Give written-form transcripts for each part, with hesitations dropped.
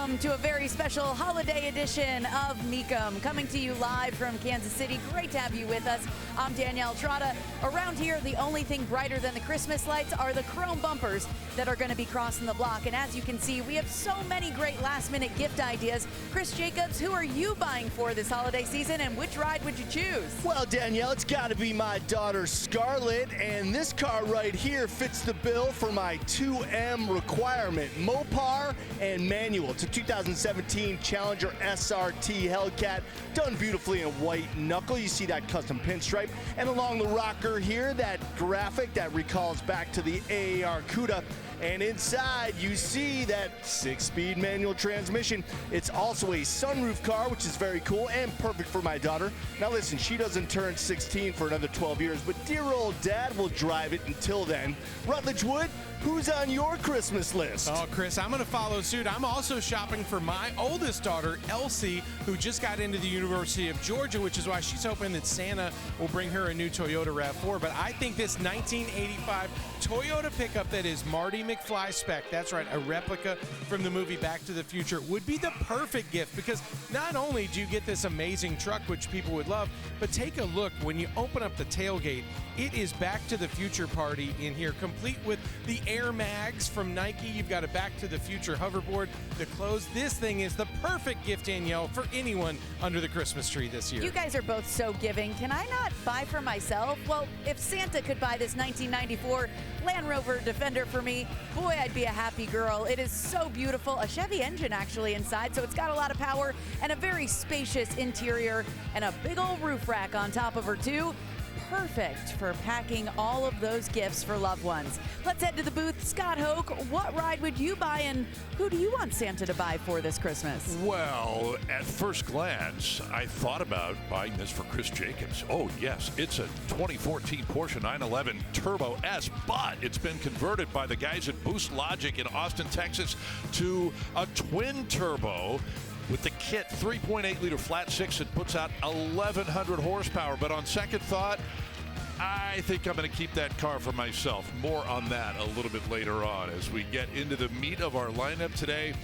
Welcome to a very special holiday edition of Mecum, coming to you live from Kansas City. Great to have you with us. I'm Danielle Trotta. Around here, the only thing brighter than the Christmas lights are the chrome bumpers that are going to be crossing the block. And as you can see, we have so many great last-minute gift ideas. Chris Jacobs, who are you buying for this holiday season, and which ride would you choose? Well, Danielle, it's got to be my daughter Scarlett, and this car right here fits the bill for my 2M requirement, Mopar and manual. It's a 2017 Challenger SRT Hellcat, done beautifully in white knuckle. You see that custom pinstripe, and along the rocker here, that graphic that recalls back to the AAR CUDA. And inside, you see that 6-speed manual transmission. It's also a sunroof car, which is very cool and perfect for my daughter. Now listen, she doesn't turn 16 for another 12 years, but dear old dad will drive it until then. Rutledge Wood, who's on your Christmas list? Oh, Chris, I'm going to follow suit. I'm also shopping for my oldest daughter, Elsie, who just got into the University of Georgia, which is why she's hoping that Santa will bring her a new Toyota RAV4. But I think this 1985 Toyota pickup that is Marty McFly spec, that's right, a replica from the movie Back to the Future, would be the perfect gift, because not only do you get this amazing truck, which people would love, but take a look. When you open up the tailgate, it is Back to the Future party in here, complete with the Air Mags from Nike. You've got a Back to the Future hoverboard, the clothes. This thing is the perfect gift, Danielle, for anyone under the Christmas tree this year. You guys are both so giving. Can I not buy for myself? Well, if Santa could buy this 1994 Land Rover Defender for me, boy, I'd be a happy girl. It is so beautiful. A Chevy engine actually inside, so it's got a lot of power and a very spacious interior and a big old roof rack on top of her too. Perfect for packing all of those gifts for loved ones. Let's head to the booth. Scott Hoke, what ride would you buy, and who do you want Santa to buy for this Christmas? Well, at first glance, I thought about buying this for Chris Jacobs. Oh, yes, it's a 2014 Porsche 911 Turbo S, but it's been converted by the guys at Boost Logic in Austin, Texas, to a twin turbo with the kit 3.8-liter flat six that puts out 1,100 horsepower. But on second thought, I think I'm going to keep that car for myself. More on that a little bit later on as we get into the meat of our lineup today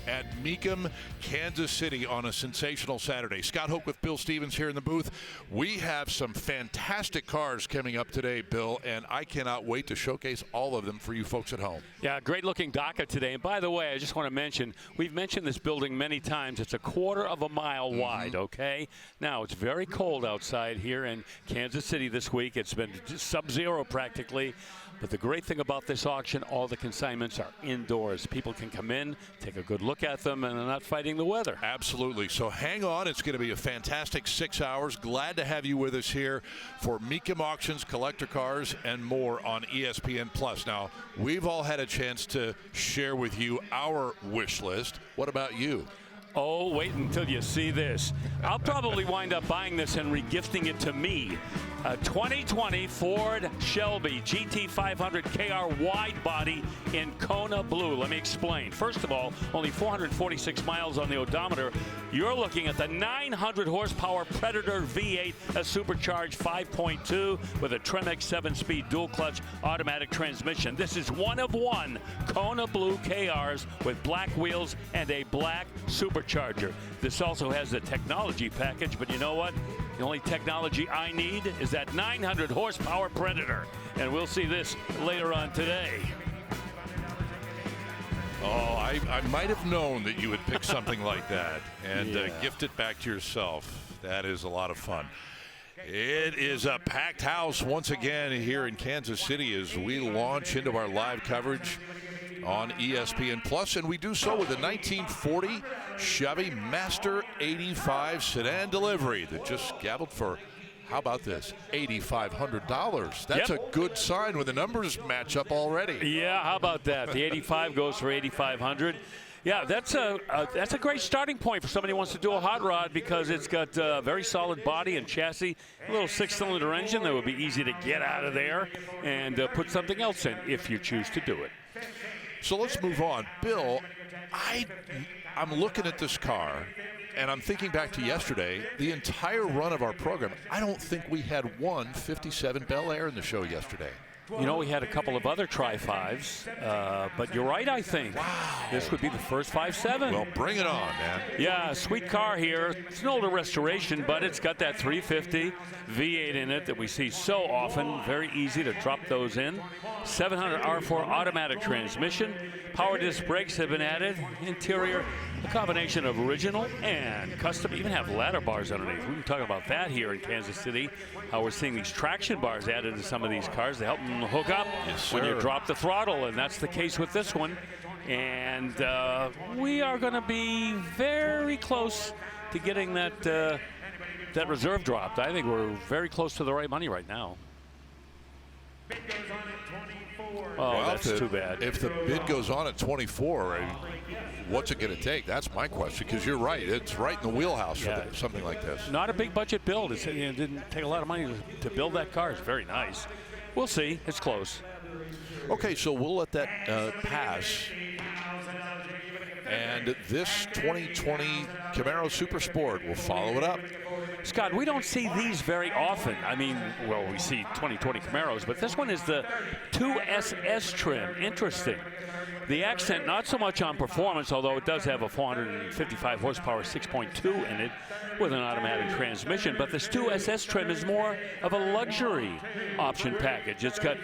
at Mecum, Kansas City on a sensational Saturday. Scott Hoke with Bill Stevens here in the booth. We have some fantastic cars coming up today, Bill, and I cannot wait to showcase all of them for you folks at home. Yeah, great looking docket today. And by the way, I just want to mention, we've mentioned this building many times. It's a quarter of a mile wide, okay? Now, it's very cold outside here in Kansas City this week. It's been sub-zero practically. But the great thing about this auction, all the consignments are indoors. People can come in, take a good look at them, and they're not fighting the weather. Absolutely. So hang on. It's going to be a fantastic 6 hours. Glad to have you with us here for Mecum Auctions, collector cars, and more on ESPN+. Now, we've all had a chance to share with you our wish list. What about you? Oh, wait until you see this. I'll probably wind up buying this and regifting it to me. A 2020 Ford Shelby GT 500 KR wide body in Kona blue. Let me explain. First of all, only 446 miles on the odometer. You're looking at the 900 horsepower Predator V8, a supercharged 5.2 with a Tremec 7-speed dual clutch automatic transmission. This is one of one Kona blue KRs with black wheels and a black supercharger. This also has the technology package, but you know what? The only technology I need is that 900 horsepower Predator. And we'll see this later on today. Oh, I might have known that you would pick something like that and gift it back to yourself. That is a lot of fun. It is a packed house once again here in Kansas City as we launch into our live coverage on ESPN+, and we do so with a 1940 Chevy Master 85 sedan delivery that just gabbled for, how about this, $8,500. That's a good sign when the numbers match up already. Yeah, how about that? The 85 goes for $8,500. Yeah, that's a great starting point for somebody who wants to do a hot rod, because it's got a very solid body and chassis, a little 6-cylinder engine that would be easy to get out of there and put something else in if you choose to do it. So let's move on. Bill, I'm looking at this car, and I'm thinking back to yesterday, the entire run of our program. I don't think we had one 57 Bel Air in the show yesterday. You know, we had a couple of other Tri-5s, but you're right, I think. Wow. This would be the first 5.7. Well, bring it on, man. Yeah, sweet car here. It's an older restoration, but it's got that 350 V8 in it that we see so often. Very easy to drop those in. 700 R4 automatic transmission. Power disc brakes have been added. Interior, a combination of original and custom. Even have ladder bars underneath. We can talk about that here in Kansas City. How we're seeing these traction bars added to some of these cars to help them hook up when you drop the throttle, and that's the case with this one. And we are going to be very close to getting that that reserve dropped. I think we're very close to the right money right now. Oh, well, that's too bad. If the bid goes on at 24, what's it going to take? That's my question, because you're right. It's right in the wheelhouse for something like this. Not a big budget build. It didn't take a lot of money to build that car. It's very nice. We'll see. It's close. Okay, so we'll let that pass. And this 2020 Camaro Super Sport will follow it up. Scott, we don't see these very often. I mean, well, we see 2020 Camaros, but this one is the 2SS trim. Interesting. The accent, not so much on performance, although it does have a 455 horsepower 6.2 in it with an automatic transmission. But this 2SS trim is more of a luxury option package. It's got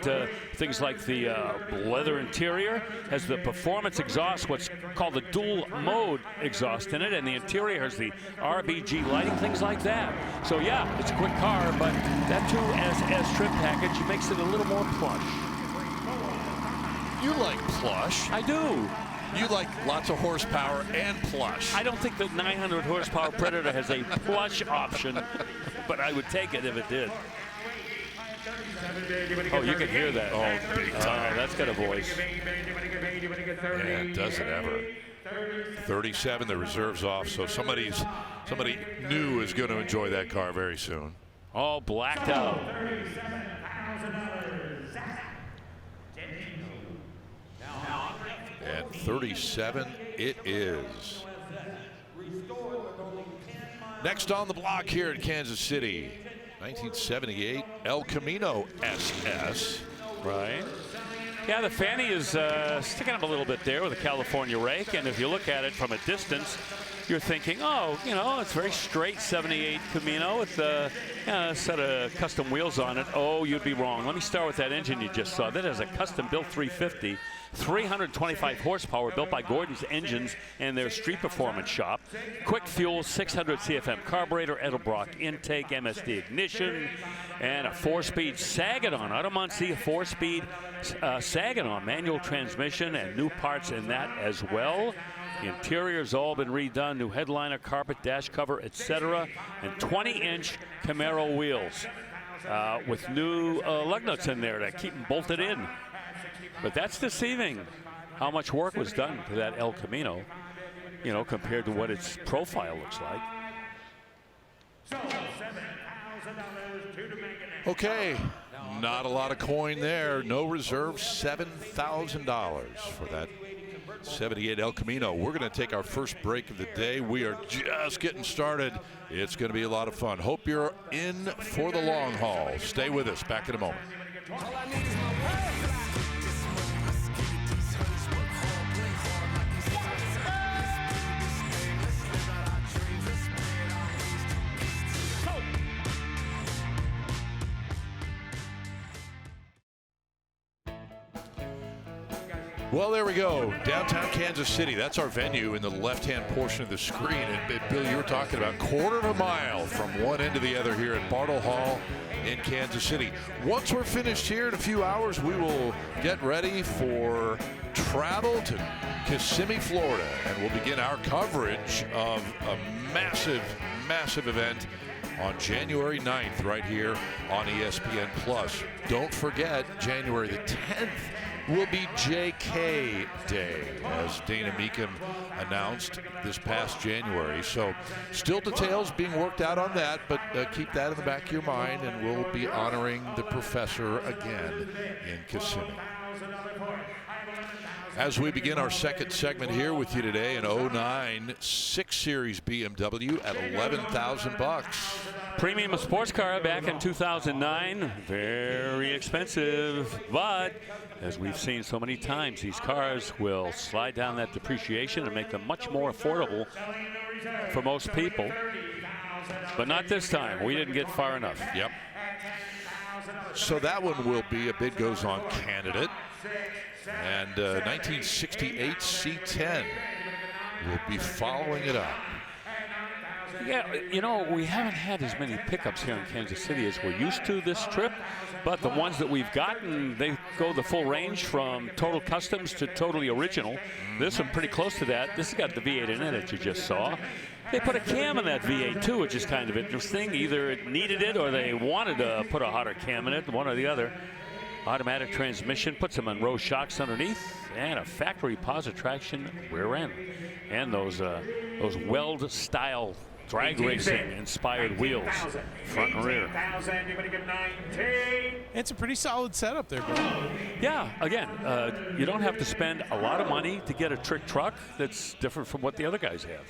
things like the leather interior, has the performance exhaust, what's called the dual mode exhaust in it, and the interior has the RBG lighting, things like that. So yeah, it's a quick car, but that 2SS trim package makes it a little more plush. You like plush. I do. You like lots of horsepower and plush. I don't think the 900 horsepower Predator has a plush option, but I would take it if it did. Oh, you can hear that. Oh, big time. That's got a voice. And does it ever. 37, the reserve's off, so somebody new is going to enjoy that car very soon. All blacked out. And 37 it is. Next on the block here in Kansas City, 1978 El Camino SS. Right. Yeah, the fanny is sticking up a little bit there with a California rake, and if you look at it from a distance, you're thinking, oh, you know, it's very straight 78 Camino with a set of custom wheels on it. Oh, you'd be wrong. Let me start with that engine you just saw. That is a custom-built 350, 325 horsepower, built by Gordon's Engines and their Street Performance shop. Quick fuel, 600 CFM carburetor, Edelbrock intake, MSD ignition, and a 4-speed Sag-on. I don't mind seeing a 4-speed Sag-on manual transmission and new parts in that as well. The interior's all been redone, new headliner, carpet, dash cover, etc. And 20-inch Camaro wheels with new lug nuts in there to keep them bolted in. But that's deceiving how much work was done to that El Camino, you know, compared to what its profile looks like. Okay, not a lot of coin there. No reserve, $7,000 for that 78 El Camino. We're going to take our first break of the day. We are just getting started. It's going to be a lot of fun. Hope you're in for the long haul. Stay with us. Back in a moment. Well, there we go. Downtown Kansas City. That's our venue in the left-hand portion of the screen. And Bill, you were talking about quarter of a mile from one end to the other here at Bartle Hall in Kansas City. Once we're finished here in a few hours, we will get ready for travel to Kissimmee, Florida. And we'll begin our coverage of a massive, massive event on January 9th right here on ESPN+. Don't forget, January the 10th will be JK Day, as Dana Mecum announced this past January. So still details being worked out on that, but keep that in the back of your mind, and we'll be honoring the professor again in Kissimmee. As we begin our second segment here with you today, an 09 6 Series BMW at $11,000. Premium sports car back in 2009. Very expensive, but as we've seen so many times, these cars will slide down that depreciation and make them much more affordable for most people. But not this time. We didn't get far enough. Yep. So that one will be a bid goes on candidate. And 1968 C10 will be following it up. Yeah, you know, we haven't had as many pickups here in Kansas City as we're used to this trip, but the ones that we've gotten, they go the full range from total customs to totally original. This one pretty close to that. This has got the V8 in it that you just saw. They put a cam in that V8 too, which is kind of interesting. Either it needed it or they wanted to put a hotter cam in it, one or the other. Automatic transmission, puts some Monroe shocks underneath, and a factory positive traction rear end, and those weld-style drag racing inspired wheels, front and rear. It's a pretty solid setup there, bro. Yeah, again, you don't have to spend a lot of money to get a trick truck that's different from what the other guys have.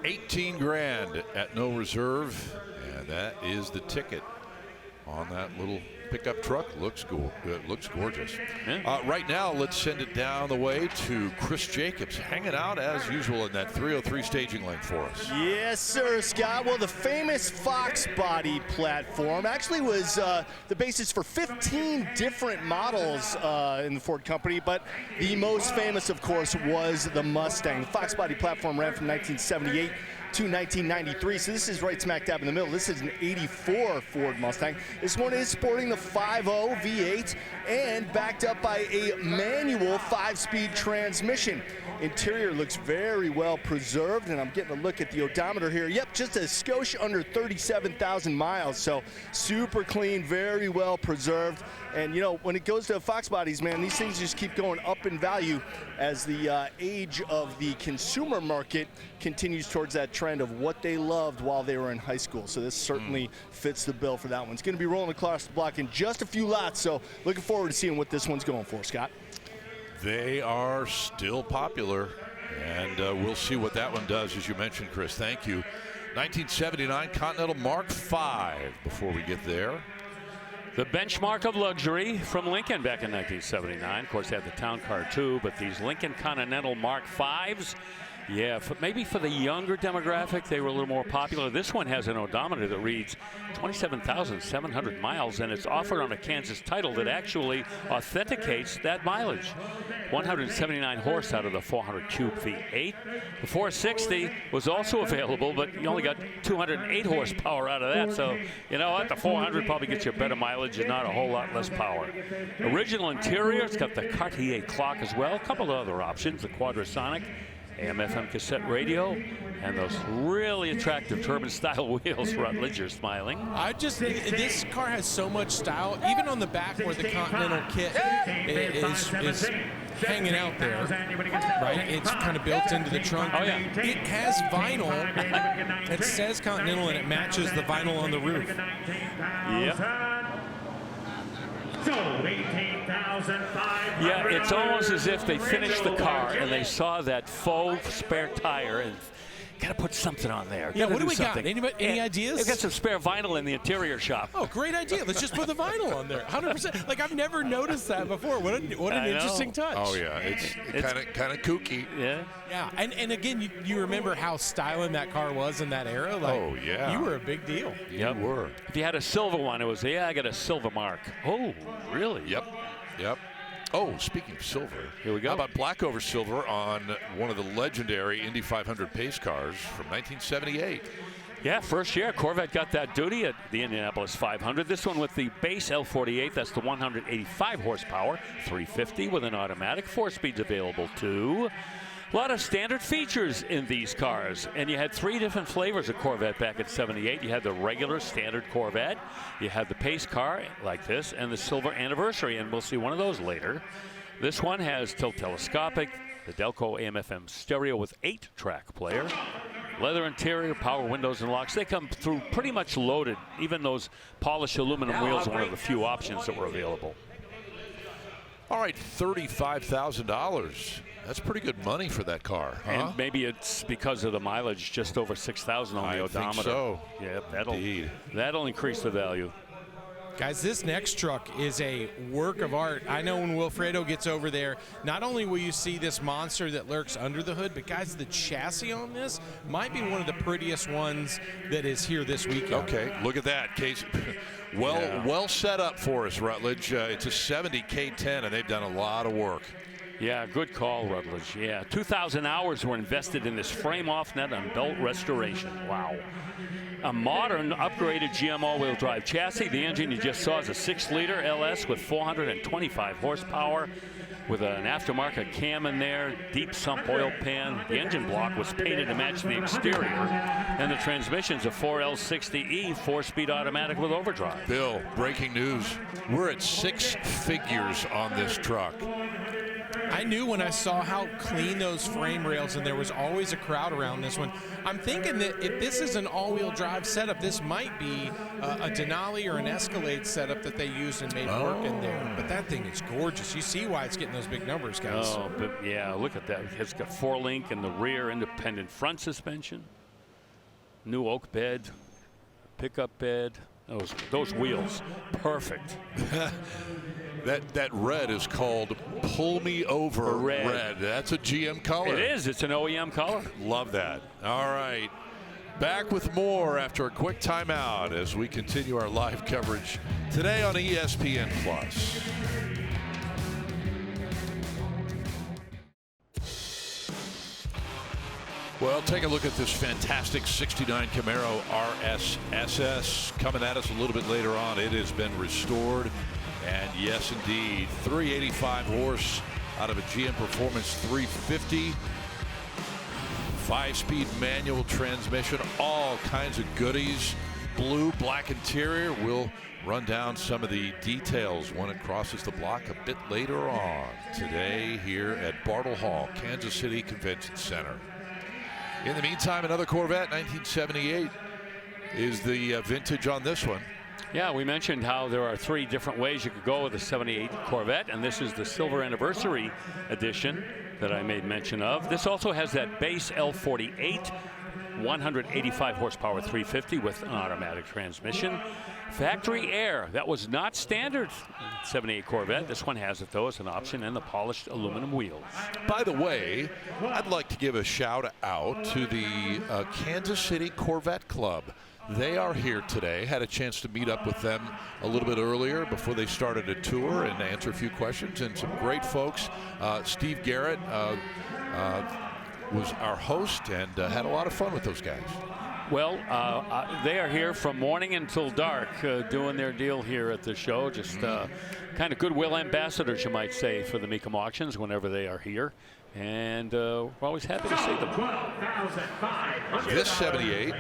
18 grand at no reserve, and that is the ticket on that little pickup truck. Looks gorgeous. Yeah. Right now, let's send it down the way to Chris Jacobs, hanging out as usual in that 303 staging lane for us. Yes, sir, Scott. Well, the famous Fox body platform actually was the basis for 15 different models in the Ford company, but the most famous, of course, was the Mustang. The Fox body platform ran from 1978 to 1993, so this is right smack dab in the middle. This is an 84 Ford Mustang. This one is sporting the 5.0 V8 and backed up by a manual 5-speed transmission. Interior looks very well preserved, and I'm getting a look at the odometer here. Yep, just a skosh under 37,000 miles, so super clean, very well preserved. And you know, when it goes to Fox bodies, man, these things just keep going up in value as the age of the consumer market continues towards that trend of what they loved while they were in high school. So this certainly fits the bill for that one. It's going to be rolling across the block in just a few lots, so looking forward to seeing what this one's going for, Scott. They are still popular, and we'll see what that one does, as you mentioned, Chris. Thank you. 1979 Continental Mark V before we get there. The benchmark of luxury from Lincoln back in 1979. Of course, they had the Town Car too, but these Lincoln Continental Mark Vs, yeah, maybe for the younger demographic, they were a little more popular. This one has an odometer that reads 27,700 miles, and it's offered on a Kansas title that actually authenticates that mileage. 179 horse out of the 400 cube V8. The 460 was also available, but you only got 208 horsepower out of that. So, you know what? The 400 probably gets you better mileage and not a whole lot less power. Original interior, it's got the Cartier clock as well. A couple of other options, the Quadrasonic, AM/FM cassette radio, and those really attractive turbine-style wheels. Rutledge, you're smiling. This car has so much style, even on the back where the Continental kit is hanging out there, right? It's kind of built into the trunk. Oh, yeah. It has vinyl. It says Continental, and it matches the vinyl on the roof. Yep. Yeah, it's almost as if they finished the car and they saw that faux spare tire and got to put something on there. Yeah, what do we something. got? Any ideas? They've got some spare vinyl in the interior shop. Oh, great idea. Let's just put the vinyl on there. 100%. Like, I've never noticed that before. What an interesting touch. Oh, yeah. It's kind of kooky. Yeah. Yeah, and again, you remember how styling that car was in that era? Like, oh, yeah. You were a big deal. You were. If you had a silver one, it was, yeah, I got a silver mark. Oh, really? Yep. Oh, speaking of silver, here we go. How about black over silver on one of the legendary Indy 500 pace cars from 1978? Yeah, first year, Corvette got that duty at the Indianapolis 500. This one with the base L48, that's the 185 horsepower, 350 with an automatic, 4 speeds available too. A lot of standard features in these cars, and you had 3 different flavors of Corvette back in '78. You had the regular standard Corvette, you had the pace car like this, and the silver anniversary, and we'll see one of those later. This one has tilt telescopic, the Delco AM/FM stereo with 8-track player, leather interior, power windows and locks. They come through pretty much loaded. Even those polished aluminum wheels are one of the few options that were available. All right, $35,000. That's pretty good money for that car, huh? And maybe it's because of the mileage, just over 6,000 on the odometer. I think so. Yeah, Indeed. that'll increase the value. Guys, this next truck is a work of art. I know when Wilfredo gets over there, not only will you see this monster that lurks under the hood, but guys, the chassis on this might be one of the prettiest ones that is here this weekend. Okay, look at that. Case, well set up for us, Rutledge. It's a 70 K10, and they've done a lot of work. Yeah, good call, Rutledge. Yeah, 2,000 hours were invested in this frame off net and belt restoration. Wow. A modern upgraded GM all-wheel drive chassis. The engine you just saw is a 6-liter LS with 425 horsepower with an aftermarket cam in there, deep sump oil pan. The engine block was painted to match the exterior. And the transmission's a 4L60E 4-speed automatic with overdrive. Bill, breaking news. We're at 6 figures on this truck. I knew when I saw how clean those frame rails, and there was always a crowd around this one. I'm thinking that if this is an all-wheel drive setup, this might be a Denali or an Escalade setup that they used and made work in there. But that thing is gorgeous. You see why it's getting those big numbers, guys. Oh, but yeah, look at that. It's got 4-link in the rear, independent front suspension, new oak bed, pickup bed. Those wheels, perfect. That red is called Pull Me Over red. That's a GM color. It is. It's an OEM color. Love that. All right. Back with more after a quick timeout as we continue our live coverage today on ESPN+. Well, take a look at this fantastic 69 Camaro RS SS coming at us a little bit later on. It has been restored. And yes, indeed, 385 horse out of a GM Performance 350. 5-speed manual transmission, all kinds of goodies. Blue, black interior. We'll run down some of the details when it crosses the block a bit later on today here at Bartle Hall, Kansas City Convention Center. In the meantime, another Corvette, 1978 is the vintage on this one. Yeah, we mentioned how there are 3 different ways you could go with the 78 Corvette, and this is the silver anniversary edition that I made mention of. This also has that base L48, 185 horsepower 350 with an automatic transmission. Factory air, that was not standard 78 Corvette. This one has it though as an option, and the polished aluminum wheels. By the way, I'd like to give a shout out to the Kansas City Corvette Club. They are here today. Had a chance to meet up with them a little bit earlier before they started a tour and answer a few questions. And some great folks. Steve Garrett was our host and had a lot of fun with those guys. Well, they are here from morning until dark doing their deal here at the show. Just kind of goodwill ambassadors, you might say, for the Mecum auctions whenever they are here. And we're always happy to see them. This 78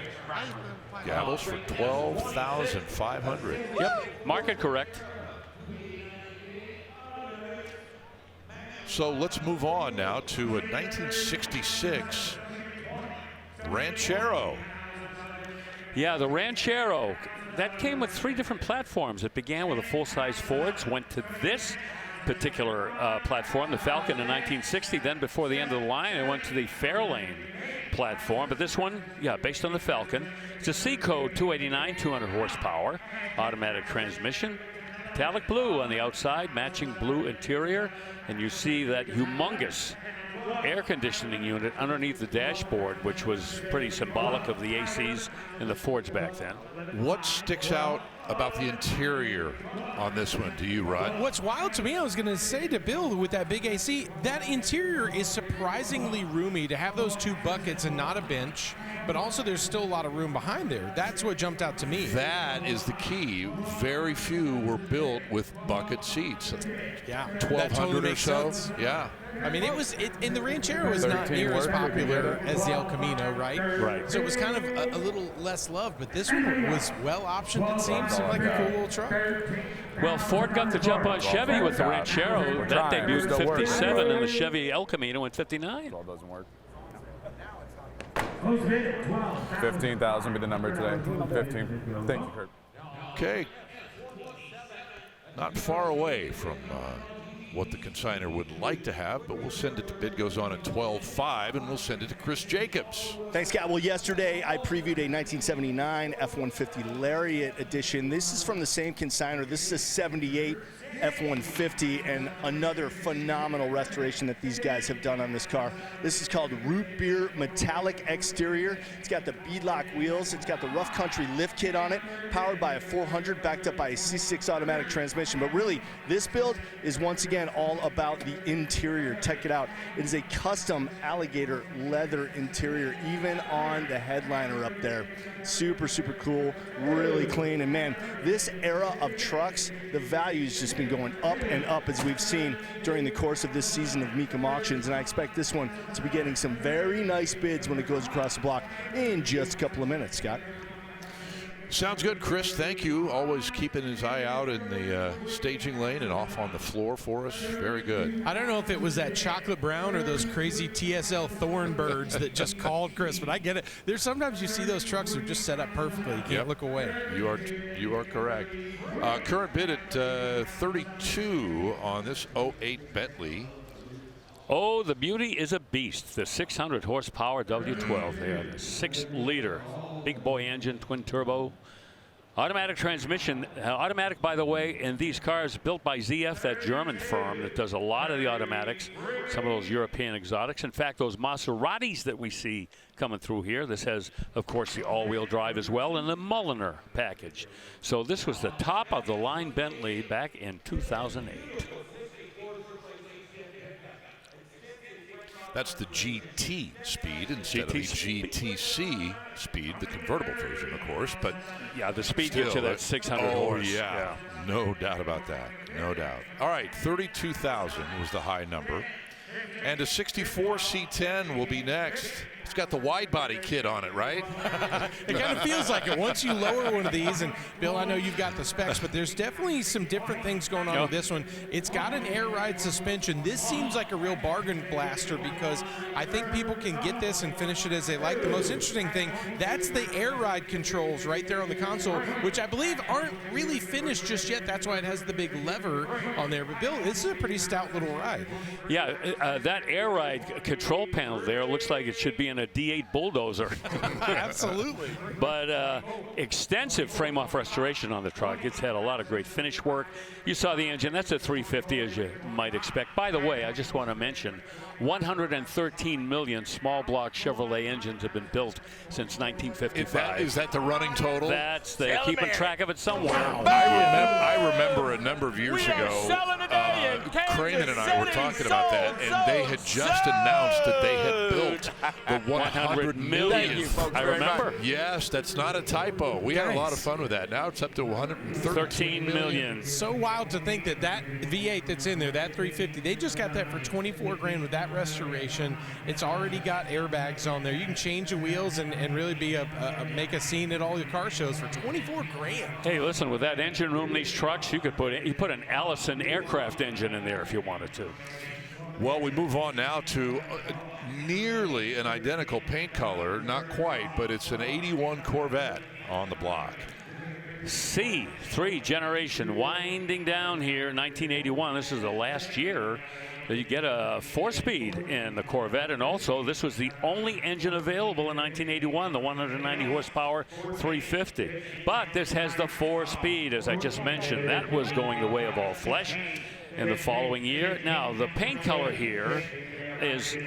gavels for $12,500. Yep, market correct. So let's move on now to a 1966 Ranchero. Yeah, the Ranchero. That came with 3 different platforms. It began with a full-size Fords, went to this particular platform, the Falcon in 1960. Then before the end of the line, it went to the Fairlane platform. But this one, yeah, based on the Falcon. It's a C-Code 289, 200 horsepower, automatic transmission. Metallic blue on the outside, matching blue interior. And you see that humongous air conditioning unit underneath the dashboard, which was pretty symbolic of the ACs in the Fords back then. What sticks out about the interior on this one to you, Rod? What's wild to me, I was going to say to Bill with that big AC, that interior is surprisingly roomy to have those 2 buckets and not a bench, but also there's still a lot of room behind there. That's what jumped out to me. That is the key. Very few were built with bucket seats. Yeah, 1,200 totally or so. sense. Yeah. I mean, and the Ranchero is not near as popular as the El Camino, right? Right. So it was kind of a little less loved, but this one was well optioned, it seems. Seemed like a cool little truck. Well, Ford got the jump on Chevy with the Ranchero. That debuted in 57, and the Chevy El Camino in 59. All doesn't work. 15,000 be the number today. 15. Thank you, Kurt. Okay. Not far away from what the consignor would like to have, but we'll send it to bid goes on at 12.5, and we'll send it to Chris Jacobs. Thanks, Scott. Well, yesterday I previewed a 1979 F-150 Lariat edition. This is from the same consignor. This is a 78 F-150, and another phenomenal restoration that these guys have done on this car. This is called Root Beer Metallic Exterior. It's got the beadlock wheels. It's got the rough country lift kit on it, powered by a 400, backed up by a C6 automatic transmission. But really, this build is once again all about the interior. Check it out. It is a custom alligator leather interior, even on the headliner up there. Super, super cool, really clean. And man, this era of trucks, the value's just been going up and up, as we've seen during the course of this season of Mecum auctions, and I expect this one to be getting some very nice bids when it goes across the block in just a couple of minutes. Scott? Sounds good, Chris. Thank you. Always keeping his eye out in the staging lane and off on the floor for us. Very good. I don't know if it was that chocolate brown or those crazy TSL thorn birds that just called Chris, but I get it. There's sometimes you see those trucks are just set up perfectly. You can't look away. You are correct. Current bid at 32 on this 08 Bentley. Oh, the beauty is a beast. The 600 horsepower W12 there, the 6-liter big boy engine, twin turbo, automatic transmission. Automatic, by the way, in these cars built by ZF, that German firm that does a lot of the automatics, some of those European exotics. In fact, those Maseratis that we see coming through here, this has, of course, the all-wheel drive as well, and the Mulliner package. So this was the top of the line Bentley back in 2008. That's the GT speed instead of the GTC speed, the convertible version, of course. But yeah, the speed gets you that 600 horse. Yeah, no doubt about that. No doubt. All right, 32,000 was the high number. And a 64 C10 will be next. It's got the wide body kit on it, right? It kind of feels like it. Once you lower one of these, and Bill, I know you've got the specs, but there's definitely some different things going on with this one. It's got an air ride suspension. This seems like a real bargain blaster because I think people can get this and finish it as they like. The most interesting thing, that's the air ride controls right there on the console, which I believe aren't really finished just yet. That's why it has the big lever on there. But Bill, this is a pretty stout little ride. Yeah, that air ride control panel there looks like it should be in a D8 bulldozer. Absolutely. But extensive frame-off restoration on the truck. It's had a lot of great finish work. You saw the engine. That's a 350, as you might expect. By the way, I just want to mention 113 million small block Chevrolet engines have been built since 1955. Is that the running total? That's they're keeping track of it somewhere. I remember a number of years ago, Craman and I were talking about that, and they had just announced that they had built the 100 million. I remember. Yes, that's not a typo. We had a lot of fun with that. Now it's up to 113 million. So wild to think that that V8 that's in there, that 350, they just got that for 24 grand with that restoration. It's already got airbags on there. You can change the wheels and really be make a scene at all your car shows for 24 grand. Hey, listen, with that engine room in these trucks, you could put an Allison aircraft engine in there if you wanted to. Well, we move on now to nearly an identical paint color, not quite, but it's an 81 Corvette on the block. C3 generation winding down here, 1981. This is the last year that you get a 4-speed in the Corvette, and also this was the only engine available in 1981, the 190 horsepower 350. But this has the 4-speed, as I just mentioned. That was going the way of all flesh in the following year. Now, the paint color here is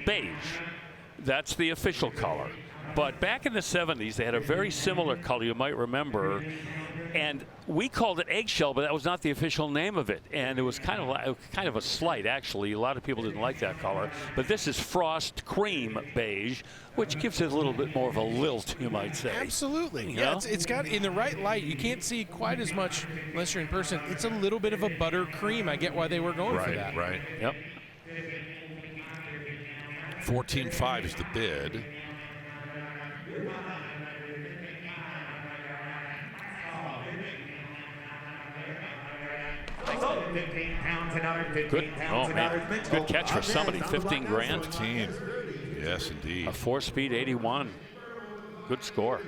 beige. That's the official color. But back in the 70s, they had a very similar color, you might remember, and we called it eggshell, but that was not the official name of it. And it was kind of a slight, actually. A lot of people didn't like that color. But this is frost cream beige, which gives it a little bit more of a lilt, you might say. Absolutely. Yeah, it's got, in the right light, you can't see quite as much unless you're in person. It's a little bit of a butter cream. I get why they were going for that. Right. Yep. 14.5 is the bid. Good. Oh, man. Good catch for somebody. 15 grand. 15. Yes, indeed. A 4-speed 81. Good score.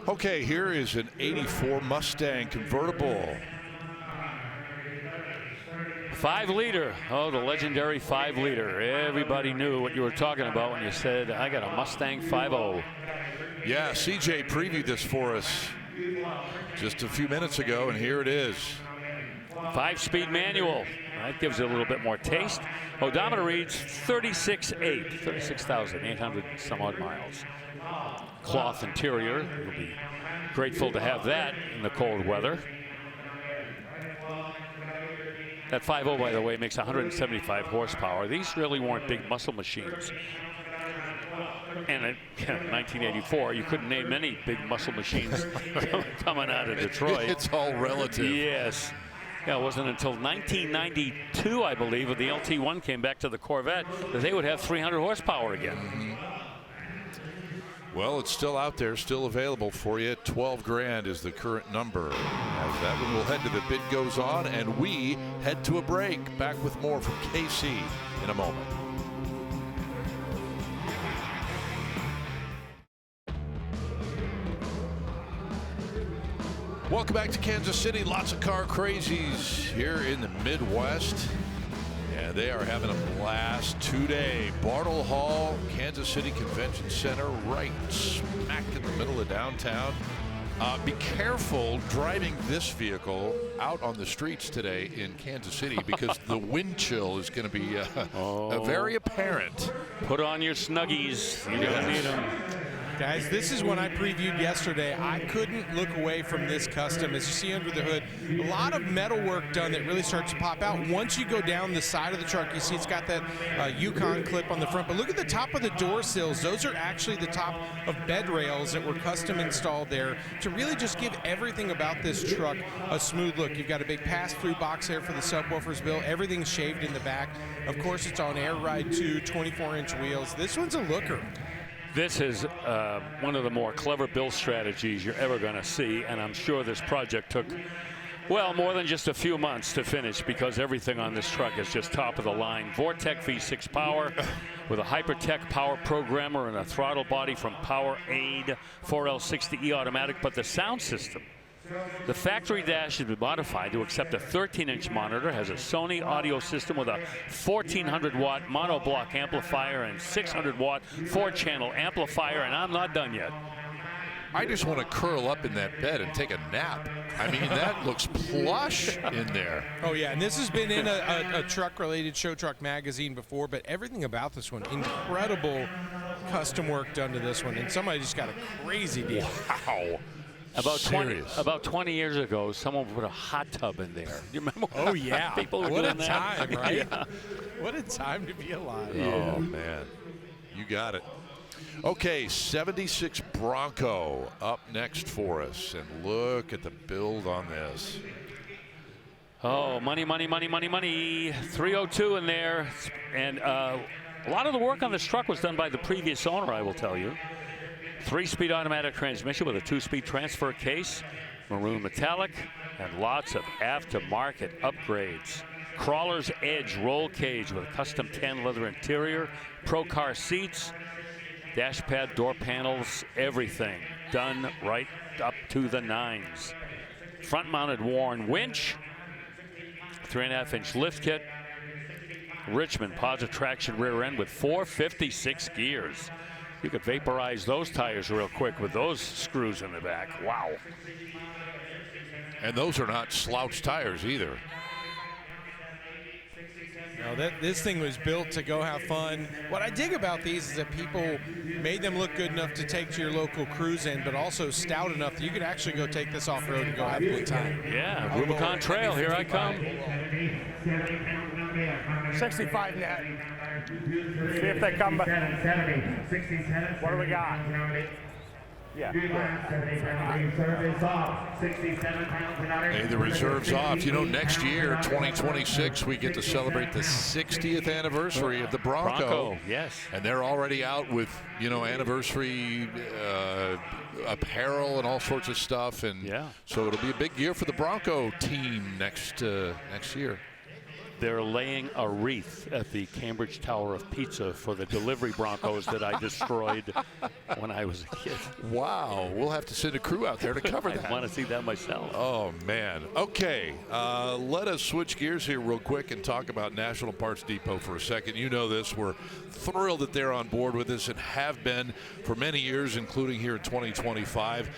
Okay, here is an 84 Mustang convertible. 5-liter. Oh, the legendary 5-liter. Everybody knew what you were talking about when you said, I got a Mustang 5.0. Yeah, CJ previewed this for us just a few minutes ago, and here it is. 5-speed manual. That gives it a little bit more taste. Odometer reads 36.8, 36,800 some odd miles. Cloth interior. You'll be grateful to have that in the cold weather. That 5.0, by the way, makes 175 horsepower. These really weren't big muscle machines. And in 1984, you couldn't name any big muscle machines coming out of Detroit. It's all relative. Yes. Yeah, it wasn't until 1992, I believe, when the LT1 came back to the Corvette, that they would have 300 horsepower again. Mm-hmm. Well, it's still out there, still available for you. 12 grand is the current number. As that one will head to the bid goes on, and we head to a break. Back with more from KC in a moment. Welcome back to Kansas City. Lots of car crazies here in the Midwest. And they are having a blast today. Bartle Hall, Kansas City Convention Center, right smack in the middle of downtown. Be careful driving this vehicle out on the streets today in Kansas City because the wind chill is going to be very apparent. Put on your Snuggies. You're going to need them. Guys, this is one I previewed yesterday. I couldn't look away from this custom. As you see under the hood, a lot of metal work done that really starts to pop out. Once you go down the side of the truck, you see it's got that Yukon clip on the front. But look at the top of the door sills. Those are actually the top of bed rails that were custom installed there to really just give everything about this truck a smooth look. You've got a big pass-through box there for the subwoofers built. Everything's shaved in the back. Of course, it's on air ride 2, 24-inch wheels. This one's a looker. This is one of the more clever build strategies you're ever going to see, and I'm sure this project took, well, more than just a few months to finish because everything on this truck is just top of the line. Vortec V6 power with a Hypertech power programmer and a throttle body from Power Aid 4L60E automatic, but the sound system. The factory dash has been modified to accept a 13-inch monitor, has a Sony audio system with a 1400-watt monoblock amplifier and 600-watt 4-channel amplifier, and I'm not done yet. I just want to curl up in that bed and take a nap. I mean, that looks plush in there. Oh, yeah, and this has been in a truck-related Show Truck magazine before, but everything about this one, incredible custom work done to this one, and somebody just got a crazy deal. Wow. About 20 years ago, someone put a hot tub in there. You remember? Oh, yeah. People were what doing a time, that. right? Yeah. What a time to be alive. Yeah. Oh, man. You got it. Okay, 76 Bronco up next for us. And look at the build on this. Oh, money, money, money, money, money. 302 in there. And a lot of the work on this truck was done by the previous owner, I will tell you. 3-speed automatic transmission with a 2-speed transfer case, maroon metallic, and lots of aftermarket upgrades. Crawler's Edge roll cage with a custom tan leather interior, pro car seats, dash pad, door panels, everything done right up to the nines. Front mounted Warren winch, 3.5-inch lift kit, Richmond positive traction rear end with 456 gears. You could vaporize those tires real quick with those screws in the back. Wow. And those are not slouch tires either. No, this thing was built to go have fun. What I dig about these is that people made them look good enough to take to your local cruise in, but also stout enough that you could actually go take this off-road and go have a good time. Yeah, Rubicon Trail, here I come. 65 net. See if they come back. What do we got? Yeah. Hey, the reserve's off. You know, next year, 2026, we get to celebrate the 60th anniversary of the Bronco. Yes. And they're already out with, you know, anniversary apparel and all sorts of stuff. And yeah. So it'll be a big year for the Bronco team next year. They're laying a wreath at the Cambridge Tower of Pizza for the delivery Broncos that I destroyed when I was a kid. Wow, we'll have to send a crew out there to cover that. I want to see that myself. Oh, man. Okay, let us switch gears here real quick and talk about National Parts Depot for a second. You know this. We're thrilled that they're on board with us and have been for many years, including here in 2025.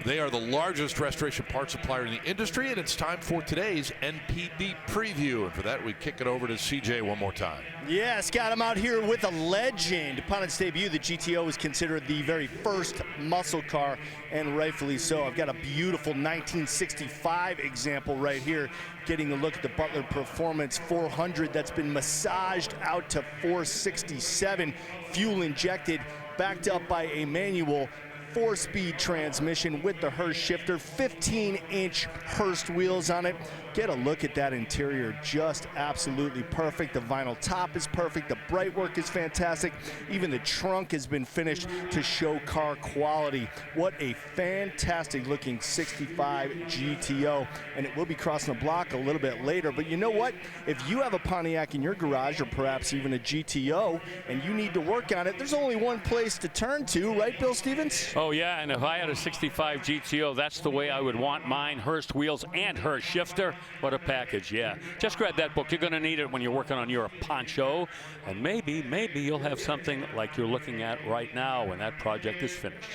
They are the largest restoration parts supplier in the industry, and it's time for today's NPD preview. And for that, we kick it over to CJ one more time. Yeah, Scott, I'm out here with a legend. Upon its debut, the GTO was considered the very first muscle car, and rightfully so. I've got a beautiful 1965 example right here, getting a look at the Butler Performance 400 that's been massaged out to 467, fuel injected, backed up by a manual 4-speed transmission with the Hurst shifter, 15-inch Hurst wheels on it. Get a look at that interior, just absolutely perfect. The vinyl top is perfect, the bright work is fantastic. Even the trunk has been finished to show car quality. What a fantastic looking 65 GTO, and it will be crossing the block a little bit later. But you know what? If you have a Pontiac in your garage, or perhaps even a GTO, and you need to work on it, there's only one place to turn to, right, Bill Stevens? Oh, yeah, and if I had a 65 GTO, that's the way I would want mine. Hurst wheels and Hurst shifter. What a package, yeah. Just grab that book. You're going to need it when you're working on your poncho. And maybe you'll have something like you're looking at right now when that project is finished.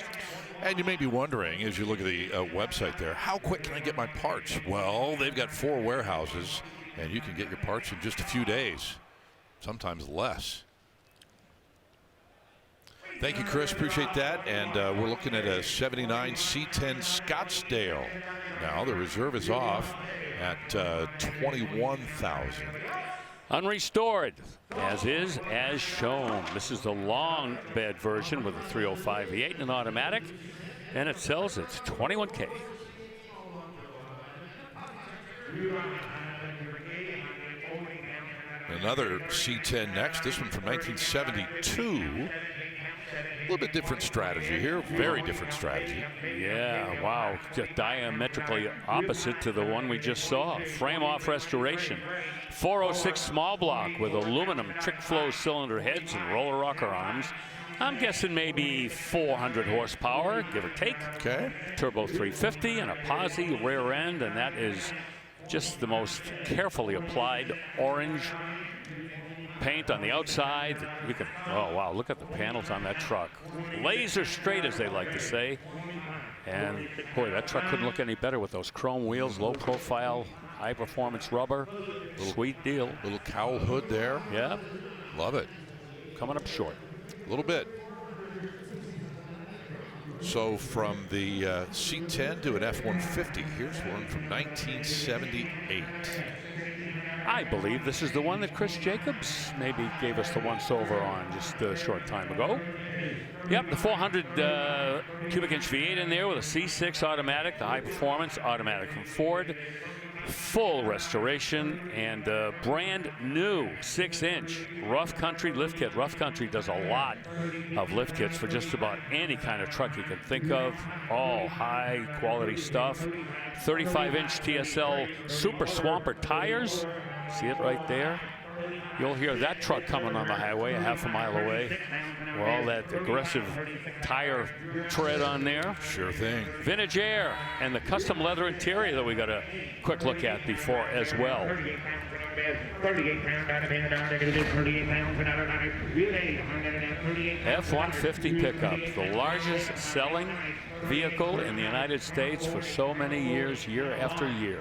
And you may be wondering, as you look at the website there, how quick can I get my parts? Well, they've got 4 warehouses, and you can get your parts in just a few days, sometimes less. Thank you, Chris. Appreciate that. And we're looking at a 79 C10 Scottsdale. Now the reserve is off at $21,000. Unrestored, as is, as shown. This is the long bed version with a 305 V8 and an automatic, and it sells at $21K. Another C10 next. This one from 1972. A little bit different strategy here, very different strategy. Yeah, wow, just diametrically opposite to the one we just saw. Frame-off restoration. 406 small block with aluminum trick flow cylinder heads and roller rocker arms. I'm guessing maybe 400 horsepower, give or take. Okay. Turbo 350 and a posi rear end, and that is just the most carefully applied orange paint on the outside. You can, oh wow, look at the panels on that truck. Laser straight, as they like to say. And boy, that truck couldn't look any better with those chrome wheels, low profile, high performance rubber. Sweet deal. Little cowl hood there. Yeah. Love it. Coming up short. A little bit. So from the C10 to an F-150, here's one from 1978. I believe this is the one that Chris Jacobs maybe gave us the once-over on just a short time ago. Yep, the 400 cubic inch V8 in there with a C6 automatic, the high performance automatic from Ford. Full restoration and brand new 6-inch rough country lift kit. Rough country does a lot of lift kits for just about any kind of truck you can think of. All high quality stuff. 35-inch TSL Super Swamper tires. See it right there? You'll hear that truck coming on the highway a half a mile away. With all that aggressive tire tread on there. Sure thing. Vintage air and the custom leather interior that we got a quick look at before as well. 38 pounds out of it, 38 pounds another night. F-150 pickup, the largest selling vehicle in the United States for so many years, year after year.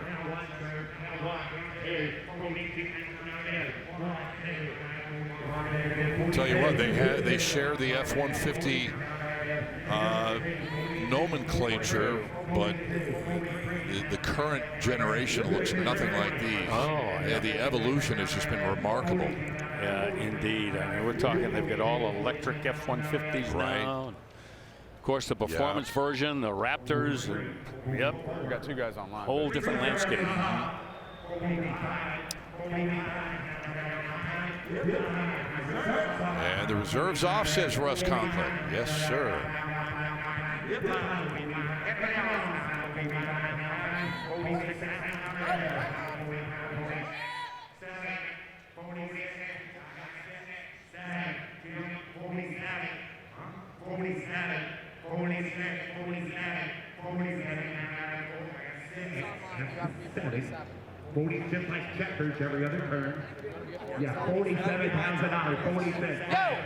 Tell you what, they share the F-150 nomenclature, but the current generation looks nothing like these. Oh, yeah, the evolution has just been remarkable. Yeah, indeed. I mean, we're talking, they've got all electric F-150s Right. now. Of course, the performance version, the Raptors. And, yep. We got 2 guys online. Whole different landscape. And the reserve's off, says Russ Conklin. Yes, sir. Just like checkers every other turn. Yeah, 47 pounds an hour, 46. Go,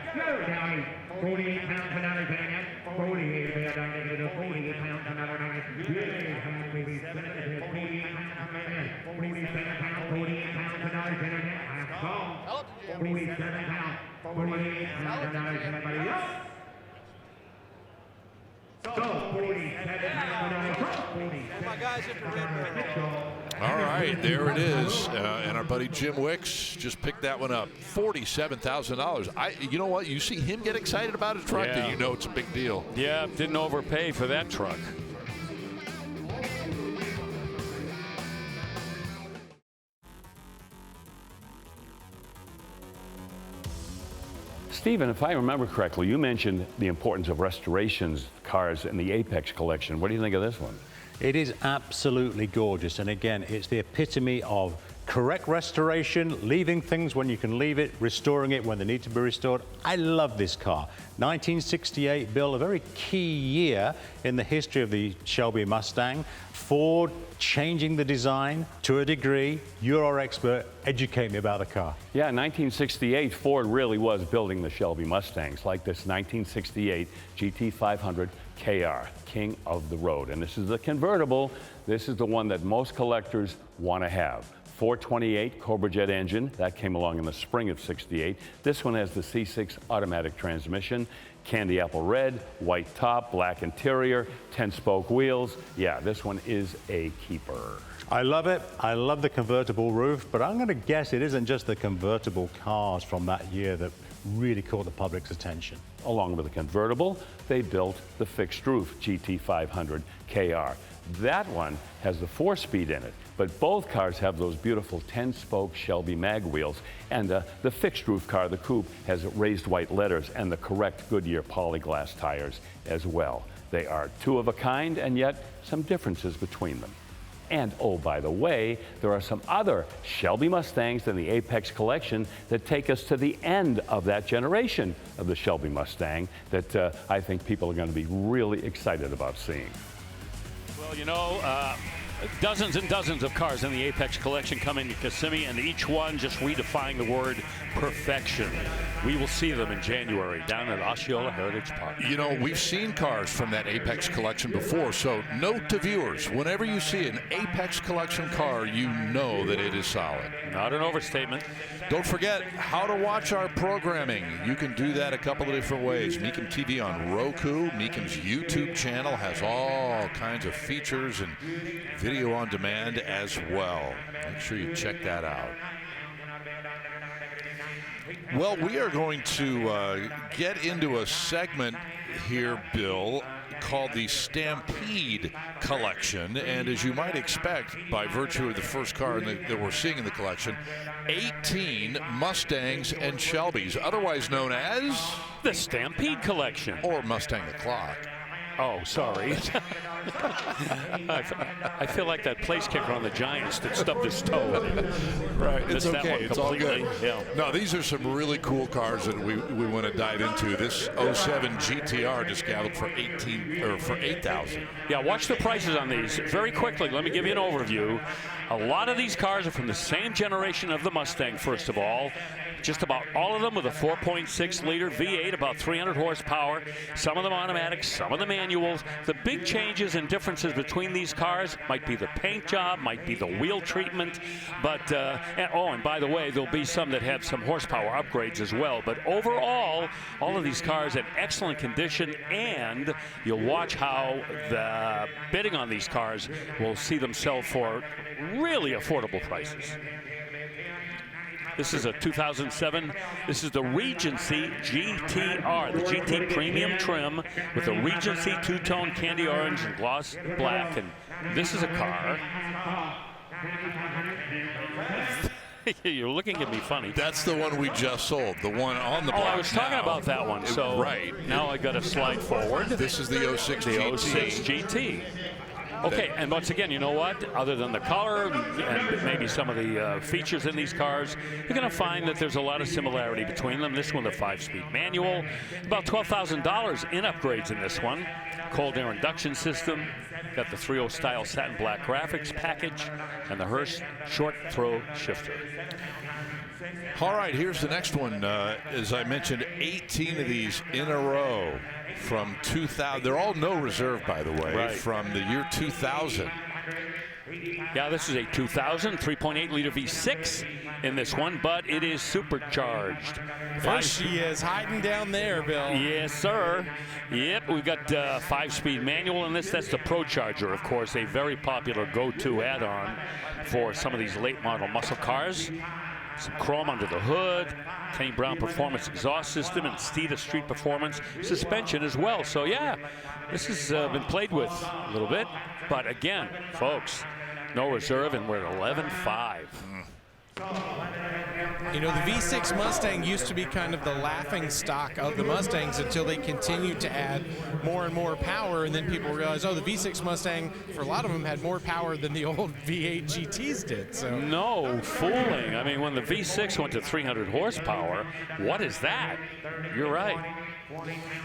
Downey. 48 pounds an hour, Danielle. 48 pounds an hour, 48 pounds an hour. 47 pounds, 48 pounds an hour, Danielle. 47 pounds, 48 pounds an hour, everybody else. So, 47 pounds an hour. My guys at the red. All right, there it is. And our buddy Jim Wicks just picked that one up. $47,000. You know what? You see him get excited about a truck, and you know it's a big deal. Yeah, didn't overpay for that truck. Stephen, if I remember correctly, you mentioned the importance of restorations cars in the Apex collection. What do you think of this one? It is absolutely gorgeous, and again, it's the epitome of correct restoration, leaving things when you can leave it, restoring it when they need to be restored. I love this car. 1968 build, a very key year in the history of the Shelby Mustang. Ford changing the design to a degree. You're our expert. Educate me about the car. Yeah, in 1968, Ford really was building the Shelby Mustangs, like this 1968 GT500 KR, king of the road. And this is the convertible. This is the one that most collectors want to have. 428 Cobra Jet engine, that came along in the spring of '68. This one has the C6 automatic transmission, candy apple red, white top, black interior, 10-spoke wheels. Yeah, this one is a keeper. I love it. I love the convertible roof, but I'm going to guess it isn't just the convertible cars from that year that really caught the public's attention. Along with the convertible, they built the fixed roof GT500 KR. That one has the 4-speed in it, but both cars have those beautiful 10-spoke Shelby mag wheels, and the fixed roof car, the coupe, has raised white letters and the correct Goodyear polyglass tires as well. They are two of a kind, and yet some differences between them. And oh, by the way, there are some other Shelby Mustangs in the Apex collection that take us to the end of that generation of the Shelby Mustang that I think people are going to be really excited about seeing. Well, you know, dozens and dozens of cars in the Apex collection coming to Kissimmee, and each one just redefining the word perfection. We will see them in January down at Osceola Heritage Park. You know, we've seen cars from that Apex collection before, so note to viewers, whenever you see an Apex collection car, you know that it is solid. Not an overstatement. Don't forget how to watch our programming. You can do that a couple of different ways. Mecum TV on Roku. Mecum's YouTube channel has all kinds of features and video on demand as well. Make sure you check that out. Well, we are going to get into a segment here, Bill, called the Stampede Collection. And as you might expect, by virtue of the first car that we're seeing in the collection, 18 Mustangs and Shelbys, otherwise known as the Stampede Collection. Or Mustang the Clock. Oh, sorry. I feel like that place kicker on the Giants that stubbed his toe. Right, it's okay. It's all good. Yeah. No, these are some really cool cars that we want to dive into. This 07 GTR just galloped for $8,000. Yeah, watch the prices on these very quickly. Let me give you an overview. A lot of these cars are from the same generation of the Mustang, first of all. Just about all of them with a 4.6-liter V8, about 300 horsepower. Some of them automatic, some of them manuals. The big changes and differences between these cars might be the paint job, might be the wheel treatment. But, and by the way, there'll be some that have some horsepower upgrades as well. But overall, all of these cars in excellent condition, and you'll watch how the bidding on these cars will see them sell for really affordable prices. This is a 2007. This is the Regency GTR, the GT Premium trim with a Regency two-tone candy orange and gloss black. And this is a car. You're looking at me funny. That's the one we just sold, the one on the block. Oh, I was talking about that one. So right. Now I got to slide forward. This is the 06 GT. The 06 GT. Okay, and once again, you know what? Other than the color and maybe some of the features in these cars, you're going to find that there's a lot of similarity between them. This one, the 5-speed manual, about $12,000 in upgrades in this one. Cold air induction system, got the 3.0 style satin black graphics package, and the Hurst short throw shifter. All right, here's the next one. As I mentioned, 18 of these in a row from 2000. They're all no reserve, by the way, right, from the year 2000. Yeah, this is a 2000 3.8 liter V6 in this one, but it is supercharged. There she is, hiding down there, Bill. Yes, sir. Yep, we've got 5-speed manual in this. That's the Pro Charger, of course, a very popular go-to add-on for some of these late model muscle cars. Some chrome under the hood, Kenny Brown performance exhaust system, and Steeda Street Performance suspension as well. So yeah, this has been played with a little bit, but again, folks, no reserve, and we're at 11.5. You know, the V6 Mustang used to be kind of the laughing stock of the Mustangs until they continued to add more and more power, and then people realized, oh, the V6 Mustang, for a lot of them, had more power than the old V8 GTs did. So no fooling. I mean, when the V6 went to 300 horsepower, what is that? You're right.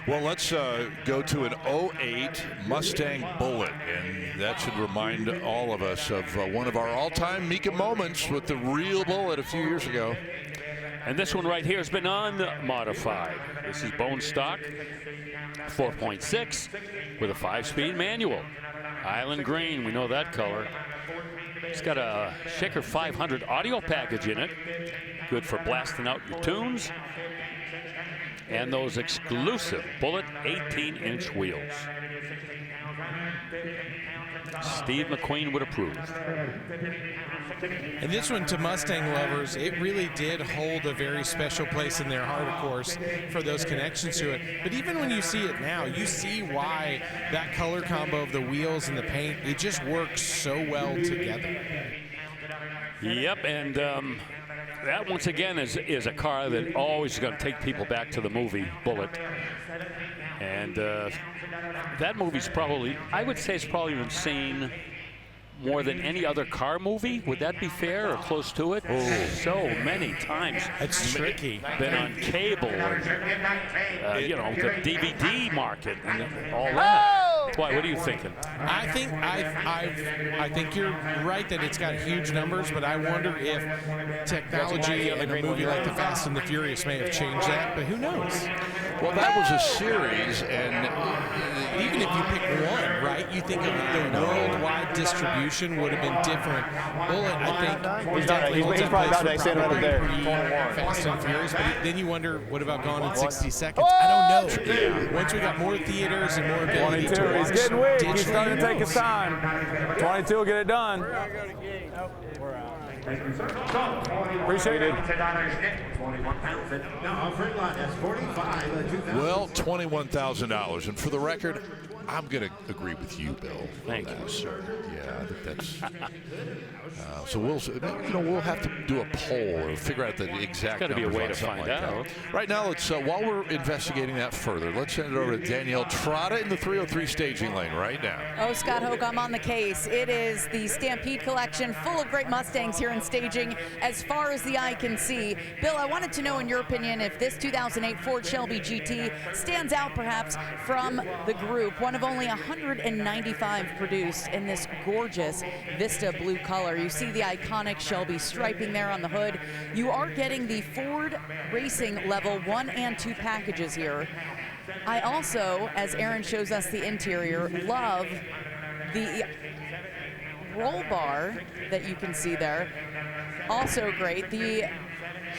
Well, let's go to an 08 Mustang Bullet, and that should remind all of us of one of our all-time Mecum moments with the real Bullet a few years ago. And this one right here has been unmodified. This is bone stock, 4.6 with a 5-speed manual. Island green, we know that color. It's got a Shaker 500 audio package in it, good for blasting out your tunes. And those exclusive Bullet 18-inch wheels. Steve McQueen would approve. And this one, to Mustang lovers, it really did hold a very special place in their heart, of course, for those connections to it. But even when you see it now, you see why that color combo of the wheels and the paint, it just works so well together. Yep, and that, once again, is a car that always is going to take people back to the movie Bullet. And that movie's probably, I would say it's probably been seen more than any other car movie. Would that be fair, or close to it? Oh, so many times. It's tricky. Been on cable and, you know, the DVD market and all that. Why, what are you thinking? I think you're right that it's got huge numbers, but I wonder if technology in a movie like The Fast and the Furious may have changed that, but who knows? Well, that was a series, and even if you pick one, right, you think of the worldwide distribution would have been different. Bullet, I think, he's probably about to stand right there. Fast and Furious, but then you wonder, what about Gone in 60 Seconds? I don't know. Yeah. Once we got more theaters and more ability to watch, he's getting weak. digitally, He's starting to take his time. 22 will get it done. Appreciate it. Well, $21,000, and for the record, I'm going to agree with you, Bill. Thank you, sir. Yeah, I think that's. So we'll have to do a poll or figure out the exact. Got to be a numbers way on to something find like out. that. Right now, let's while we're investigating that further, let's send it over to Danielle Trotta in the 303 staging lane right now. Oh, Scott Hoke, I'm on the case. It is the Stampede Collection, full of great Mustangs here in staging as far as the eye can see. Bill, I wanted to know, in your opinion, if this 2008 Ford Shelby GT stands out perhaps from the group. One of only 195 produced in this gorgeous Vista blue color. You see the iconic Shelby striping there on the hood. You are getting the Ford Racing Level 1 and 2 packages here. I also, as Aaron shows us the interior, love the roll bar that you can see there. Also great. The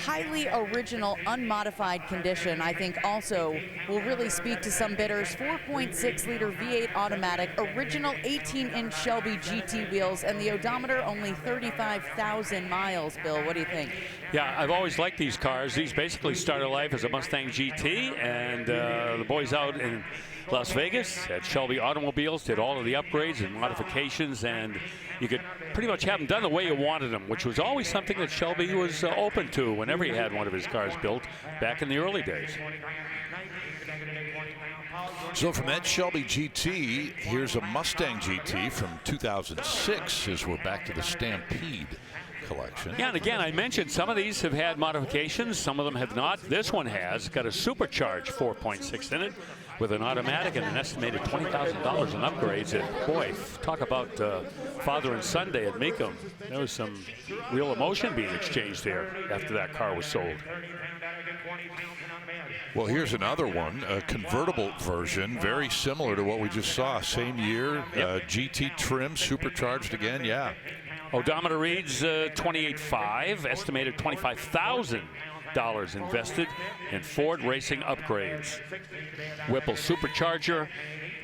highly original, unmodified condition, I think, also will really speak to some bidders. 4.6 liter V8 automatic, original 18-inch Shelby GT wheels, and the odometer only 35,000 miles. Bill, what do you think? Yeah, I've always liked these cars. These basically started life as a Mustang GT, and the boys out in Las Vegas at Shelby Automobiles did all of the upgrades and modifications, and you could pretty much have them done the way you wanted them, which was always something that Shelby was open to whenever he had one of his cars built back in the early days. So from that Shelby GT, here's a Mustang GT from 2006 as we're back to the Stampede Collection. Yeah, and again, I mentioned some of these have had modifications, some of them have not. This one has got a supercharged 4.6 in it with an automatic and an estimated $20,000 in upgrades. And boy, talk about father and son day at Mecum. There was some real emotion being exchanged there after that car was sold. Well, here's another one, a convertible version, very similar to what we just saw. Same year, GT trim, supercharged again, yeah. Odometer reads 28.5, estimated $25,000 invested in Ford Racing upgrades. Whipple supercharger,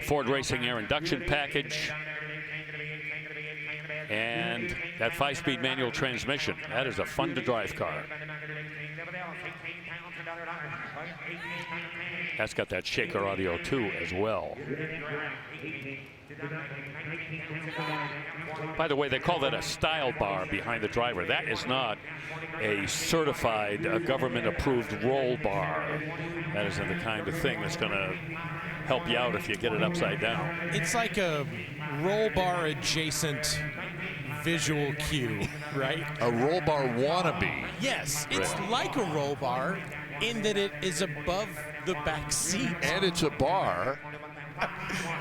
Ford Racing air induction package, and that 5-speed manual transmission. That is a fun to drive car. That's got that shaker audio too as well. By the way, they call that a style bar behind the driver. That is not a certified, government-approved roll bar. That isn't the kind of thing that's going to help you out if you get it upside down. It's like a roll bar adjacent visual cue, right? A roll bar wannabe. Yes, it's like a roll bar in that it is above the back seat. And it's a bar.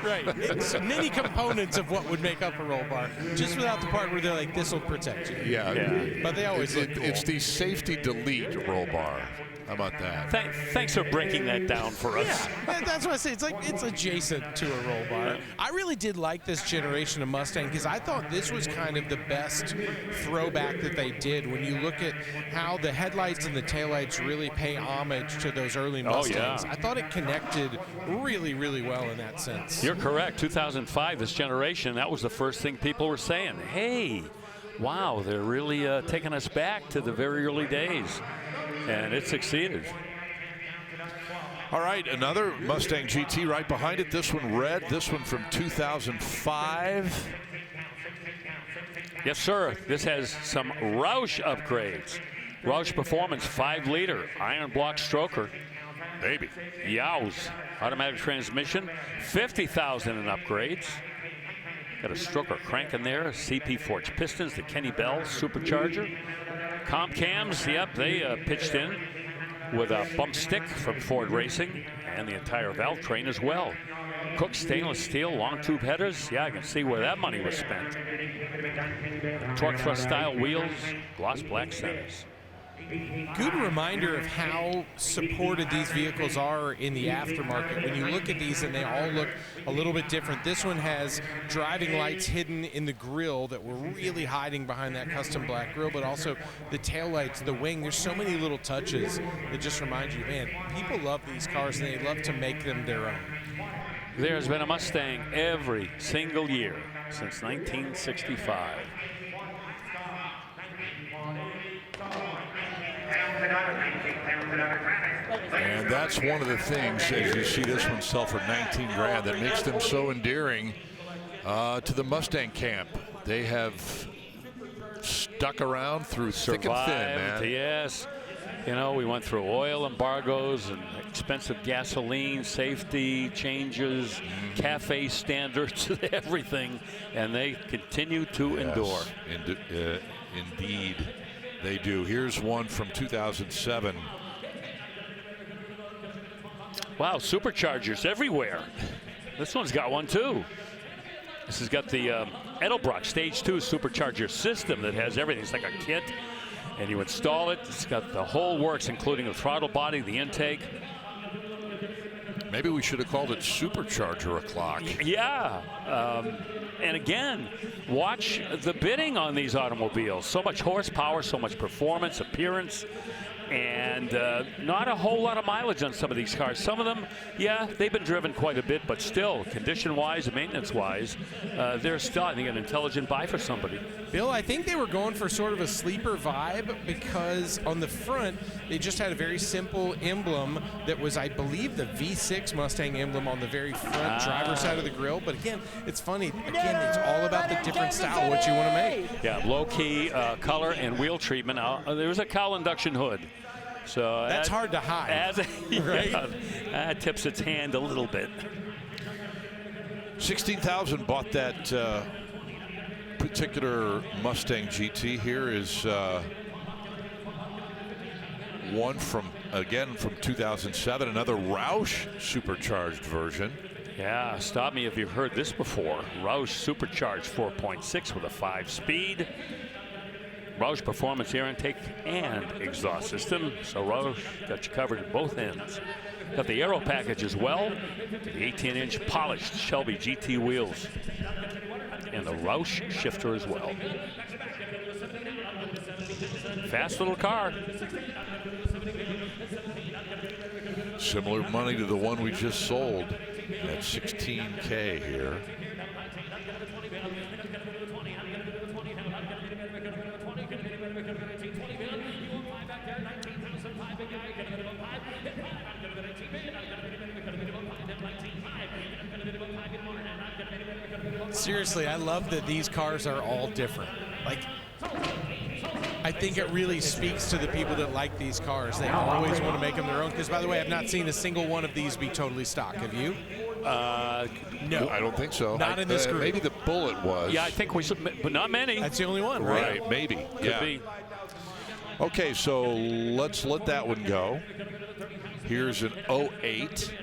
Right. It's many components of what would make up a roll bar, just without the part where they're like, this will protect you. Yeah. But they always look cool. It's the safety delete roll bar. How about that? Thanks for breaking that down for us. Yeah, that's what I say. It's like it's adjacent to a roll bar. I really did like this generation of Mustang because I thought this was kind of the best throwback that they did. When you look at how the headlights and the taillights really pay homage to those early Mustangs, I thought it connected really, really well in that sense. You're correct. 2005, this generation, that was the first thing people were saying. Hey, wow, they're really taking us back to the very early days. And it succeeded. All right, another Mustang GT right behind it. This one red, this one from 2005. Yes, sir. This has some Roush upgrades. Roush Performance 5-liter iron block stroker. Baby. Yows. Automatic transmission, 50,000 in upgrades. Got a stroker crank in there, CP forged pistons, the Kenny Bell supercharger. Comp cams, yep, they pitched in with a bump stick from Ford Racing and the entire valve train as well. Cook stainless steel long tube headers. Yeah, I can see where that money was spent. Torque thrust style wheels, gloss black centers. Good reminder of how supported these vehicles are in the aftermarket. When you look at these and they all look a little bit different. This one has driving lights hidden in the grille that were really hiding behind that custom black grille, but also the tail lights, the wing. There's so many little touches that just remind you, man, people love these cars and they love to make them their own. There's been a Mustang every single year since 1965. And that's one of the things, as you see this one sell for 19 grand, that makes them so endearing to the Mustang camp. They have stuck around through thick and thin, man. Yes. You know, we went through oil embargoes and expensive gasoline, safety changes, cafe standards, everything, and they continue to endure. Indeed, they do. Here's one from 2007. Wow, superchargers everywhere. This one's got one too. This has got the Edelbrock Stage 2 supercharger system that has everything. It's like a kit, and you install it. It's got the whole works, including the throttle body, the intake. Maybe we should have called it Supercharger O'Clock. Yeah. And again, watch the bidding on these automobiles. So much horsepower, so much performance, appearance, and not a whole lot of mileage on some of these cars. Some of them, yeah, they've been driven quite a bit, but still, condition-wise and maintenance-wise, they're still, I think, an intelligent buy for somebody. Bill, I think they were going for sort of a sleeper vibe because on the front, they just had a very simple emblem that was, I believe, the V6 Mustang emblem on the very front driver's side of the grille. But again, it's funny. Again, it's all about the different style, what you want to make. Yeah, low-key color and wheel treatment. There was a cowl induction hood. So that's hard to hide, right? tips its hand a little bit. 16,000 bought that particular Mustang GT. Here is one from 2007, another Roush supercharged version. Yeah, stop me if you've heard this before. Roush supercharged 4.6 with a 5-speed. Roush performance air intake and exhaust system. So Roush got you covered at both ends. Got the aero package as well. The 18-inch polished Shelby GT wheels. And the Roush shifter as well. Fast little car. Similar money to the one we just sold at $16K here. Seriously, I love that these cars are all different. Like, I think it really speaks to the people that like these cars. They always want to make them their own. Because, by the way, I've not seen a single one of these be totally stock. Have you? No, I don't think so. Not in this group. Maybe the Bullet was. Yeah, I think we should, but not many. That's the only one, right? Right, maybe. Could be. Okay, so let's let that one go. Here's an 08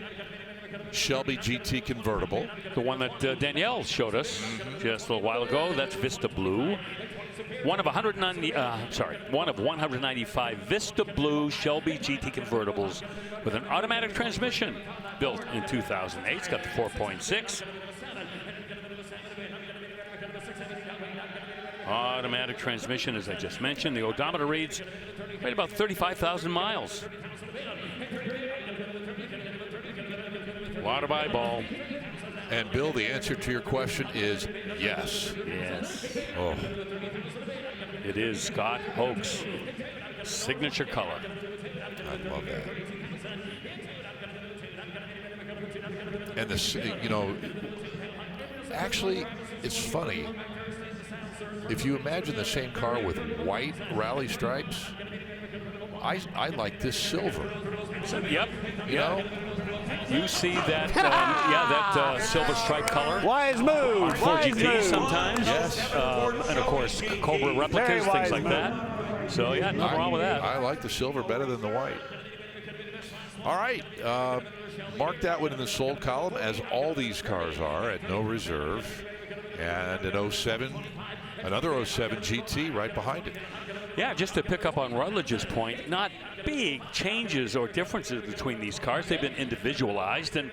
Shelby GT convertible. The one that Danielle showed us just a little while ago. That's Vista Blue. One of 195 Vista Blue Shelby GT convertibles with an automatic transmission built in 2008. It's got the 4.6. Automatic transmission, as I just mentioned. The odometer reads right about 35,000 miles. A lot of eyeball. And Bill, the answer to your question is yes. Yes. Oh. It is Scott Hoke's signature color. I love that. And this, you know, actually, it's funny. If you imagine the same car with white rally stripes, I like this silver. So, yep. You know? You see that, that silver stripe color. Wise move. Ford GT sometimes. Yes. And of course, Cobra replicas, things like that. So yeah, nothing wrong with that. I like the silver better than the white. All right. Mark that one in the sold column, as all these cars are, at no reserve. And an 07, another 07 GT right behind it. Yeah, just to pick up on Rutledge's point, not big changes or differences between these cars. They've been individualized and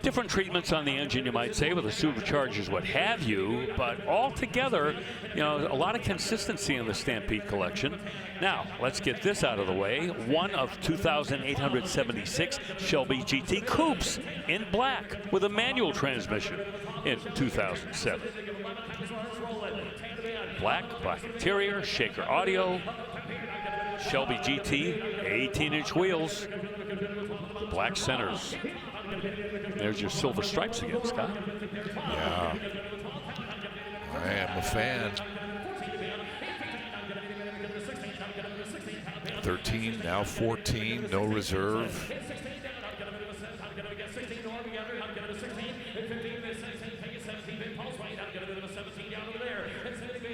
different treatments on the engine, you might say, with the superchargers, what have you. But altogether, you know, a lot of consistency in the Stampede collection. Now, let's get this out of the way. One of 2,876 Shelby GT coupes in black with a manual transmission in 2007. Black interior, shaker audio, Shelby GT, 18-inch wheels, black centers. There's your silver stripes again, Scott. Yeah, I am a fan. 13, now 14, no reserve.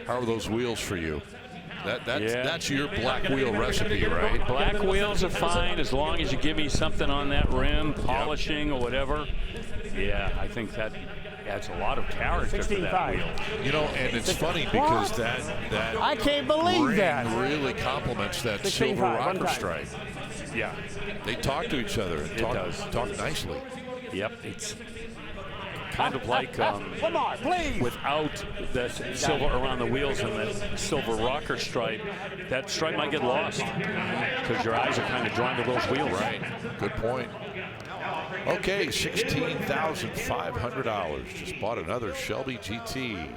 How are those wheels for you? That's your black wheel recipe, right? Black wheels are fine as long as you give me something on that rim, polishing or whatever. Yeah, I think that adds a lot of character to that wheel. You know, and it's funny because that I can't believe that really complements that silver rocker stripe. Yeah, they talk to each other and talk nicely. Yep, it's kind of like Lamar, please. Without the silver around the wheels and the silver rocker stripe, that stripe might get lost because your eyes are kind of drawn to those wheels. Right. Good point. Okay, $16,500. Just bought another Shelby GT.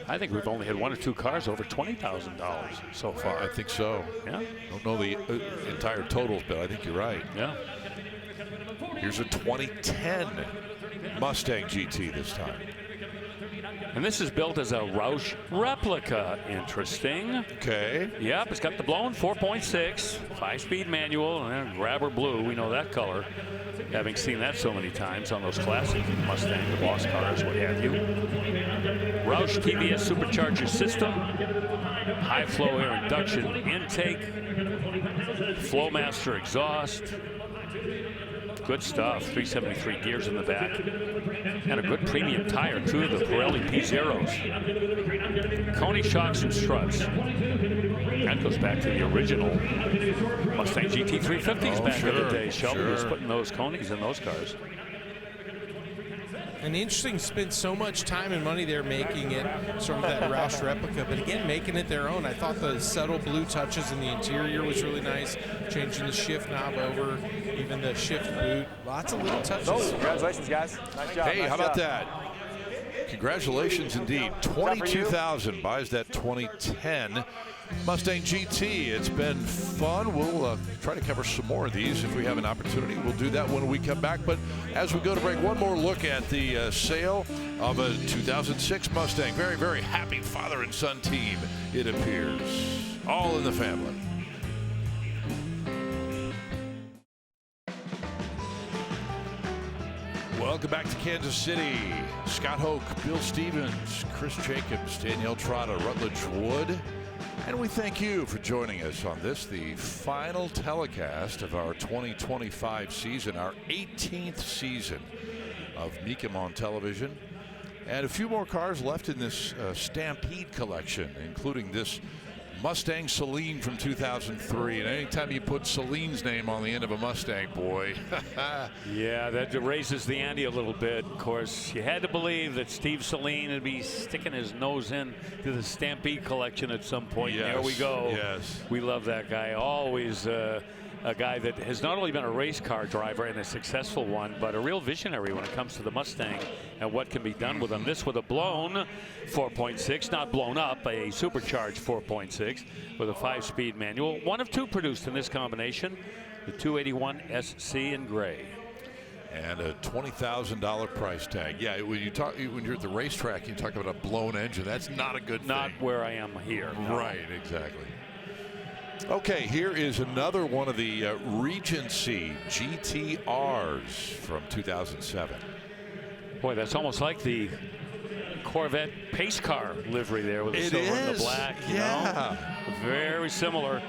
I think we've only had one or two cars over $20,000 so far. I think so. Yeah. Don't know the entire totals, but I think you're right. Yeah. Here's a 2010 Mustang GT this time. And this is built as a Roush replica. Interesting. Okay. Yep, it's got the blown 4.6, 5-speed manual, and grabber blue. We know that color, having seen that so many times on those classic Mustang, the boss cars, what have you. Roush TVS supercharger system, high flow air induction intake, Flowmaster exhaust. Good stuff. 373 gears in the back. And a good premium tire, too, the Pirelli P-Zeros. Coney shocks and struts. That goes back to the original Mustang GT 350s back in the day. Shelby was putting those Coneys in those cars. And interesting, spent so much time and money there making it sort of that Roush replica, but again, making it their own. I thought the subtle blue touches in the interior was really nice, changing the shift knob over, even the shift boot. Lots of little touches. Oh, congratulations, guys. Nice job. Hey, nice how about job. that? Congratulations indeed. 22,000 buys that 2010 Mustang GT. It's been fun. We'll try to cover some more of these if we have an opportunity. We'll do that when we come back. But as we go to break, one more look at the sale of a 2006 Mustang. Very, very happy father and son team, it appears. All in the family. Welcome back to Kansas City. Scott Hoke, Bill Stevens, Chris Jacobs, Danielle Trotta, Rutledge Wood. And we thank you for joining us on this, the final telecast of our 2025 season, our 18th season of Mecum on television. And a few more cars left in this Stampede collection, including this Mustang Celine from 2003. And anytime you put Celine's name on the end of a Mustang, boy. Yeah, that raises the ante a little bit. Of course, you had to believe that Steve Celine would be sticking his nose in to the Stampede collection at some point. Yes, there we go. Yes. We love that guy. Always a guy that has not only been a race car driver and a successful one, but a real visionary when it comes to the Mustang and what can be done with them. This with a blown 4.6, not blown up, a supercharged 4.6 with a 5-speed manual. One of two produced in this combination, the 281 SC in gray. And a $20,000 price tag. Yeah, when you're at the racetrack, you talk about a blown engine. That's not a good thing. Not where I am here. No. Right, exactly. Okay, here is another one of the Regency GTRs from 2007. Boy, that's almost like the Corvette pace car livery there with the silver and the black. You know? Very similar.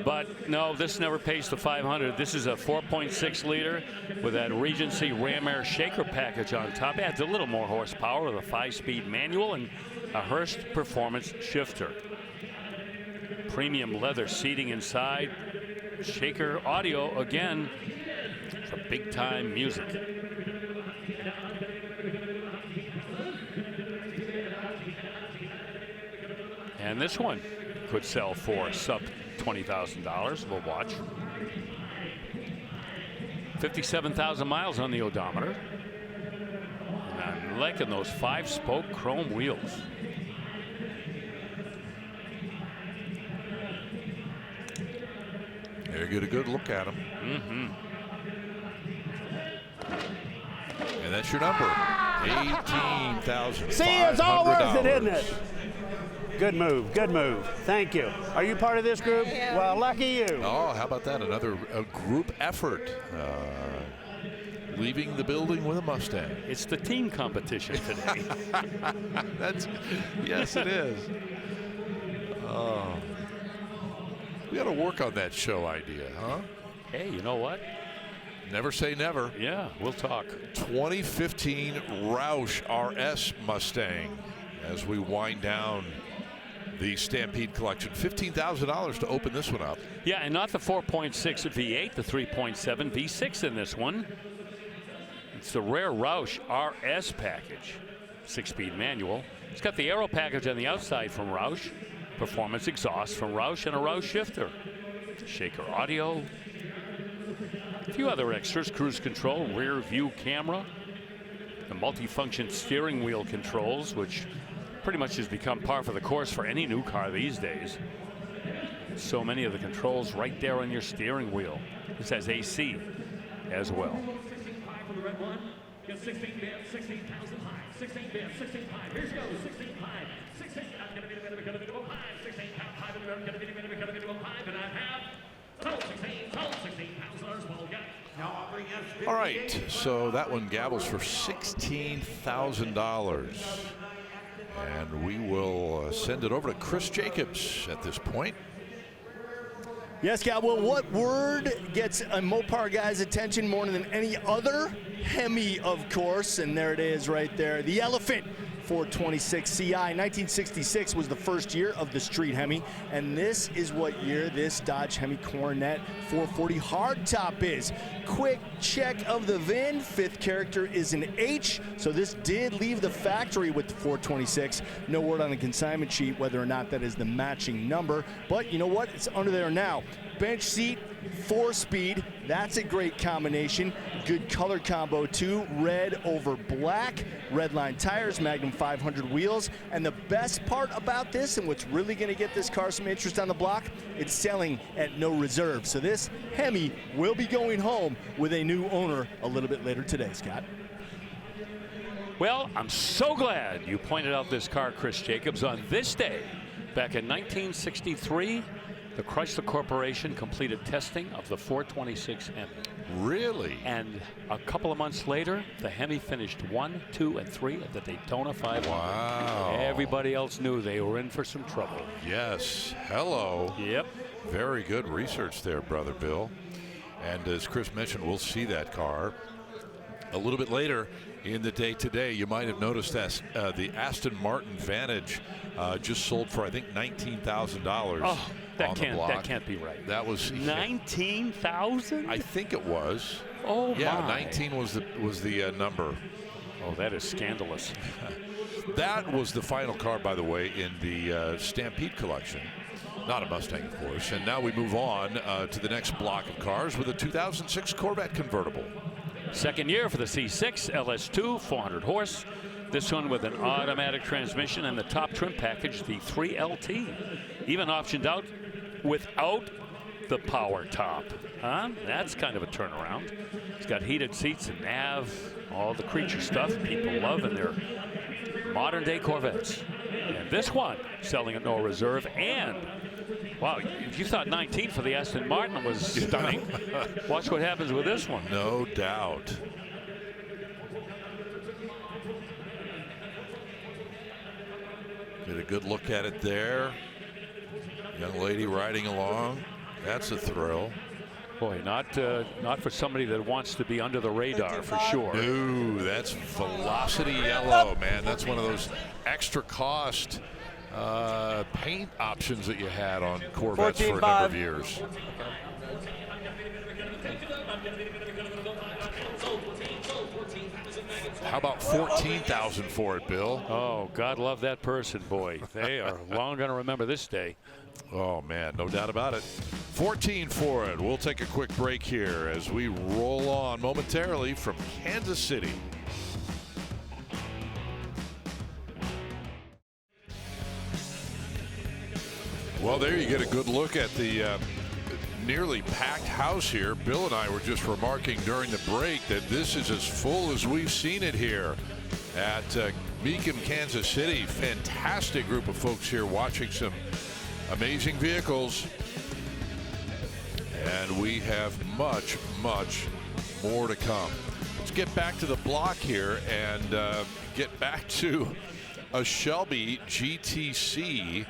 But no, this never paced the 500. This is a 4.6 liter with that Regency Ram Air shaker package on top. Adds a little more horsepower with a 5-speed manual and a Hurst performance shifter. Premium leather seating inside. Shaker audio again for big time music. And this one could sell for sub $20,000. We'll watch. 57,000 miles on the odometer. And I'm liking those 5-spoke chrome wheels. There, get a good look at them. And that's your number. 18,000. See, it's all worth it, isn't it? Good move, good move. Thank you. Are you part of this group? Well, lucky you. Oh, how about that? Another group effort. Leaving the building with a Mustang. It's the team competition today. Yes, it is. Oh. We got to work on that show idea, huh? Hey, you know what? Never say never. Yeah, we'll talk. 2015 Roush RS Mustang as we wind down the Stampede Collection. $15,000 to open this one up. Yeah, and not the 4.6 V8, the 3.7 V6 in this one. It's the rare Roush RS package. 6-speed manual. It's got the aero package on the outside from Roush. Performance exhaust from Roush and a Roush shifter. Shaker audio. A few other extras, cruise control, rear view camera. The multifunction steering wheel controls, which pretty much has become par for the course for any new car these days. So many of the controls right there on your steering wheel. This has AC as well. 16-5. 16-5. Here she goes. 16-5. 16. I'm going to be the winner. Going to be the 5. 16 pound 5. Going to be the winner. Going to be the 5. And I have 16 pounds. Small gap. All right, so that one gavels for $16,000. And we will send it over to Chris Jacobs at this point. Yes, Scott. Well, what word gets a Mopar guy's attention more than any other? Hemi, of course, and there it is right there. The elephant. 426 CI. 1966 was the first year of the street Hemi, and this is what year this Dodge Hemi Coronet 440 hardtop is. Quick check of the VIN. Fifth character is an H, so this did leave the factory with the 426. No word on the consignment sheet whether or not that is the matching number, but you know what? It's under there now. Bench seat, 4-speed, that's a great combination. Good color combo too, red over black, red line tires, Magnum 500 wheels, and the best part about this, and what's really gonna get this car some interest on the block, it's selling at no reserve. So this Hemi will be going home with a new owner a little bit later today, Scott. Well, I'm so glad you pointed out this car, Chris Jacobs. On this day, back in 1963, the Chrysler Corporation completed testing of the 426 Hemi. Really? And a couple of months later, the Hemi finished 1, 2, and 3 at the Daytona 500. Wow. Everybody else knew they were in for some trouble. Yes. Hello. Yep. Very good research there, Brother Bill. And as Chris mentioned, we'll see that car a little bit later in the day today. You might have noticed that the Aston Martin Vantage just sold for, I think, $19,000. Oh, that can't be right. That was 19,000. I think it was. Oh yeah, my. 19 was the number. Oh, that is scandalous. That was the final car, by the way, in the Stampede Collection. Not a Mustang, of course. And now we move on to the next block of cars with a 2006 Corvette convertible. Second year for the C6 LS2, 400 horse. This one with an automatic transmission and the top trim package, the 3LT. Even optioned out without the power top. Huh? That's kind of a turnaround. It's got heated seats and nav, all the creature stuff people love in their modern day Corvettes. And this one selling at no reserve. And wow, if you thought 19 for the Aston Martin was stunning, watch what happens with this one. No doubt. Get a good look at it there. Young lady riding along. That's a thrill. Boy, not for somebody that wants to be under the radar for sure. No, that's Velocity Yellow, man. That's one of those extra cost paint options that you had on Corvettes for a number of years. How about 14,000 for it, Bill? Oh, God love that person, boy. They are long going to remember this day. Oh, man, no doubt about it. 14 for it. We'll take a quick break here as we roll on momentarily from Kansas City. Well, there you get a good look at the nearly packed house here. Bill and I were just remarking during the break that this is as full as we've seen it here at Mecum, Kansas City. Fantastic group of folks here watching some amazing vehicles. And we have much, much more to come. Let's get back to the block here and get back to a Shelby GTC,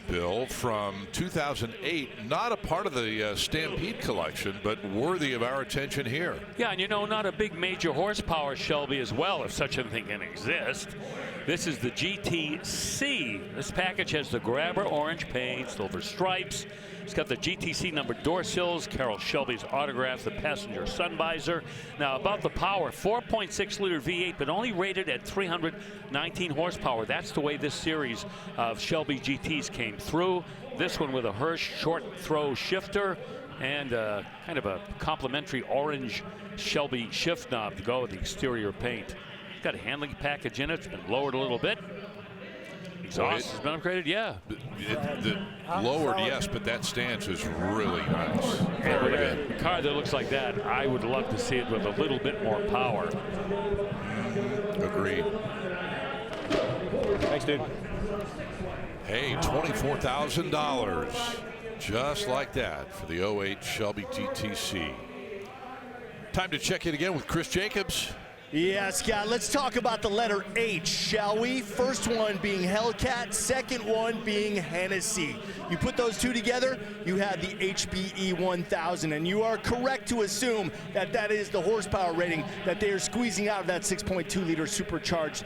Bill, from 2008. Not a part of the Stampede Collection, but worthy of our attention here. Yeah, and you know, not a big major horsepower Shelby as well, if such a thing can exist. This is the GTC. This package has the grabber orange paint, silver stripes. It's got the GTC numbered door sills, Carroll Shelby's autograph, the passenger sun visor. Now, about the power, 4.6 liter V8, but only rated at 319 horsepower. That's the way this series of Shelby GTs came through. This one with a Hirsch short throw shifter and kind of a complimentary orange Shelby shift knob to go with the exterior paint. It's got a handling package in it. It's been lowered a little bit. Exhaust has been upgraded, yeah. Lowered, yes, but that stance is really nice. Yeah, with a car that looks like that, I would love to see it with a little bit more power. Agreed. Thanks, dude. Hey, $24,000. Just like that for the 08 Shelby GTC. Time to check in again with Chris Jacobs. Yeah, Scott, let's talk about the letter H, shall we? First one being Hellcat, second one being Hennessy. You put those two together, you had the HBE 1000, and you are correct to assume that that is the horsepower rating that they are squeezing out of that 6.2-liter supercharged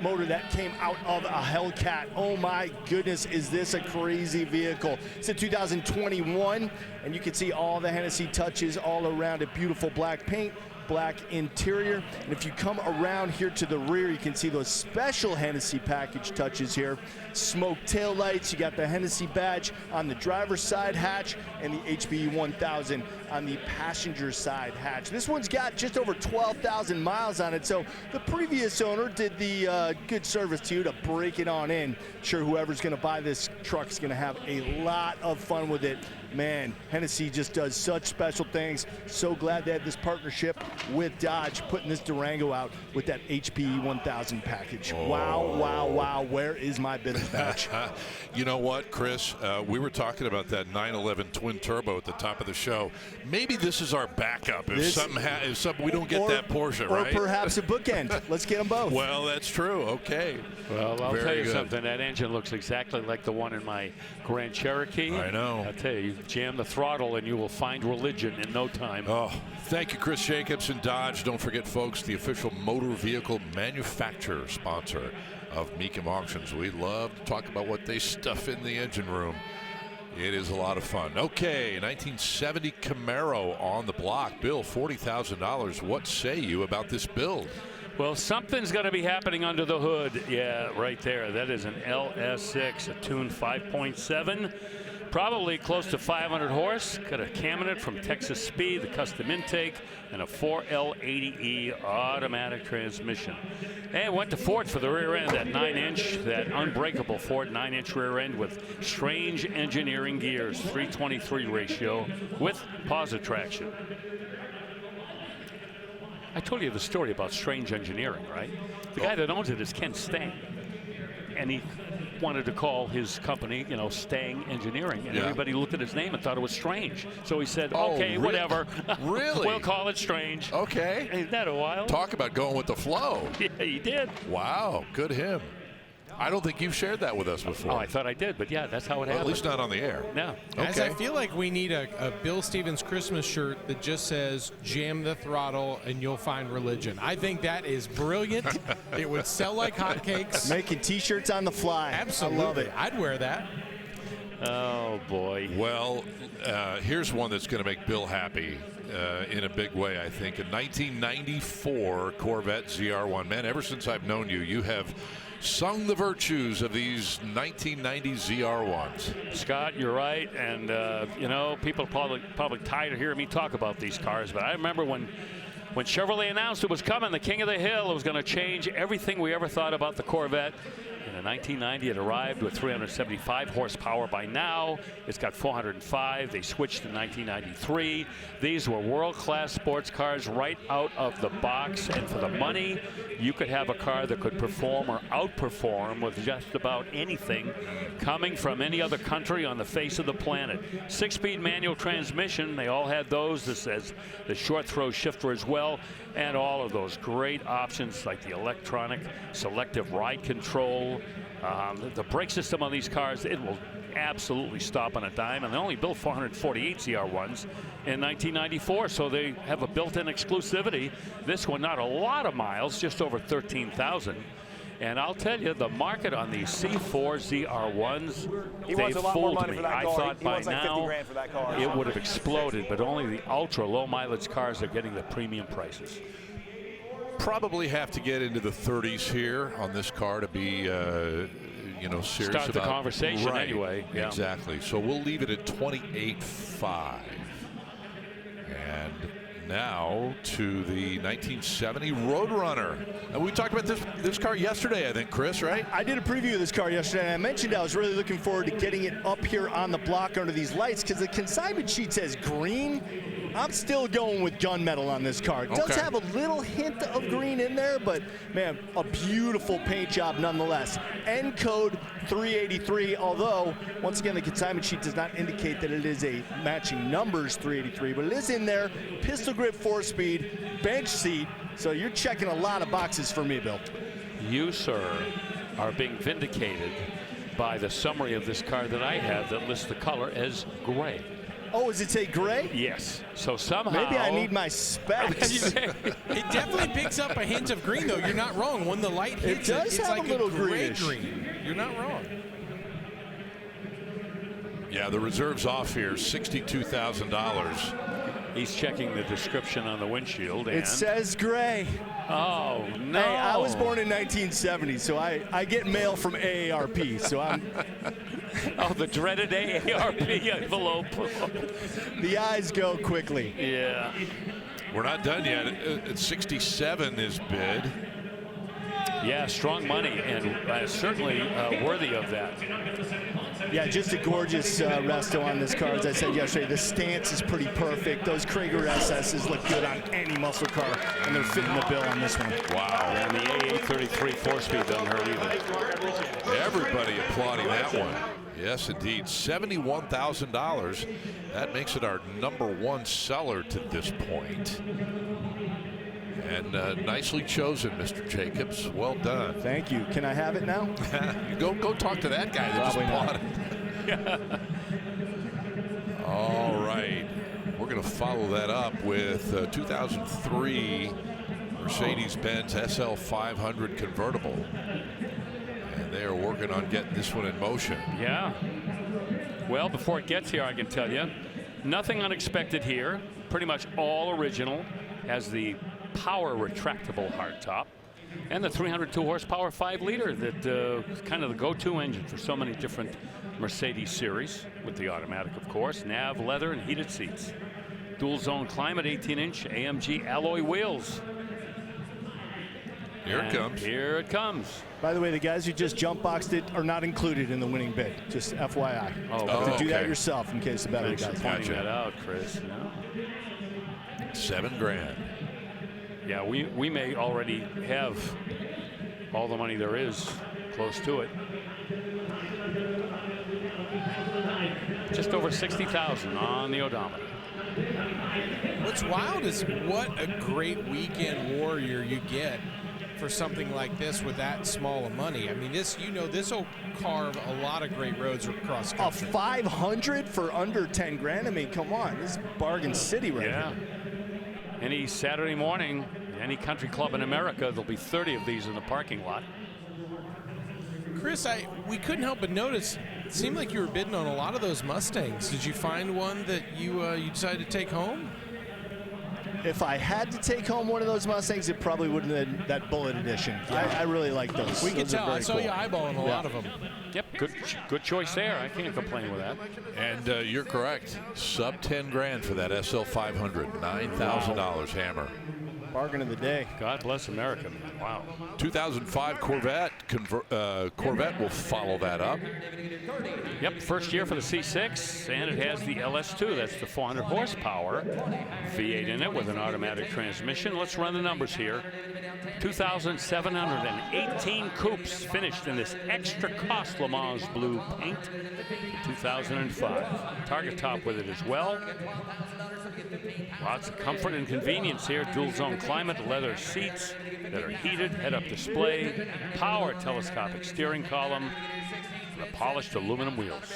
motor that came out of a Hellcat. Oh my goodness, is this a crazy vehicle? It's a 2021, and you can see all the Hennessy touches all around it. Beautiful black paint, black interior, and if you come around here to the rear, you can see those special Hennessy package touches here. Smoke tail lights, you got the Hennessy badge on the driver's side hatch and the HBE 1000 on the passenger side hatch. This one's got just over 12,000 miles on it, so the previous owner did the good service to you to break it on in. Sure, whoever's gonna buy this truck is gonna have a lot of fun with it. Man, Hennessy just does such special things. So glad they had this partnership with Dodge, putting this Durango out with that HBE 1000 package. Oh. Wow, wow, wow. Where is my business badge? You know what, Chris? We were talking about that 911 twin turbo at the top of the show. Maybe this is our backup if we don't get that Porsche, right? Or perhaps a bookend. Let's get them both. Well, that's true. Okay. Well, I'll tell you something. That engine looks exactly like the one in my Grand Cherokee. I know. I'll tell you, jam the throttle and you will find religion in no time. Oh, thank you, Chris Jacobs and Dodge. Don't forget, folks, the official motor vehicle manufacturer sponsor of Mecum Auctions. We love to talk about what they stuff in the engine room. It is a lot of fun. Okay, 1970 Camaro on the block. Bill, $40,000. What say you about this build? Well, something's going to be happening under the hood. Yeah, right there. That is an LS6, a tuned 5.7. Probably close to 500 horse. Got a cam in it from Texas Speed, the custom intake, and a 4L80E automatic transmission. And went to Ford for the rear end, that 9-inch, that unbreakable Ford 9-inch rear end with strange engineering gears, 3:23 ratio with positive traction. I told you the story about strange engineering, right? The guy that owns it is Ken Stang. And he wanted to call his company, you know, Stang Engineering. And everybody looked at his name and thought it was strange. So he said, okay, whatever. Really? We'll call it strange. Okay. Ain't that a while? Talk about going with the flow. Yeah, he did. Wow, good him. I don't think you've shared that with us before. Oh, I thought I did, but yeah, that's how it happened. At least not on the air. No. Guys, I feel like we need a Bill Stevens Christmas shirt that just says, jam the throttle and you'll find religion. I think that is brilliant. It would sell like hotcakes. Making T-shirts on the fly. Absolutely. I love it. I'd wear that. Oh, boy. Well, here's one that's going to make Bill happy in a big way, I think. A 1994 Corvette ZR1. Man, ever since I've known you, you have sung the virtues of these 1990 ZR1s. Scott, you're right, and you know, people are probably tired of hearing me talk about these cars, but I remember when Chevrolet announced it was coming, the King of the Hill, it was going to change everything we ever thought about the Corvette. In 1990, it arrived with 375 horsepower. By now, it's got 405. They switched in 1993. These were world-class sports cars right out of the box. And for the money, you could have a car that could perform or outperform with just about anything coming from any other country on the face of the planet. 6-speed manual transmission. They all had those. This says the short throw shifter as well. And all of those great options like the electronic selective ride control. The brake system on these cars, it will absolutely stop on a dime. And they only built 448 ZR1s in 1994, so they have a built-in exclusivity. This one, not a lot of miles, just over 13,000. And I'll tell you, the market on these C4 ZR1s, they fooled me. I thought by now it would have exploded, but only the ultra low mileage cars are getting the premium prices. Probably have to get into the 30s here on this car to be, you know, serious Start the about conversation anyway. Yeah. Exactly. So we'll leave it at 28.5. And now to the 1970 Roadrunner. And we talked about this car yesterday, I think, Chris, right? I did a preview of this car yesterday, and I mentioned I was really looking forward to getting it up here on the block under these lights because the consignment sheet says green. I'm still going with gunmetal on this car. It does Okay. have a little hint of green in there, but man, a beautiful paint job nonetheless. N code 383, although once again the consignment sheet does not indicate that it is a matching numbers 383, but it is in there. Pistol grip 4-speed, bench seat. So you're checking a lot of boxes for me, Bill. You, sir, are being vindicated by the summary of this car that I have that lists the color as gray. Oh, does it say gray? Yes. So somehow. Maybe I need my specs. It definitely picks up a hint of green, though. You're not wrong. When the light hits does it's have like a little gray greenish. green. You're not wrong. Yeah, the reserve's off here, $62,000. He's checking the description on the windshield. And It says gray. oh, no. Hey, I was born in 1970, so I get mail from AARP, so I'm Oh, the dreaded AARP envelope. the eyes go quickly. Yeah. We're not done yet. At 67 is bid. Yeah, strong money, and certainly worthy of that. Yeah, just a gorgeous resto on this car. As I said yesterday, the stance is pretty perfect. Those Krager SSs look good on any muscle car, and they're fitting the bill on this one. Wow. And the AA33 4-speed doesn't hurt either. Everybody applauding that one. Yes, indeed. $71,000. That makes it our #1 seller to this point. And nicely chosen, Mr. Jacobs. Well done. Thank you. Can I have it now? Go talk to that guy that Probably just not. bought it. All right. We're going to follow that up with 2003 Mercedes-Benz SL 500 convertible. And they are working on getting this one in motion. Yeah. Well, before it gets here, I can tell you, nothing unexpected here. Pretty much all original. Has the power retractable hardtop and the 302 horsepower 5-liter that is kind of the go-to engine for so many different Mercedes series, with the automatic, of course, nav, leather, and heated seats. Dual zone climate, 18-inch AMG alloy wheels. Here it comes. Here it comes. By the way, the guys who just jump boxed it are not included in the winning bid. Just FYI. Oh, You have to do that okay. yourself in case the battery Thanks dies. for pointing that out, Chris. No. $7,000. Yeah, we may already have all the money there is close to it. Just over 60,000 on the odometer. What's wild is what a great weekend warrior you get for something like this with that small of money. I mean, this will carve a lot of great roads across A country. 500 for under 10 grand. I mean, come on, this is bargain city right Yeah. here. Any Saturday morning, any country club in America, there'll be 30 of these in the parking lot. Chris, we couldn't help but notice, it seemed like you were bidding on a lot of those Mustangs. Did you find one that you decided to take home? If I had to take home one of those Mustangs, it probably would have been that Bullet Edition. I really like those. We can Those are tell. I very saw cool. you eyeballing a lot of them. Yep, good choice there. I can't complain with that. And you're correct. Sub 10 grand for that SL 500. $9,000 hammer. Bargain of the day. God bless America, man. Wow. 2005 Corvette. Corvette will follow that up. Yep, first year for the C6, and it has the LS2. That's the 400 horsepower V8 in it with an automatic transmission. Let's run the numbers here. 2,718 coupes finished in this extra cost Le Mans blue paint. 2005. Target top with it as well. Lots of comfort and convenience here. Dual zone climate, leather seats that are heated, head-up display, power telescopic steering column, and the polished aluminum wheels.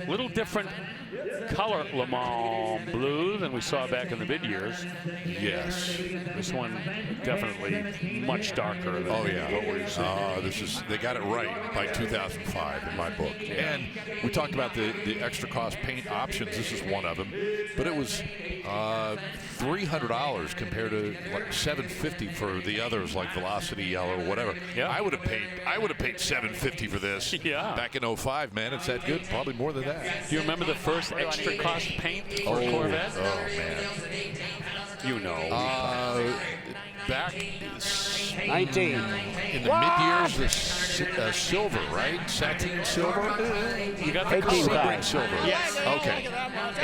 Little different color Le Mans blue than we saw back in the bid years. Yes. This one definitely much darker than what we're seeing. They got it right by 2005 in my book. And we talked about the extra cost paint options. This is one of them, but it was $300 compared to like $750 for the others, like Velocity Yellow or whatever. Yeah. I would have paid $750 for this. Yeah. Back in 05, man, it's that good. Probably more than that. Do you remember the first extra cost paint for Corvette? Oh man. You know. Back 19. In the mid-years, the silver, right? Sateen silver? You got the 18.5. silver. Yes. Okay.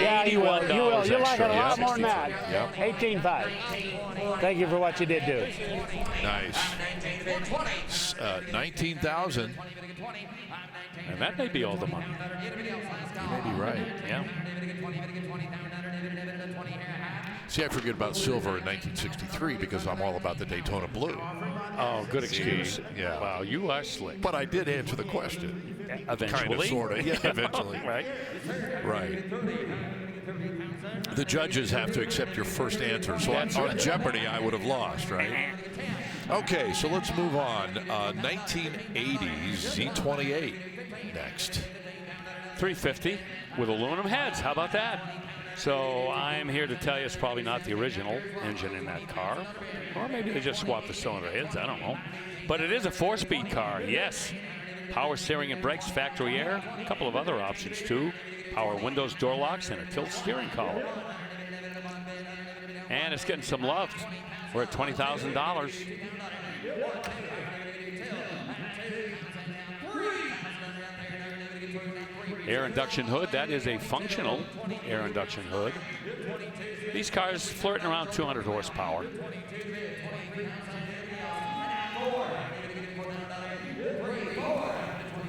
Yeah, you will. You will. You'll like it a lot more than that. Yep. 18.5. Thank you for what you did do. Nice. 19,000. And that may be all the money. You may be right. Yeah. See, I forget about silver in 1963 because I'm all about the Daytona Blue. Oh, good excuse. Yeah. Wow, you are slick. But I did answer the question. Eventually. Kind of, sort of. Yeah, eventually. Right. Right. The judges have to accept your first answer. So on Jeopardy, I would have lost, right? Okay, so let's move on. 1980s Z28 next. 350 with aluminum heads. How about that? So I'm here to tell you it's probably not the original engine in that car. Or maybe they just swapped the cylinder heads. I don't know. But it is a 4-speed car, yes. Power steering and brakes, factory air. A couple of other options, too. Power windows, door locks, and a tilt steering column. And it's getting some love. We're at $20,000. Air induction hood, that is a functional air induction hood. These cars flirting around 200 horsepower.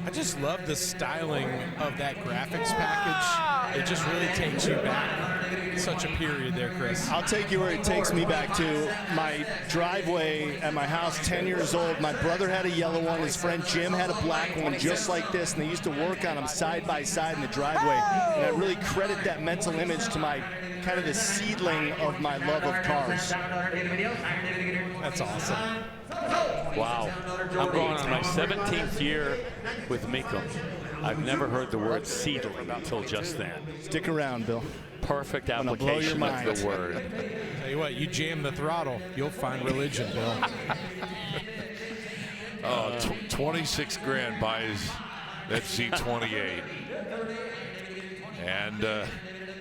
I just love the styling of that graphics package. It just really takes you back such a period there, Chris. I'll take you where it takes me back to my driveway at my house, 10 years old. My brother had a yellow one. His friend Jim had a black one just like this, and they used to work on them side by side in the driveway. And I really credit that mental image to my kind of the seedling of my love of cars. That's awesome. Wow. I'm going on my 17th year with Mecum. I've never heard the word seedling until just then. Stick around, Bill. Perfect application of the word. Tell you what, you jam the throttle, you'll find religion, Bill. 26 grand buys that Z28. And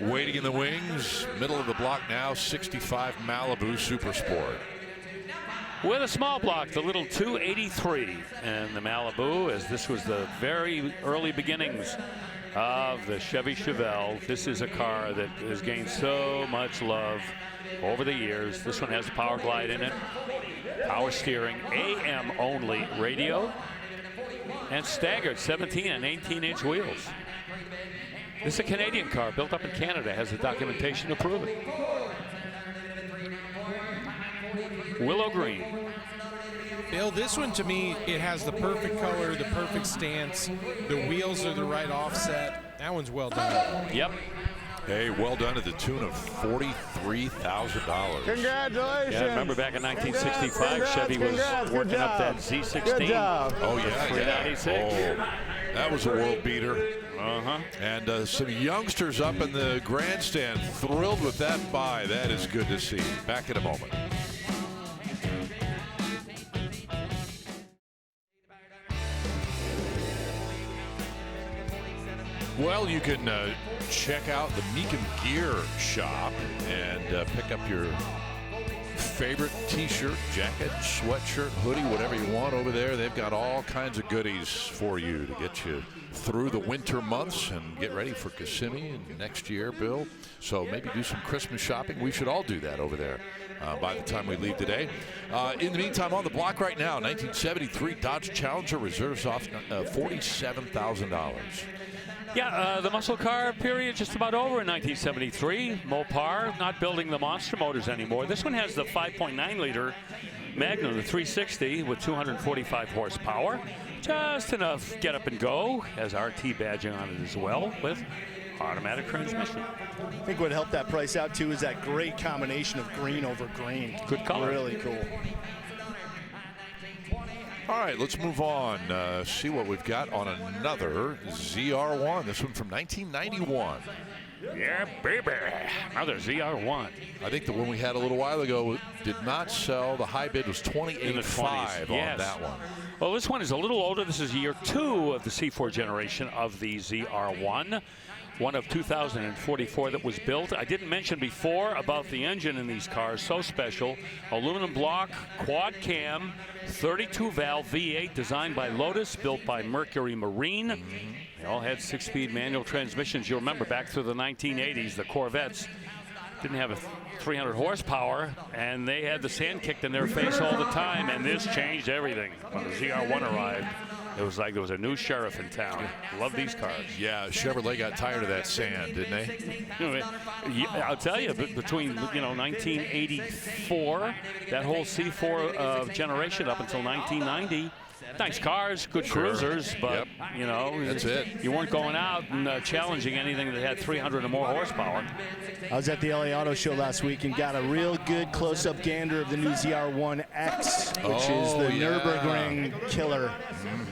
waiting in the wings, middle of the block now, 65 Malibu Super Sport. With a small block, the little 283 and the Malibu, as this was the very early beginnings of the Chevy Chevelle. This is a car that has gained so much love over the years. This one has a power glide in it, power steering, AM only radio, and staggered 17 and 18-inch wheels. This is a Canadian car built up in Canada, has the documentation to prove it. Willow green. Bill, this one to me, it has the perfect color, the perfect stance. The wheels are the right offset. That one's well done. Yep. Hey, well done to the tune of $43,000. Congratulations. Yeah, remember back in 1965, Chevy was working up that Z16. Good job. Oh, yeah. 396. Oh, that was a world beater. Uh-huh. And some youngsters up in the grandstand thrilled with that buy. That is good to see. Back in a moment. Well, you can check out the Mecum Gear Shop and pick up your favorite t-shirt, jacket, sweatshirt, hoodie, whatever you want over there. They've got all kinds of goodies for you to get you through the winter months and get ready for Kissimmee next year, Bill. So maybe do some Christmas shopping. We should all do that over there by the time we leave today. In the meantime, on the block right now, 1973 Dodge Challenger reserves off $47,000. Yeah, the muscle car period just about over in 1973. Mopar not building the monster motors anymore. This one has the 5.9-liter Magnum, the 360 with 245 horsepower. Just enough get up and go. Has RT badging on it as well with automatic transmission. I think what helped that price out too is that great combination of green over green. Good color. Really cool. All right, let's move on. See what we've got on another ZR1. This one from 1991. Yeah, baby. Another ZR1. I think the one we had a little while ago did not sell. The high bid was $28,500 on that one. Well, this one is a little older. This is year 2 of the C4 generation of the ZR1. one of 2,044 that was built. I didn't mention before about the engine in these cars, so special. Aluminum block, quad cam, 32 valve V8 designed by Lotus, built by Mercury Marine. They all had 6-speed manual transmissions. You remember back through the 1980s, the Corvettes didn't have a 300 horsepower, and they had the sand kicked in their face all the time, and this changed everything. When the ZR1 arrived, it was like there was a new sheriff in town. Love these cars. Yeah, Chevrolet got tired of that sand, didn't they? I'll tell you, between 1984, that whole C4 generation up until 1990. Nice cars, good cruisers, but that's it. You weren't going out and challenging anything that had 300 or more horsepower. I was at the LA Auto Show last week and got a real good close-up gander of the new ZR1X, which is the Nürburgring killer.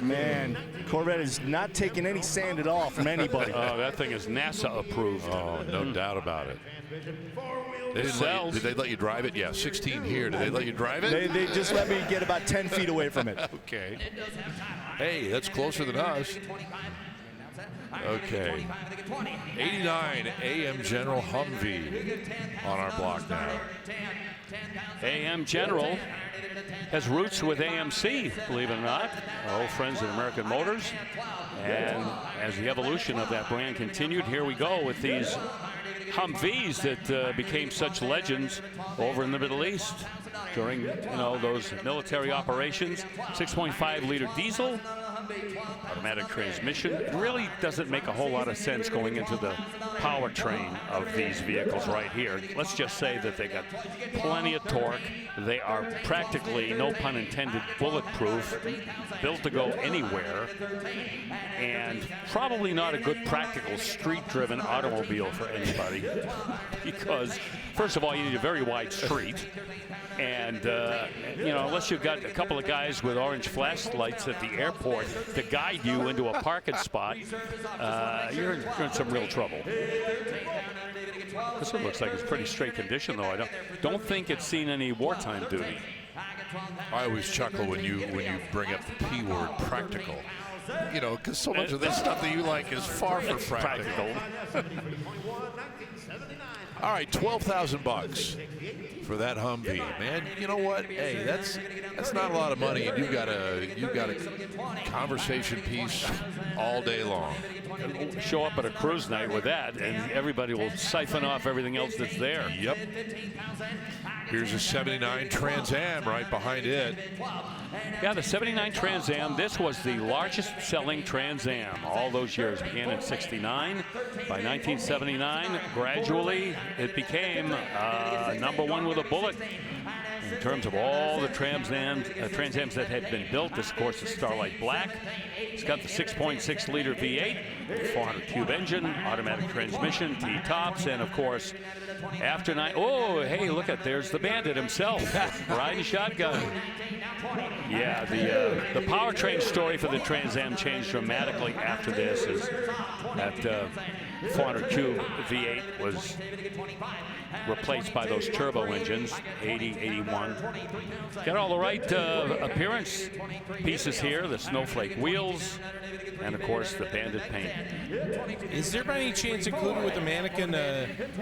Man, Corvette is not taking any sand at all from anybody. Oh, that thing is NASA approved. Oh, no doubt about it. Did they let you drive it? Yeah, 16 here. Did they let you drive it? They just let me get about 10 feet away from it. Okay. Hey, that's closer than us. Okay. 89 AM General Humvee on our block now. AM General has roots with AMC, believe it or not, our old friends at American Motors. And as the evolution of that brand continued, here we go with these Humvees that became such legends over in the Middle East during those military operations. 6.5 liter diesel, automatic transmission. It really doesn't make a whole lot of sense going into the powertrain of these vehicles right here. Let's just say that they got plenty of torque. They are practically, no pun intended, bulletproof, built to go anywhere, and probably not a good practical street-driven automobile for anybody, because first of all, you need a very wide street. And, unless you've got a couple of guys with orange flashlights at the airport to guide you into a parking spot, you're in some real trouble. This one looks like it's pretty straight condition, though. I don't think it's seen any wartime duty. I always chuckle when you bring up the P word, practical. Because so much of this stuff that you like is far from practical. All right, $12,000 for that Humvee, man. You know what? Hey, that's not a lot of money, and you've got a conversation piece all day long. Show up at a cruise night with that, and everybody will siphon off everything else that's there. Yep. Here's a 79 Trans Am right behind it. Yeah, the 79 Trans Am. This was the largest selling Trans Am all those years. Began in '69. By 1979, gradually it became #1 with a bullet in terms of all the Trans Ams that had been built. This, of course, is Starlight Black. It's got the 6.6 liter V8, 400 cube engine, automatic transmission, T-tops, and of course, after nine. Oh, hey, look at, there's the bandit himself riding shotgun. Yeah, the powertrain story for the Trans Am changed dramatically after this, as that 400 cube V8 was replaced by those turbo engines, 80, 81. Got all the right appearance pieces here, the snowflake wheels, and of course the bandit paint. Is there by any chance included with the mannequin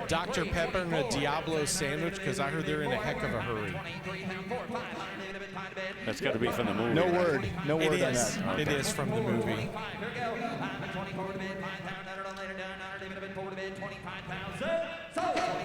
Dr. Pepper and a Diablo sandwich? Because I heard they're in a heck of a hurry. That's got to be from the movie. No word on that. It is from the movie.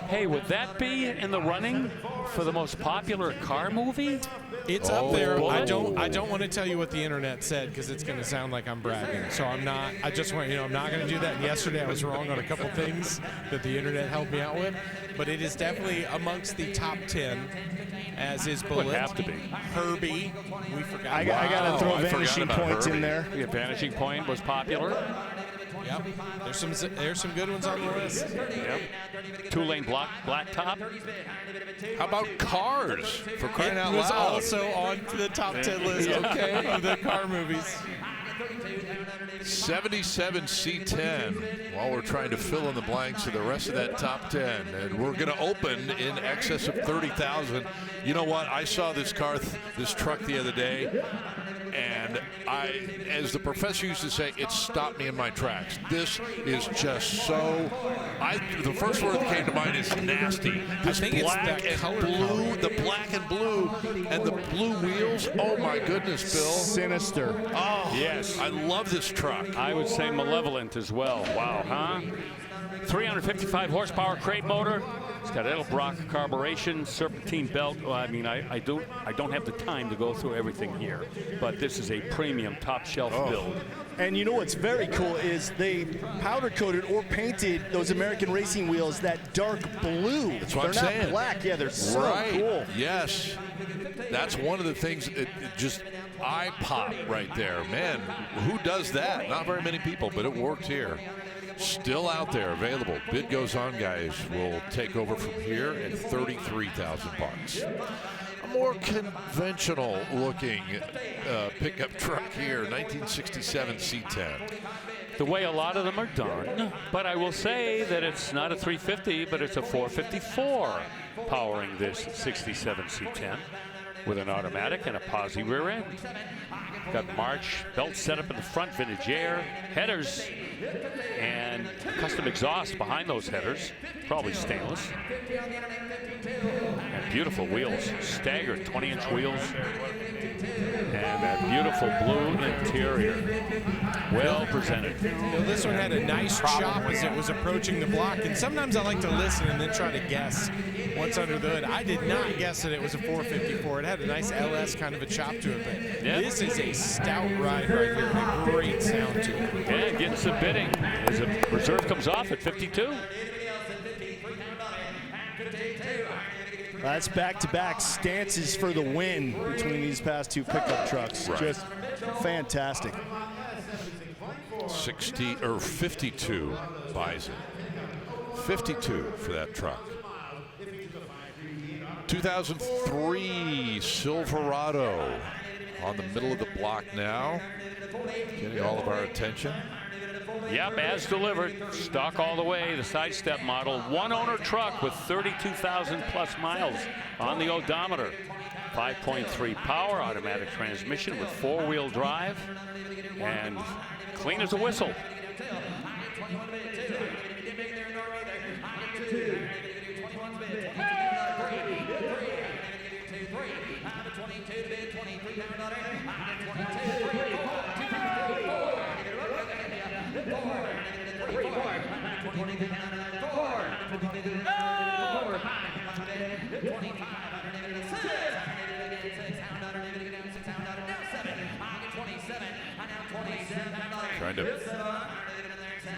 Hey, would that be in the running for the most popular car movie? It's up there. I don't want to tell you what the internet said because it's going to sound like I'm bragging. So I'm not. I just want I'm not going to do that. And yesterday I was wrong on a couple things that the internet helped me out with, but it is definitely amongst the top 10. As is Bullet. Would have to be. Herbie. We forgot. I got to throw Vanishing Point in there. Yeah, Vanishing Point was popular. Yep. There's some good ones on the list. Yep. Two-lane blacktop. How about Cars? For crying out loud. It was also on the top 10 list. Okay. Of the car movies. 77 C10 while we're trying to fill in the blanks of the rest of that top 10, and we're going to open in excess of 30,000. You know what? I saw this car, this truck the other day, and as the professor used to say, it stopped me in my tracks. This is just so, the first word that came to mind is nasty. This black and blue, the black and blue, and the blue wheels. Oh my goodness, Bill. Sinister. Oh, yes. I love this truck. I would say malevolent as well. Wow, huh? 355 horsepower crate motor. It's got Edelbrock carburation, serpentine belt. Well, I mean, I don't have the time to go through everything here, but this is a premium top shelf build. And you know what's very cool is they powder coated or painted those American racing wheels that dark blue. That's what I'm saying. They're not black. Yeah, they're so cool. Yes. That's one of the things, it just eye pop right there. Man, who does that? Not very many people, but it worked here. Still out there, available. Bid goes on, guys. We'll take over from here at $33,000. A more conventional looking pickup truck here, 1967 C10. The way a lot of them are done, but I will say that it's not a 350, but it's a 454 powering this 67 C10 with an automatic and a posi rear end. Got March belt setup in the front, vintage air, headers, and custom exhaust behind those headers, probably stainless. And beautiful wheels, staggered 20-inch wheels, and that beautiful blue interior. Well presented. Well, this one had a nice chop as it was approaching the block, and sometimes I like to listen and then try to guess what's under the hood. I did not guess that it was a 454. It had a nice LS kind of a chop to it, but this is a stout ride right here, a great sound to it. And getting some bidding as the reserve comes off at 52. That's back-to-back stances for the win between these past two pickup trucks. Right. Just fantastic. 52 buys it. 52 for that truck. 2003 Silverado on the middle of the block now, getting all of our attention. Yep, as delivered, stock all the way, the sidestep model. One owner truck with 32,000 plus miles on the odometer. 5.3 power, automatic transmission with four-wheel drive, and clean as a whistle.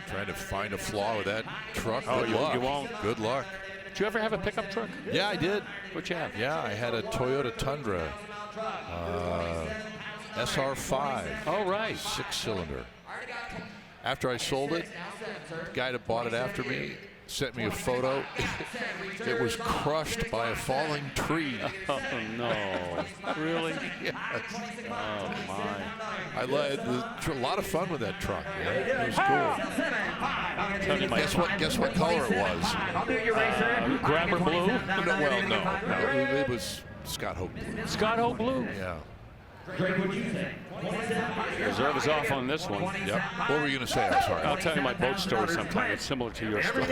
Trying to find a flaw with that truck. Oh, Good luck. you won't. Good luck. Did you ever have a pickup truck? Yeah, I did. What'd you have? Yeah, I had a Toyota Tundra SR5. Oh, right. 6-cylinder. After I sold it, the guy that bought it after me sent me a photo. It was crushed by a falling tree. Oh, no. Really? Yes. Oh, my. I had a lot of fun with that truck. Man. It was cool. Guess what color it was? Grabber blue? No. It was Scott Hoke blue. Scott Hoke blue? Yeah. Reserve is off on this one. Yep. What were you going to say? I'm sorry. I'll tell you my boat story sometime. It's similar to your story.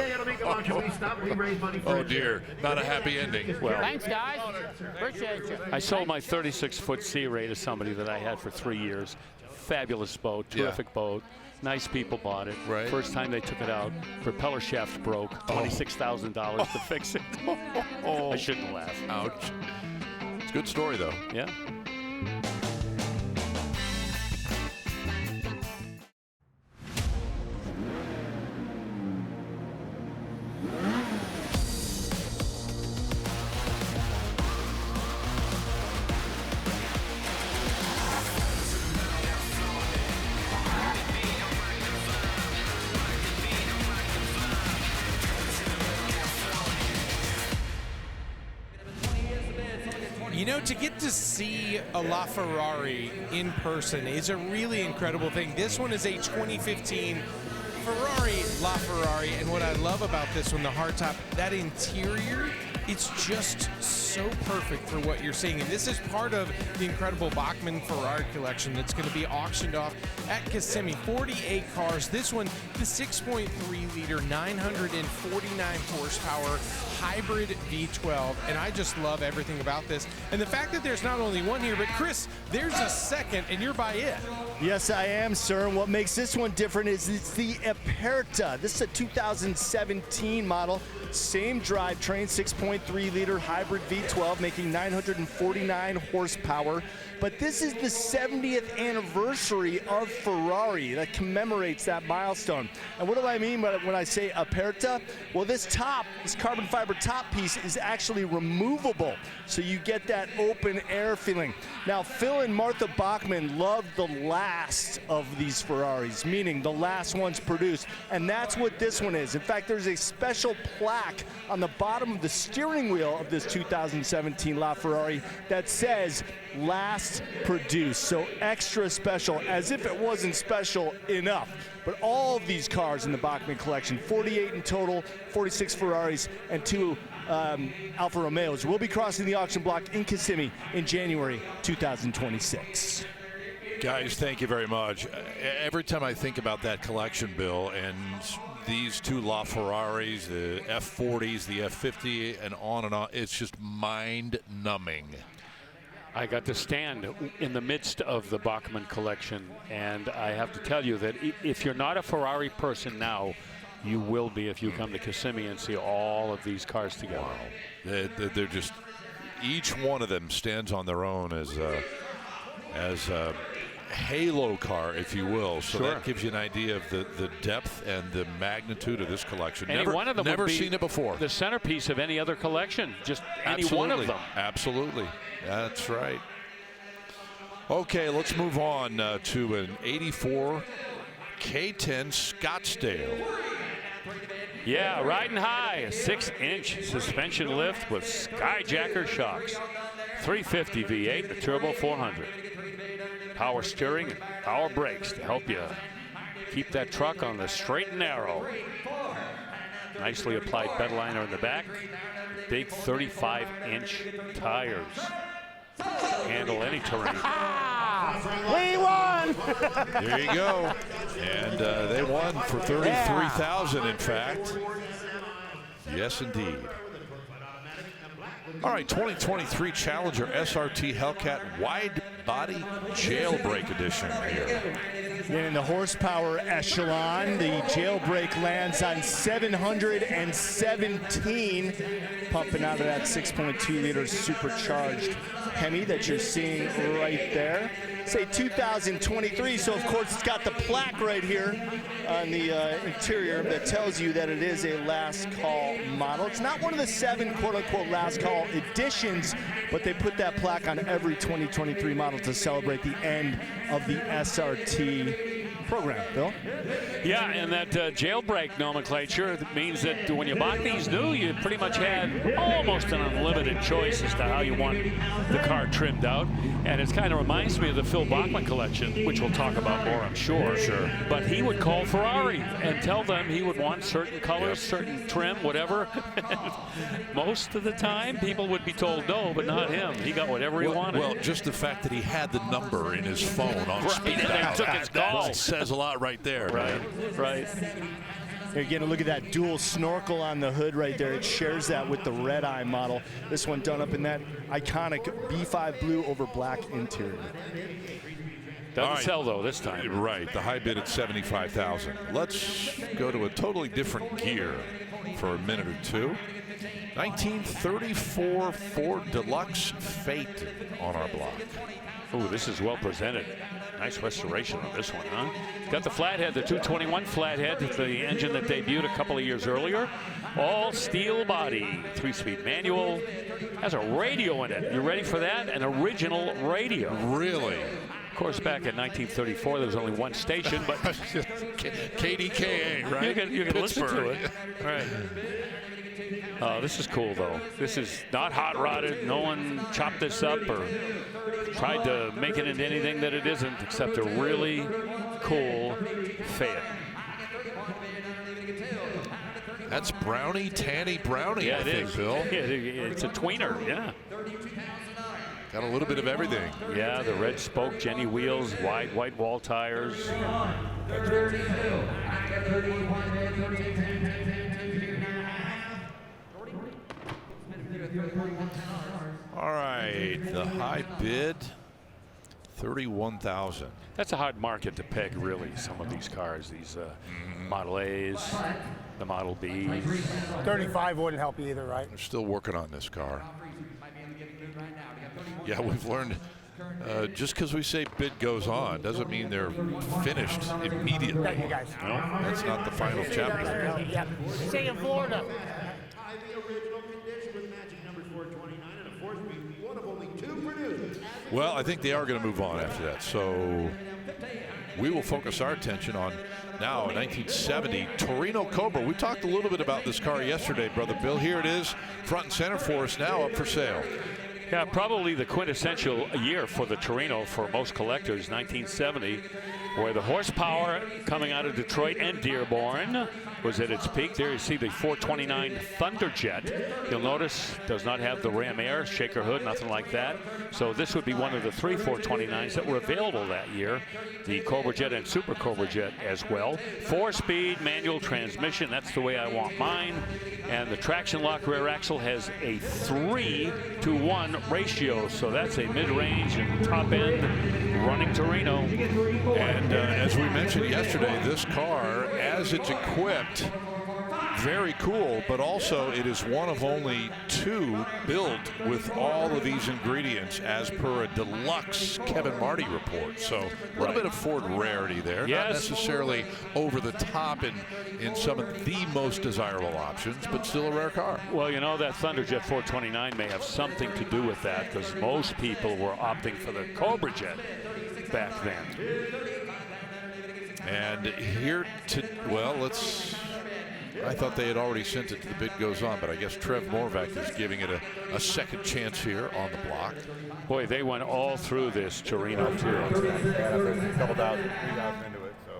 Oh, dear. Not a happy ending. Well, thanks, guys. Appreciate you. I sold my 36-foot Sea Ray to somebody that I had for 3 years. Fabulous boat, terrific boat. Nice people bought it. Right. First time they took it out, propeller shaft broke. $26,000 to fix it. I shouldn't laugh. Ouch. It's a good story, though. Yeah. You know, to get to see a LaFerrari in person is a really incredible thing. This one is a 2015 Ferrari LaFerrari, and what I love about this one, the hardtop, that interior It's just so perfect for what you're seeing. And this is part of the incredible Bachmann Ferrari collection that's going to be auctioned off at Kissimmee. 48 cars. This one, the 6.3-liter, 949 horsepower hybrid V12. And I just love everything about this. And the fact that there's not only one here, but Chris, there's a second, and you're by it. Yes, I am, sir. And what makes this one different is it's the Aperta. This is a 2017 model. Same drivetrain, 6.3-liter hybrid V12, making 949 horsepower. But this is the 70th anniversary of Ferrari that commemorates that milestone. And what do I mean when I say Aperta? Well, this carbon fiber top piece is actually removable, so you get that open air feeling. Now, Phil and Martha Bachmann loved the last of these Ferraris, meaning the last ones produced, and that's what this one is. In fact, there's a special plaque on the bottom of the steering wheel of this 2017 LaFerrari that says last produced, so extra special, as if it wasn't special enough. But all of these cars in the Bachmann collection, 48 in total, 46 Ferraris and 2 Alfa Romeos, will be crossing the auction block in Kissimmee in January 2026. Guys, thank you very much. Every time I think about that collection, Bill, and these two LaFerraris, the F40s, the F50, and on, it's just mind-numbing. I got to stand in the midst of the Bachmann collection, and I have to tell you that if you're not a Ferrari person now, you will be if you come to Kissimmee and see all of these cars together. Wow. They're just, each one of them stands on their own as a halo car, if you will. So sure. That gives you an idea of the depth and the magnitude of this collection. Any one of them never would be seen it before. The centerpiece of any other collection, just Absolutely. Any one of them. Absolutely. That's right. Okay, let's move on to an 84 K10 Scottsdale. Yeah, riding high, a 6-inch suspension lift with skyjacker shocks. 350 V8, the turbo 400. Power steering and power brakes to help you keep that truck on the straight and narrow. Nicely applied bed liner in the back. Big 35-inch tires. Handle any terrain. We won! There you go. And they won for $33,000, in fact. Yes, indeed. All right, 2023 Challenger SRT Hellcat Wide Body Jailbreak Edition here. In the horsepower echelon, the jailbreak lands on 717, pumping out of that 6.2-liter supercharged Hemi that you're seeing right there. Say 2023, so of course it's got the plaque right here on the interior that tells you that it is a last call model. It's not one of the 7 quote-unquote last call editions, but they put that plaque on every 2023 model to celebrate the end of the SRT program. Bill? Yeah, and that jailbreak nomenclature means that when you bought these new, you pretty much had almost an unlimited choice as to how you want the car trimmed out. And it kind of reminds me of the Phil Bachmann collection, which we'll talk about more, I'm sure. Sure. But he would call Ferrari and tell them he would want certain colors, certain trim, whatever. Most of the time, people would be told no, but not him. He got whatever he wanted. Well, just the fact that he had the number in his phone on speed dial, took his call. that says a lot right there. Right, right. Here again, look at that dual snorkel on the hood right there. It shares that with the red eye model. This one done up in that iconic B5 blue over black interior. Doesn't sell though this time. Right, the high bid at $75,000. Let's go to a totally different gear for a minute or two. 1934 Ford Deluxe Fate on our block. Oh, this is well presented. Nice restoration on this one, huh? Got the flathead, the 221 flathead, the engine that debuted a couple of years earlier. All steel body, 3-speed manual. Has a radio in it. You ready for that? An original radio. Really? Of course, back in 1934, there was only one station, but KDKA, right? You can listen to it. Right. This is cool, though. This is not hot rodded. No one chopped this up or tried to make it into anything that it isn't, except a really cool Fayette. That's Brownie, Tanny Brownie, Yeah, I it think, is. Bill. It's a tweener, yeah. Got a little bit of everything. Yeah, the red spoke Jenny wheels, wide white wall tires. All right, the high bid, $31,000. That's a hard market to peg, really, some of these cars, these Model A's, the Model B's. 35 wouldn't help either, right? We're still working on this car. Yeah, we've learned just because we say bid goes on doesn't mean they're finished immediately. Thank you, guys. No, that's not the final chapter. Yep. See you in Florida. Well, I think they are going to move on after that. So we will focus our attention on now a 1970 Torino Cobra. We talked a little bit about this car yesterday, Brother Bill. Here it is, front and center for us now, up for sale. Yeah, probably the quintessential year for the Torino for most collectors, 1970, where the horsepower coming out of Detroit and Dearborn was at its peak. There you see the 429 Thunderjet. You'll notice does not have the ram air, shaker hood, nothing like that. So this would be one of the 3 429s that were available that year. The Cobra Jet and Super Cobra Jet as well. 4-speed manual transmission, that's the way I want mine. And the traction lock rear axle has a 3-to-1 ratio. So that's a mid-range and top-end running Torino. And as we mentioned yesterday, this car, as it's equipped, very cool, but also it is one of only 2 built with all of these ingredients as per a deluxe Kevin Marty report. So a little bit of Ford rarity there. Yes. Not necessarily over the top in some of the most desirable options, but still a rare car. Well, you know, that Thunderjet 429 may have something to do with that because most people were opting for the Cobra Jet back then. And here I thought they had already sent it to the bid goes on, but I guess Trev Morvac is giving it a second chance here on the block. Boy, they went all through this Torino too. Yeah, there's a couple thousand, 3,000 into it, so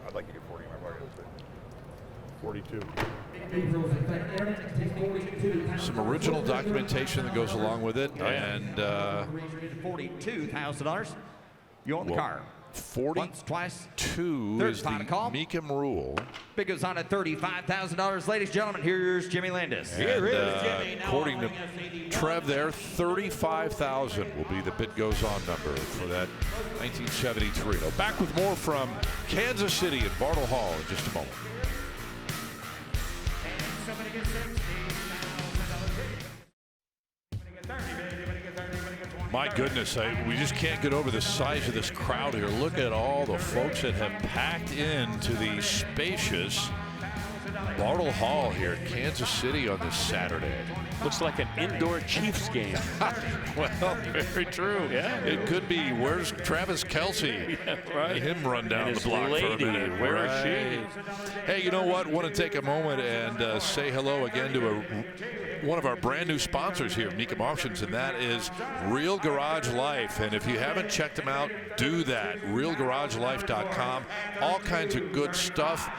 I'd like to get 40 in my pocket. 42. Some original documentation that goes along with it, and $42,000. You own the car. 42 is the Mecum rule. Bid goes on at $35,000. Ladies and gentlemen, here's Jimmy Landis. Here is Jimmy. According to Trev there, $35,000 will be the bid goes on number for that 1970 Torino. Back with more from Kansas City at Bartle Hall in just a moment. My goodness, we just can't get over the size of this crowd here. Look at all the folks that have packed into the spacious Bartle Hall here at Kansas City on this Saturday. Looks like an indoor Chiefs game. Well, very true. Yeah. It could be. Where's Travis Kelce? Yeah, right. Him run down and the block lady, for a minute. Where is she? Hey, you know what? Want to take a moment and say hello again to one of our brand new sponsors here, Mecum Auctions, and that is Real Garage Life. And if you haven't checked them out, do that. RealGarageLife.com. All kinds of good stuff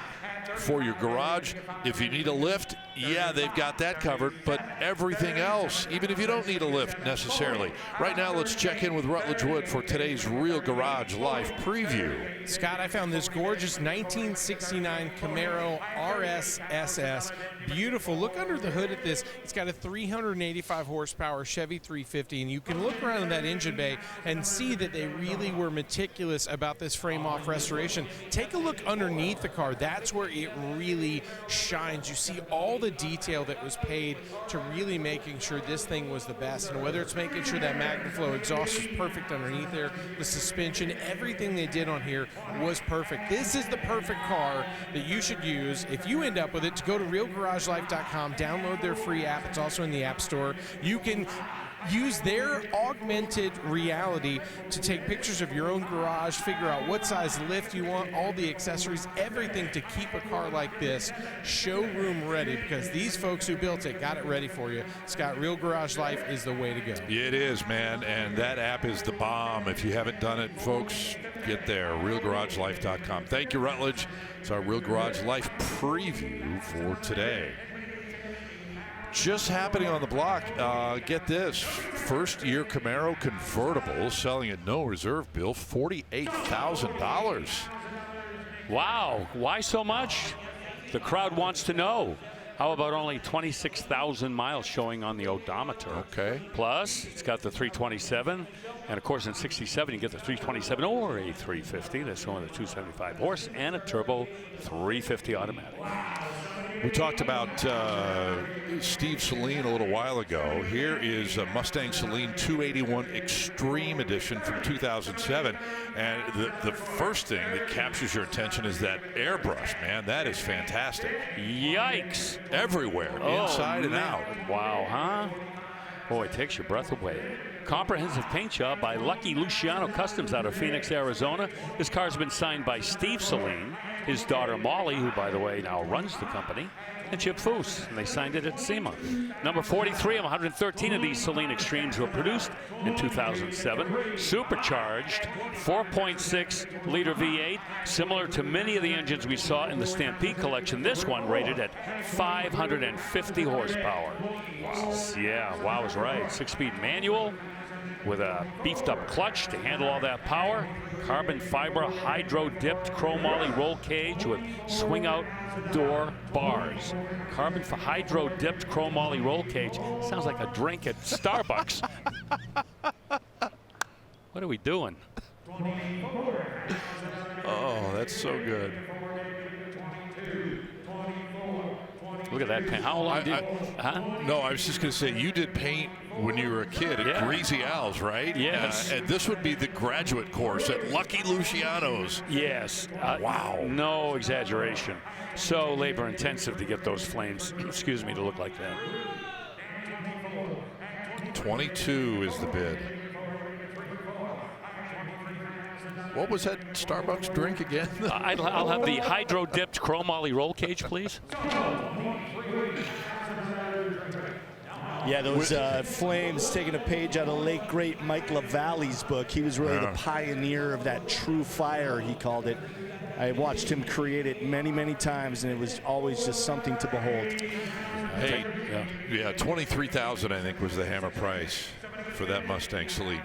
for your garage. If you need a lift, yeah, they've got that covered, but everything else, even if you don't need a lift necessarily. Right now, let's check in with Rutledge Wood for today's Real Garage Life preview. Scott, I found this gorgeous 1969 Camaro RS SS. Beautiful. Look under the hood at this. It's got a 385 horsepower Chevy 350, and you can look around in that engine bay and see that they really were meticulous about this frame-off restoration. Take a look underneath the car. That's where it really shines. You see all the detail that was paid to really making sure this thing was the best, and whether it's making sure that MagnaFlow exhaust is perfect underneath there, the suspension, everything they did on here was perfect. This is the perfect car that you should use if you end up with it. To go to realgaragelife.com, download their free app. It's also in the App Store. You can use their augmented reality to take pictures of your own garage, figure out what size lift you want, all the accessories, everything to keep a car like this showroom ready, because these folks who built it got it ready for you. Scott, Real Garage Life is the way to go. It is, man, and that app is the bomb. If you haven't done it, folks, get there, realgaragelife.com. Thank you, Rutledge. It's our Real Garage Life preview for today. Just happening on the block, get this, first-year Camaro convertible selling at no reserve bill, $48,000. Wow, why so much? The crowd wants to know. How about only 26,000 miles showing on the odometer? Okay. Plus, it's got the 327. And, of course, in 67, you get the 327 or a 350. That's one of the 275 horse and a turbo 350 automatic. We talked about Steve Saleen a little while ago. Here is a Mustang Saleen 281 Extreme Edition from 2007. And the first thing that captures your attention is that airbrush, man. That is fantastic. Yikes. Everywhere, inside and out. Wow, huh? Boy, it takes your breath away. Comprehensive paint job by Lucky Luciano Customs out of Phoenix, Arizona. This car's been signed by Steve Saleen, his daughter Molly, who, by the way, now runs the company, and Chip Foose, and they signed it at SEMA. Number 43 of 113 of these Saleen Extremes were produced in 2007. Supercharged 4.6-liter V8, similar to many of the engines we saw in the Stampede Collection. This one rated at 550 horsepower. Wow. Yeah, wow is right. 6-speed manual with a beefed-up clutch to handle all that power. Carbon fiber hydro-dipped chromoly roll cage with swing-out door bars. Carbon for hydro-dipped chromoly roll cage. Sounds like a drink at Starbucks. What are we doing? Oh, that's so good. Look at that paint. How long did No, I was just going to say, you did paint when you were a kid at Greasy Al's, right? Yes. And this would be the graduate course at Lucky Luciano's. Yes. Wow. No exaggeration. So labor intensive to get those flames, excuse me, to look like that. 22 is the bid. What was that Starbucks drink again? I'll have the hydro-dipped chromoly roll cage, please. Yeah, those flames, taking a page out of late great Mike LaValle's book. He was really the pioneer of that true fire, he called it. I watched him create it many, many times, and it was always just something to behold. Hey, yeah, $23,000 I think was the hammer price for that Mustang Saleen.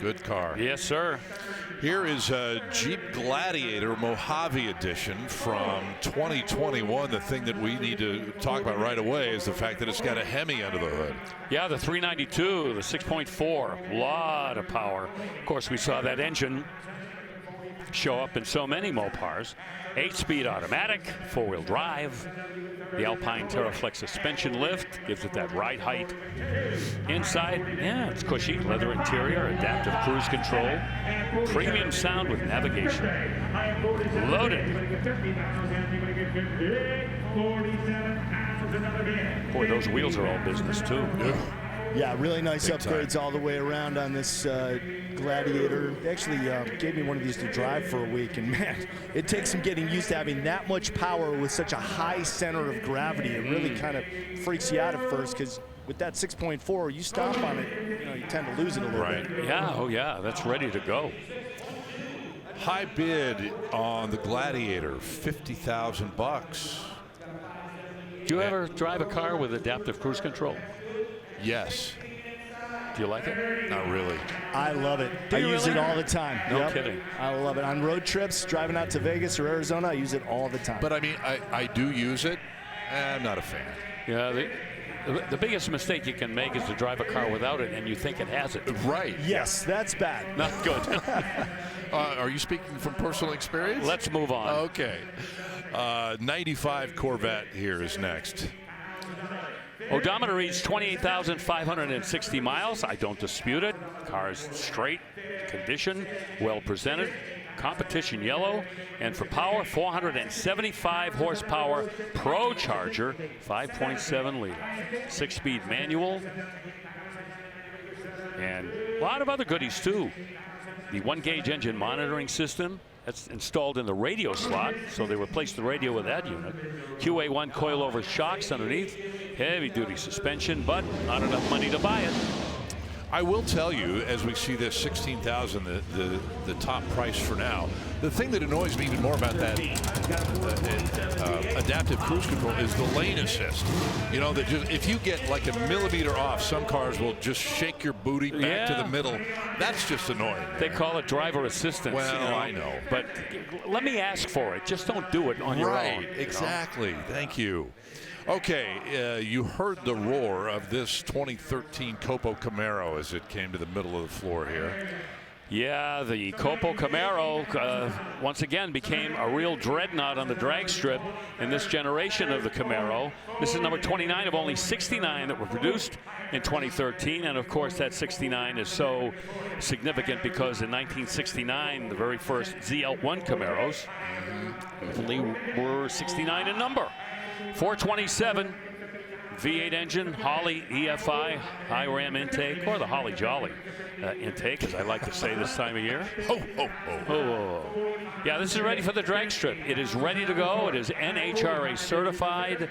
Good car. Yes, sir. Here is a Jeep Gladiator Mojave Edition from 2021. The thing that we need to talk about right away is the fact that it's got a Hemi under the hood. Yeah, the 392, the 6.4, a lot of power. Of course, we saw that engine show up in so many Mopars. 8-speed automatic, 4-wheel drive. The Alpine TerraFlex suspension lift gives it that ride height. Inside, yeah, it's cushy. Leather interior, adaptive cruise control. Premium sound with navigation. Loaded. Boy, those wheels are all business, too. Yeah, really nice upgrades all the way around on this Gladiator. They actually gave me one of these to drive for a week, and man, it takes some getting used to having that much power with such a high center of gravity. It really kind of freaks you out at first, because with that 6.4, you stop on it, you tend to lose it a little bit. Yeah, oh yeah, that's ready to go. High bid on the Gladiator, $50,000. Do you ever drive a car with adaptive cruise control? Yes. Do you like it? Not really. I love it. I use it all the time. No kidding. I love it. On road trips, driving out to Vegas or Arizona, I use it all the time. But I mean, I do use it. I'm not a fan. Yeah, the biggest mistake you can make is to drive a car without it and you think it has it. Right. Yes, that's bad. Not good. Are you speaking from personal experience? Let's move on. Okay. 95 Corvette here is next. Odometer reads 28,560 miles. I don't dispute it. Car's straight, condition, well presented. Competition yellow. And for power, 475 horsepower Pro Charger, 5.7 liter. 6-speed manual. lot of other goodies too. The 1-gauge engine monitoring system that's installed in the radio slot, so they replaced the radio with that unit. QA1 coilover shocks underneath, heavy-duty suspension, but not enough money to buy it. I will tell you, as we see this $16,000, the top price for now, the thing that annoys me even more about that adaptive cruise control is the lane assist. You know, that just, if you get like a millimeter off, some cars will just shake your booty back to the middle. That's just annoying. They call it driver assistance. Well, you know, I know. But let me ask for it. Just don't do it on your own. Right, exactly. Thank you. Okay, you heard the roar of this 2013 Copo Camaro as it came to the middle of the floor here. Yeah, the Copo Camaro once again became a real dreadnought on the drag strip in this generation of the Camaro. This is number 29 of only 69 that were produced in 2013, and of course that 69 is so significant because in 1969 the very first ZL1 Camaros only were 69 in number. 427 V8 engine, Holly EFI, high ram intake, or the Holly Jolly intake, as I like to say this time of year. Ho, ho, ho. Oh. Yeah, this is ready for the drag strip. It is ready to go. It is NHRA certified.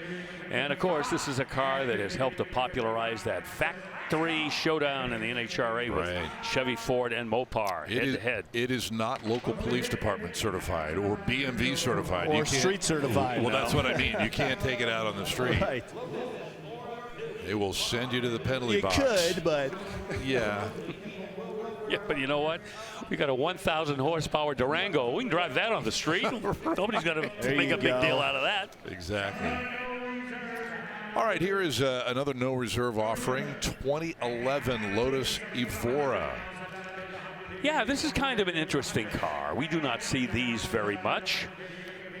And of course, this is a car that has helped to popularize that factory showdown in the NHRA with Chevy, Ford, and Mopar head-to-head. It is not local police department certified or BMV certified. Or street certified. Well, that's what I mean. You can't take it out on the street. Right. They will send you to the penalty box. You could, but... Yeah. Yeah, but you know what? We got a 1,000 horsepower Durango. We can drive that on the street. Nobody's going to make a big deal out of that. Exactly. All right, here is another no reserve offering, 2011 Lotus Evora. Yeah, this is kind of an interesting car. We do not see these very much.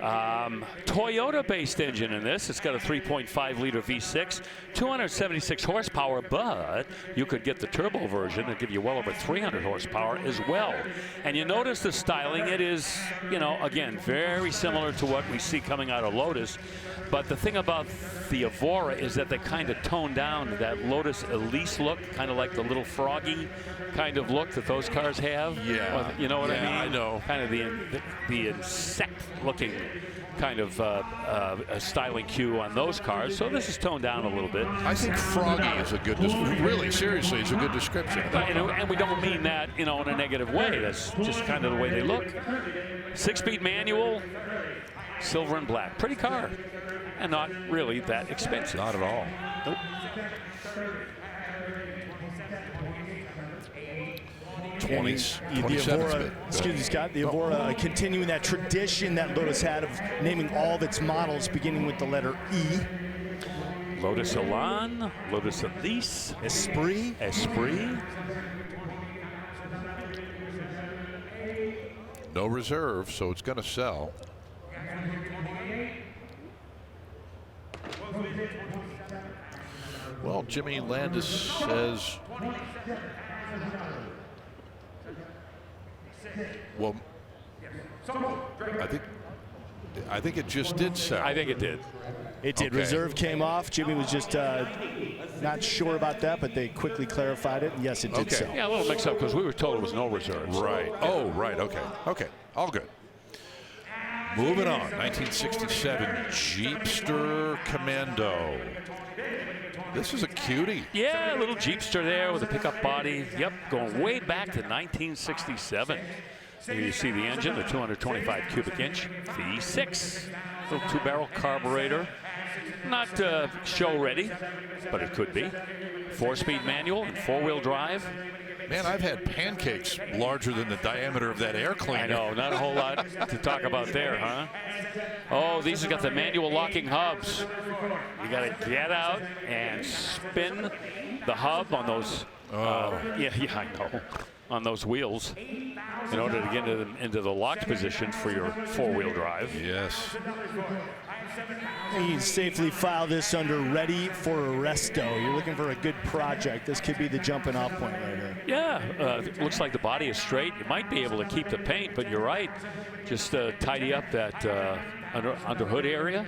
Toyota-based engine in this. It's got a 3.5-liter V6, 276 horsepower, but you could get the turbo version and give you well over 300 horsepower as well. And you notice the styling. It is, you know, again, very similar to what we see coming out of Lotus. But the thing about the Evora is that they kind of toned down that Lotus Elise look, kind of like the little froggy kind of look that those cars have. Yeah. You know what I mean? I know. Kind of the insect-looking kind of styling cue on those cars. So this is toned down a little bit. I think froggy is a good description. Really, seriously, it's a good description. And we don't mean that, you know, in a negative way. That's just kind of the way they look. 6-speed manual, silver and black. Pretty car. And not really that expensive. Not at all. Nope. The Evora, excuse me, Scott, the Evora continuing that tradition that Lotus had of naming all of its models beginning with the letter E. Lotus Elan, Lotus Elise, Esprit. No reserve, so it's going to sell. Well, Jimmy Landis says, well, I think it just did sell. I think it did. It did. Okay. Reserve came off. Jimmy was just not sure about that, but they quickly clarified it. And yes, it did sell. Yeah, a little mix up because we were told it was no reserves. Right. Oh, right. Okay. Okay. All good. Moving on. 1967 Jeepster Commando. This is a cutie. Yeah, a little Jeepster there with a pickup body. Yep, going way back to 1967. Here you see the engine, the 225 cubic inch V6. Little 2-barrel carburetor. Not show ready, but it could be. 4-speed manual and 4-wheel drive. Man, I've had pancakes larger than the diameter of that air cleaner. I know, not a whole lot to talk about there, huh? Oh, these have got the manual locking hubs. You got to get out and spin the hub on those. Yeah, I know. On those wheels in order to get into the locked position for your 4-wheel drive. Yes. You can safely file this under ready for a resto. You're looking for a good project. This could be the jumping off point right here. Yeah, it looks like the body is straight. You might be able to keep the paint, but you're right. Just tidy up that under hood area.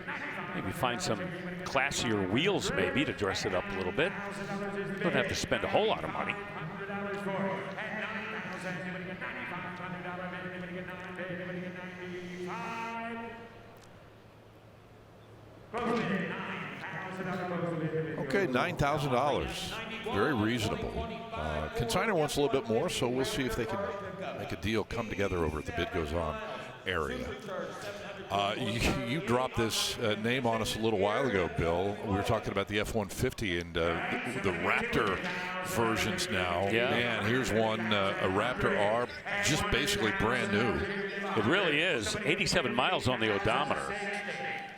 Maybe find some classier wheels maybe to dress it up a little bit. Don't have to spend a whole lot of money. Okay, $9,000. Very reasonable. Consigner wants a little bit more, so we'll see if they can make a deal come together over at the Bid Goes On area. You dropped this name on us a little while ago, Bill. We were talking about the F-150 and the Raptor versions now. Yeah. Man, here's one, a Raptor R, just basically brand new. It really is. 87 miles on the odometer.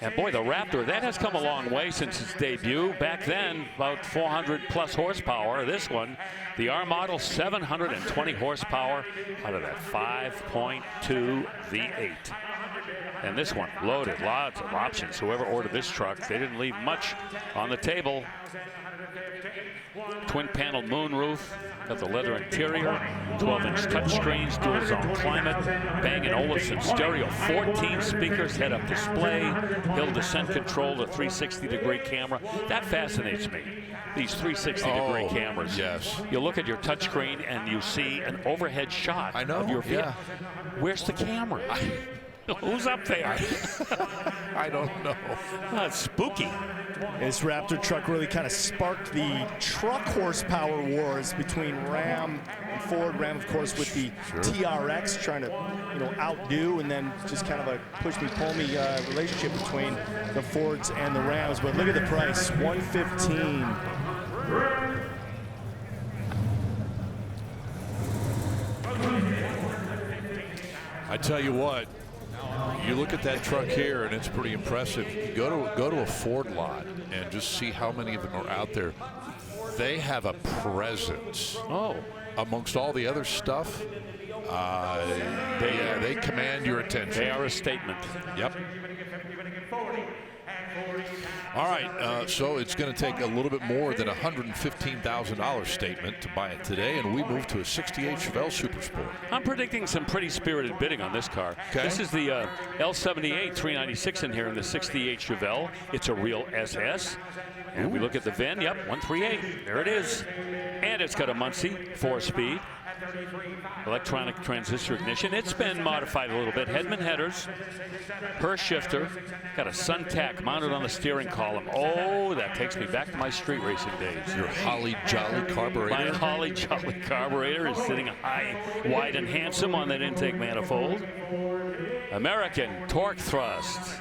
And boy, the Raptor, that has come a long way since its debut. Back then, about 400 plus horsepower. This one, the R model, 720 horsepower out of that 5.2 V8. And this one, loaded, lots of options. Whoever ordered this truck, they didn't leave much on the table. Twin panel moonroof, got the leather interior, 12-inch touchscreens, dual zone climate, Bang & Olufsen stereo, 14 speakers, head-up display, hill descent control, the 360-degree camera. That fascinates me, these 360-degree cameras. Yes. You look at your touchscreen and you see an overhead shot of your vehicle. Yeah. Where's the camera? Who's up there? I don't know. That's spooky. This Raptor truck really kind of sparked the truck horsepower wars between Ram and Ford. Ram, of course, with the TRX trying to, outdo, and then just kind of a push-me-pull-me relationship between the Fords and the Rams. But look at the price, $115. I tell you what, you look at that truck here and it's pretty impressive. You go to a Ford lot and just see how many of them are out there. They have a presence. Amongst all the other stuff, they command your attention. They are a statement. Yep. All right, so it's going to take a little bit more than a $115,000 statement to buy it today, and we move to a 68 Chevelle Super Sport. I'm predicting some pretty spirited bidding on this car. Okay. This is the L78 396 in here in the 68 Chevelle. It's a real SS. And we look at the VIN, 138. There it is. And it's got a Muncie 4-speed. Electronic transistor ignition. It's been modified a little bit. Headman headers, Hurst shifter, got a Suntac mounted on the steering column. Oh, that takes me back to my street racing days. Your Holly Jolly carburetor. My Holly Jolly carburetor is sitting high, wide, and handsome on that intake manifold. American torque thrust.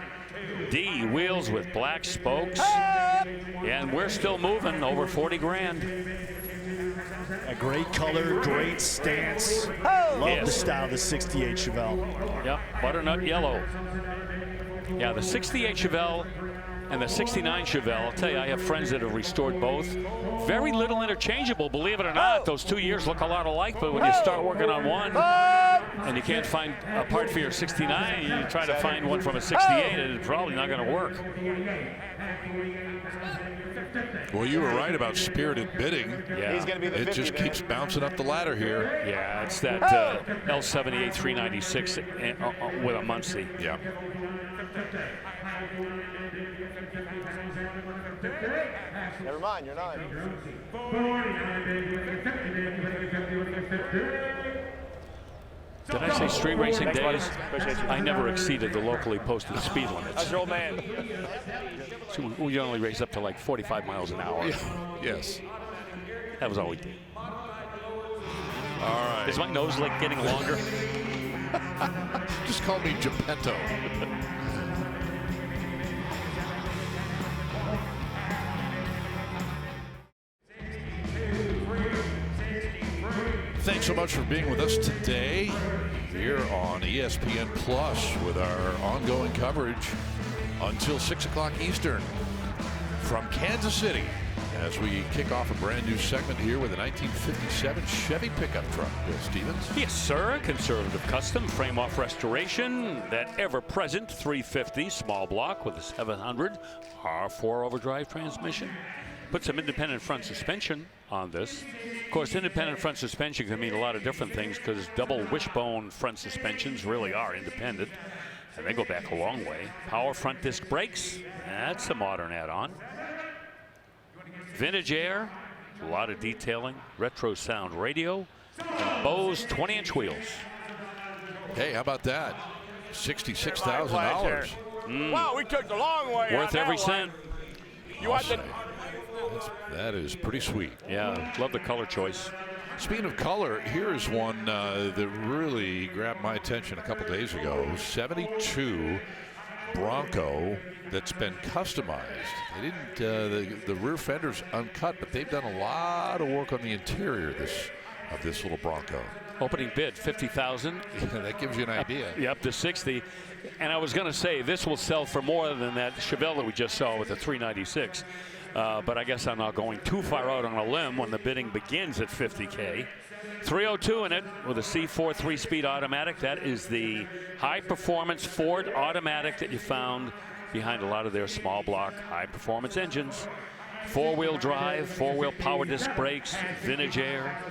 D wheels with black spokes. And we're still moving over 40 grand. A great color, great stance. Love the style of the 68 Chevelle. Yep, butternut yellow. Yeah, the 68 Chevelle and the 69 Chevelle. I'll tell you, I have friends that have restored both. Very little interchangeable, believe it or not. Those 2 years look a lot alike, but when you start working on one and you can't find a part for your 69, you try to find one from a 68, and it's probably not going to work. Well, you were right about spirited bidding. Yeah. He's gonna be the 50, just keeps bouncing up the ladder here. Yeah, it's that L78 396 with a Muncie. Yeah. Never mind, you're not. Did I say street racing days? I never exceeded the locally posted speed limits. How's your old man? So we only race up to like 45 miles an hour. Yes. That was all we did. All right. Is my nose like getting longer? Just call me Geppetto. Thanks so much for being with us today here on ESPN Plus with our ongoing coverage until 6 o'clock Eastern from Kansas City as we kick off a brand new segment here with a 1957 Chevy pickup truck. Bill Stevens. Yes, sir. Conservative custom frame-off restoration. That ever-present 350 small block with a 700 R4 overdrive transmission. Put some independent front suspension on this. Of course, independent front suspension can mean a lot of different things because double wishbone front suspensions really are independent, and they go back a long way. Power front disc brakes, that's a modern add-on. Vintage air, a lot of detailing, retro sound radio, and Bose 20-inch wheels. Hey, how about that? $66,000. Wow, we took the long way. Worth every cent. You want the That is pretty sweet. Yeah, love the color choice. Speaking of color, here's one that really grabbed my attention a couple days ago. 72 Bronco that's been customized. They didn't, the rear fender's uncut, but they've done a lot of work on the interior of this little Bronco. Opening bid, $50,000. Yeah, that gives you an idea. Yeah, up to 60. And I was going to say, this will sell for more than that Chevelle that we just saw with the 396. But I guess I'm not going too far out on a limb when the bidding begins at $50K. 302 in it with a C4 3-speed automatic. That is the high-performance Ford automatic that you found behind a lot of their small block high-performance engines. 4-wheel drive, 4-wheel power disc brakes, vintage air,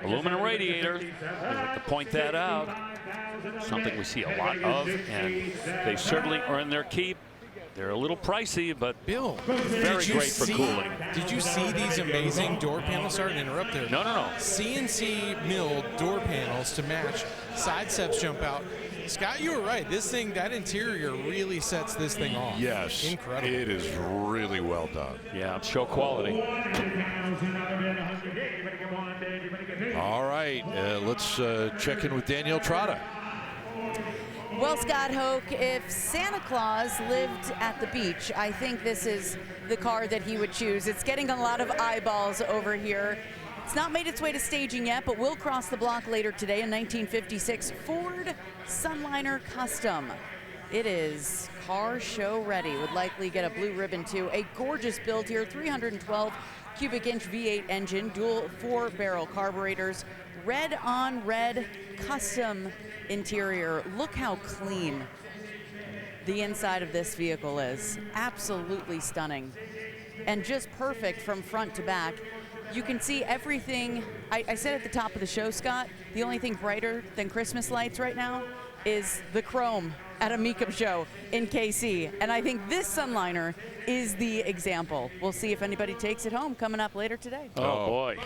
aluminum radiator. I like to point that out. Something we see a lot of, and they certainly earn their keep. They're a little pricey, but Bill, very great for cooling. Did you see these amazing door panels? Sorry to interrupt there. No. CNC milled door panels to match. Side steps jump out. Scott, you were right. This thing, that interior really sets this thing off. Yes. Incredible. It is really well done. Yeah, show quality. All right, let's check in with Danielle Trotta. Well, Scott Hoke, if Santa Claus lived at the beach, I think this is the car that he would choose. It's getting a lot of eyeballs over here. It's not made its way to staging yet, but will cross the block later today in 1956 Ford Sunliner Custom. It is car show ready. Would likely get a blue ribbon too. A gorgeous build here, 312 cubic inch V8 engine, dual 4-barrel carburetors, red on red custom interior. Look how clean the inside of this vehicle is. Absolutely stunning. And just perfect from front to back. You can see everything. I said at the top of the show, Scott, the only thing brighter than Christmas lights right now is the chrome at a Mecum show in KC. And I think this Sunliner is the example. We'll see if anybody takes it home coming up later today. Oh boy.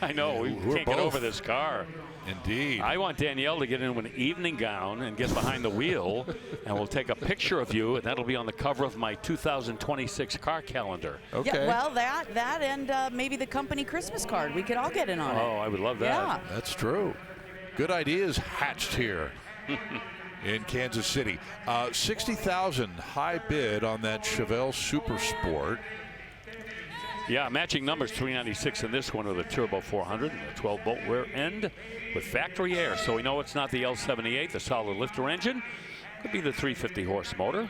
I know, we can't get over this car. Indeed. I want Danielle to get into an evening gown and get behind the wheel, and we'll take a picture of you, and that'll be on the cover of my 2026 car calendar. Okay. Yeah, well, that and maybe the company Christmas card. We could all get in on it. Oh, I would love that. Yeah. That's true. Good ideas hatched here in Kansas City. 60,000 high bid on that Chevelle Super Sport. Yeah, matching numbers, 396 in this one with a turbo 400 and a 12-bolt rear end with factory air. So we know it's not the L78, the solid lifter engine. Could be the 350 horse motor,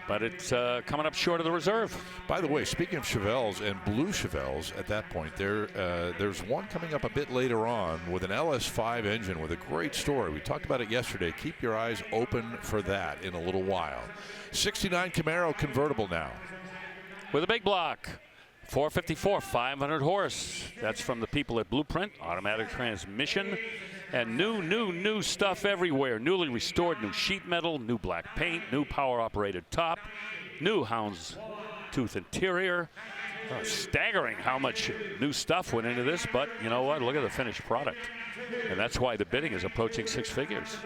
but it's coming up short of the reserve. By the way, speaking of Chevelles and blue Chevelles at that point, there's one coming up a bit later on with an LS5 engine with a great story. We talked about it yesterday. Keep your eyes open for that in a little while. 69 Camaro convertible now. With a big block. 454, 500 horse. That's from the people at Blueprint. Automatic transmission. And new stuff everywhere. Newly restored, new sheet metal, new black paint, new power-operated top, new houndstooth interior. Staggering how much new stuff went into this, but you know what? Look at the finished product. And that's why the bidding is approaching 6 figures.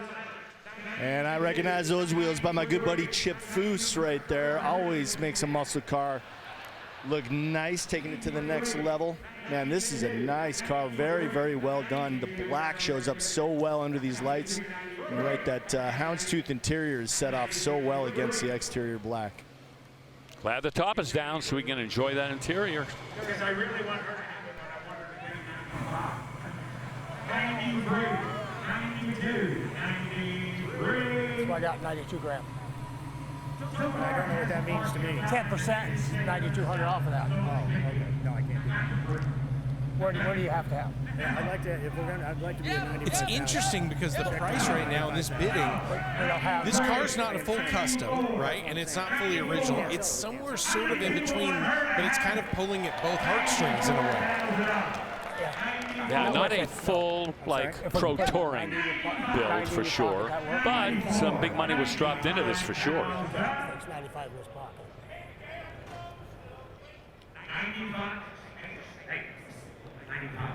And I recognize those wheels by my good buddy Chip Foose right there. Always makes a muscle car look nice, taking it to the next level. Man, this is a nice car. Very, very well done. The black shows up so well under these lights. And right, that houndstooth interior is set off so well against the exterior black. Glad the top is down so we can enjoy that interior. Because I really want her So I got 92 grand. I don't know what that means to me. 10%, 9,200 off of that. Oh, okay. No, I can't do that. Where do you have to have? Yeah, I'd like to, if we're gonna, I'd like to be at 95. It's interesting because the price right now in this bidding, this car's not a full custom, right? And it's not fully original. It's somewhere sort of in between, but it's kind of pulling at both heartstrings in a way. Yeah, not a full, like, pro touring build for sure, but some big money was dropped into this for sure. It's 95 in this pocket. 95. Hey, 95.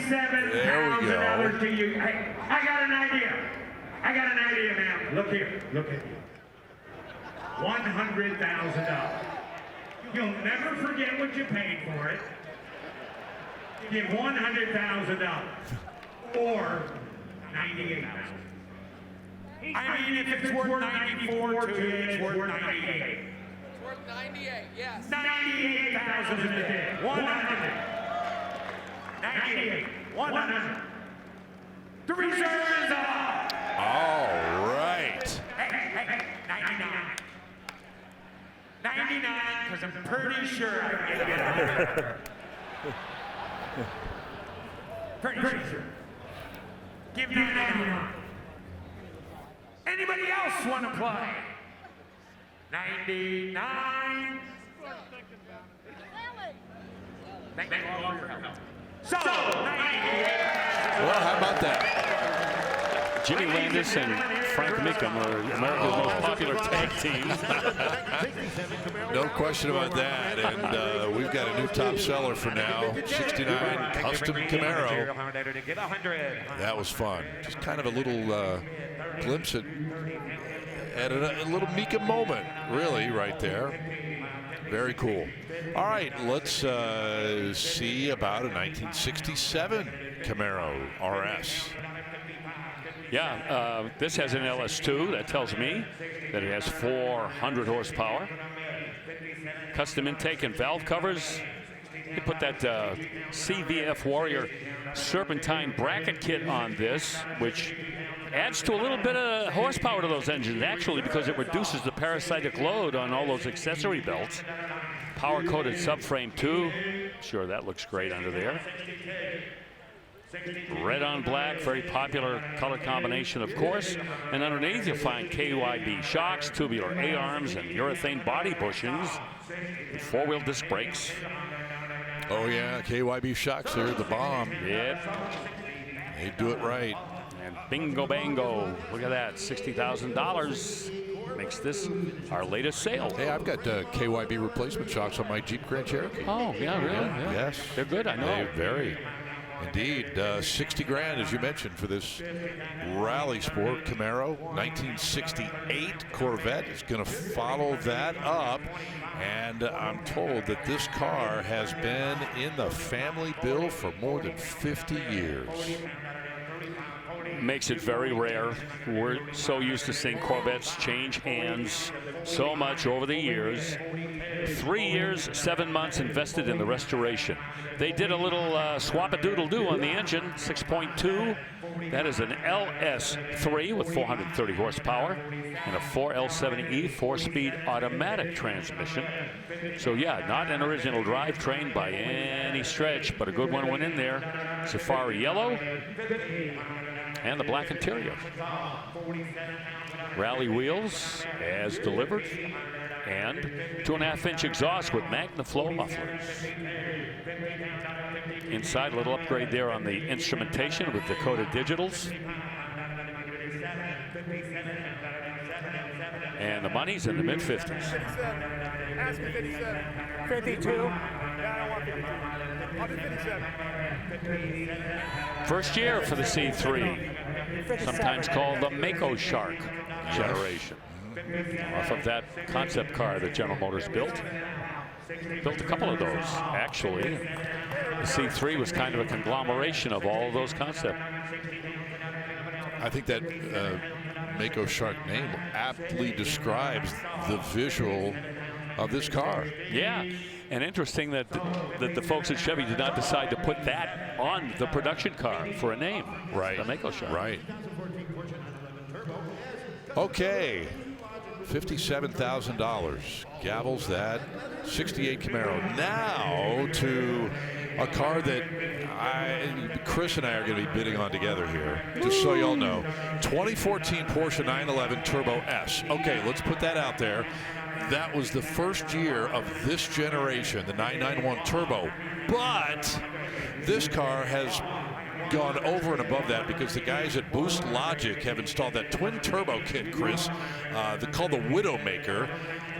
$47,000 to you. Hey, I got an idea. I got an idea, ma'am. Look here. Look at you. $100,000. You'll never forget what you paid for it. Give $100,000 or $98,000. I mean, if it's worth 94 to you, it's worth 98. It's worth 98, yes. 98,000 in the day. 100. 98. 100. The reserve is up. All right. Hey, 99. 99, because I'm pretty sure I can get it. Pretty sure. Give 99. Anybody else want to play? 99. Thank you all for your help. So, 98. Well, how about that? Jimmy Landis and Frank Mecum are America's most popular tag team. No question about that. And we've got a new top seller for now, 69 Custom Camaro. That was fun. Just kind of a little glimpse at a little Mecum moment, really, right there. Very cool. All right, let's see about a 1967 Camaro RS. Yeah, this has an LS2. That tells me that it has 400 horsepower. Custom intake and valve covers. You put that CVF Warrior serpentine bracket kit on this, which adds to a little bit of horsepower to those engines, actually, because it reduces the parasitic load on all those accessory belts. Power-coated subframe, too. Sure, that looks great under there. Red on black, very popular color combination, of course. And underneath, you'll find KYB shocks, tubular A-arms, and urethane body bushings, and four-wheel disc brakes. Oh, yeah, KYB shocks are the bomb. Yep. They do it right. And bingo bango. Look at that, $60,000. Makes this our latest sale. Hey, I've got KYB replacement shocks on my Jeep Grand Cherokee. Oh, yeah, really? Yeah. Yes. They're good, I know. They're very. Indeed, 60 grand, as you mentioned, for this Rally Sport Camaro. 1968 Corvette is going to follow that up. And I'm told that this car has been in the family bill for more than 50 years. Makes it very rare. We're so used to seeing Corvettes change hands so much over the years. 3 years, 7 months invested in the restoration. They did a little swap-a-doodle-doo on the engine, 6.2. That is an LS3 with 430 horsepower and a 4L70E 4-speed automatic transmission. So yeah, not an original drivetrain by any stretch, but a good one went in there. Safari yellow and the black interior. Rally wheels as delivered, and 2.5-inch exhaust with MagnaFlow mufflers. Inside, a little upgrade there on the instrumentation with Dakota digitals. And the money's in the mid-50s. Ask me 57. 52. Yeah, I don't want 52. I'll do 57. First year for the C3, sometimes called the Mako Shark generation. Off of that concept car that General Motors built. Built a couple of those, actually. The C3 was kind of a conglomeration of all of those concepts. I think that Mako Shark name aptly describes the visual of this car. Yeah, and interesting that the folks at Chevy did not decide to put that on the production car for a name. Right. The Mako Shark. Right. Okay. $57,000. Gavels that 68 Camaro. Now to a car that Chris and I are going to be bidding on together here, just so y'all know. 2014 Porsche 911 Turbo S. Okay, let's put that out there. That was the first year of this generation, the 991 Turbo. But this car has gone over and above that because the guys at Boost Logic have installed that twin turbo kit, Chris. They're called the Widowmaker.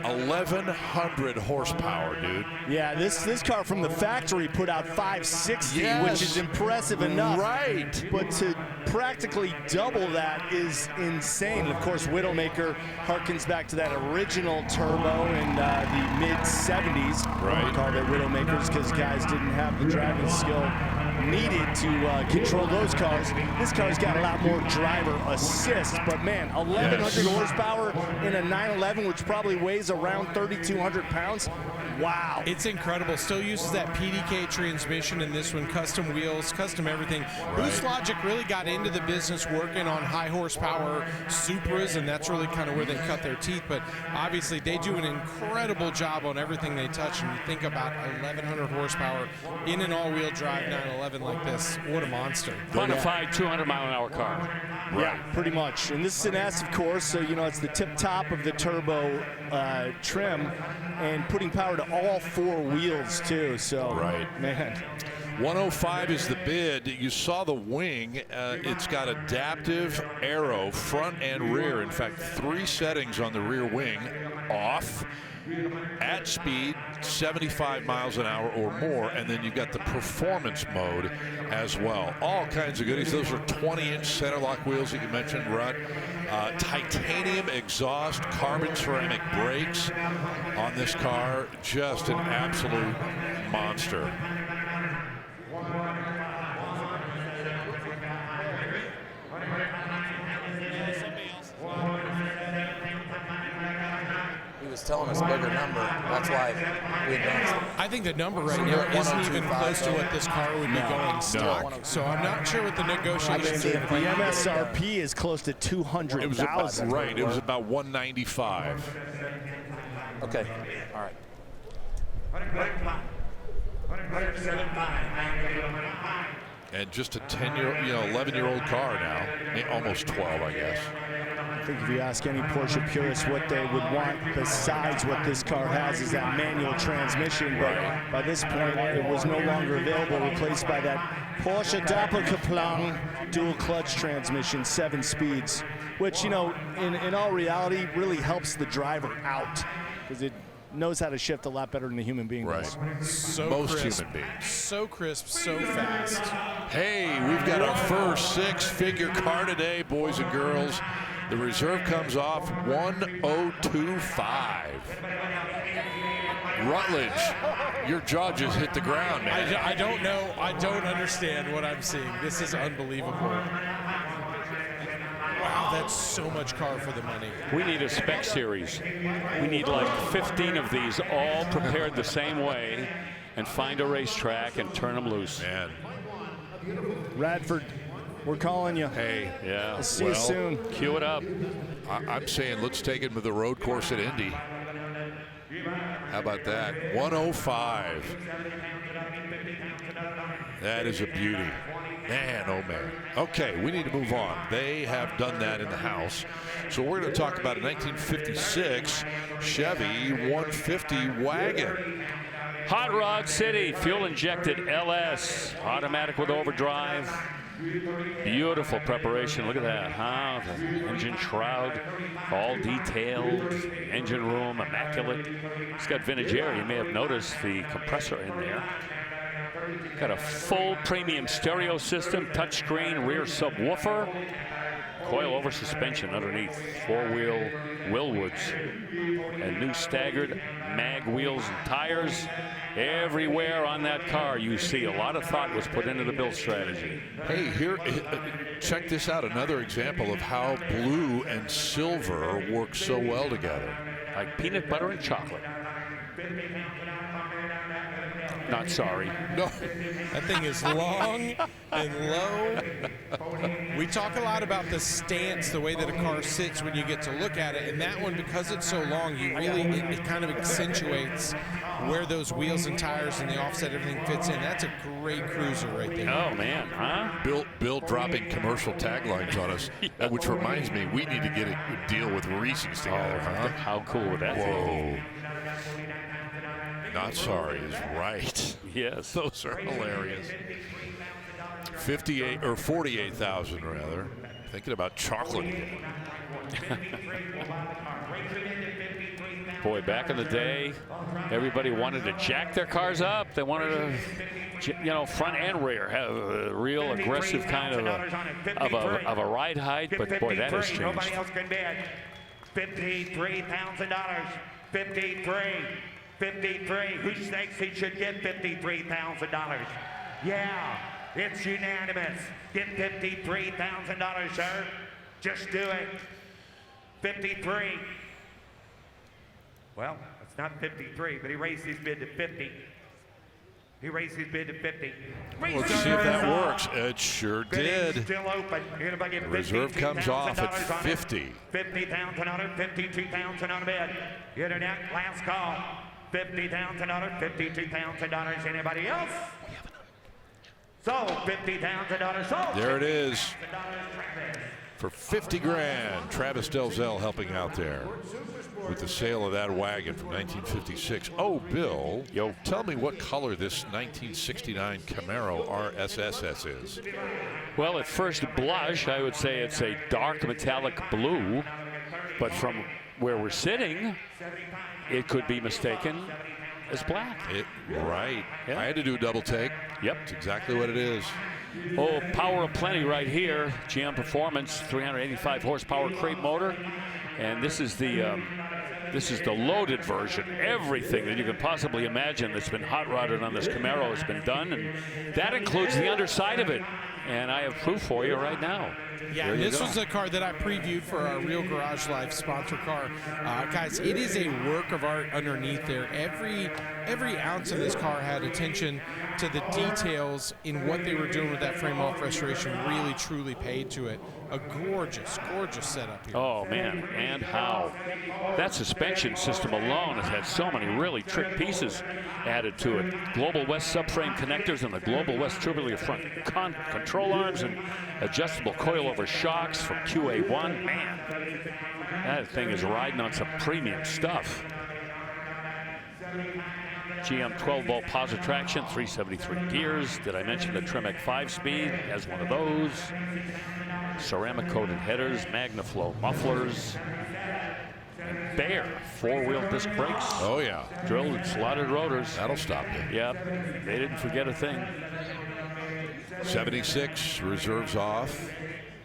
1,100 horsepower, dude. Yeah, this car from the factory put out 560, which is impressive enough. Right. But to practically double that is insane. And of course, Widowmaker harkens back to that original turbo in the mid-70s. Right. We called it Widowmakers because guys didn't have the driving skill needed to control those cars. This car's got a lot more driver assist, but man, 1,100 horsepower in a 911, which probably weighs around 3,200 pounds. Wow. It's incredible. Still uses that PDK transmission in this one, custom wheels, custom everything. Boost Logic really got into the business working on high horsepower Supras, and that's really kind of where they cut their teeth. But obviously, they do an incredible job on everything they touch. And you think about 1,100 horsepower in an all-wheel drive 911 like this. What a monster. Bonafide 200-mile-an-hour car. Right. Yeah, pretty much. And this is an S, of course, so you know it's the tip top of the turbo trim, and putting power to all four wheels too. So man. 105 is the bid. You saw the wing. It's got adaptive aero front and rear. In fact, 3 settings on the rear wing. Off, at speed, 75 miles an hour or more, and then you've got the performance mode as well. All kinds of goodies. Those are 20-inch center lock wheels that you mentioned, Rut. Titanium exhaust, carbon ceramic brakes on this car. Just an absolute monster. Was telling us a bigger number. That's why we advanced. I think the number right now isn't even close to what this car would be going stock. So I'm not sure what the negotiations are. The MSRP is close to 200,000. Right. It was about 195. Okay. All right. And just a 10-year, 11-year-old car now, almost 12, I guess. I think if you ask any Porsche purists what they would want besides what this car has is that manual transmission, but by this point it was no longer available, replaced by that Porsche Doppelkupplung dual clutch transmission, 7 speeds, which, in all reality really helps the driver out because it knows how to shift a lot better than a human being does. Most human beings. So crisp, so fast. Hey, we've got our first 6-figure car today, boys and girls. The reserve comes off 1025. Rutledge, your jaw just hit the ground, man. I don't know. I don't understand what I'm seeing. This is unbelievable. Wow, that's so much car for the money. We need a spec series. We need like 15 of these all prepared the same way and find a racetrack and turn them loose. Man. Radford, we're calling you. Hey. Yeah. We'll see you soon. Cue it up. I'm saying let's take him to the road course at Indy. How about that? 105. That is a beauty. Man, oh man. Okay, we need to move on. They have done that in the house. So we're going to talk about a 1956 Chevy 150 wagon. Hot Rod City, fuel-injected LS, automatic with overdrive. Beautiful preparation. Look at that, huh? The engine shroud, all detailed. Engine room, immaculate. It's got vintage air. You may have noticed the compressor in there. Got a full premium stereo system, touchscreen, rear subwoofer, coil-over suspension underneath, 4-wheel Willwoods, and new staggered mag wheels and tires. Everywhere on that car you see a lot of thought was put into the build strategy. Hey, here, check this out. Another example of how blue and silver work so well together. Like peanut butter and chocolate. Not sorry. No. That thing is long and low. We talk a lot about the stance, the way that a car sits when you get to look at it. And that one, because it's so long, it kind of accentuates where those wheels and tires and the offset, everything fits in. That's a great cruiser right there. Oh, man, huh? Bill dropping commercial taglines on us, which reminds me, we need to get a deal with Reese's together. Huh? How cool would that be? Not sorry is right. Yes. Those are hilarious. 58 or 48,000 rather. Thinking about chocolate again. Boy, back in the day, everybody wanted to jack their cars up. They wanted to, you know, front and rear, have a real aggressive kind of a ride height. But boy, that has changed. Nobody else can bid. $53,000. 53. 53. Who thinks he should get $53,000? Yeah, it's unanimous. Get $53,000, sir. Just do it. 53. Well, it's not 53, but he raised his bid to 50. He raised his bid to 50. Let's see if that works. It sure did. Still open. The reserve comes off at 50. $50,000, $52,000 bid. Internet, last call. $50,000, $52,000. Anybody else? So $50,000 sold. There it is. For 50 grand, Travis Delzell helping out there with the sale of that wagon from 1956. Oh, Bill, tell me what color this 1969 Camaro RSSS is. Well, at first blush, I would say it's a dark metallic blue, but from where we're sitting, it could be mistaken as black. Right. Yeah. I had to do a double take. Yep. That's exactly what it is. Oh, power of plenty right here. GM Performance, 385 horsepower crate motor, and this is the loaded version. Everything that you can possibly imagine that's been hot rodded on this Camaro has been done, and that includes the underside of it. And I have proof for you right now. Yeah, this was a car that I previewed for our Real Garage Life sponsor car. Guys, it is a work of art underneath there. Every ounce of this car had attention to the details in what they were doing with that frame off restoration. Really, truly paid to it. A gorgeous, gorgeous setup here. Oh, man, and how. That suspension system alone has had so many really trick pieces added to it. Global West subframe connectors and the Global West tubular front control arms and adjustable coilover shocks from QA1. Man, that thing is riding on some premium stuff. GM 12-volt positive traction, 373 gears. Did I mention the Tremec 5-speed? Has one of those. Ceramic-coated headers, MagnaFlow mufflers, and bare four-wheel disc brakes. Oh, yeah. Drilled and slotted rotors. That'll stop you. Yep, they didn't forget a thing. 76, reserves off.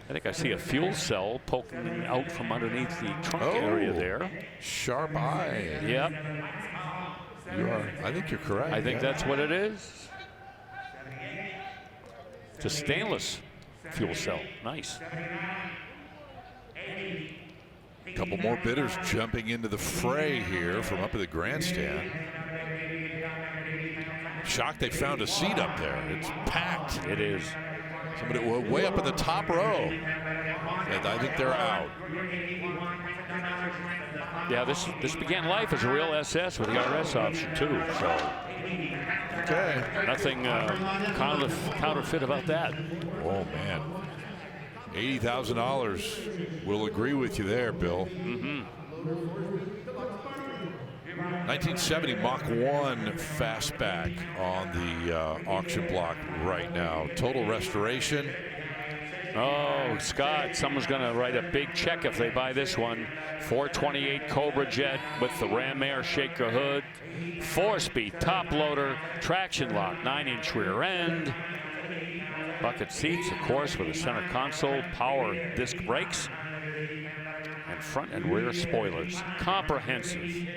I think I see a fuel cell poking out from underneath the trunk area there. Sharp eye. Yep. I think you're correct. I think that's what it is. It's a stainless fuel cell. Nice. A couple more bidders jumping into the fray here from up at the grandstand. Shocked they found a seat up there. It's packed. It is. Somebody way up in the top row. And I think they're out. Yeah, this began life as a real SS with the RS option too. So okay, nothing counterfeit about that. Oh man, $80,000. We'll agree with you there, Bill. 1970 Mach 1 fastback on the auction block right now. Total restoration. Oh, Scott, someone's going to write a big check if they buy this one. 428 Cobra Jet with the Ram Air Shaker hood. 4-speed top loader, traction lock, 9-inch rear end. Bucket seats, of course, with a center console, power disc brakes, and front and rear spoilers. Comprehensive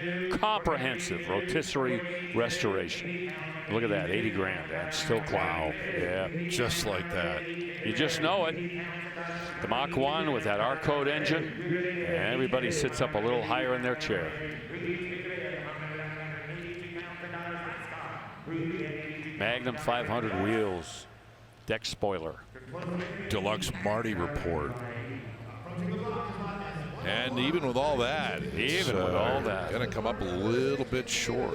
rotisserie restoration. Look at that, 80 grand and still clown. Yeah, just like that. You just know it. The Mach 1 with that R-code engine, and everybody sits up a little higher in their chair. Magnum 500 wheels, deck spoiler. Deluxe Marty report. And even with all that, going to come up a little bit short.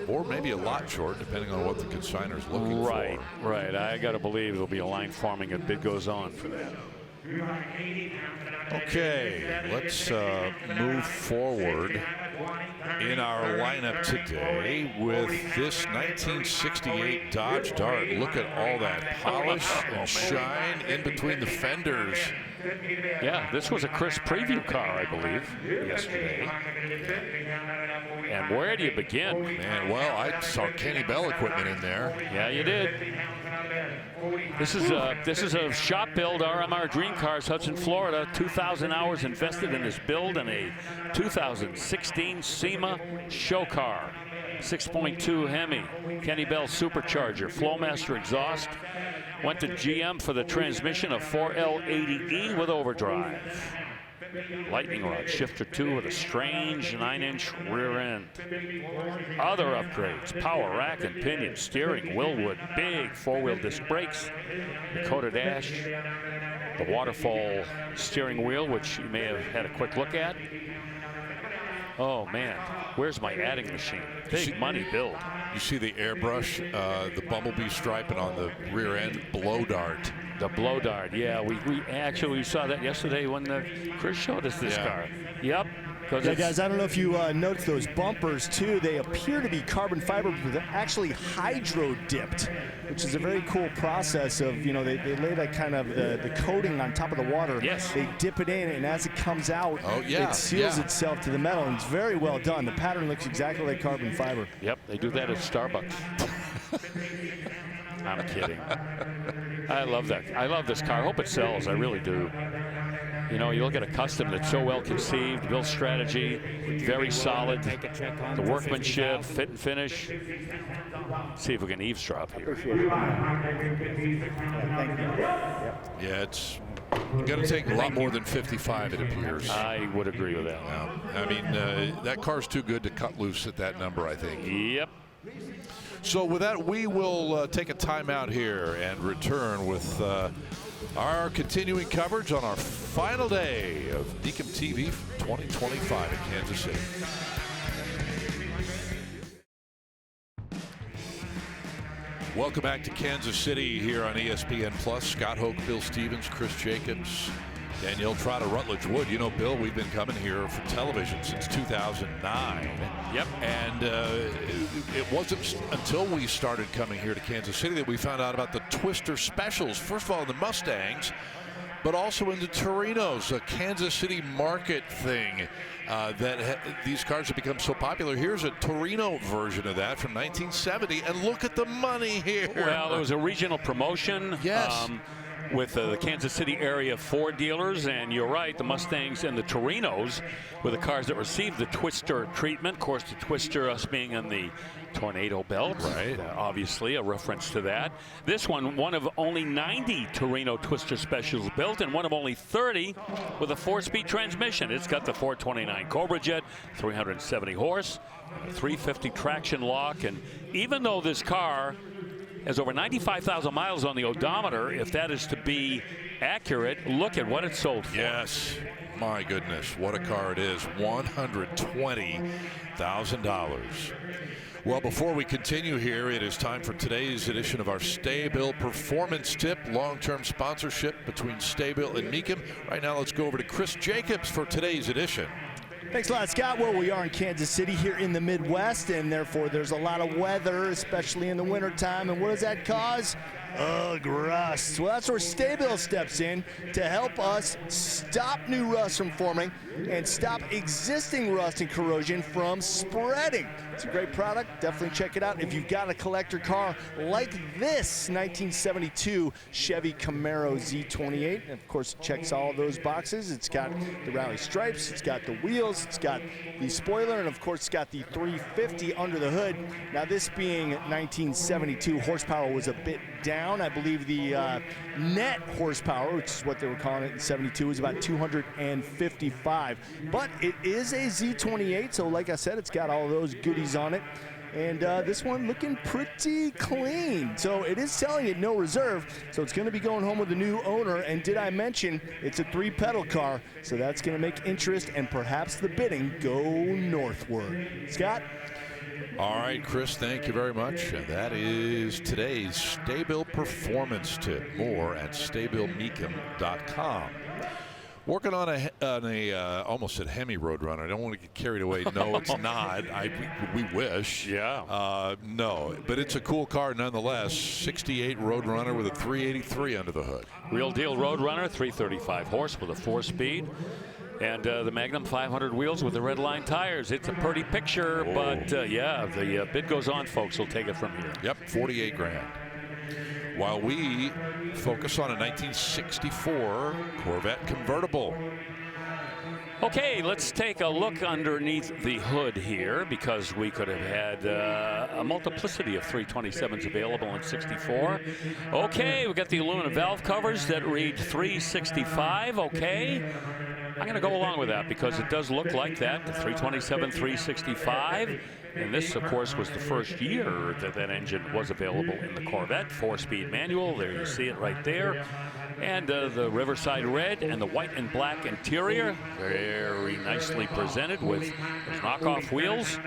Or maybe a lot short, depending on what the consignor's looking for. Right. I got to believe there'll be a line forming if bid goes on for that. Okay, let's move forward in our lineup today with this 1968 Dodge Dart. Look at all that polish and shine in between the fenders. Yeah, this was a crisp preview car, I believe, yesterday. And where do you begin? Man, well, I saw Kenny Bell equipment in there. Yeah, you did. This is a shop build, RMR Dream Cars, Hudson, Florida. 2,000 hours invested in this build and a 2016 SEMA show car. 6.2 Hemi, Kenny Bell supercharger, Flowmaster exhaust. Went to GM for the transmission of 4L80E with overdrive. Lightning rod shifter 2 with a strange 9-inch rear end. Other upgrades: power rack and pinion, steering, Willwood, big 4-wheel disc brakes, Dakota dash, the waterfall steering wheel, which you may have had a quick look at. Oh man, where's my adding machine? Big money build. You see the airbrush, the bumblebee striping on the rear end, blow dart. The blow dart, yeah. We actually saw that yesterday when Chris showed us this car. Yep. Yeah, guys, I don't know if you noticed those bumpers too. They appear to be carbon fiber, but they're actually hydro dipped, which is a very cool process of, you know, they lay that kind of the coating on top of the water. Yes. They dip it in, and as it comes out, it seals itself to the metal, and it's very well done. The pattern looks exactly like carbon fiber. Yep, they do that at Starbucks. I'm kidding. I love that. I love this car. I hope it sells. I really do. You know, you look at a custom that's so well conceived, build strategy, very solid. The workmanship, fit and finish. Let's see if we can eavesdrop here. Yeah, it's going to take a lot more than 55, it appears. I would agree with that. I mean, that car's too good to cut loose at that number, I think. Yep. So with that, we will take a timeout here and return with our continuing coverage on our final day of Mecum TV 2025 in Kansas City. Welcome back to Kansas City here on ESPN Plus. Scott Hoke, Bill Stevens, Chris Jacobs, Danielle, Trotta, Rutledge, Wood. You know, Bill, we've been coming here for television since 2009. Yep. And it wasn't until we started coming here to Kansas City that we found out about the Twister specials. First of all, the Mustangs, but also in the Torinos, a Kansas City market thing these cars have become so popular. Here's a Torino version of that from 1970, and look at the money here. Well, it was a regional promotion. Yes. With the Kansas City area Ford dealers, and you're right, the Mustangs and the Torinos were the cars that received the Twister treatment. Of course, the Twister, us being in the Tornado belt, right? Obviously a reference to that. This one of only 90 Torino Twister specials built, and one of only 30 with a 4-speed transmission. It's got the 429 Cobra Jet, 370 horse, a 350 traction lock, and even though this car has over 95,000 miles on the odometer, if that is to be accurate, look at what it sold for. Yes, my goodness, what a car it is. $120,000. Well, before we continue here, it is time for today's edition of our Stay-Bill Performance Tip, long-term sponsorship between Stay-Bill and Mecum. Right now, let's go over to Chris Jacobs for today's edition. Thanks a lot, Scott. Well, we are in Kansas City here in the Midwest, and therefore there's a lot of weather, especially in the wintertime. And what does that cause? Ugh, rust. Well, that's where Stay-Bill steps in to help us stop new rust from forming and stop existing rust and corrosion from spreading. It's a great product. Definitely check it out if you've got a collector car like this 1972 Chevy Camaro Z28. And of course, it checks all those boxes. It's got the rally stripes, it's got the wheels, it's got the spoiler, and of course, it's got the 350 under the hood. Now, this being 1972, horsepower was a bit down. I believe the net horsepower, which is what they were calling it in 72, is about 255. But it is a Z28, so like I said, it's got all those goodies on it. And this one looking pretty clean. So it is selling at no reserve, so it's going to be going home with a new owner. And did I mention it's a 3-pedal car, so that's going to make interest and perhaps the bidding go northward. Scott? All right, Chris, thank you very much. And that is today's Staybill Performance Tip. More at staybillmecum.com. Working on a almost said Hemi Roadrunner. I don't want to get carried away. No, it's not. We wish. Yeah. No, but it's a cool car nonetheless. 68 Roadrunner with a 383 under the hood. Real deal Roadrunner, 335 horse with a 4-speed. And the Magnum 500 wheels with the red line tires. It's a pretty picture, but yeah, the bid goes on, folks. We'll take it from here. Yep, 48 grand. While we focus on a 1964 Corvette convertible. Okay, let's take a look underneath the hood here, because we could have had a multiplicity of 327s available in 64. Okay, we got the aluminum valve covers that read 365. Okay, I'm going to go along with that because it does look like that, the 327, 365. And this, of course, was the first year that that engine was available in the Corvette. 4-speed manual. There you see it right there. And the Riverside red and the white and black interior. Very nicely presented with those knockoff wheels,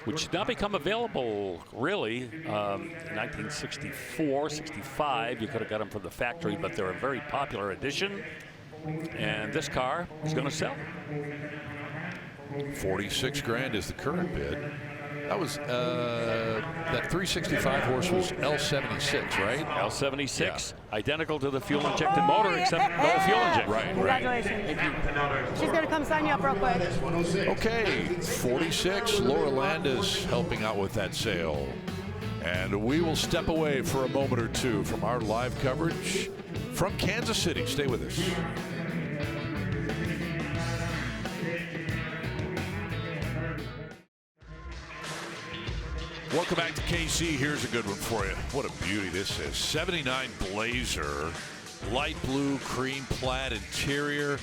which did not become available, really, in 1964, 65. You could have got them from the factory, but they're a very popular addition. And this car is going to sell. 46 grand is the current bid. That was that 365 horse was L76, right? L76, yeah. Identical to the fuel-injected motor, except no fuel injection. Right. Congratulations. She's going to come sign you up real quick. Okay, 46. Laura Landis helping out with that sale. And we will step away for a moment or two from our live coverage from Kansas City. Stay with us. Welcome back to KC. Here's a good one for you. What a beauty this is. 79 Blazer, light blue, cream plaid interior,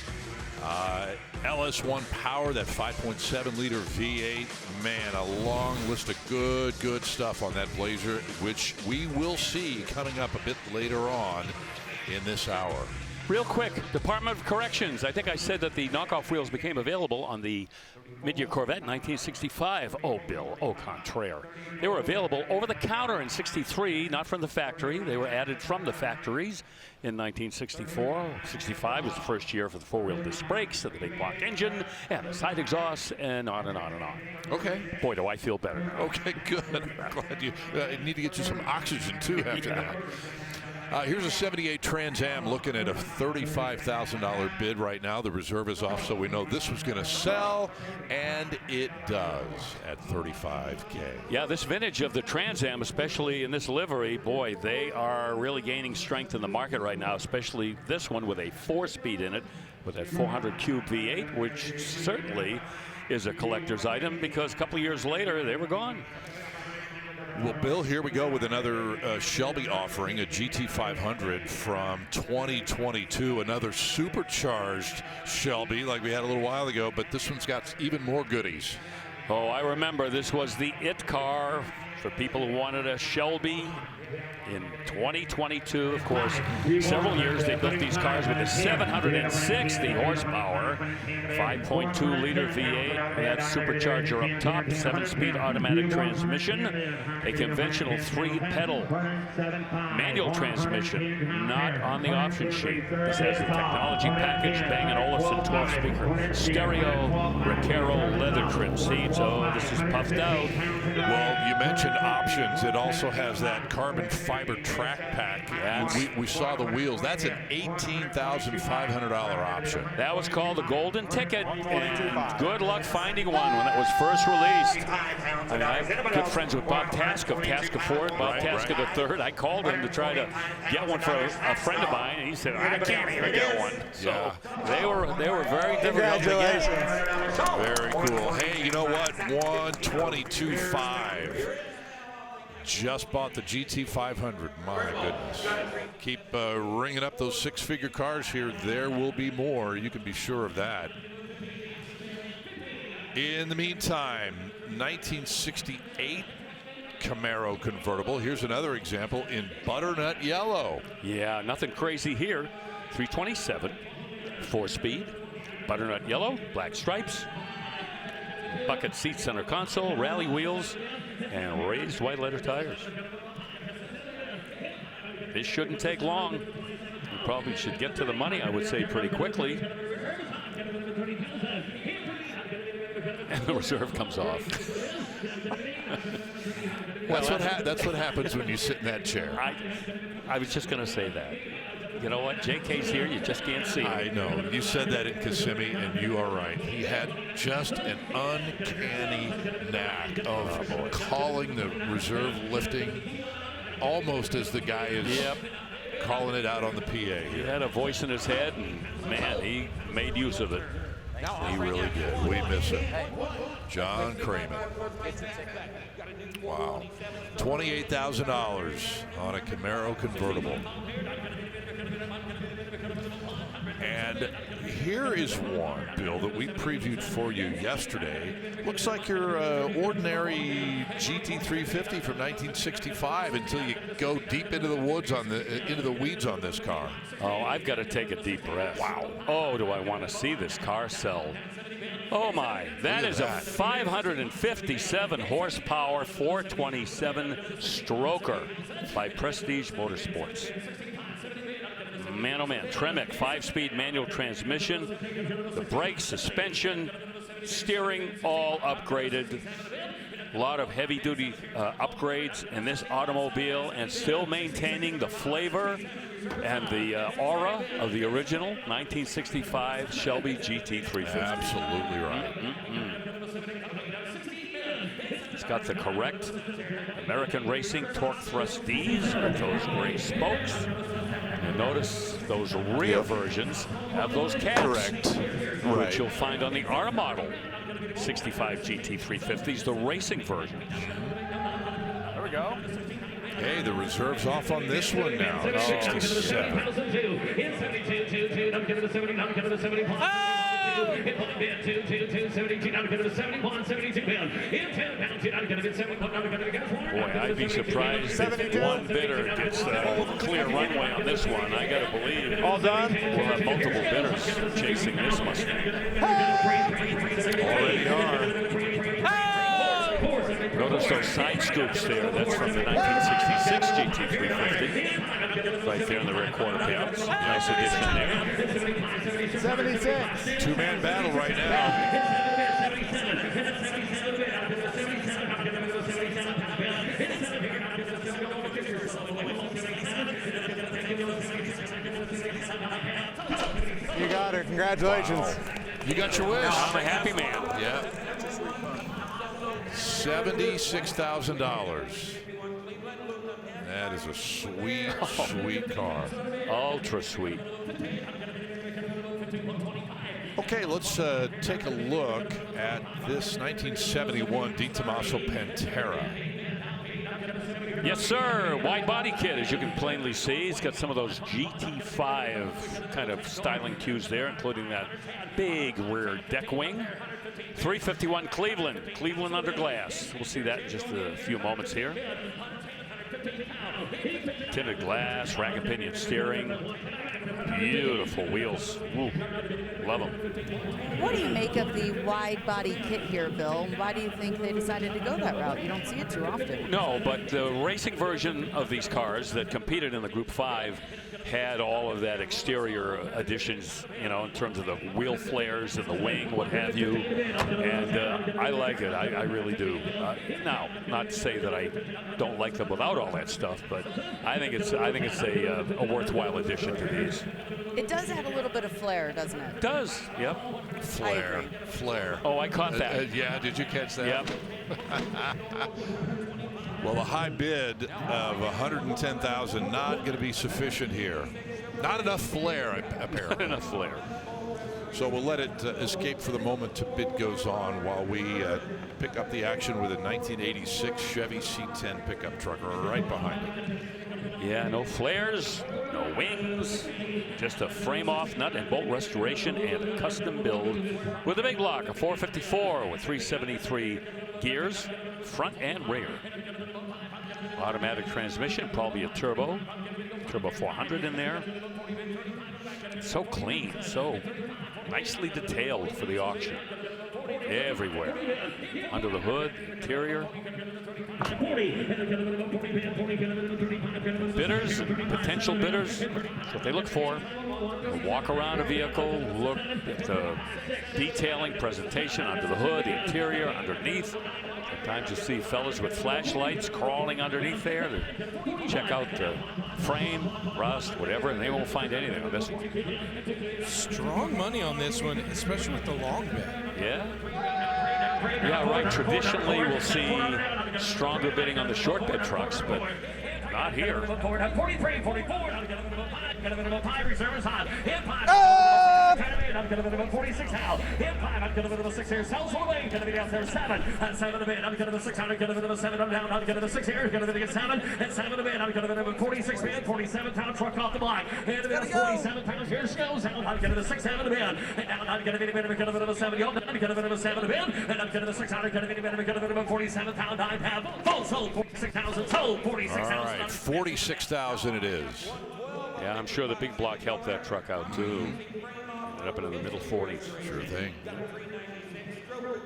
LS1 power, that 5.7 liter V8. Man, a long list of good stuff on that Blazer, which we will see coming up a bit later on in this hour. Real quick, Department of Corrections. I think I said that the knockoff wheels became available on the mid-year Corvette in 1965. Oh, Bill, au contraire. They were available over the counter in 63, not from the factory. They were added from the factories in 1964. 65 was the first year for the four-wheel disc brakes, and the big block engine, and the side exhaust, and on and on and on. Okay. Boy, do I feel better. Okay, good. I'm glad you need to get you some oxygen, too, after that. Here's a 78 Trans Am looking at a $35,000 bid right now. The reserve is off, so we know this was going to sell, and it does at $35K. Yeah, this vintage of the Trans Am, especially in this livery, boy, they are really gaining strength in the market right now, especially this one with a 4-speed in it with that 400 cube V8, which certainly is a collector's item because a couple of years later, they were gone. Well, Bill, here we go with another Shelby offering, a GT500 from 2022, another supercharged Shelby like we had a little while ago, but this one's got even more goodies. Oh, I remember this was the it car for people who wanted a Shelby. In 2022, of course, several years they built these cars with a 760 horsepower, 5.2 liter V8, that supercharger up top, 7-speed automatic transmission, a conventional 3-pedal manual transmission, not on the option sheet. This has the technology package, Bang & Olufsen 12-speaker stereo, Ranchero leather trim seats. Oh, this is puffed out. Well, you mentioned options. It also has that carbon fiber track pack. We saw the wheels. That's an $18,500 option. That was called the Golden Ticket, and good luck finding one when it was first released. I mean, I'm good friends with Bob Task of Task of Ford, Bob Task of III. I called him to try to get one for a friend of mine, and he said, I can't even get one. So they were very difficult to get. Very cool. Hey, you know what? 122.5. Just bought the GT500. My goodness. Keep ringing up those 6-figure cars here. There will be more. You can be sure of that. In the meantime, 1968 Camaro convertible. Here's another example in butternut yellow. Yeah, nothing crazy here. 327, 4-speed, butternut yellow, black stripes, bucket seat center console, rally wheels, and raised white letter tires. This shouldn't take long. You probably should get to the money, I would say, pretty quickly. And the reserve comes off. That's what happens when you sit in that chair. I was just going to say that. You know what? JK's here. You just can't see him. I know. You said that in Kissimmee, and you are right. He had just an uncanny knack of calling the reserve lifting almost as the guy is calling it out on the PA. He had a voice in his head, and, man, he made use of it. He really did. We miss him. John Kramer. Wow. $28,000 on a Camaro convertible. And here is one, Bill, that we previewed for you yesterday. Looks like your ordinary GT350 from 1965 until you go deep into the woods into the weeds on this car. Oh, I've got to take a deep breath. Wow. Oh, do I want to see this car sell? Oh my, that is a 557 horsepower 427 stroker by Prestige Motorsports. Man, oh man, Tremec 5-speed manual transmission, the brakes, suspension, steering, all upgraded. A lot of heavy-duty upgrades in this automobile, and still maintaining the flavor and the aura of the original 1965 Shelby GT350. Absolutely right. It's got the correct American Racing torque thrust Ds with those gray spokes. And notice those rear versions have those cabs. Correct. Which you'll find on the R model 65 GT350s, the racing version. There we go. Hey, the reserve's off on this one now. 67. Boy, I'd be surprised if one bidder gets a clear runway on this one. I got to believe. All done? We'll have multiple bidders chasing this Mustang. Already are. Notice those side scoops there. That's from the 1966 GT350. Right there in the rear quarter panels. Nice addition there. 76. Two-man battle right now. You got her. Congratulations. Wow. You got your wish. I'm a happy man. Yeah. $76,000. That is a sweet, sweet car. Ultra sweet. Okay, let's take a look at this 1971 Di Tommaso Pantera. Yes, sir. Wide body kit, as you can plainly see. It's got some of those GT5 kind of styling cues there, including that big rear deck wing. 351 Cleveland. Cleveland under glass. We'll see that in just a few moments here. Tinted glass, rack and pinion steering. Beautiful wheels. Ooh, love them. What do you make of the wide body kit here, Bill? Why do you think they decided to go that route? You don't see it too often. No, but the racing version of these cars that competed in the Group 5 had all of that exterior additions, you know, in terms of the wheel flares and the wing, what have you. And I like it. I really do. Now, not to say that I don't like them without all that stuff, but I think it's a worthwhile addition to these. It does have a little bit of flair, doesn't it? It does. Yep. Flair. Flair. Oh, I caught that. Yeah, did you catch that? Yep. Well, a high bid of $110,000 not going to be sufficient here. Not enough flair, apparently. Not enough flair. So we'll let it escape for the moment till bid goes on while we pick up the action with a 1986 Chevy C10 pickup truck right behind it. Yeah, no flares, no wings, just a frame-off nut and bolt restoration and a custom build with a big block, a 454 with 373 gears, front and rear. Automatic transmission, probably a turbo 400 in there. So clean, so nicely detailed for the auction. Everywhere. Under the hood, the interior. Bidders, potential bidders, that's what they look for. They'll walk around a vehicle, look at the detailing, presentation, under the hood, the interior, underneath. Sometimes you see fellas with flashlights crawling underneath there to check out the frame, rust, whatever, and they won't find anything on this one. Strong money on this one, especially with the long bid. Yeah. Yeah, right. Traditionally, we'll see stronger bidding on the short bid trucks, but not here. 43, 44. I'm going to bid 5 reserves on. Hit 5. I'm going to bid 46 now. Hit 5. I'm going to bid 6 here. Sells for away. Going to be down there 7. And 7 to bid. I'm going to bid 6. I'm going to bid 7. I'm down. I'm going to bid 6 here. Going to bid 7. And 7 to bid. I'm going to bid 46 bid. 47-pound truck off the block. And to bid 47 pounds. Here she goes. I'm going to bid 6, 7 to bid. And now I'm going to bid 7. I'm going to bid 7 to bid. And I'm going to bid 6. I'm going to bid 47-pound. I have both sold 46,000. Sold 46,000. All right, 46,000 it is. Yeah, I'm sure the big block helped that truck out too. Ended up into the middle 40s. Sure thing.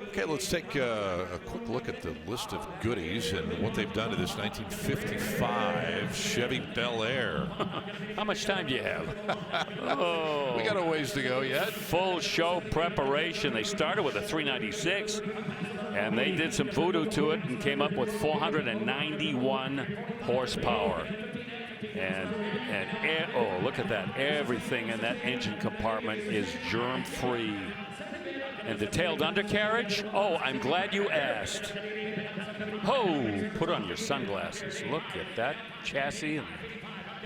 Okay, let's take a quick look at the list of goodies and what they've done to this 1955 Chevy Bel Air. How much time do you have? Oh, we got a ways to go yet. Full show preparation. They started with a 396, and they did some voodoo to it and came up with 491 horsepower. And oh, look at that. Everything in that engine compartment is germ-free. And the detailed undercarriage? Oh, I'm glad you asked. Oh, put on your sunglasses. Look at that chassis and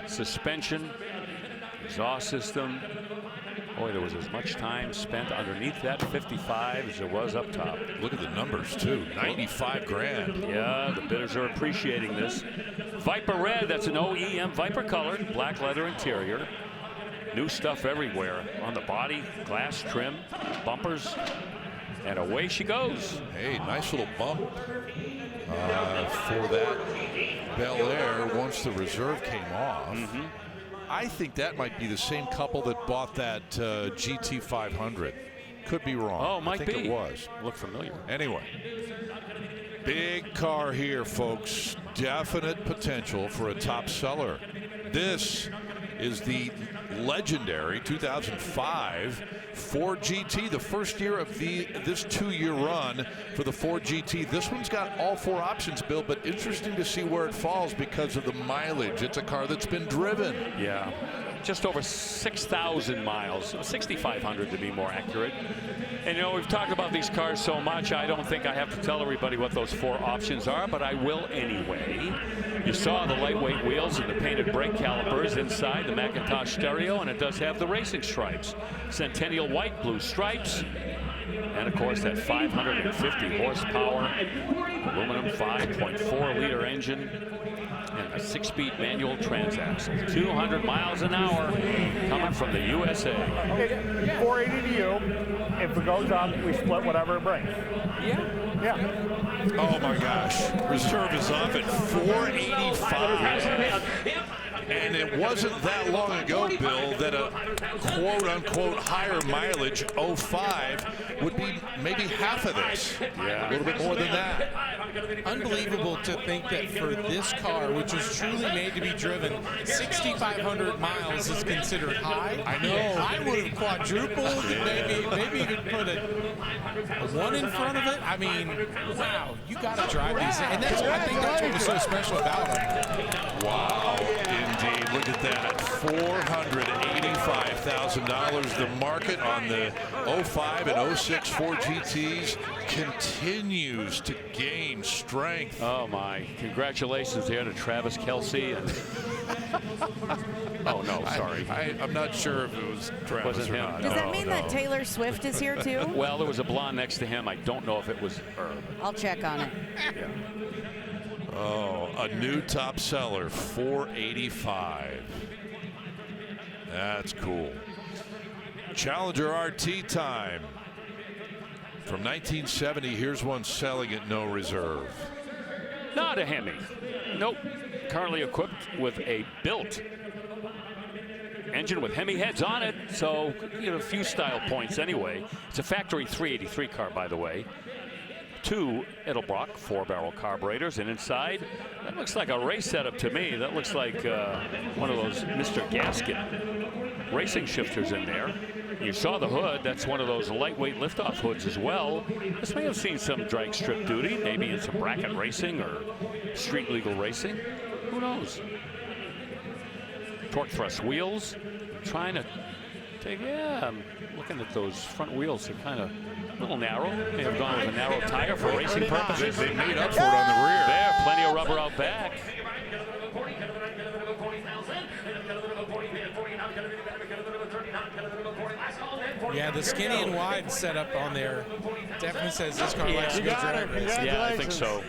suspension, exhaust system. Boy, there was as much time spent underneath that 55 as there was up top. Look at the numbers, too. 95 grand. Yeah, the bidders are appreciating this. Viper Red, that's an OEM Viper colored, black leather interior. New stuff everywhere on the body, glass trim, bumpers, and away she goes. Hey, nice little bump for that Bel Air once the reserve came off. I think that might be the same couple that bought that GT 500. Could be wrong. Oh, might I think be. It was. Look familiar. Anyway, big car here, folks. Definite potential for a top seller. This is the legendary 2005 Ford GT, the first year of this 2-year run for the Ford GT. This one's got all 4 options, Bill, but interesting to see where it falls because of the mileage. It's a car that's been driven. Yeah, just over 6,000 miles, 6,500 to be more accurate. And you know, we've talked about these cars so much, I don't think I have to tell everybody what those 4 options are, but I will anyway. You saw the lightweight wheels and the painted brake calipers inside the Macintosh stereo, and it does have the racing stripes. Centennial white, blue stripes, and of course that 550 horsepower aluminum 5.4 liter engine and a 6-speed manual transaxle. 200 miles an hour coming from the USA. Okay, 480 to you. If it goes up, we split whatever it brings. Yeah. Oh my gosh. Reserve is off at 485. And it wasn't that long ago, Bill, that a quote-unquote higher mileage 05 would be maybe half of this. Yeah. A little bit more than that. Unbelievable to think that for this car, which is truly made to be driven, 6,500 miles is considered high. I know. I would have quadrupled. Maybe you could put a 1 in front of it. I mean, wow, you got to drive these. And I think that's what was so special about them. Wow, indeed. Look at that. $485,000. The market on the 05 and 06 Ford GTs continues to gain strength. Oh my, congratulations there to Travis Kelce. And oh no, sorry. I'm not sure if it was Travis Wasn't or him. not. Does that mean that Taylor Swift is here too? Well, there was a blonde next to him. I don't know if it was her. I'll check on it. Yeah. Oh, a new top seller, 485. That's cool. Challenger RT time. From 1970, here's one selling at no reserve. Not a Hemi. Nope. Currently equipped with a built Engine with Hemi heads on it, so you get a few style points anyway. It's a factory 383 car, by the way. 2 Edelbrock 4-barrel carburetors, and inside, that looks like a race setup to me. That looks like one of those Mr. Gasket racing shifters in there. You saw the hood. That's one of those lightweight liftoff hoods as well. This may have seen some drag strip duty, maybe in some bracket racing or street legal racing. Who knows? Torque thrust wheels. Trying to take, I'm looking at those front wheels. They're kind of a little narrow. May have gone with a narrow tire for racing purposes. They made up for it on the rear. There, plenty of rubber out back. Yeah, the skinny and wide setup on there definitely says this car likes to go drag racing. Yeah, I think so.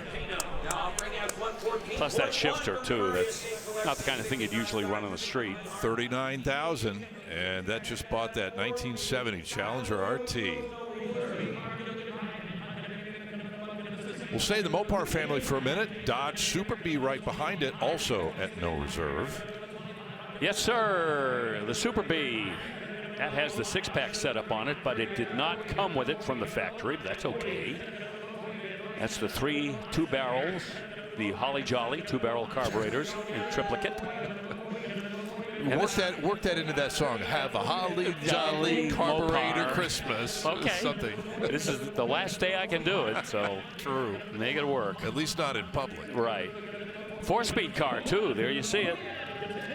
Plus that shifter too. That's not the kind of thing you'd usually run on the street. 39,000, and that just bought that 1970 Challenger RT. We'll stay in the Mopar family for a minute. Dodge Super B right behind it, also at no reserve. Yes, sir. The Super B. That has the 6-pack setup on it, but it did not come with it from the factory. But that's okay. That's the 3 2-barrels, the Holly Jolly 2-barrel carburetors in triplicate. Work that into that song. Have a Holly Jolly carburetor Mopar. Christmas. Okay. Something. This is the last day I can do it, so true. Make it work. At least not in public. Right. 4-speed car too. There you see it.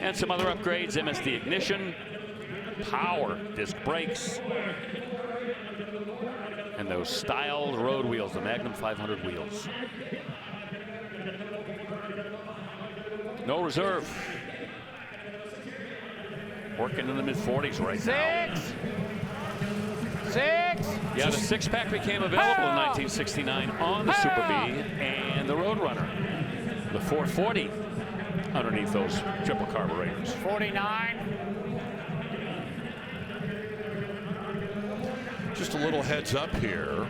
And some other upgrades. MSD ignition, power disc brakes, and those styled road wheels, the Magnum 500 wheels. No reserve. Working in the mid-40s right now. 6. Yeah, the 6-pack became available in 1969 on the Super B and the Roadrunner. The 440 underneath those triple carburetors. 49. Just a little heads up here.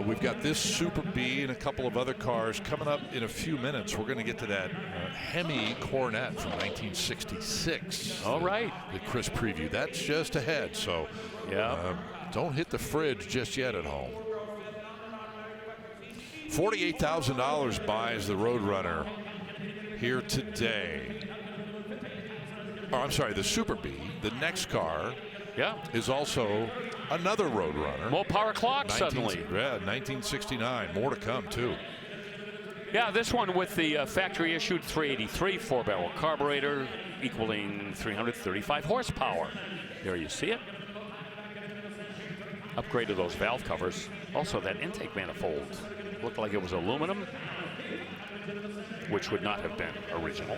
We've got this Super B and a couple of other cars coming up in a few minutes. We're going to get to that Hemi Corvette from 1966. All right. The Chris preview. That's just ahead, so don't hit the fridge just yet at home. $48,000 buys the Roadrunner here today. Oh, I'm sorry, the Super B. The next car is also another Roadrunner. Mopar clock suddenly. Yeah, 1969. More to come, too. Yeah, this one with the factory-issued 383 4-barrel carburetor equaling 335 horsepower. There you see it. Upgraded those valve covers. Also, that intake manifold looked like it was aluminum, which would not have been original.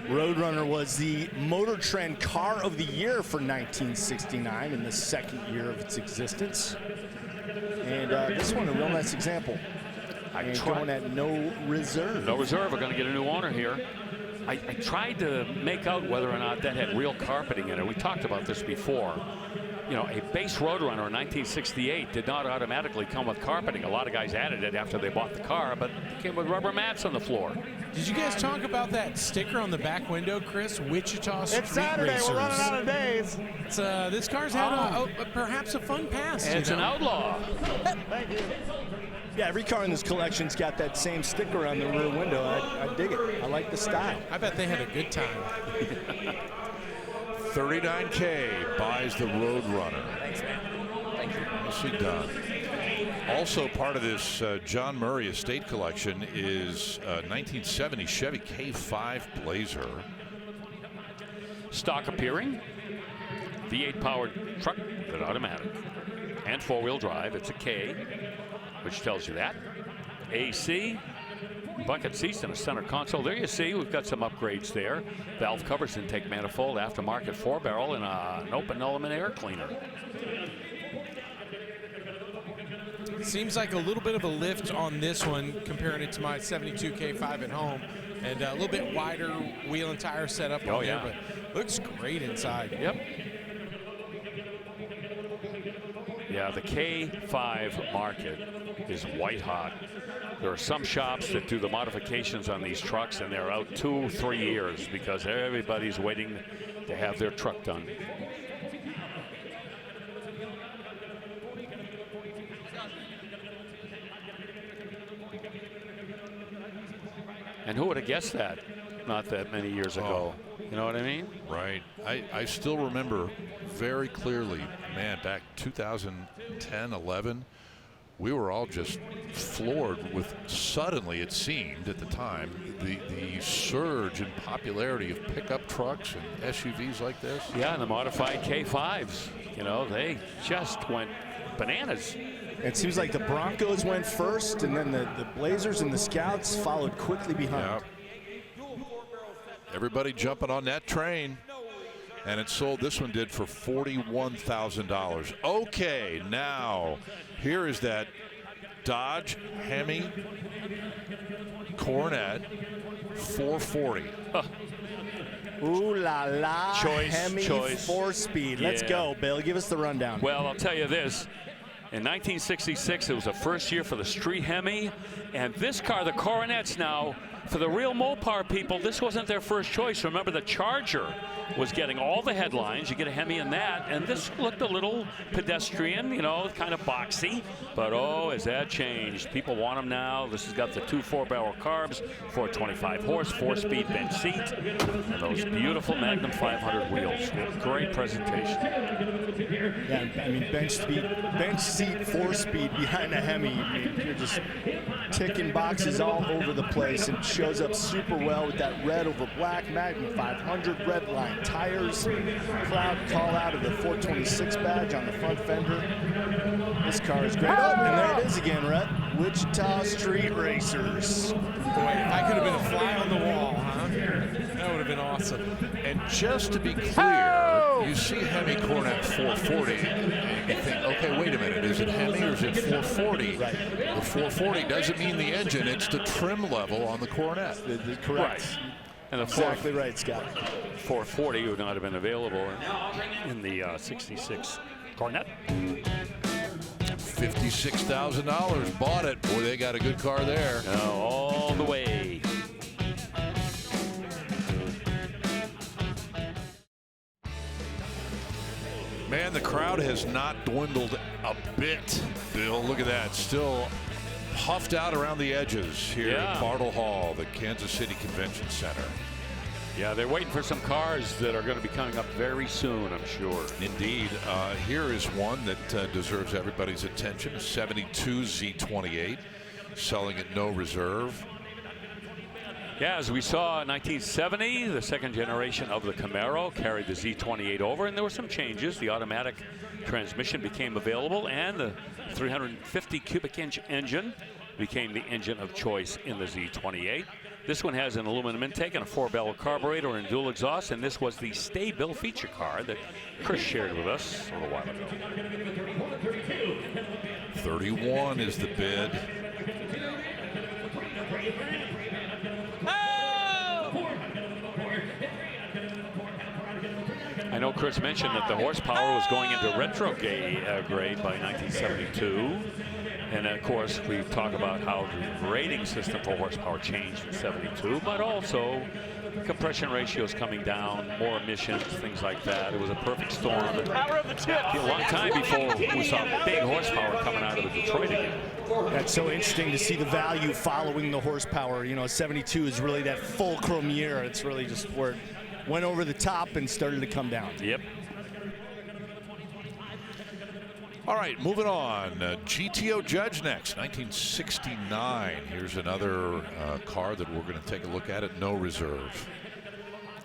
Roadrunner was the Motor Trend Car of the Year for 1969 in the second year of its existence. And this one, a real nice example. And going at no reserve. No reserve. We're going to get a new owner here. I tried to make out whether or not that had real carpeting in it. We talked about this before. You know, a base Roadrunner in 1968 did not automatically come with carpeting. A lot of guys added it after they bought the car, but it came with rubber mats on the floor. Did you guys talk about that sticker on the back window, Chris? Wichita Street It's Saturday. Racers. We're running out of days. It's, this car's had perhaps a fun past. It's an outlaw. Thank you. Yeah, every car in this collection's got that same sticker on the rear window. I dig it. I like the style. I bet they had a good time. $39K buys the Roadrunner. Thanks, man. Thank you. Nicely done. Also part of this John Murray estate collection is 1970 Chevy K5 Blazer. Stock appearing. V8 powered truck with automatic and 4-wheel drive. It's a K, which tells you that. AC, bucket seats and a center console. There you see we've got some upgrades there. Valve covers, intake manifold, aftermarket 4-barrel, and an open element air cleaner. Seems like a little bit of a lift on this one comparing it to my 72 K5 at home, and a little bit wider wheel and tire setup on there, but looks great inside. Yep. Yeah, the K5 market is white hot. There are some shops that do the modifications on these trucks, and they're out 2-3 years because everybody's waiting to have their truck done. And who would have guessed that not that many years ago? You know what I mean? Right. I still remember very clearly, man, back 2010, 11, we were all just floored with, suddenly it seemed at the time, the surge in popularity of pickup trucks and SUVs like this. Yeah, and the modified K5s, you know, they just went bananas. It seems like the Broncos went first, and then the Blazers and the Scouts followed quickly behind. Yeah. Everybody jumping on that train. And it sold, this one did, for $41,000. Okay, now here is that Dodge Hemi Coronet 440. Ooh la la, Choice, Hemi 4-speed. Let's go, Bill. Give us the rundown. Well, I'll tell you this. In 1966, it was the first year for the street Hemi. And this car, the Coronets now, for the real Mopar people, this wasn't their first choice. Remember, the Charger was getting all the headlines. You get a Hemi in that, and this looked a little pedestrian, you know, kind of boxy. But oh, has that changed? People want them now. This has got the 2 4-barrel carbs, 425 horse, 4-speed bench seat, and those beautiful Magnum 500 wheels. Great presentation. Yeah, I mean, bench seat, 4-speed behind a Hemi. I mean, you're just ticking boxes all over the place. It shows up super well with that red over black Magnum 500 red line tires, cloud call out of the 426 badge on the front fender. This car is great. Oh, and there it is again, Rhett. Wichita Street Racers. Boy, if I could have been a fly on the wall, huh? That would have been awesome. And just to be clear, you see Hemi Coronet 440, and you think, okay, wait a minute, is it Hemi or is it 440? Right. The 440 doesn't mean the engine, it's the trim level on the Coronet. Correct. Right. And the Exactly right, Scott. 440 would not have been available in the 66 Coronet. $56,000, bought it. Boy, they got a good car there. All the way. Man, the crowd has not dwindled a bit, Bill. Look at that. Still puffed out around the edges here at Bartle Hall, the Kansas City Convention Center. Yeah, they're waiting for some cars that are going to be coming up very soon, I'm sure. Indeed. Here is one that deserves everybody's attention. A 72 Z28, selling at no reserve. Yeah, as we saw in 1970, the second generation of the Camaro carried the Z28 over, and there were some changes. The automatic transmission became available, and the 350 cubic inch engine became the engine of choice in the Z28. This one has an aluminum intake and a 4-barrel carburetor and dual exhaust, and this was the Stay Bill feature car that Chris shared with us a little while ago. 31 is the bid. I know Chris mentioned that the horsepower was going into retro grade by 1972. And of course, we talk about how the rating system for horsepower changed in 72, but also compression ratios coming down, more emissions, things like that. It was a perfect storm. Power of the tip. A long time before we saw big horsepower coming out of the Detroit again. That's so interesting to see the value following the horsepower. You know, 72 is really that fulcrum year. It's really just where it went over the top and started to come down. Yep. All right, moving on. GTO Judge next, 1969. Here's another car that we're going to take a look at no reserve.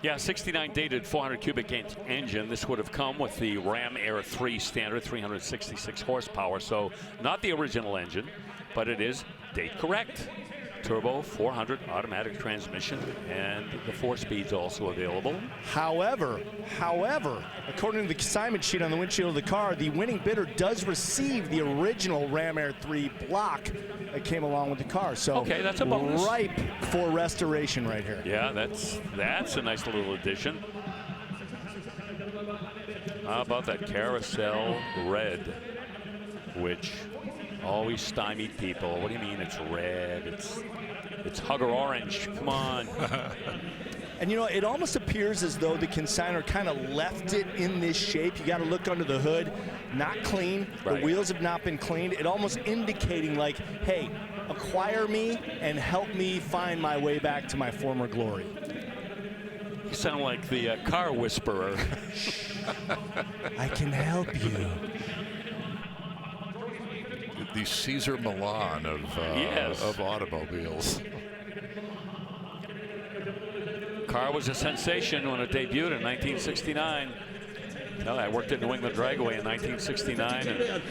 Yeah, 69 dated 400 cubic inch engine. This would have come with the Ram Air 3 standard, 366 horsepower. So not the original engine, but it is date correct. Turbo 400 automatic transmission, and the 4-speed's also available. However, according to the consignment sheet on the windshield of the car, the winning bidder does receive the original Ram Air 3 block that came along with the car. So okay, that's a bonus. Ripe for restoration right here. Yeah, that's a nice little addition. How about that carousel red, which Always stymied people. What do you mean it's red? It's hugger orange. Come on. And you know, it almost appears as though the consignor kind of left it in this shape. You got to look under the hood, not clean. Right. The wheels have not been cleaned. It almost indicating like, hey, acquire me and help me find my way back to my former glory. You sound like the car whisperer. I can help you. The Caesar Milan of automobiles. Car was a sensation when it debuted in 1969. No, I worked at New England Dragway in 1969, and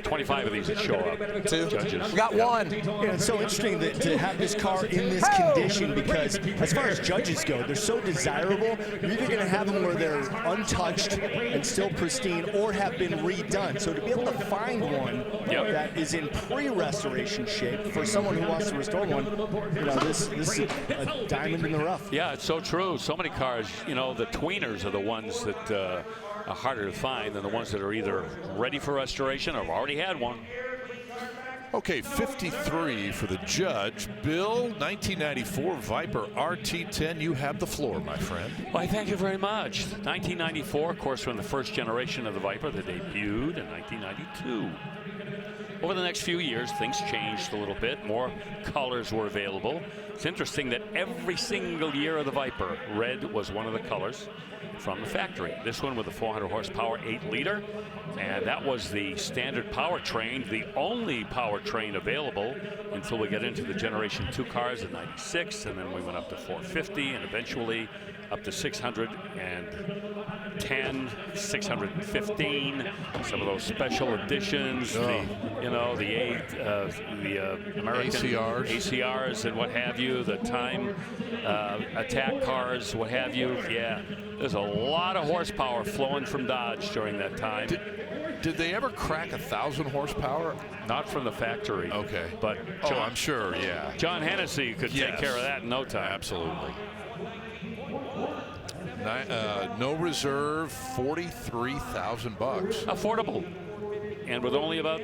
25 of these would show up. 2. Judges. We got 1. Yeah, it's so interesting to have this car in this condition because as far as judges go, they're so desirable. You're either going to have them where they're untouched and still pristine or have been redone. So to be able to find one that is in pre-restoration shape for someone who wants to restore one, you know, this is a diamond in the rough. Yeah, it's so true. So many cars, you know, the tweeners are the ones that are harder to find than the ones that are either ready for restoration or have already had one. Okay, 53 for the judge. Bill, 1994 Viper RT10. You have the floor, my friend. Why, thank you very much. 1994, of course, we're in the first generation of the Viper that debuted in 1992. Over the next few years, things changed a little bit. More colors were available. It's interesting that every single year of the Viper, red was one of the colors from the factory. This one with a 400 horsepower 8-liter, and that was the standard powertrain, the only powertrain available until we get into the Generation 2 cars in 96, and then we went up to 450 and eventually up to 610, 615, some of those special editions, the American ACRs and what have you, the time attack cars, what have you. Yeah, there's a lot of horsepower flowing from Dodge during that time. Did they ever crack 1,000 horsepower? Not from the factory. Okay. But John, I'm sure, yeah. John Hennessy could take care of that in no time. Absolutely. No reserve, $43,000. Affordable. And with only about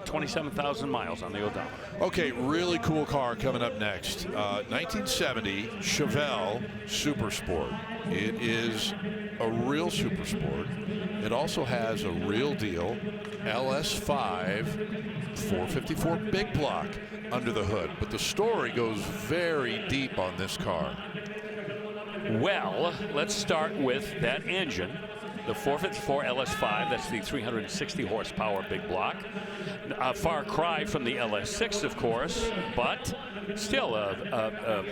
27,000 miles on the odometer. Okay, really cool car coming up next. 1970 Chevelle Super Sport. It is a real Super Sport. It also has a real deal LS5 454 big block under the hood. But the story goes very deep on this car. Well, let's start with that engine. The 454 LS5, that's the 360 horsepower big block. A far cry from the LS6, of course, but still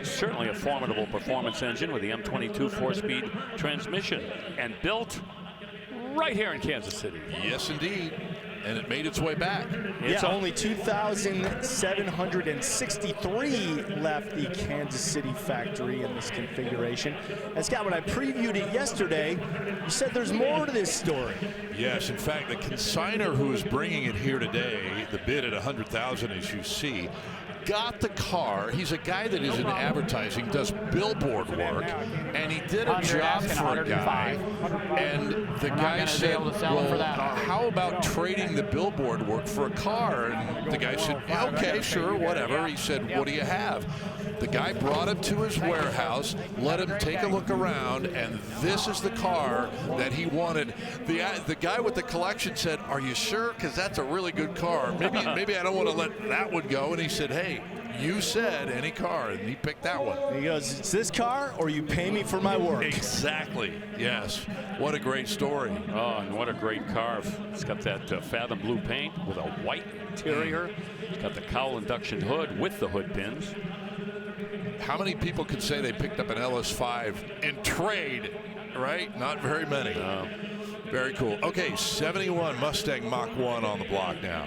certainly a formidable performance engine with the M22 4-speed transmission, and built right here in Kansas City. Yes, indeed. And it made its way back. Yeah, only 2,763 left the Kansas City factory in this configuration. And Scott, when I previewed it yesterday, you said there's more to this story. Yes, in fact, the consignor who is bringing it here today, the bid at $100,000, as you see, got the car. He's a guy that is in advertising, does billboard work, and he did a job for a guy, and the guy said, well, how about trading the billboard work for a car? And the guy said, yeah, okay, sure, whatever. He said, what do you have? The guy brought him to his warehouse, let him take a look around, and this is the car that he wanted. The guy with the collection said, are you sure? Because that's a really good car. Maybe I don't want to let that one go. And he said, hey, you said any car, and he picked that one. He goes, it's this car or you pay me for my work. Exactly, yes. What a great story. Oh, and what a great car. It's got that Fathom blue paint with a white interior. It's got the cowl induction hood with the hood pins. How many people could say they picked up an LS5 in trade, right? Not very many. No. Very cool. Okay, 71 Mustang Mach 1 on the block now.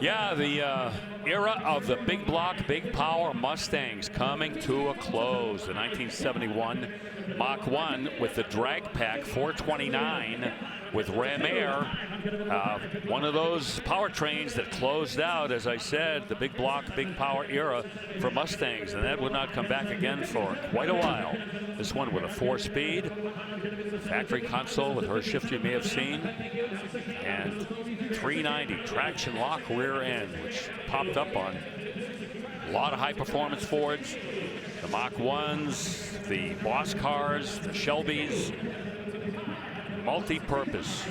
Yeah, the era of the big block, big power Mustangs coming to a close. The 1971 Mach 1 with the drag pack 429 with Ram Air. One of those powertrains that closed out, as I said, the big block, big power era for Mustangs, and that would not come back again for quite a while. This one with a 4-speed, factory console with her shift you may have seen, and 390 traction lock rear end, which popped up on a lot of high performance Fords, the Mach 1s, the Boss cars, the Shelbys. Multi-purpose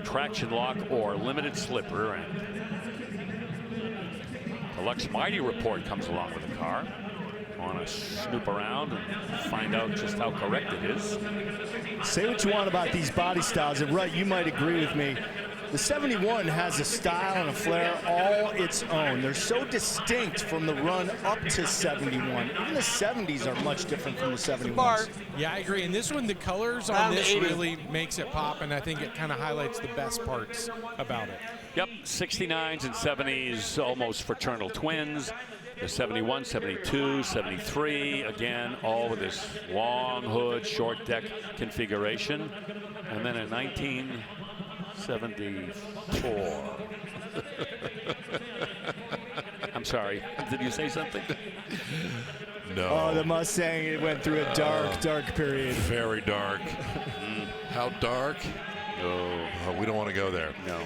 traction lock or limited slip rear end. The Lux Mighty report comes along with the car. I want to snoop around and find out just how correct it is. Say what you want about these body styles, and right, you might agree with me. The 71 has a style and a flair all its own. They're so distinct from the run up to 71. Even the 70s are much different from the 71s. Yeah, I agree. And this one, the colors on this really makes it pop, and I think it kind of highlights the best parts about it. Yep, 69s and 70s, almost fraternal twins. The 71, 72, 73, again, all with this long hood, short deck configuration. And then in 1974. I'm sorry, did you say something? No. Oh, the Mustang, it went through a dark, dark period. Very dark. How dark? Oh, we don't want to go there. No.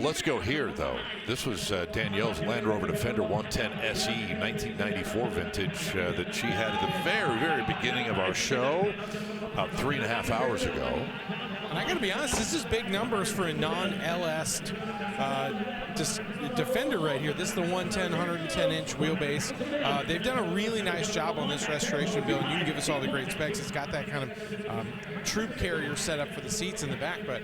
Let's go here, though. This was Danielle's Land Rover Defender 110 SE 1994 vintage that she had at the very, very beginning of our show about 3.5 hours ago. And I got to be honest, this is big numbers for a non-LS Defender right here. This is the 110, 110-inch wheelbase. They've done a really nice job on this restoration build. You can give us all the great specs. It's got that kind of troop carrier setup for the seats in the back, but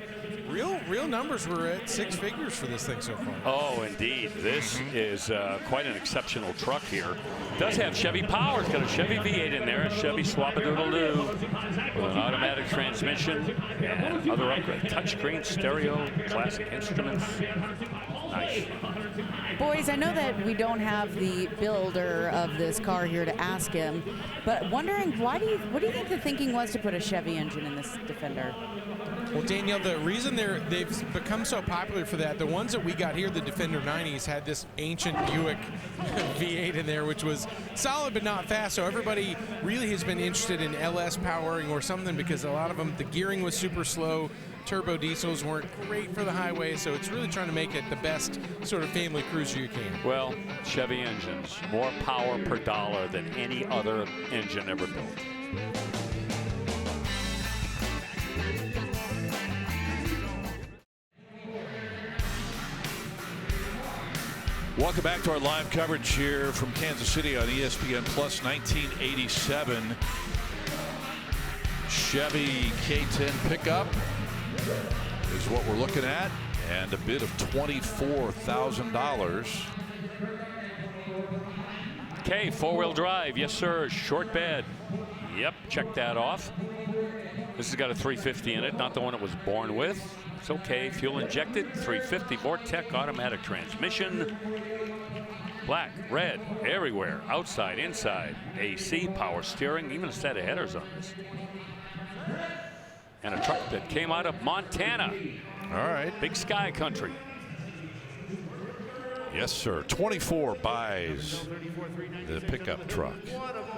real numbers were at 6 figures for this thing so far. Oh, indeed. This is quite an exceptional truck here. Does have Chevy power. It's got a Chevy V8 in there, a Chevy Swap-a-Doodle-Doo with an automatic transmission and other upgrade. Touchscreen, stereo, classic instruments. Nice. Boys, I know that we don't have the builder of this car here to ask him, but wondering what do you think the thinking was to put a Chevy engine in this Defender? Well, Danielle, the reason they've become so popular for that, the ones that we got here, the Defender 90s, had this ancient Buick V8 in there, which was solid but not fast. So everybody really has been interested in LS powering or something, because a lot of them, the gearing was super slow. Turbo diesels weren't great for the highway, so it's really trying to make it the best sort of family cruiser you can. Well, Chevy engines, more power per dollar than any other engine ever built. Welcome back to our live coverage here from Kansas City on ESPN Plus 1987. Chevy K10 pickup is what we're looking at, and a bid of $24,000. Okay, 4-wheel drive, yes sir, short bed. Yep, check that off. This has got a 350 in it, not the one it was born with. It's okay, fuel injected, 350 Vortec automatic transmission. Black, red, everywhere, outside, inside, AC, power steering, even a set of headers on this. And a truck that came out of Montana. All right. Big sky country. Yes, sir. 24 buys the pickup truck.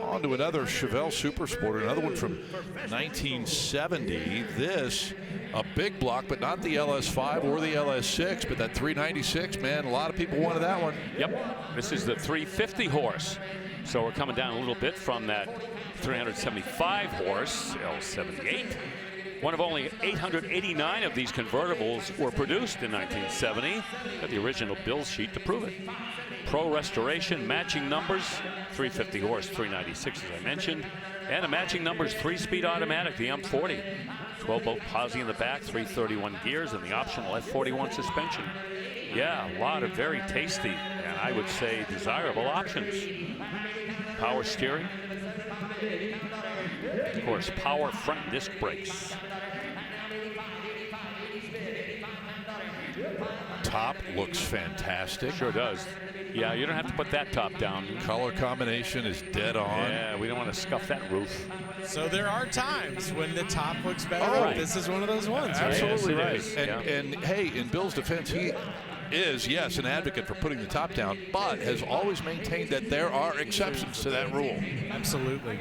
On to another Chevelle Super Sport, another one from 1970. This, a big block, but not the LS5 or the LS6, but that 396, man, a lot of people wanted that one. Yep. This is the 350 horse. So we're coming down a little bit from that 375 horse L78. One of only 889 of these convertibles were produced in 1970. Got the original build sheet to prove it. Pro restoration, matching numbers, 350 horse, 396 as I mentioned, and a matching numbers 3-speed automatic, the M40. 12-bolt posi in the back, 331 gears, and the optional F41 suspension. Yeah, a lot of very tasty and I would say desirable options. Power steering. Of course, power front disc brakes. Top looks fantastic. Sure does. Yeah, you don't have to put that top down. Color combination is dead on. Yeah, we don't want to scuff that roof. So there are times when the top looks better. Oh, right. This is one of those ones. Absolutely right? right. And hey, in Bill's defense, he is, yes, an advocate for putting the top down, but has always maintained that there are exceptions to that rule. Absolutely.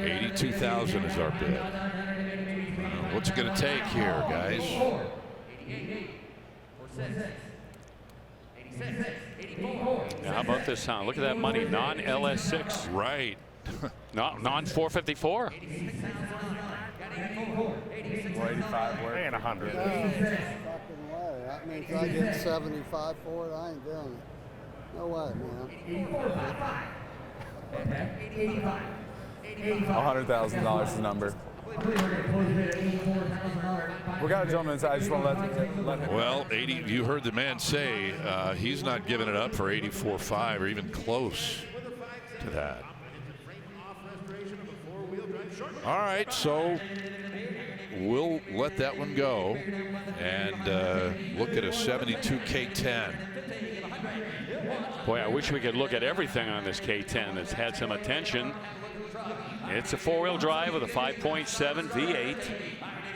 82 $82,000 is our bid. What's it going to take here, guys? Now, how about this sound? Look at that money. Non-LS6. Right. Non-454. 485 worth. And 100. That means I get 75 for it. I ain't doing it. No way, man. $100,000 is the number. We got a gentleman inside. I just want to let him. Well, 80. You heard the man say he's not giving it up for 84.5 or even close to that. All right, so we'll let that one go and look at a 72 K10. Boy, I wish we could look at everything on this K10 that's had some attention. It's a four-wheel drive with a 5.7 V8.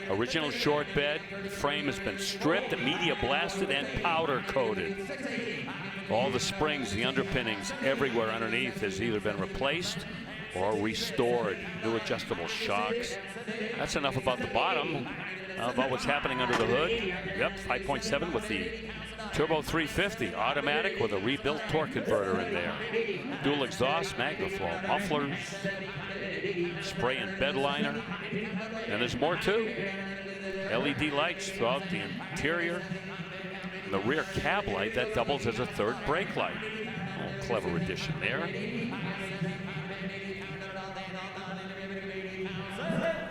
Original short bed. Frame has been stripped, media blasted, and powder coated. All the springs, the underpinnings, everywhere underneath has either been replaced or restored. New adjustable shocks. That's enough about the bottom. About what's happening under the hood. Yep, 5.7 with the turbo 350 automatic with a rebuilt torque converter in there. Dual exhaust, MagnaFlow mufflers, spray and bed liner, and there's more too. LED lights throughout the interior. And the rear cab light that doubles as a third brake light. Oh, clever addition there.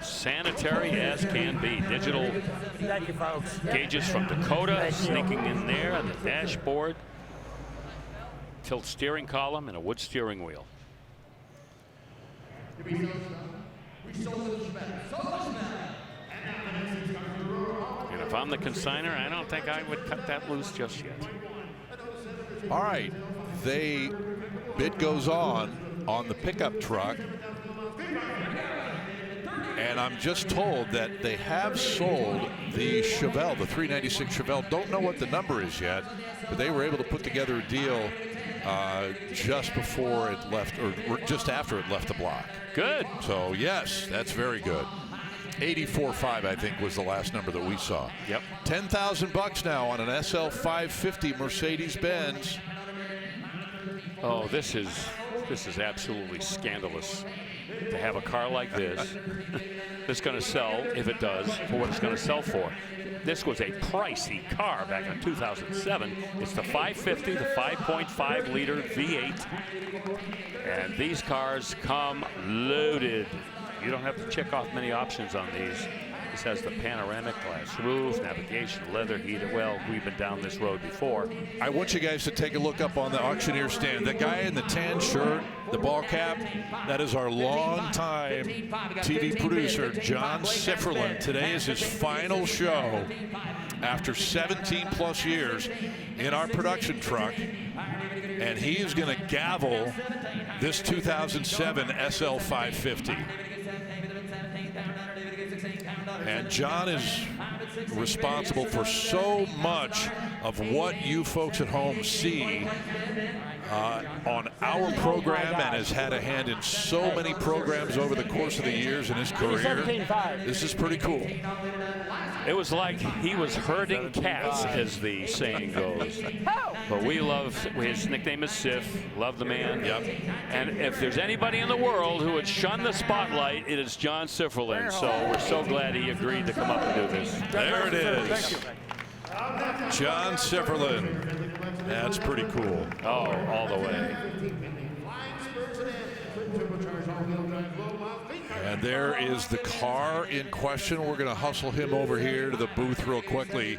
Sanitary as can be. Digital gauges from Dakota sneaking in there on the dashboard. Tilt steering column and a wood steering wheel. And if I'm the consignor, I don't think I would cut that loose just yet. All right, bid goes on the pickup truck. And I'm just told that they have sold the Chevelle, the 396 Chevelle. Don't know what the number is yet, but they were able to put together a deal just before it left, or just after it left the block. Good. So, yes, that's very good. 84.5, I think, was the last number that we saw. Yep. $10,000 now on an SL 550 Mercedes-Benz. Oh, this is absolutely scandalous. To have a car like this that's going to sell, if it does, for what it's going to sell for. This was a pricey car back in 2007. It's the 550, the 5.5 liter V8. And these cars come loaded. You don't have to check off many options on these. This has the panoramic glass roof, navigation, leather heated. Well, we've been down this road before. I want you guys to take a look up on the auctioneer stand. That guy in the tan shirt, the ball cap, that is our longtime TV producer, John Sifferlin. Today is his final show after 17 plus years in our production truck. And he is going to gavel this 2007 SL 550. And John is responsible for so much of what you folks at home see on our program, and has had a hand in so many programs over the course of the years in his career. This is pretty cool. It was like he was herding cats, as the saying goes. But we love, his nickname is Sif, love the man. Yep. And if there's anybody in the world who would shun the spotlight, it is John Sifferlin. So we're so glad he agreed to come up and do this. There it is. John Sifferlin. That's pretty cool. Oh, all the way. And there is the car in question. We're going to hustle him over here to the booth real quickly.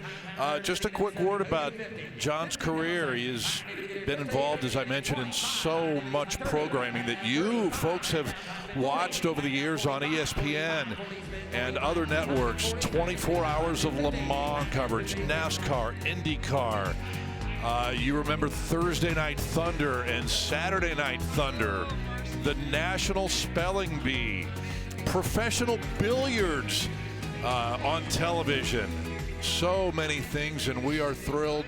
Just a quick word about John's career. He has been involved, as I mentioned, in so much programming that you folks have watched over the years on ESPN and other networks. 24 hours of Le Mans coverage, NASCAR, IndyCar. You remember Thursday Night Thunder and Saturday Night Thunder, the National Spelling Bee, professional billiards on television. So many things, and we are thrilled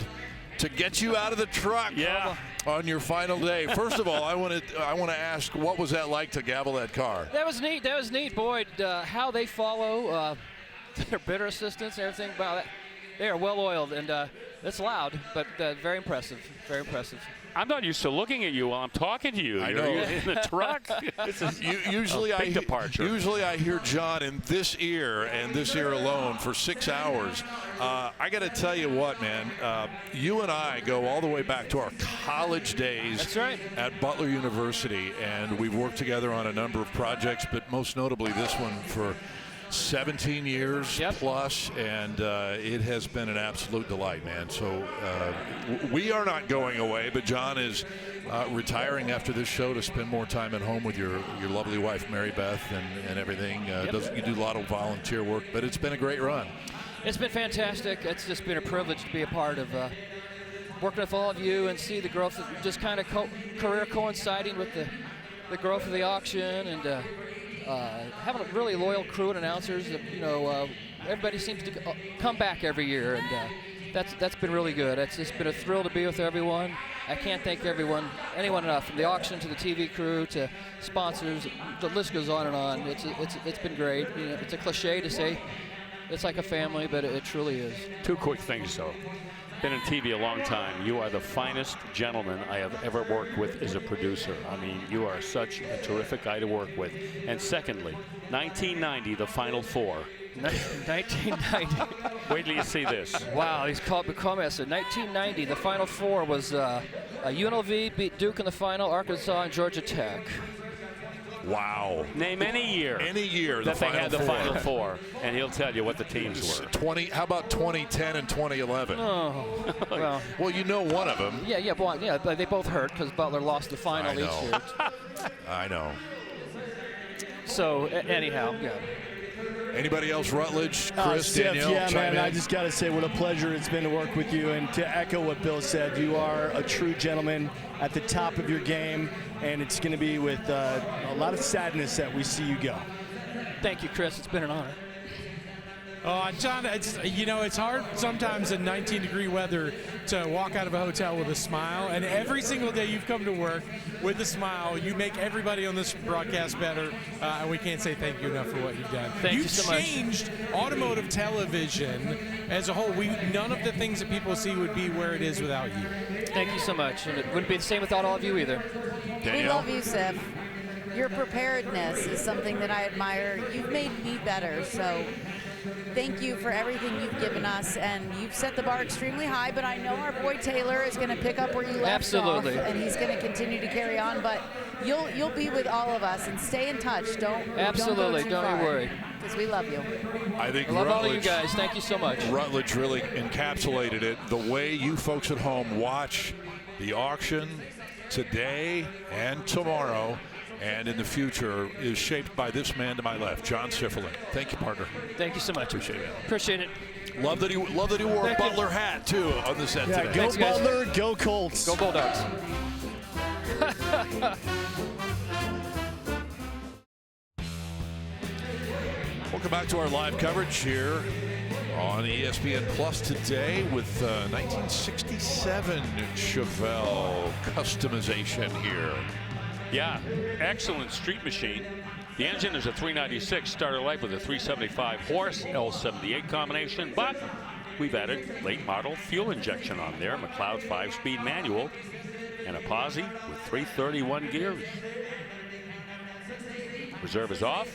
to get you out of the truck. Yeah. On your final day, first of all, I want to ask, what was that like to gavel that car? That was neat. That was neat, boy. How they follow their bidder assistants, everything about that. They are well oiled, and it's loud, but very impressive. Very impressive. I'm not used to looking at you while I'm talking to you. I know. You're in the truck. This is usually a big departure. Usually I hear John in this ear and this ear alone for 6 hours. I got to tell you what, man. You and I go all the way back to our college days. That's right. At Butler University, and we've worked together on a number of projects, but most notably this one for 17 years plus, and it has been an absolute delight, man. So we are not going away, but John is retiring after this show to spend more time at home with your lovely wife, Mary Beth, and everything. You do a lot of volunteer work, but it's been a great run. It's been fantastic. It's just been a privilege to be a part of working with all of you and see the growth, just kind of career coinciding with the growth of the auction, and having a really loyal crew and announcers. Everybody seems to come back every year, and that's been really good. It's just been a thrill to be with everyone. I can't thank anyone enough, from the auction to the TV crew to sponsors. The list goes on and on. It's been great. It's a cliche to say it's like a family, but it truly is. Two quick things, though. Been in TV a long time. You are the finest gentleman I have ever worked with as a producer. I mean, you are such a terrific guy to work with. And secondly, 1990, the Final Four. 1990. Wait till you see this. Wow, he's called the comments. In 1990, the Final Four was UNLV beat Duke in the final, Arkansas and Georgia Tech. Wow. Name any year. Any year that they had the Final Four, and he'll tell you what the teams were. How about 2010 and 2011? Oh, well, you know one of them. Yeah, but they both hurt because Butler lost the final each year. I know. So, anyhow, yeah. Anybody else, Rutledge, Chris, Danielle? Yeah, man, I just got to say what a pleasure it's been to work with you. And to echo what Bill said, you are a true gentleman at the top of your game, and it's going to be with a lot of sadness that we see you go. Thank you, Chris. It's been an honor. John, it's hard sometimes in 19-degree weather to walk out of a hotel with a smile, and every single day you've come to work with a smile. You make everybody on this broadcast better, and we can't say thank you enough for what you've done. Thank you so much. You've changed automotive television as a whole. None of the things that people see would be where it is without you. Thank you so much, and it wouldn't be the same without all of you either. Danielle? We love you, Sif. Your preparedness is something that I admire. You've made me better, so thank you for everything you've given us, and you've set the bar extremely high, but I know our boy Taylor is going to pick up where you left off, and he's going to continue to carry on, but you'll be with all of us, and stay in touch. Don't go too far, you worry. because we love you. I think I love all of you guys. Thank you so much. Rutledge really encapsulated it. The way you folks at home watch the auction today and tomorrow and in the future is shaped by this man to my left, John Sifferlin. Thank you, partner. Thank you so much. Appreciate it. Appreciate it. Love that he wore a Butler hat too on the set today. Go Butler, go Colts. Go Bulldogs. Welcome back to our live coverage here on ESPN Plus today with 1967 Chevelle customization here. Yeah, excellent street machine. The engine is a 396, started life with a 375 horse L78 combination, but we've added late model fuel injection on there, McLeod 5-speed manual, and a posi with 331 gears. Reserve is off,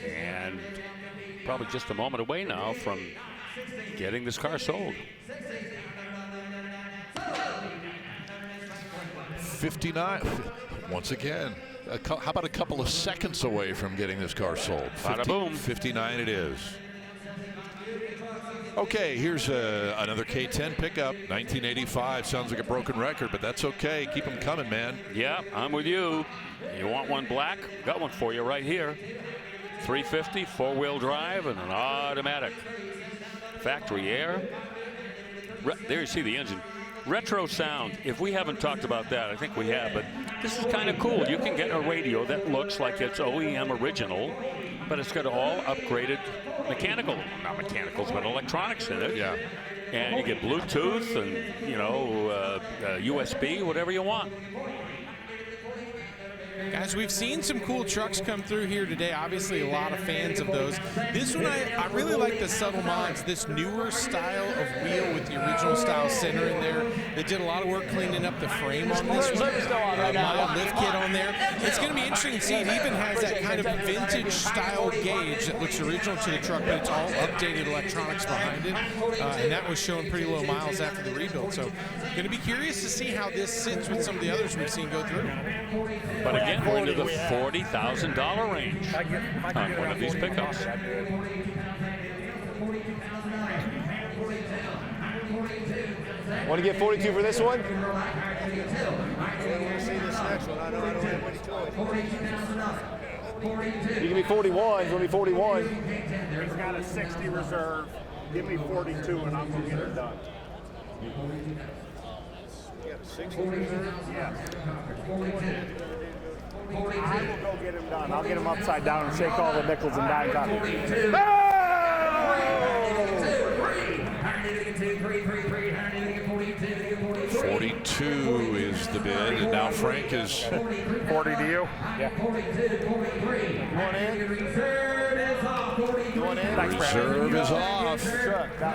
and probably just a moment away now from getting this car sold. 59. Once again, how about a couple of seconds away from getting this car sold? Bada boom. 59 it is. Okay, here's another K10 pickup, 1985. Sounds like a broken record, but that's okay. Keep them coming, man. Yeah, I'm with you. You want one black? Got one for you right here. 350, four-wheel drive, and an automatic. Factory air. There you see the engine. Retro sound. If we haven't talked about that, I think we have, but this is kind of cool. You can get a radio that looks like it's OEM original but it's got all upgraded mechanical, not mechanicals, but electronics in it. Yeah. And you get Bluetooth and, you know, USB, whatever you want. Guys, we've seen some cool trucks come through here today. Obviously, a lot of fans of those. This one, I really like the subtle mods. This newer style of wheel with the original style center in there. They did a lot of work cleaning up the frame on this one. Mild lift kit on there. It's going to be interesting to see. It even has that kind of vintage style gauge that looks original to the truck, but it's all updated electronics behind it. And that was showing pretty low miles after the rebuild. So, going to be curious to see how this sits with some of the others we've seen go through. But again, we're into the $40,000 range on one of these pickups. Want to get 42 for this one? I want to see this next one. I don't have any choice. You give me 41. Give me 41. He's got a 60 reserve. Give me 42 and I'm going to get it done. You got a 60 reserve? Yes. I will go get him done. I'll get him upside down and shake all the nickels and dimes out. 42 is the bid, and now Frank is 40 to you. Yeah. You want in? You want in? Reserve is off.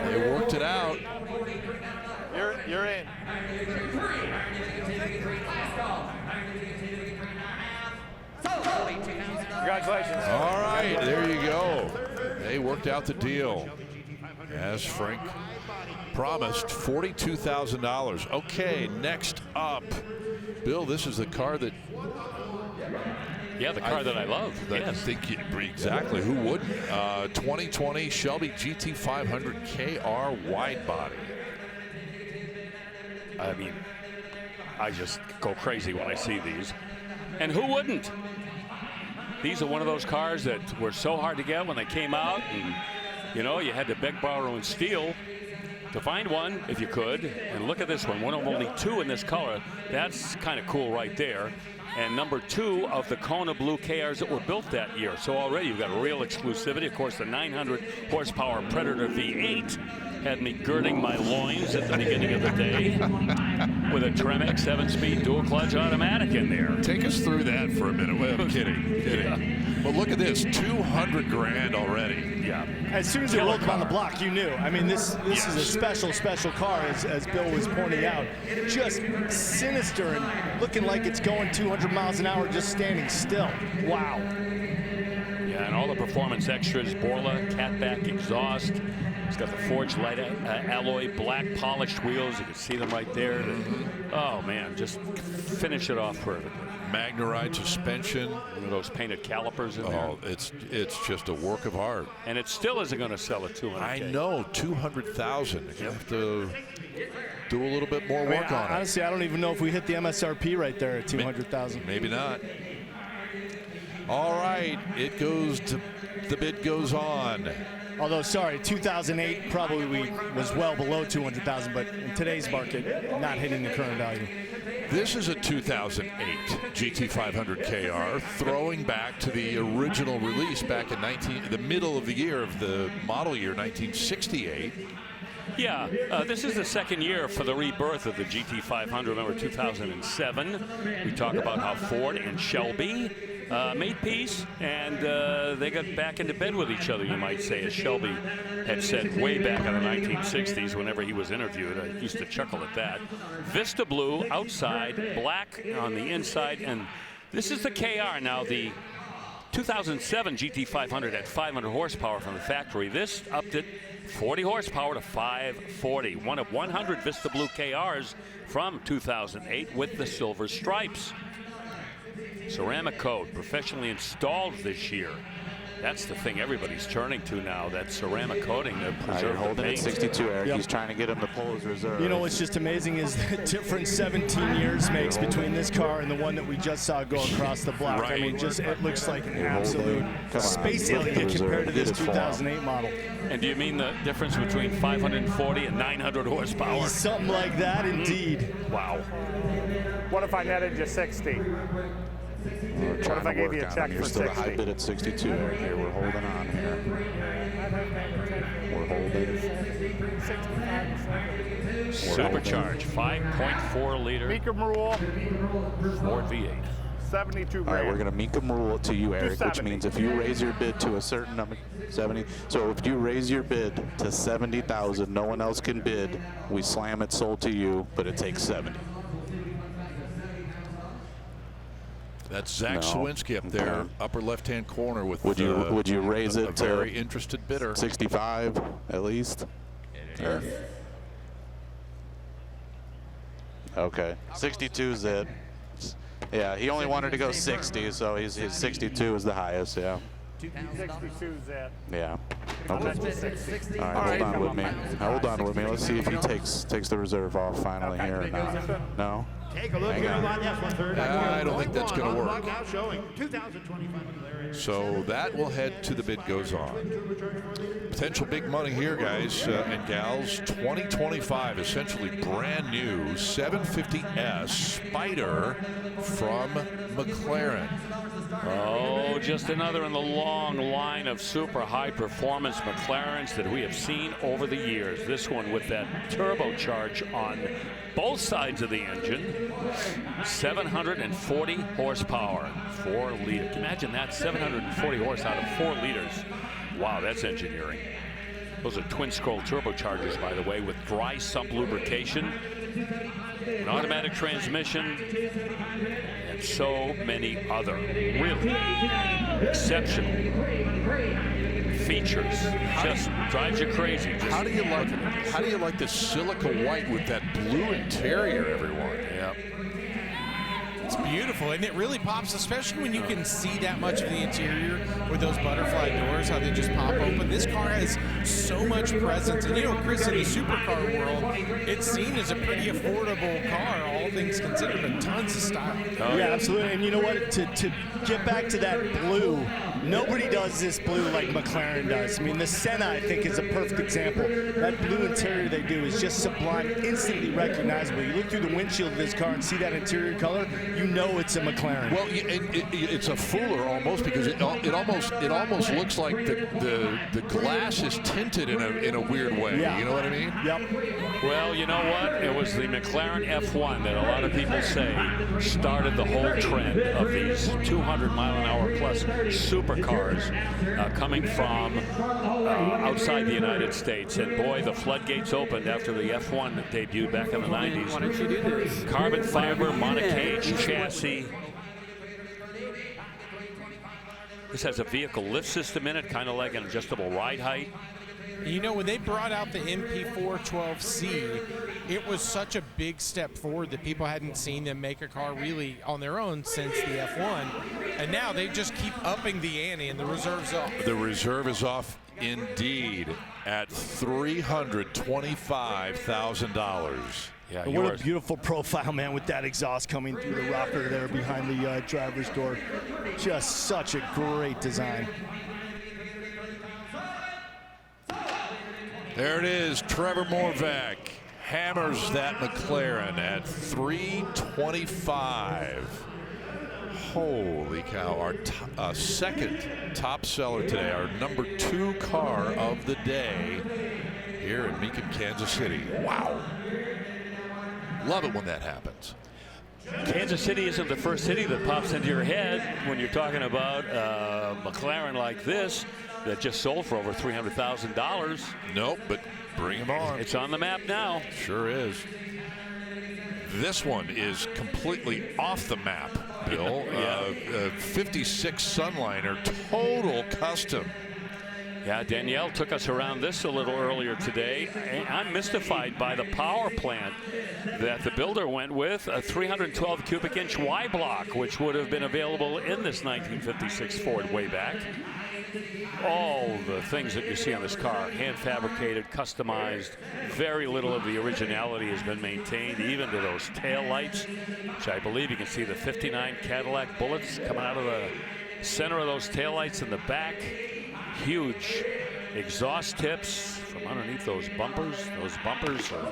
They worked it out. You're in. Congratulations. All right, there you go. They worked out the deal. As Frank promised, $42,000. Okay, next up. Bill, this is the car that... Yeah, the car that I love. I think exactly. Who wouldn't? 2020 Shelby GT 500 KR wide body. I mean, I just go crazy when I see these. And who wouldn't? These are one of those cars that were so hard to get when they came out, and you know, you had to beg, borrow, and steal to find one if you could. And look at this one of only two in this color. That's kind of cool right there. And number 2 of the Kona Blue KRs that were built that year. So already you've got a real exclusivity. Of course, the 900 horsepower Predator V8 had me girding my loins at the beginning of the day with a Tremec 7-speed dual clutch automatic in there. Take us through that for a minute. Well, I'm kidding. Yeah. But look at this, 200 grand already. Yeah. As soon as it rolled on the block, you knew. I mean, this is a special car, as Bill was pointing out. Just sinister and looking like it's going 200 miles an hour just standing still. Wow. Yeah, and all the performance extras, Borla, catback exhaust. It's got the forged light alloy, black polished wheels. You can see them right there. Oh, man, just finish it off perfectly. Magneride suspension. Look at those painted calipers in there. Oh, it's just a work of art. And it still isn't going to sell at $200,000. I know, $200,000. You have to do a little bit more work on it. Honestly, I don't even know if we hit the MSRP right there at $200,000. Maybe not. All right, it goes to the bid goes on. Although, sorry, 2008 probably was well below 200,000, but in today's market, not hitting the current value. This is a 2008 GT500 KR, throwing back to the original release back in the middle of the year of the model year 1968. Yeah, this is the second year for the rebirth of the GT500. Remember 2007. We talk about how Ford and Shelby made peace, and they got back into bed with each other, you might say, as Shelby had said way back in the 1960s whenever he was interviewed. I used to chuckle at that. Vista blue outside, black on the inside, and this is the KR. Now, the 2007 GT500 had 500 horsepower from the factory. This upped it 40 horsepower to 540. One of 100 Vista blue KRs from 2008 with the silver stripes. Ceramic coat, professionally installed this year. That's the thing everybody's turning to now, that ceramic coating to preserve the holding paint. at 62, Eric. Yep. He's trying to get him to pull his reserve. You know what's just amazing is the difference 17 years makes between this car and the one that we just saw go across the block. Right. I mean, just it looks like an absolute space alien compared to this 2008 model. And do you mean the difference between 540 and 900 horsepower? Something like that, indeed. Wow. What if I netted you 60? We're What trying if I to gave work you a on check them. You're for still a 60? high bid at 62 right here. We're holding on here. We're holding. Supercharged, 5.4 liter Mecum rule, Ford V8. 72 All right, grand. we're going to Mecum rule it to you, Eric, which 270. means if you raise your bid to a certain number, 70. So if you raise your bid to 70,000, no one else can bid. We slam it, sold to you, but it takes 70. That's Zach No. Sawinski up there, Okay. upper left-hand corner with. Would you raise a it to very interested bidder? 65 at least? Or- Okay, 62 is it. Yeah, he only wanted to go 60, so his 62 is the highest. Yeah. 62 Zet. Yeah. I'll Okay. bet you 60. All right, hold on with me. Hold on with me. Let's see if he takes the reserve off finally here or not. No. Take a look Hang here on. on F-150. I don't think that's going to work. Lockout showing 2025. So that will head to the bid goes on. Potential big money here, guys and gals. 2025, essentially brand new 750S Spider from McLaren. Oh, just another in the long line of super high performance McLarens that we have seen over the years. This one with that turbocharge on both sides of the engine. 740 horsepower, 4 liters. Imagine that, 740 horse out of 4 liters. Wow, that's engineering. Those are twin scroll turbochargers, by the way, with dry sump lubrication, an automatic transmission, and so many other really exceptional features. Just drives you crazy. Just How do you like the silica white with that blue interior, everyone? Yeah. It's beautiful, and it really pops, especially when you can see that much of the interior with those butterfly doors, how they just pop open. This car has so much presence, and you know, Chris, in the supercar world, it's seen as a pretty affordable car, all things considered, but tons of style. Yeah, absolutely. And you know what? To get back to that blue, nobody does this blue like McLaren does. I mean, the Senna, I think, is a perfect example. That blue interior they do is just sublime, instantly recognizable. You look through the windshield of this car and see that interior color, you know it's a McLaren. Well, it's a fooler almost, because it almost looks like the glass is tinted in a weird way. Yeah. You know what I mean? Yep. Well, you know what? It was the McLaren F1 that a lot of people say started the whole trend of these 200-mile-an-hour plus supercars coming from outside the United States. And boy, the floodgates opened after the F1 debuted back in the 90s. Why don't you do this? Carbon fiber, monocage chassis. This has a vehicle lift system in it, kind of like an adjustable ride height. You know, when they brought out the MP412C, it was such a big step forward that people hadn't seen them make a car really on their own since the F1. And now they just keep upping the ante, and the reserve's off. The reserve is off indeed at $325,000. Yeah, And what a beautiful profile, man, with that exhaust coming through the rocker there behind the driver's door. Just such a great design. There it is. Trevor Morvac hammers that McLaren at $325,000. Holy cow. Our second top seller today, our number 2 car of the day here in Mecum, Kansas City. Wow. Love it when that happens. Kansas City isn't the first city that pops into your head when you're talking about a McLaren like this that just sold for over $300,000. Nope, but bring him on. It's on the map now. Sure is. This one is completely off the map, Bill. 56 Sunliner, total custom. Yeah, Danielle took us around this a little earlier today. I'm mystified by the power plant that the builder went with, a 312 cubic inch Y block, which would have been available in this 1956 Ford way back. All the things that you see on this car, hand fabricated, customized. Very little of the originality has been maintained, even to those tail lights, which I believe you can see the 59 Cadillac bullets coming out of the center of those tail lights in the back. Huge exhaust tips from underneath those bumpers. Those bumpers are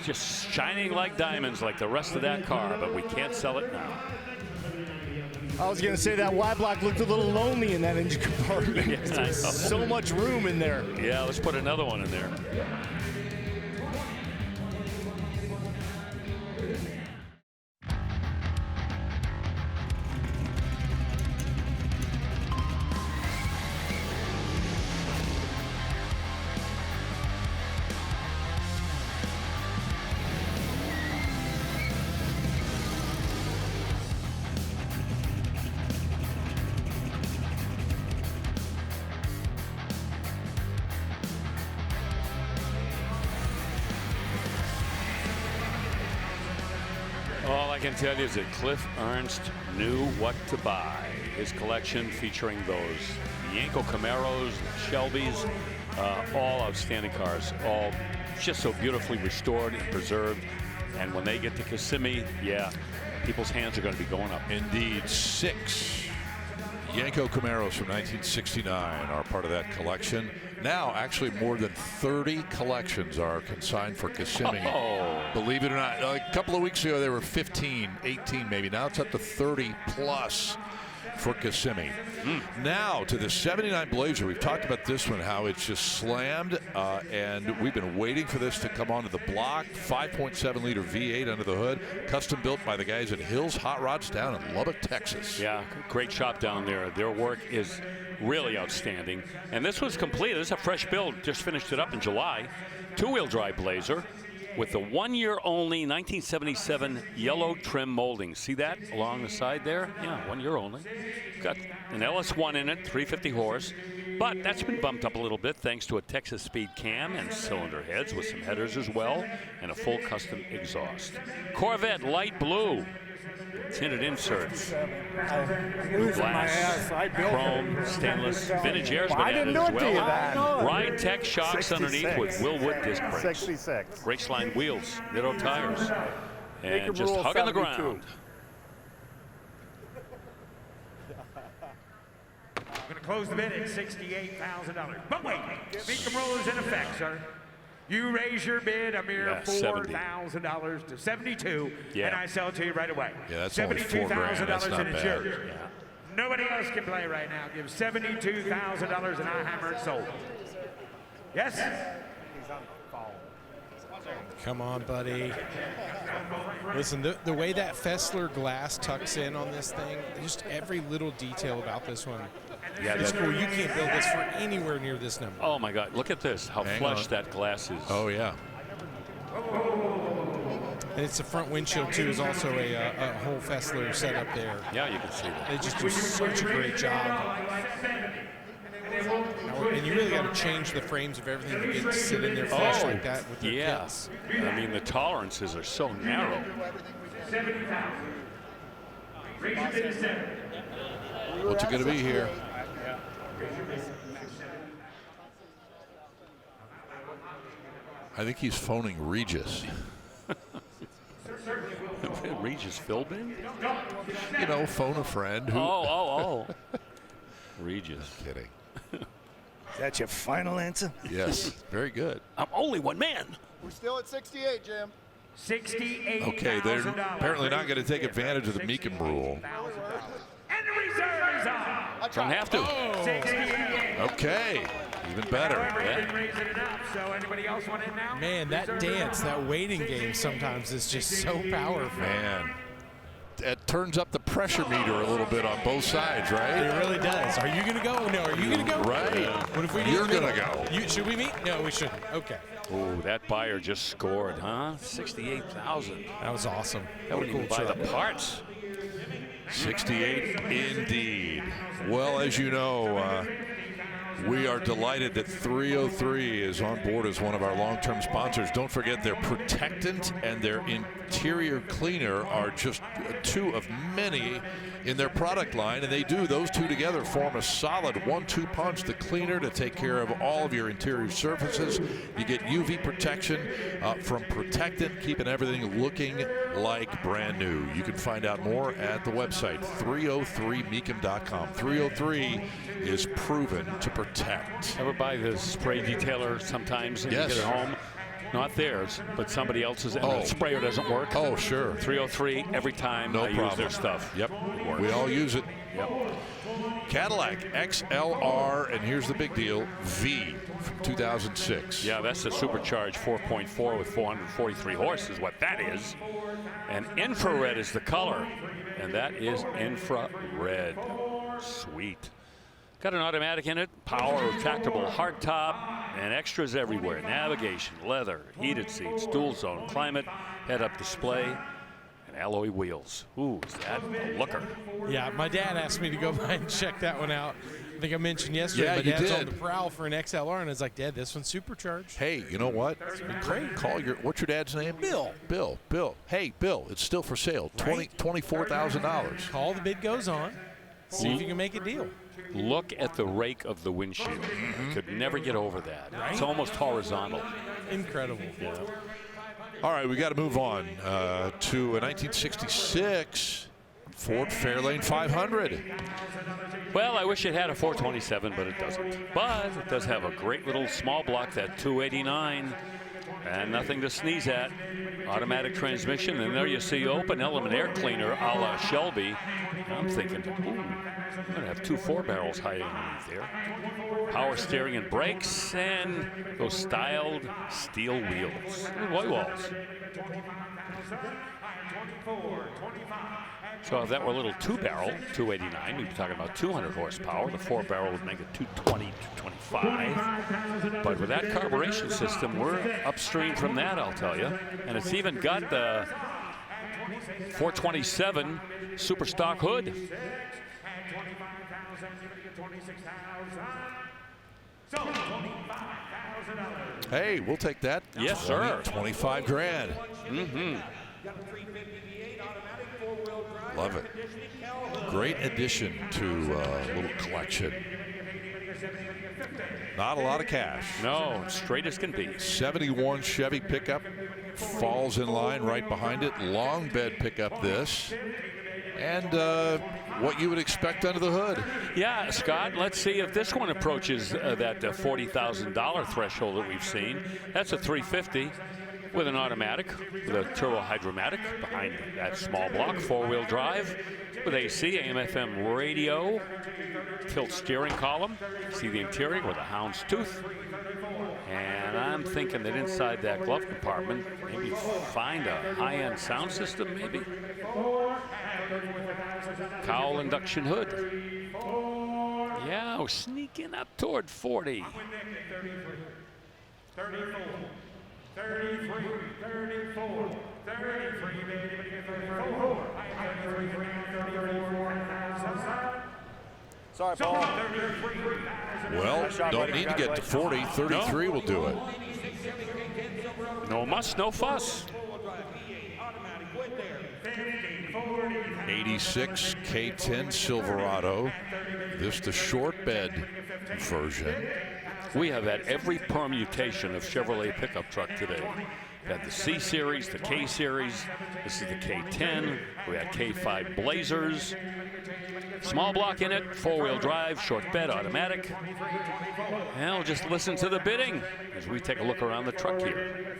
just shining like diamonds like the rest of that car, but we can't sell it now. I was going to say that Y block looked a little lonely in that engine compartment. Yeah, There's so much room in there. Yeah, let's put another one in there. All I can tell you is that Cliff Ernst knew what to buy. His collection featuring those Yanko Camaros, Shelbys, all outstanding cars, all just so beautifully restored and preserved. And when they get to Kissimmee, yeah, people's hands are going to be going up. Indeed, 6 Yanko Camaros from 1969 are part of that collection. Now, actually, more than 30 collections are consigned for Kissimmee. Oh. Believe it or not, a couple of weeks ago, there were 15, 18 maybe. Now it's up to 30 plus for Kissimmee. Now to the 79 Blazer. We've talked about this one, how it's just slammed, and we've been waiting for this to come onto the block. 5.7 liter V8 under the hood, custom built by the guys at Hills Hot Rods down in Lubbock, Texas. Yeah, great shop down there. Their work is really outstanding. And this was complete. This is a fresh build. Just finished it up in July. 2-wheel drive Blazer with the 1 year only 1977 yellow trim molding. See that along the side there? Yeah, 1 year only. Got an LS1 in it, 350 horse. But that's been bumped up a little bit thanks to a Texas Speed cam and cylinder heads with some headers as well, and a full custom exhaust. Corvette light blue. Tinted inserts, blue glass, chrome, stainless, vintage airs been added as well. Ride Tech shocks 66. underneath with Willwood disc brakes. 66. Race line wheels, Nitto tires, and Mecum just rule hugging the 72. ground. I'm going to close the bid at $68,000. But wait, Mecum rule is in effect, sir. You raise your bid a mere $4,000 to $72,000, and I sell it to you right away. Yeah, that's only $4,000. That's not and it's bad. yours. Yeah. Nobody else can play right now. Give $72,000 and I hammer it sold. Yes? Come on, buddy. Listen, the way that Fessler glass tucks in on this thing, just every little detail about this one. Yeah, it's cool. You can't build this for anywhere near this number. Oh my God! Look at this. How flush that glass is. Oh yeah. And it's the front windshield too. Is also a whole Fessler setup there. Yeah, you can see that. They just do such a great job. And you really got to change the frames of everything to get to sit in there flush like that with your kits. I mean, the tolerances are so narrow. What's it going to be here? I think he's phoning Regis. Regis Philbin? You know, phone a friend. Who... Oh. Regis. Kidding. Is that your final answer? Yes, very good. I'm only one man. We're still at 68, Jim. $68,000. Okay, they're apparently not going to take advantage of the Mecum rule. And the reserve is on. Don't have to. Okay, even better. However, you didn't raise it enough, so anybody else want in now? Man, that dance, that waiting game sometimes is just so powerful. Man, it turns up the pressure meter a little bit on both sides, right? It really does. Are you going to go? No, are you going to go? Right. What if we You're going to go. Should we meet? No, we shouldn't. Okay. Oh, that buyer just scored, huh? $68,000. That was awesome. That would even buy the parts. 68 indeed. Well, as you know, we are delighted that 303 is on board as one of our long-term sponsors. Don't forget their protectant and their interior cleaner are just two of many in their product line, and they do. Those two together form a solid 1-2 punch. The cleaner to take care of all of your interior surfaces. You get UV protection from protectant, keeping everything looking like brand new. You can find out more at the website 303mecum.com. 303 is proven to protect. Ever buy the spray detailer sometimes and you get it home? Not theirs, but somebody else's, and the sprayer doesn't work. Oh, sure. 303 every time I use their stuff. Yep, we all use it. Yep. Cadillac XLR, and here's the big deal, V from 2006. Yeah, that's a supercharged 4.4 with 443 horses, what that is. And infrared is the color, and that is infrared. Sweet. Got an automatic in it, power, retractable hardtop, and extras everywhere. Navigation, leather, heated seats, dual zone, climate, head-up display, and alloy wheels. Ooh, is that a looker? Yeah, my dad asked me to go by and check that one out. I think I mentioned yesterday, Yeah, my you dad's on did. the prowl for an XLR, and I was like, Dad, this one's supercharged. Hey, you know what? Great. Call what's your dad's name? Bill. Bill. Hey, Bill, it's still for sale. $24,000. Call, the bid goes on. See if you can make a deal. Look at the rake of the windshield. I could never get over that. Right? It's almost horizontal. Incredible. Yeah. All right, we got to move on to a 1966 Ford Fairlane 500. Well, I wish it had a 427, but it doesn't. But it does have a great little small block, that 289, and nothing to sneeze at. Automatic transmission, and there you see open element air cleaner a la Shelby. And I'm thinking, ooh, I'm going to have 2 4-barrels hiding underneath there. Power steering and brakes, and those styled steel wheels. White walls. So if that were a little 2-barrel, 289, we'd be talking about 200 horsepower. The 4-barrel would make it 220, 225. But with that carburation system, we're upstream from that, I'll tell you. And it's even got the 427 super stock hood. Hey, we'll take that. Yes, sir. 25 grand. Mm-hmm. Love it. Great addition to a little collection. Not a lot of cash. No, straight as can be. 71 Chevy pickup falls in line right behind it. Long bed pickup this. And what you would expect under the hood. Yeah, Scott, let's see if this one approaches that $40,000 threshold that we've seen. That's a 350 with an automatic, with a turbo hydromatic behind that small block, 4-wheel drive with AC, AM, FM radio, tilt steering column. See the interior with a hound's tooth. And I'm thinking that inside that glove compartment, maybe find a high-end sound system, maybe. Cowl induction hood. Yeah, we're sneaking up toward 40. 34, 33, 34, 33, 34. Sorry, Paul. Well, don't need to get to 40. 33 will do it. No muss, no fuss. 86 K10 Silverado. This the short bed version. We have had every permutation of Chevrolet pickup truck today. We had the C Series, the K Series. This is the K10. We had K5 Blazers. Small block in it, 4-wheel drive, short bed, automatic. And we'll just listen to the bidding as we take a look around the truck here.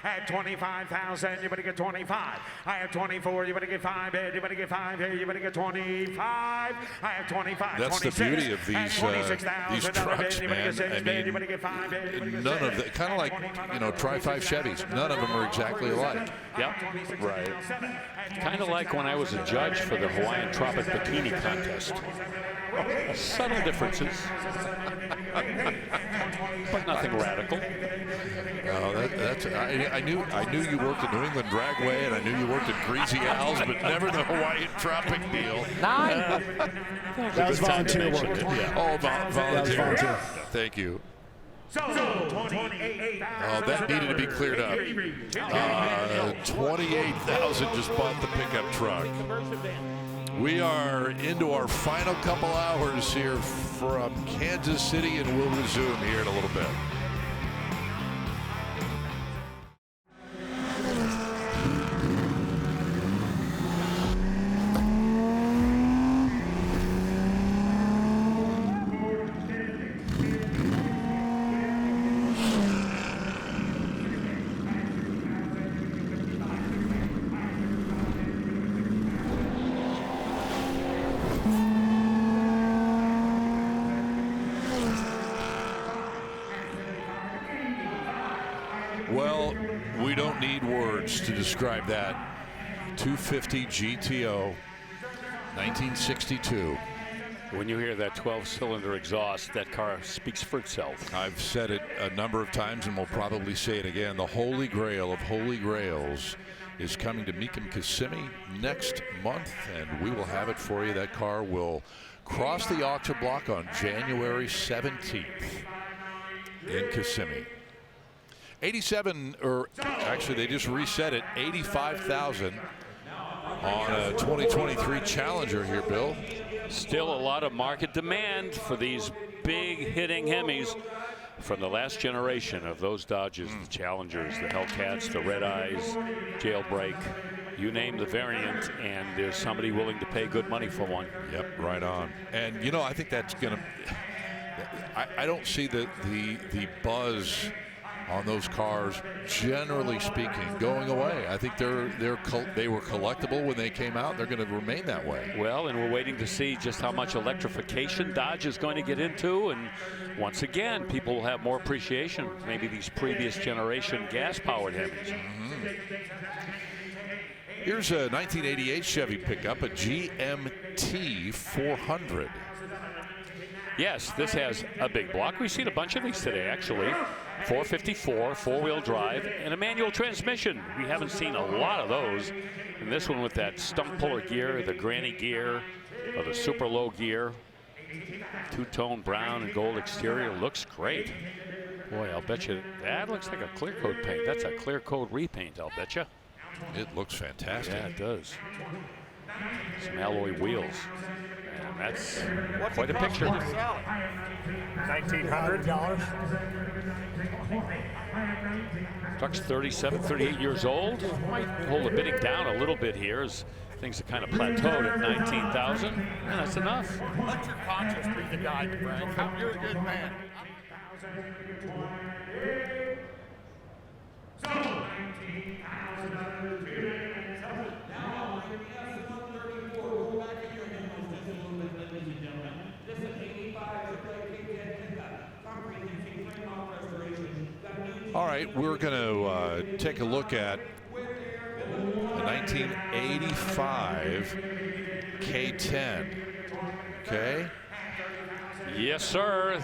At 25,000, you better get 25. I have 24, you better get 5. You better get 5. You better get 25. I have 25. That's 26. the beauty of these trucks, man. I mean, none of them, kind of like, you know, Tri-5 Chevys. None of them are exactly alike. Yep, right. Kind of like when I was a judge for the Hawaiian Tropic Bikini Contest. Subtle differences, but nothing radical. I knew you worked at New England Dragway, and I knew you worked at Greasy Al's, but never the Hawaiian Tropic deal. That was volunteer work. Oh, volunteer. Thank you. So, 28,000. Oh, that needed to be cleared up. 28,000 just bought the pickup truck. We are into our final couple hours here from Kansas City, and we'll resume here in a little bit. Well, we don't need words to describe that. 250 GTO, 1962. When you hear that 12-cylinder exhaust, that car speaks for itself. I've said it a number of times and will probably say it again. The holy grail of holy grails is coming to Mecum, Kissimmee next month, and we will have it for you. That car will cross the auction block on January 17th in Kissimmee. 87, or actually they just reset it, 85,000 on a 2023 Challenger here, Bill. Still a lot of market demand for these big hitting Hemis from the last generation of those Dodges, the Challengers, the Hellcats, the Red Eyes, Jailbreak. You name the variant, and there's somebody willing to pay good money for one. Yep, right on. And you know, I think that's gonna. I don't see the buzz on those cars, generally speaking, going away. I think they were collectible when they came out. They're going to remain that way. Well, and we're waiting to see just how much electrification Dodge is going to get into, and once again, people will have more appreciation for maybe these previous generation gas-powered Hemis. Here's a 1988 Chevy pickup, a GMT 400. Yes, this has a big block. We've seen a bunch of these today, actually. 454, four-wheel drive, and a manual transmission. We haven't seen a lot of those. And this one with that stump puller gear, the granny gear, or the super low gear. Two-tone brown and gold exterior looks great. Boy, I'll bet you that looks like a clear coat paint. That's a clear coat repaint, I'll bet you. It looks fantastic. Yeah, it does. Some alloy wheels. And that's quite a picture. $1,900. Truck's 37, 38 years old. Might hold the bidding down a little bit here as things have kind of plateaued at 19,000. Yeah, that's enough. Let your conscience be the guide, Frank. You're a good man. All right, we're going to take a look at the 1985 K10. Okay? Yes, sir.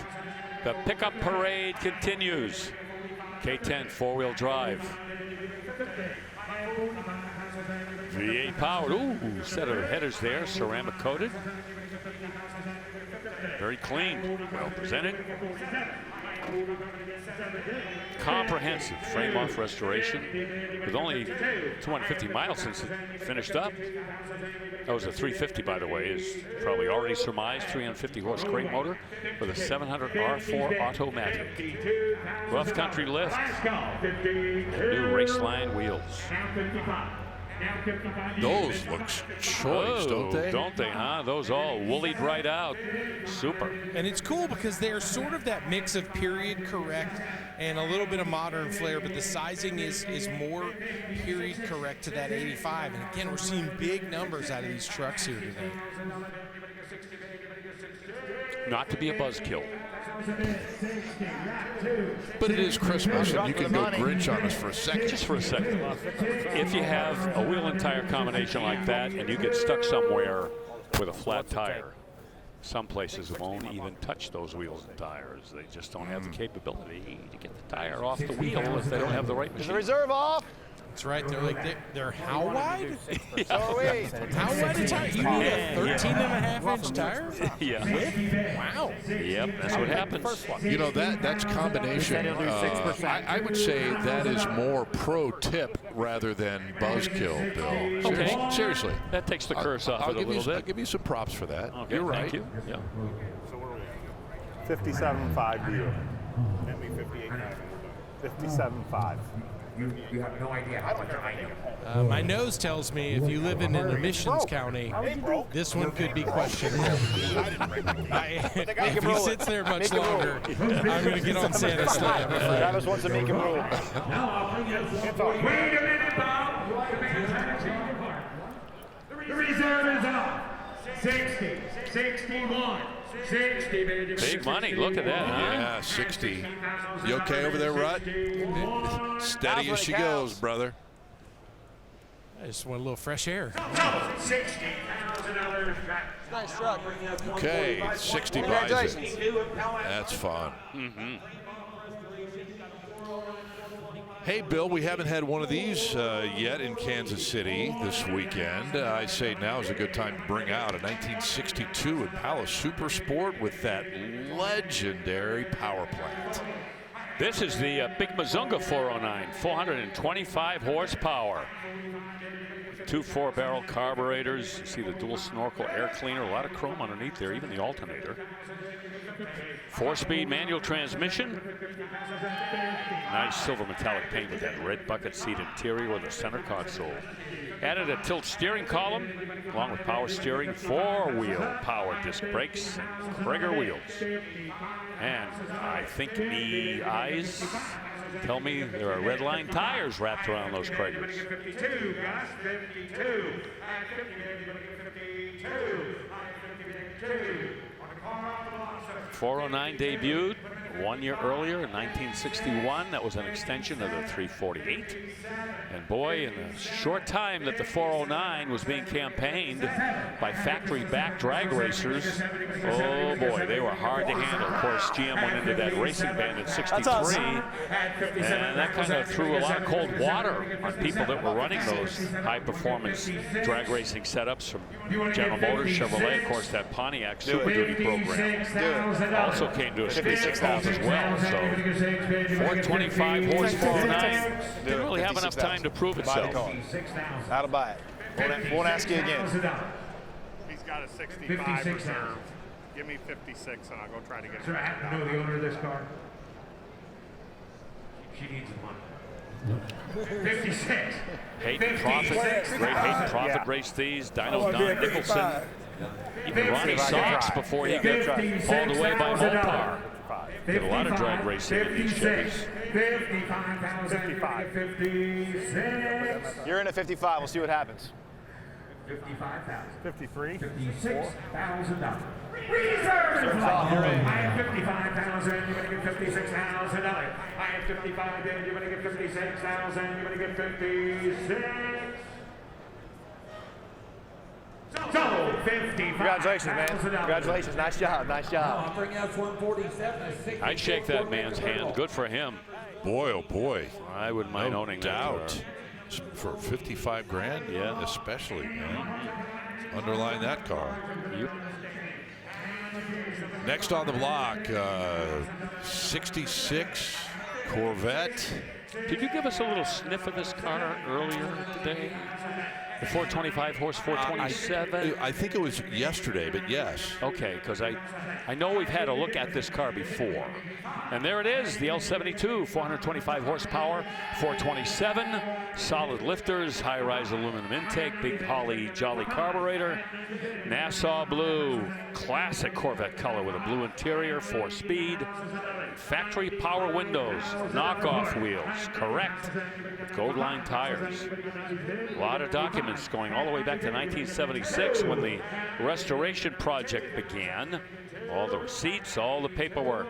The pickup parade continues. K10 four-wheel drive. V8 powered. Ooh, set of headers there, ceramic coated. Very clean, well presented. Comprehensive frame off restoration with only 250 miles since it finished up. That was a 350, by the way, is probably already surmised. 350 horse crate motor with a 700 R4 automatic. Rough country lift and new Raceline wheels. Those look choice, don't they? Don't they, huh? Those all woolied right out. Super. And it's cool because they're sort of that mix of period correct and a little bit of modern flair, but the sizing is more period correct to that 85. And again, we're seeing big numbers out of these trucks here today. Not to be a buzzkill. But it is Christmas, and you can go Grinch on us for a second. Just for a second. If you have a wheel and tire combination like that and you get stuck somewhere with a flat tire, some places won't even touch those wheels and tires. They just don't have the capability to get the tire off the wheel if they don't have the right machine. Is the reserve off? That's right. They're like, they're how wide? So are we. How wide a tire? You need a 13.5-inch tire? Yeah. Width? Wow. Yep, that's what happens. You know, that's combination. I would say that is more pro tip rather than buzzkill, Bill. Okay. Seriously. That takes the curse off it a little bit. I'll give you some props for that. Okay, You're right. Thank you. Yeah. 57.5 to you. Hemi 58.5. 57.5. You have no idea how much I know. My nose tells me if you live in an emissions county, this one could be questionable. If he sits there much longer, I'm going to get on Santa's sled. Travis wants to make him rule. Wait a minute, Bob. The reserve is up. 60, 61, Big money. Look at that, huh? Yeah, 60. You okay over there, Rut? Steady as she goes, brother. I just want a little fresh air. Nice truck. Okay, 60 buys it. That's fun. Hey, Bill, we haven't had one of these yet in Kansas City this weekend. I say now is a good time to bring out a 1962 Impala Super Sport with that legendary power plant. This is the Big Mazunga 409, 425 horsepower. 2 4-barrel carburetors. You see the dual snorkel air cleaner, a lot of chrome underneath there, even the alternator. 4-speed manual transmission. Nice silver metallic paint with that red bucket seat interior with a center console. Added a tilt steering column along with power steering, 4-wheel power disc brakes, and Krager wheels. And I think the eyes tell me there are red line tires wrapped around those Kragers. 52, guys, 52. 409 debuted 1 year earlier in 1961. That was an extension of the 348. And boy, in the short time that the 409 was being campaigned by factory-backed drag racers, oh boy, they were hard to handle. Of course, GM went into that racing ban in '63, and that kind of threw a lot of cold water on people that were running those high-performance drag racing setups from General Motors, Chevrolet, of course, that Pontiac Super Duty program also came to a screeching halt as well. So 425 horse 409 didn't really have enough time to prove itself. How to buy it. Won't ask you again. He's got a 65 reserve. Give me 56 and I'll go try to get it. Sir, I happen to know the owner of this car. She needs the money. 56. Hayden Profit, great Hayden Profit raced these. Dino Don Nicholson. Even Ronnie Sox before he got hauled away by Mopar. Did a lot of drag racing in these Chevys. 55. 56. You're in at 55. We'll see what happens. 55,000. 53. $56,000. Reserve I have 55,000. You're going to get $56,000. I have 55. You're going to get 56,000. You're going to get 56. So 55. Congratulations, man. Congratulations. Nice job. Nice job. Offering us 147. I'd shake that man's hand. Good for him. Boy, oh boy. I wouldn't mind owning doubt. that. For 55 grand? Yeah. Especially, man. Underline that car. Yep. Next on the block, 66 Corvette. Did you give us a little sniff of this car earlier today? The 425 horse 427? I think it was yesterday, but yes. Okay, because I know we've had a look at this car before. And there it is, the L72, 425 horsepower, 427, solid lifters, high-rise aluminum intake, big Holly Jolly carburetor, Nassau blue, classic Corvette color with a blue interior, 4-speed, factory power windows, knockoff wheels, correct, with gold line tires. A lot of documents going all the way back to 1976 when the restoration project began. All the receipts, all the paperwork.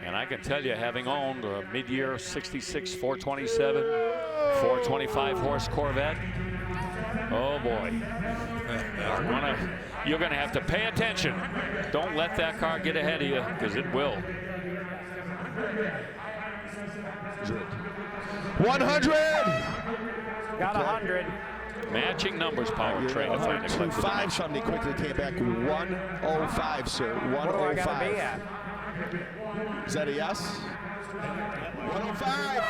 And I can tell you, having owned a mid-year 66 427, 425 horse Corvette, oh boy, you're gonna have to pay attention. Don't let that car get ahead of you, because it will. 100. Got 100. Matching numbers, powertrain. If I neglected the 105. Somebody quickly came back. 105, sir. 105. Is that a yes? 105.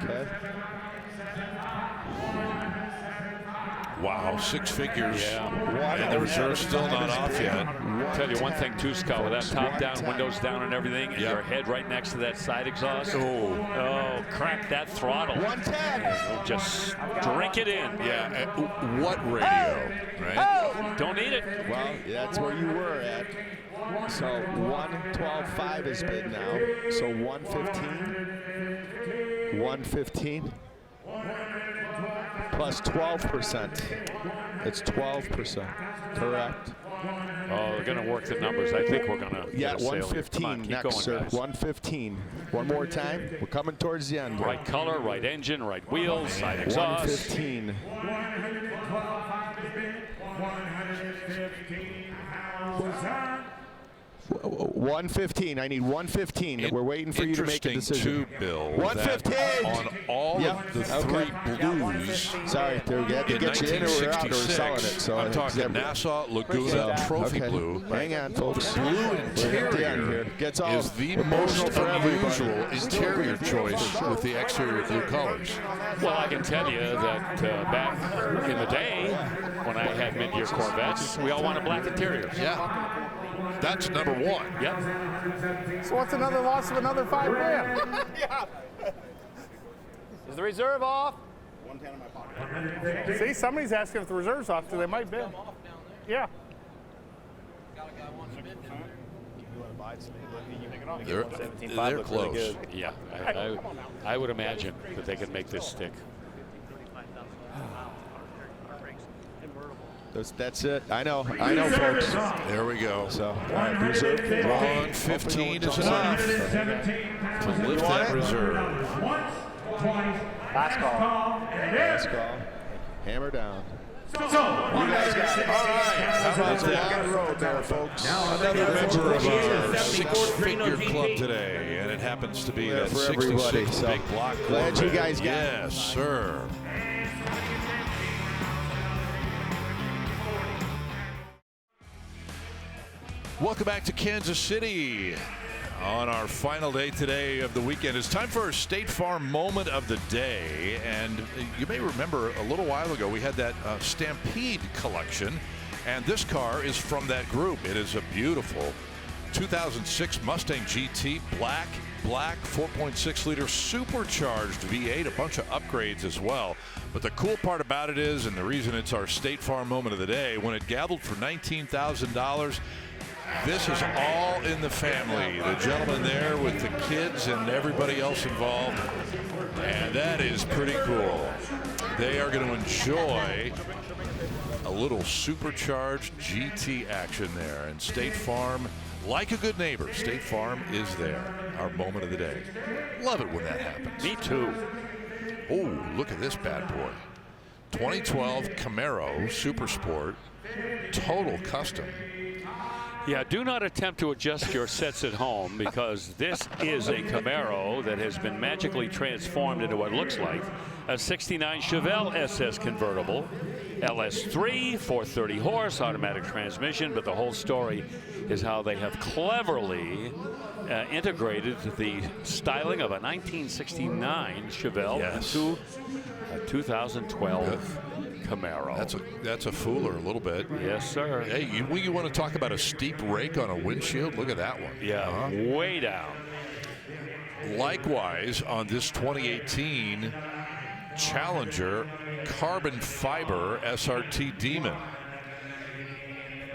Okay. Wow, 6 figures. Yeah. And the reserve's still not off yet. I'll tell you one thing too, Scott, with that top down, windows down and everything, and your head right next to that side exhaust. Oh, crack that throttle. 110. Just drink it in. Yeah, what radio, right? Don't need it. Well, that's where you were at. So 112.5 is bid now. So 115. 115. Plus 12%. It's 12%. Correct. Oh, we're going to work the numbers. I think we're going to. Yeah, 115 next, sir. 115. One more time. We're coming towards the end. Right color, right engine, right wheels, side exhaust. 115. 115. I need 115. We're waiting for you to make a decision. Too, Bill, 115 on all of the three blues. Sorry, we had to get you in or we're out or we're selling it. So I'm talking Nassau, Laguna, Trophy Blue. Hang on, folks. Blue interior gets all is the most unusual interior choice with the exterior blue colors. Well, I can tell you that back in the day when I had mid-year Corvettes, we all wanted black interiors. Yeah. That's number one. Yep. So what's another loss of another $5 grand? Yeah. Is the reserve off? 110 in my pocket. See, somebody's asking if the reserve's off, so they might bid. Yeah. They're close. Yeah, I would imagine that they could make this stick. That's it. I know, folks. There we go. So, all right, reserve. 115 is enough to lift that reserve. Last call. Last call. Hammer down. You guys got it. All right. How about that? Road there, folks. Another member of our six-figure club today, and it happens to be that for 66 everybody. So big block. Glad you guys got it. Yes, sir. Welcome back to Kansas City on our final day today of the weekend. It's time for our State Farm moment of the day. And you may remember a little while ago we had that Stampede Collection. And this car is from that group. It is a beautiful 2006 Mustang GT, black 4.6 liter supercharged V8, a bunch of upgrades as well. But the cool part about it is, and the reason it's our State Farm moment of the day, when it gabbled for $19,000, this is all in the family. The gentleman there with the kids and everybody else involved. And that is pretty cool. They are going to enjoy a little supercharged GT action there. And State Farm, like a good neighbor, State Farm is there. Our moment of the day. Love it when that happens. Me too. Oh, look at this bad boy. 2012 Camaro Super Sport, total custom. Yeah, do not attempt to adjust your sets at home, because this is a Camaro that has been magically transformed into what looks like a 69 Chevelle SS convertible. LS3, 430 horse, automatic transmission, but the whole story is how they have cleverly integrated the styling of a 1969 Chevelle into a 2012 Camaro. That's a fooler a little bit. Yes, sir. Hey, you want to talk about a steep rake on a windshield? Look at that one. Yeah, way down. Likewise, on this 2018 Challenger carbon fiber SRT Demon.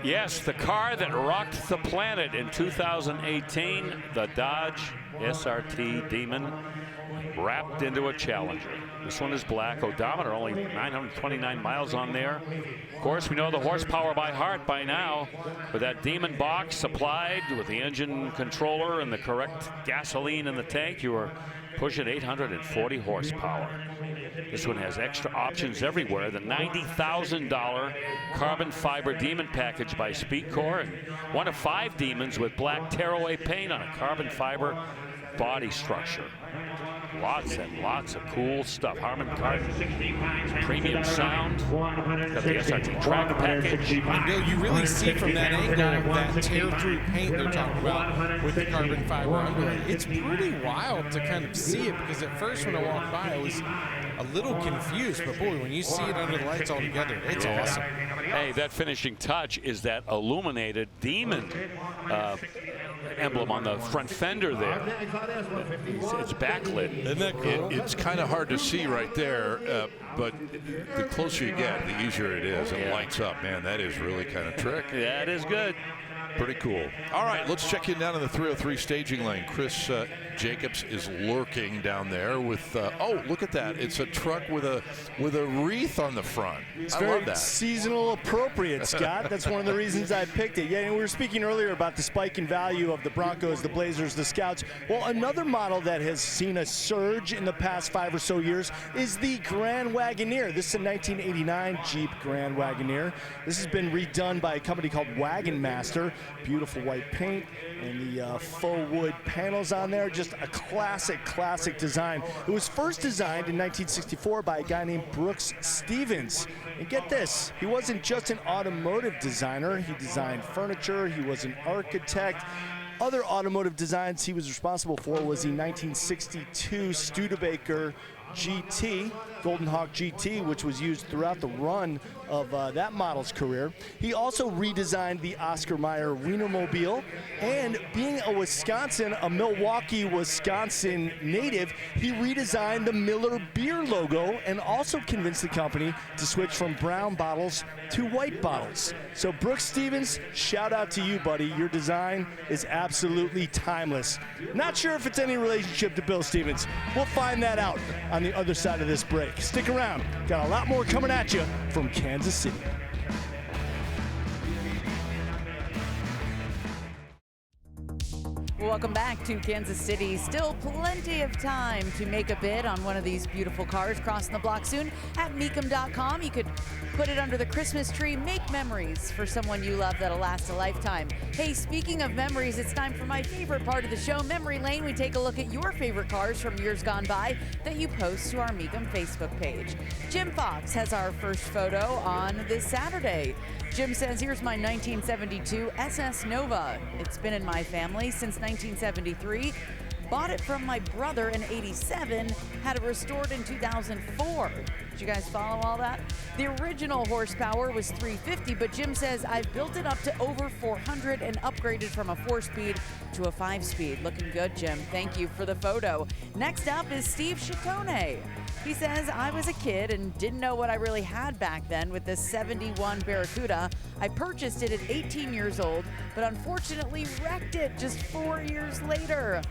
Yes, the car that rocked the planet in 2018, the Dodge SRT Demon, wrapped into a Challenger. This one is black. Odometer only 929 miles on there. Of course, we know the horsepower by heart by now. With that Demon box supplied with the engine controller and the correct gasoline in the tank, you are pushing 840 horsepower. This one has extra options everywhere. The $90,000 carbon fiber Demon package by Speedcore, and one of 5 Demons with black tearaway paint on a carbon fiber body structure. Lots and lots of cool stuff. Harman Kardon, premium sound, got the SRT track package. And Bill, you really see from that angle that tear-through paint they're talking about with the carbon fiber underlay. It's pretty wild to kind of see it, because at first when I walked by, I was a little confused. But boy, when you see it under the lights all together, it's awesome. Hey, that finishing touch is that illuminated demon emblem on the front fender there. It's backlit. Isn't that cool? It's kind of hard to see right there, but the closer you get, the easier it is. It lights up. Man, that is really kind of trick. That is good. Pretty cool. All right, let's check in down in the 303 staging lane. Chris Jacobs is lurking down there with, oh, look at that. It's a truck with a wreath on the front. It's I very love that. seasonal appropriate, Scott. That's one of the reasons I picked it. Yeah, and we were speaking earlier about the spike in value of the Broncos, the Blazers, the Scouts. Well, another model that has seen a surge in the past 5 or so years is the Grand Wagoneer. This is a 1989 Jeep Grand Wagoneer. This has been redone by a company called Wagon Master. Beautiful white paint and the faux wood panels on there. Just a classic design. It was first designed in 1964 by a guy named Brooks Stevens. And get this, he wasn't just an automotive designer. He designed furniture. He was an architect. Other automotive designs he was responsible for was the 1962 Studebaker GT, Golden Hawk GT, which was used throughout the run of that model's career. He also redesigned the Oscar Mayer Wienermobile, and being a Milwaukee, Wisconsin native, he redesigned the Miller Beer logo and also convinced the company to switch from brown bottles to white bottles. So Brooks Stevens, shout out to you, buddy. Your design is absolutely timeless. Not sure if it's any relationship to Bill Stevens. We'll find that out on the other side of this break. Stick around. Got a lot more coming at you from Kansas City. Welcome back to Kansas City. Still plenty of time to make a bid on one of these beautiful cars crossing the block soon at Mecum.com. You could put it under the Christmas tree, make memories for someone you love that'll last a lifetime. Hey, speaking of memories, it's time for my favorite part of the show, Memory Lane. We take a look at your favorite cars from years gone by that you post to our Mecum Facebook page. Jim Fox has our first photo on this Saturday. Jim says, here's my 1972 SS Nova. It's been in my family since 1973. Bought it from my brother in '87, had it restored in 2004. Did you guys follow all that? The original horsepower was 350, but Jim says I've built it up to over 400 and upgraded from a 4-speed to a 5-speed. Looking good, Jim. Thank you for the photo. Next up is Steve Chitone. He says, I was a kid and didn't know what I really had back then with this 71 Barracuda. I purchased it at 18 years old, but unfortunately wrecked it just 4 years later.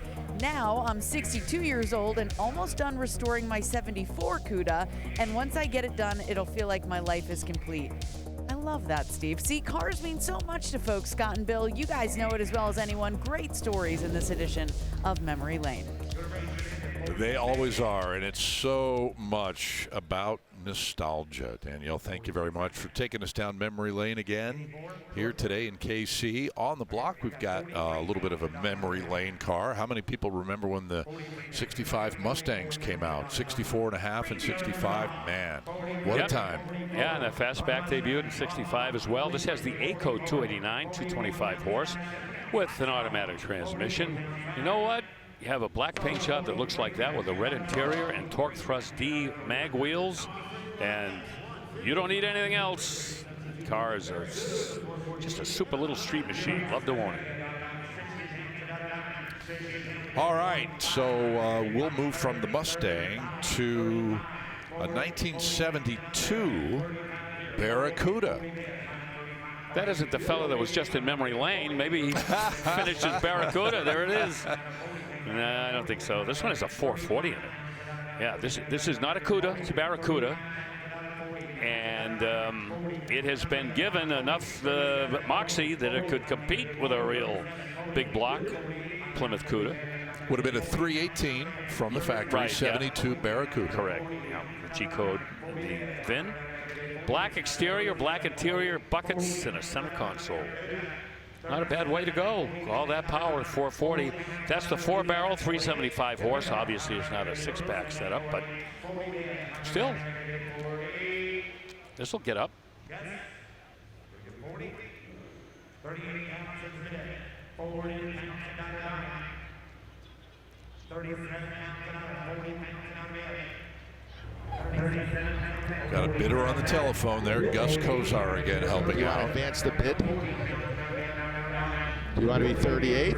Now I'm 62 years old and almost done restoring my 74 Cuda, and once I get it done, it'll feel like my life is complete. I love that, Steve. See, cars mean so much to folks, Scott and Bill. You guys know it as well as anyone. Great stories in this edition of Memory Lane. They always are, and it's so much about nostalgia. Danielle, thank you very much for taking us down memory lane again here today in KC. On the block, we've got a little bit of a memory lane car. How many people remember when the 65 Mustangs came out? 64 and a half and 65. Man, what a time. Yeah, and that fastback debuted in 65 as well. This has the A-Code 289, 225 horse with an automatic transmission. You know what? You have a black paint job that looks like that with a red interior and torque thrust D mag wheels, and you don't need anything else. Cars are just a super little street machine. Love to own it. All right, so we'll move from the Mustang to a 1972 Barracuda. That isn't the fellow that was just in memory lane. Maybe he finished his Barracuda. There it is. No, I don't think so. This one has a 440 in it. Yeah, this is not a Cuda. It's a Barracuda. And it has been given enough moxie that it could compete with a real big block Plymouth Cuda. Would have been a 318 from the factory, right, 72 yeah. Barracuda. Correct. Yeah, the G-code, the VIN. Black exterior, black interior, buckets, and a center console. Not a bad way to go. All that power, 440. That's the 4-barrel, 375 horse. Obviously, it's not a 6-pack setup, but still, this will get up. 37 Got a bidder on the telephone there. Gus Kozar again helping You want to out. advance the bid? Do you want to be 38?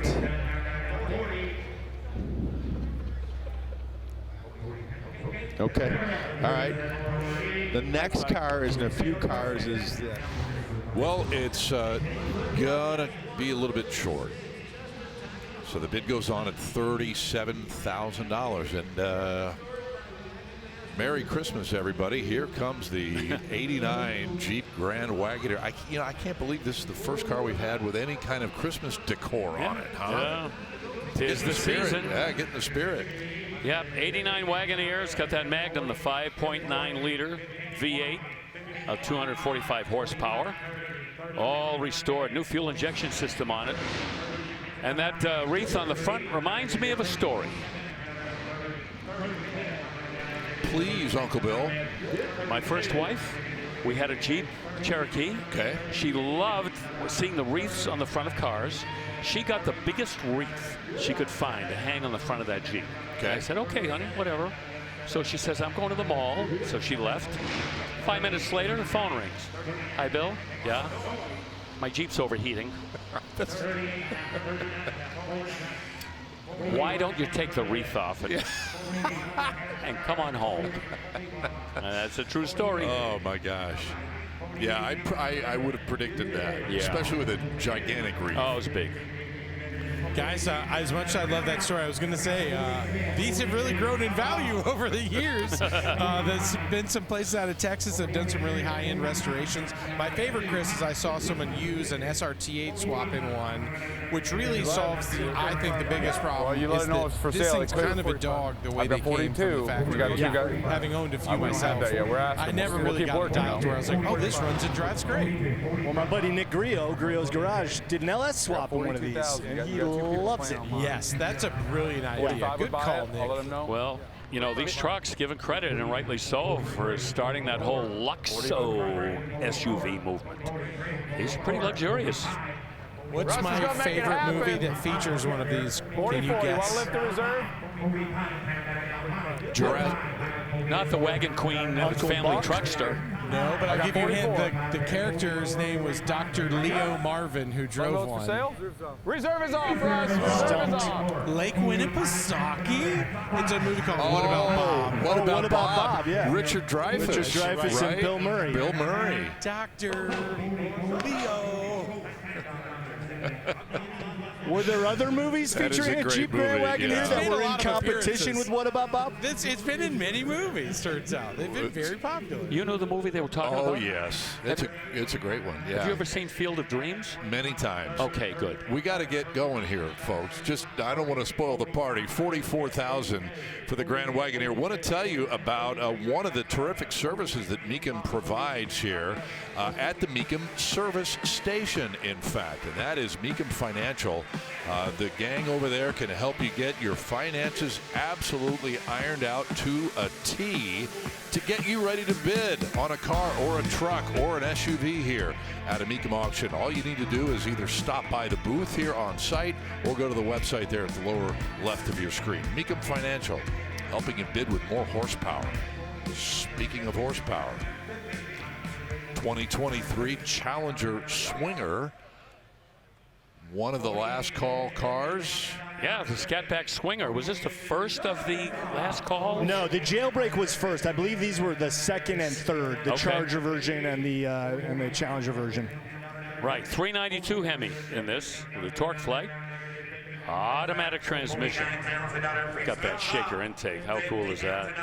Okay. All right. The next car is in a few cars is. Well, it's gonna be a little bit short. So the bid goes on at $37,000, and Merry Christmas, everybody! Here comes the '89 Jeep Grand Wagoneer. I can't believe this is the first car we've had with any kind of Christmas decor on it, huh? Yeah. Tis the season. Yeah, getting the spirit. Yep, '89 Wagoneer. It's got that Magnum, the 5.9 liter V8, 245 horsepower, all restored. New fuel injection system on it. And that wreath on the front reminds me of a story. Please, Uncle Bill. My first wife, we had a Jeep Cherokee. Okay. She loved seeing the wreaths on the front of cars. She got the biggest wreath she could find to hang on the front of that Jeep. Okay. And I said, okay, honey, whatever. So she says, I'm going to the mall. So she left. 5 minutes later, the phone rings. Hi, Bill. Yeah. My Jeep's overheating. Why don't you take the wreath off and come on home? That's a true story. Oh my gosh. Yeah, I would have predicted that, especially with a gigantic wreath. Oh, it was big. Guys, as much as I love that story, I was going to say, these have really grown in value over the years. There's been some places out of Texas that have done some really high-end restorations. My favorite, Chris, is I saw someone use an SRT8 swap in one, which really solves, I think, the biggest problem. Well, you let is it know that it's for this sale. thing's kind of a dog the way I've they got came from the 42. factory. Having owned a few myself, I never really got dialed to where I was like, oh, this runs and drives great. Well, my buddy Nick Griot's Garage, did an LS swap in one of these, and he loves it. Yes, that's a brilliant idea. Good call, Nick. Well, you know, these trucks, given credit, and rightly so, for starting that whole Luxo SUV movement. These are pretty luxurious. What's my favorite movie that features one of these? Can you guess? Want to lift the reserve? Not the Wagon Queen family truckster. No, but I'll give you a hint. The character's name was Dr. Leo Marvin, who drove one. For sale? Reserve is off, Russ. Reserve is off. Lake Winnipesaukee? It's a movie called What About Bob? What About Bob? Yeah. Richard Dreyfuss. And Bill Murray. Bill Murray. Dr. Leo. Were there other movies featuring a Jeep Grand Wagoneer that were in competition with What About Bob? It's been in many movies, turns out. They've been very popular. You know the movie they were talking about? Oh, yes. It's a great one. Yeah. Have you ever seen Field of Dreams? Many times. Okay, good. We got to get going here, folks. I don't want to spoil the party. $44,000 for the Grand Wagoneer. Want to tell you about one of the terrific services that Mecum provides here at the Mecum service station, in fact, and that is Mecum Financial. The gang over there can help you get your finances absolutely ironed out to a T to get you ready to bid on a car or a truck or an SUV here at a Mecum auction. All you need to do is either stop by the booth here on site or go to the website there at the lower left of your screen. Mecum Financial, helping you bid with more horsepower. Speaking of horsepower, 2023 Challenger Swinger, one of the last call cars. Yeah, the Scatback Swinger. Was this the first of the last call? No, the Jailbreak was first. I believe these were the second and third, the Charger version and the Challenger version. Right, 392 Hemi in this with a torque flag. Automatic transmission. Got that shaker intake. How cool is that?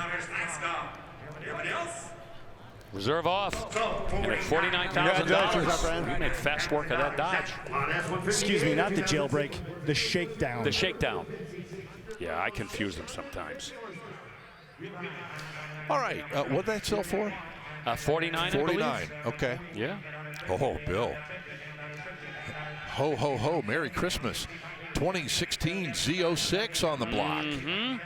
Reserve off. And at $49,000, you made fast work of that Dodge. Excuse me, not the Jailbreak, the Shakedown. The Shakedown. Yeah, I confuse them sometimes. All right, what'd that sell for? 49, 49, okay. Yeah. Oh, Bill. Ho, ho, ho, Merry Christmas. 2016 Z06 on the block. Mm-hmm.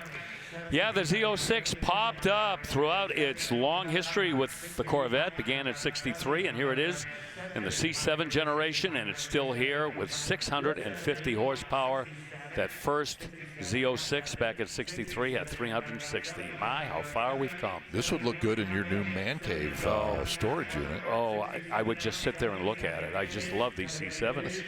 Yeah, the Z06 popped up throughout its long history with the Corvette. Began at 63, and here it is in the C7 generation, and it's still here with 650 horsepower, That first Z06 back at 63 had 360. My, how far we've come. This would look good in your new man cave storage unit. Oh, I would just sit there and look at it. I just love these C7s.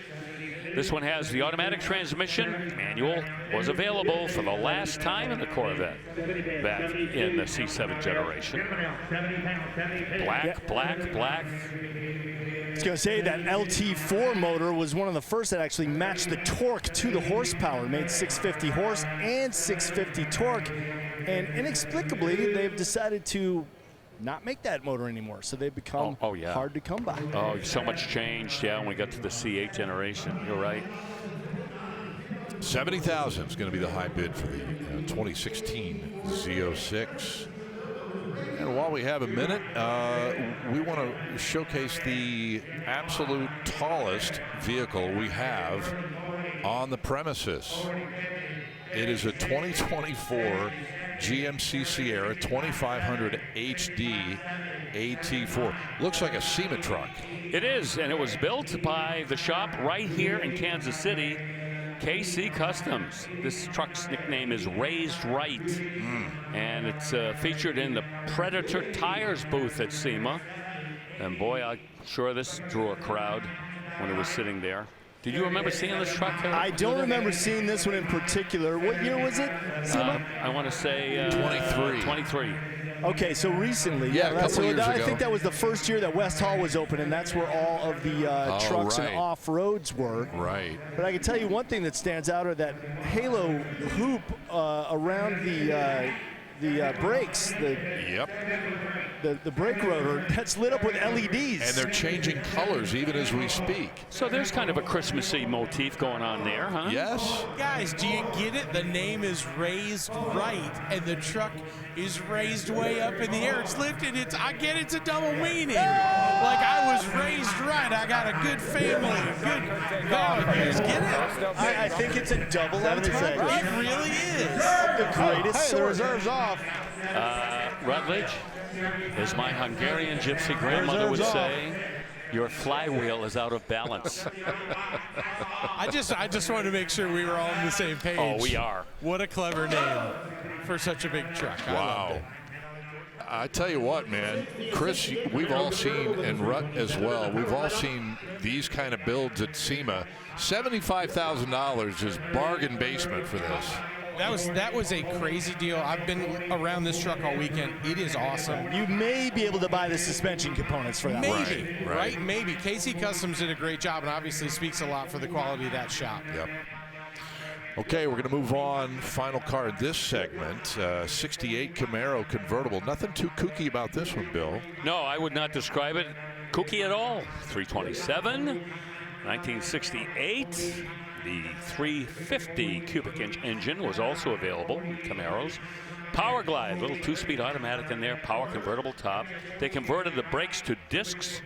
This one has the automatic transmission. Manual was available for the last time in the Corvette back in the C7 generation. Black, black, black. I was going to say that LT4 motor was one of the first that actually matched the torque to the horsepower. It made 650 horse and 650 torque. And inexplicably, they've decided to not make that motor anymore. So they've become hard to come by. Oh, so much changed, when we got to the C8 generation. You're right. 70,000 is going to be the high bid for the 2016 Z06. And while we have a minute, we want to showcase the absolute tallest vehicle we have on the premises. It is a 2024 GMC Sierra 2500 HD AT4. Looks like a SEMA truck. It is, and it was built by the shop right here in Kansas City, KC Customs. This truck's nickname is Raised Right, and it's featured in the Predator Tires booth at SEMA. And boy, I'm sure this drew a crowd when it was sitting there. Did you remember seeing this truck? I don't remember seeing this one in particular. What year was it, SEMA? I want to say 23. 23. Okay, so a recently. couple years I ago. think that was the first year that West Hall was open, and that's where all of the trucks and off-roads were. Right. But I can tell you one thing that stands out are that halo hoop around the brakes, the brake rotor, that's lit up with LEDs. And they're changing colors even as we speak. So there's kind of a Christmassy motif going on there, huh? Yes. Guys, do you get it? The name is Raised Right, and the truck is raised way up in the air. It's lifted. I get it's a double meaning. Like I was raised right. I got a good family, good values. Get it? I think it's a double entendre. It really is. The greatest the reserve's off. Rutledge, as my Hungarian gypsy grandmother would Reserves say, your flywheel is out of balance. I just wanted to make sure we were all on the same page. Oh, we are. What a clever name for such a big truck. I loved it. I tell you what, man, Chris, we've all seen, and Rut as well, we've all seen these kind of builds at SEMA. $75,000 is bargain basement for this. That was a crazy deal. I've been around this truck all weekend. It is awesome. You may be able to buy the suspension components for that. Maybe, right? Maybe. KC Customs did a great job, and obviously speaks a lot for the quality of that shop. Yep. Okay, we're going to move on. Final car in this segment, 68 Camaro convertible. Nothing too kooky about this one, Bill. No, I would not describe it kooky at all. 327, 1968. The 350 cubic inch engine was also available in Camaros. Power Glide, little 2-speed automatic in there, power convertible top. They converted the brakes to discs.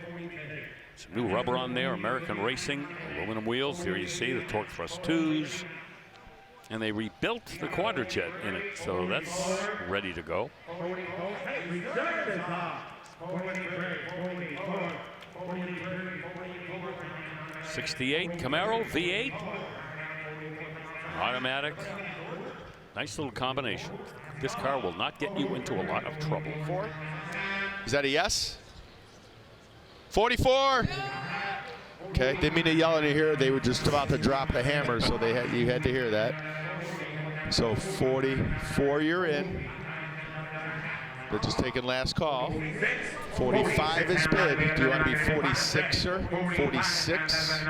Some new rubber on there, American Racing, aluminum wheels. There you see the torque thrust 2s. And they rebuilt the quadrajet in it, so that's ready to go. 68 Camaro V8, automatic, nice little combination. This car will not get you into a lot of trouble. Is that a yes? 44. Okay, didn't mean to yell in here. They were just about to drop the hammer, so you had to hear that. So 44, you're in. They're just taking last call. 45 is bid. Do you want to be 46, sir? 46.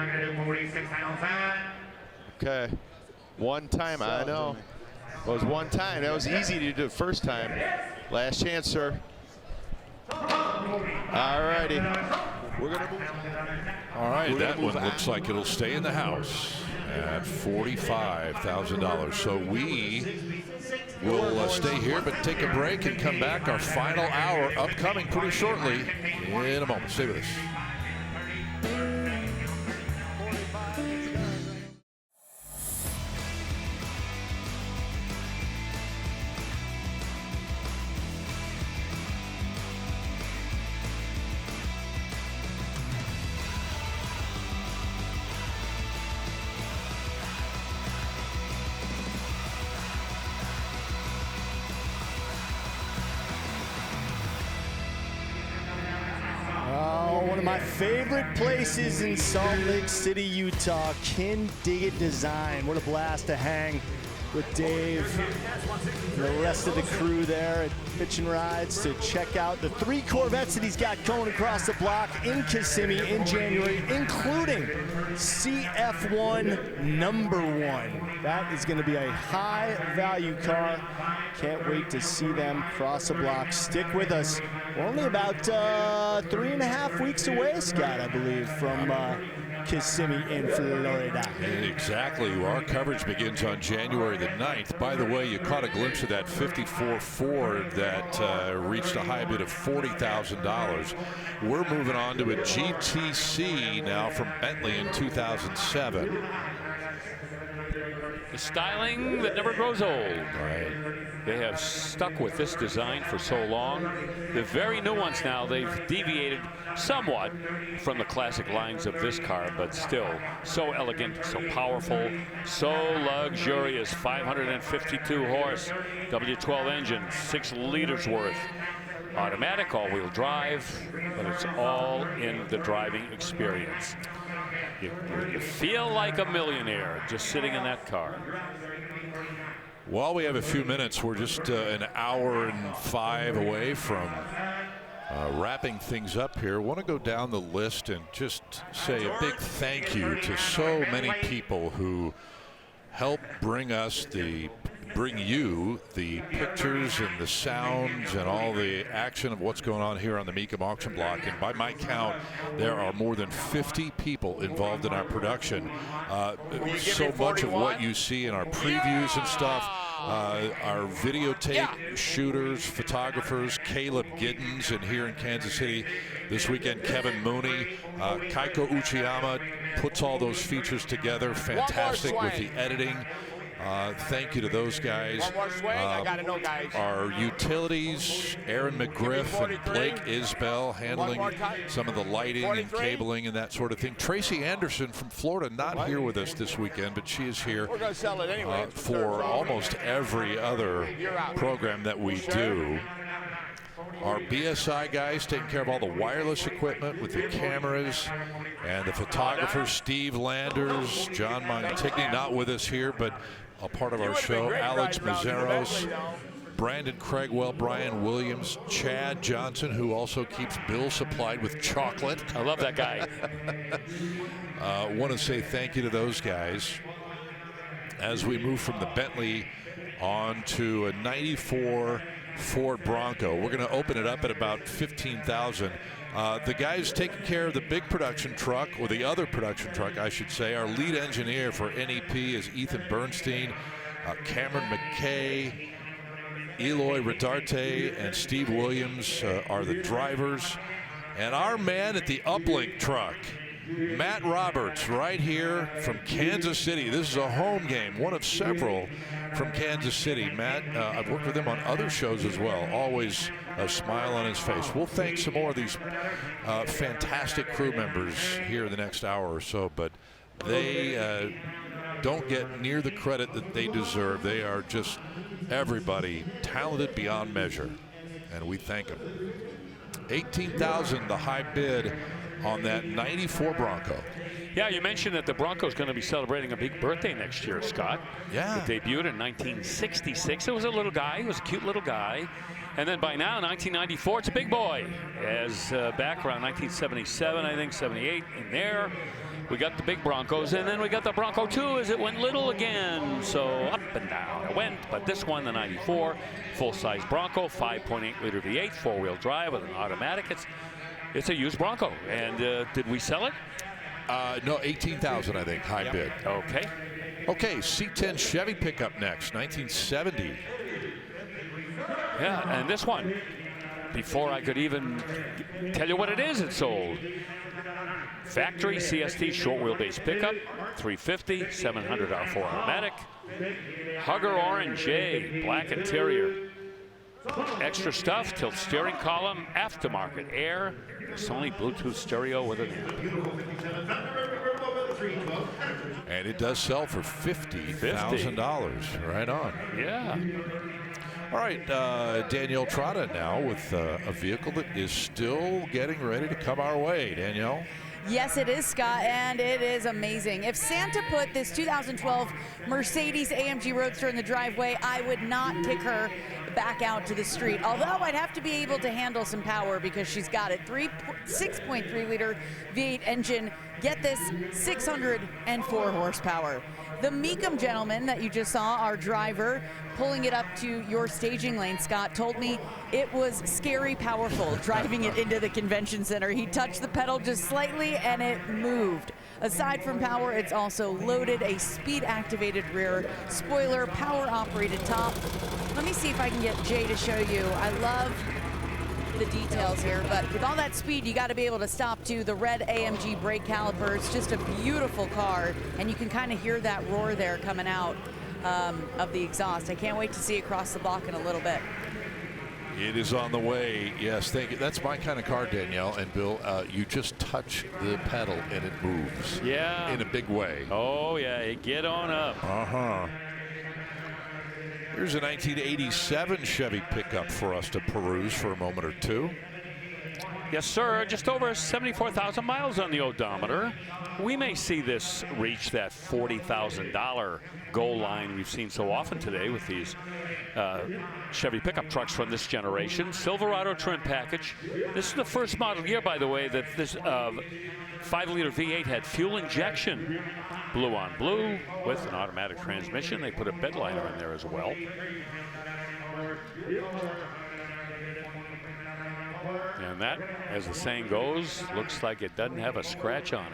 Okay. One time, I know. It was one time. That was easy to do the first time. Last chance, sir. All righty. We're going to move. All right, that one looks like it'll stay in the house at $45,000. So we will stay here, but take a break and come back. Our final hour upcoming pretty shortly in a moment. Stay with us. of my favorite places in Salt Lake City, Utah, Kin Diggit Design. What a blast to hang with Dave and the rest of the crew there at Pitch and Rides to check out the 3 Corvettes that he's got going across the block in Kissimmee in January, including CF1 #1. That is going to be a high value car. Can't wait to see them cross the block. Stick with us. We're only about 3.5 weeks away, Scott, I believe, from Kissimmee in Florida. Exactly. Our coverage begins on January the 9th. By the way, you caught a glimpse of that 54 Ford that reached a high bid of $40,000. We're moving on to a GTC now from Bentley in 2007. The styling that never grows old. Right. They have stuck with this design for so long. The very new ones now, they've deviated somewhat from the classic lines of this car, but still so elegant, so powerful, so luxurious. 552 horse, W12 engine, 6 liters worth. Automatic all-wheel drive, but it's all in the driving experience. You feel like a millionaire just sitting in that car. Well, we have a few minutes. We're just an hour and 5 away from wrapping things up here. I want to go down the list and just say a big thank you to so many people who help bring you the pictures and the sounds and all the action of what's going on here on the Mecum auction block. And by my count, there are more than 50 people involved in our production. So much of what you see in our previews and stuff, our videotape shooters, photographers, Caleb Giddens, and here in Kansas City this weekend, Kevin Mooney, Kaiko Uchiyama puts all those features together. Fantastic with the editing. Thank you to those guys. One more swing, I gotta know, guys. Our utilities, Aaron McGriff and Blake Isbell handling some of the lighting and cabling and that sort of thing. Tracy Anderson from Florida, not here with us this weekend, but she is here We're gonna sell it anyway. for almost every other program that we do. Our BSI guys taking care of all the wireless equipment with the cameras, and the photographers, Steve Landers, John Montigny, not with us here, but a part of our show, Alex Mazzaros, Brandon Craigwell, Brian Williams, Chad Johnson, who also keeps Bill supplied with chocolate. I love that guy. Want to say thank you to those guys as we move from the Bentley on to a 94 Ford Bronco. We're going to open it up at about 15,000. The guys taking care of the big production truck, or the other production truck, I should say. Our lead engineer for NEP is Ethan Bernstein. Cameron McKay, Eloy Redarte, and Steve Williams are the drivers. And our man at the uplink truck, Matt Roberts, right here from Kansas City. This is a home game, one of several from Kansas City. Matt, I've worked with him on other shows as well. Always a smile on his face. We'll thank some more of these fantastic crew members here in the next hour or so, but they don't get near the credit that they deserve. They are just everybody talented beyond measure, and we thank them. 18,000, the high bid on that 94 Bronco. Yeah, you mentioned that the Broncos going to be celebrating a big birthday next year, Scott. Yeah. It debuted in 1966. It was a little guy. He was a cute little guy. And then by now, 1994, it's a big boy. As back around 1977, I think, 78, in there, we got the big Broncos. And then we got the Bronco 2 as it went little again. So up and down it went. But this one, the 94, full-size Bronco, 5.8-liter V8, four-wheel drive with an automatic. It's a used Bronco. And did we sell it? No, 18,000, I think, high bid. Okay. Okay, C10 Chevy pickup next, 1970. Yeah, and this one, before I could even tell you what it is, it sold. Factory CST short wheelbase pickup, 350, 700 R4 automatic. Hugger Orange J, black interior. Extra stuff, tilt steering column, aftermarket air, Sony Bluetooth stereo with an amp. And it does sell for $50,000. Right on. Yeah. All right, Danielle Trotta now with a vehicle that is still getting ready to come our way. Danielle? Yes, it is, Scott, and it is amazing. If Santa put this 2012 Mercedes-AMG Roadster in the driveway, I would not kick her back out to the street. Although I'd have to be able to handle some power because she's got it. 6.3 liter V8 engine. Get this, 604 horsepower. The Mecum gentleman that you just saw, our driver, pulling it up to your staging lane, Scott, told me it was scary powerful driving it into the convention center. He touched the pedal just slightly and it moved. Aside from power, it's also loaded, a speed-activated rear spoiler, power-operated top. Let me see if I can get Jay to show you. I love the details here, but with all that speed, you got to be able to stop to the red AMG brake calipers. Just a beautiful car, and you can kind of hear that roar there coming out of the exhaust. I can't wait to see it cross the block in a little bit. It is on the way. Yes, thank you. That's my kind of car, Danielle and Bill. You just touch the pedal and it moves. Yeah. In a big way. Oh, yeah. Get on up. Uh-huh. Here's a 1987 Chevy pickup for us to peruse for a moment or two. Yes, sir. Just over 74,000 miles on the odometer. We may see this reach that $40,000 goal line we've seen so often today with these Chevy pickup trucks from this generation. Silverado trim package. This is the first model year, by the way, that this 5-liter V8 had fuel injection. Blue on blue with an automatic transmission. They put a bed liner in there as well. And that, as the saying goes, looks like it doesn't have a scratch on it.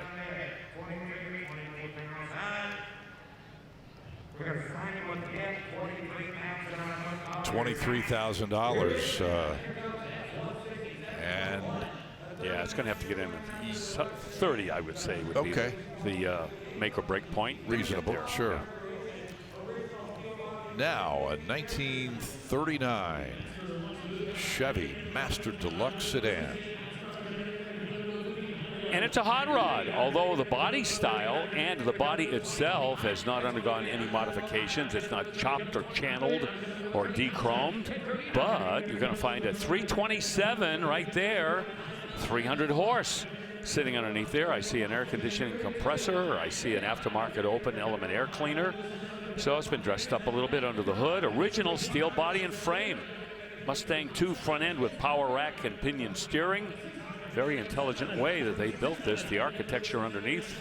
$23,000. And yeah, it's going to have to get in 30, I would say, would be the make or break point. Reasonable, sure. Yeah. Now, a 1939 Chevy Master Deluxe sedan. And it's a hot rod, although the body style and the body itself has not undergone any modifications. It's not chopped or channeled or de-chromed, but you're going to find a 327 right there, 300 horse sitting underneath there. I see an air conditioning compressor. I see an aftermarket open element air cleaner. So it's been dressed up a little bit under the hood. Original steel body and frame. Mustang 2 front end with power rack and pinion steering. Very intelligent way that they built this. The architecture underneath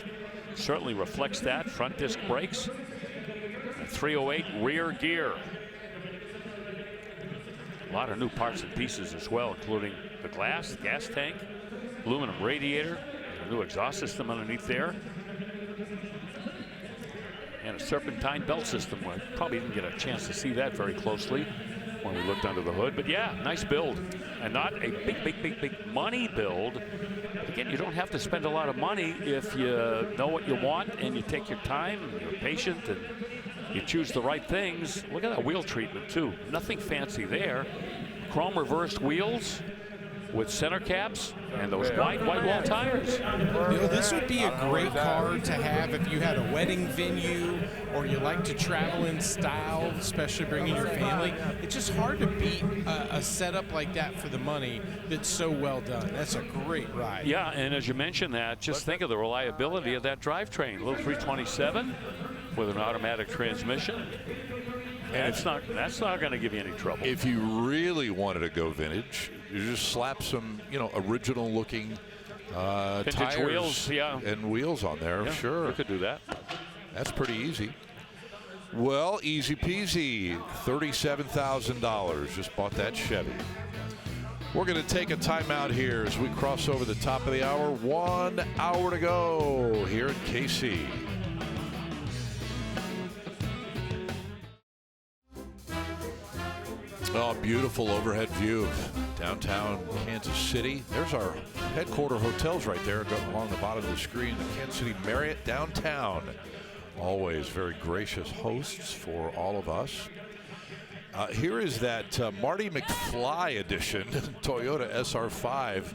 certainly reflects that. Front disc brakes. A 308 rear gear. A lot of new parts and pieces as well, including the gas tank, aluminum radiator, a new exhaust system underneath there, and a serpentine belt system. We probably didn't get a chance to see that very closely when we looked under the hood, but yeah, nice build, and not a big money build. But again, you don't have to spend a lot of money if you know what you want and you take your time and you're patient and you choose the right things. Look at that wheel treatment too. Nothing fancy there. Chrome reversed wheels with center caps and those wide wall tires. This would be a great car to have if you had a wedding venue or you like to travel in style, especially bringing your family. It's just hard to beat a setup like that for the money that's so well done. That's a great ride. Yeah, and as you mentioned that, just think of the reliability of that drivetrain. Little 327 with an automatic transmission. And that's not going to give you any trouble. If you really wanted to go vintage, you just slap some, original looking tires wheels, and wheels on there. Yeah, sure, you could do that. That's pretty easy. Well, easy peasy. $37,000. Just bought that Chevy. We're going to take a timeout here as we cross over the top of the hour. 1 hour to go here at KC. Oh, beautiful overhead view of downtown Kansas City. There's our headquarter hotels right there along the bottom of the screen. The Kansas City Marriott downtown. Always very gracious hosts for all of us. Here is that Marty McFly edition Toyota SR5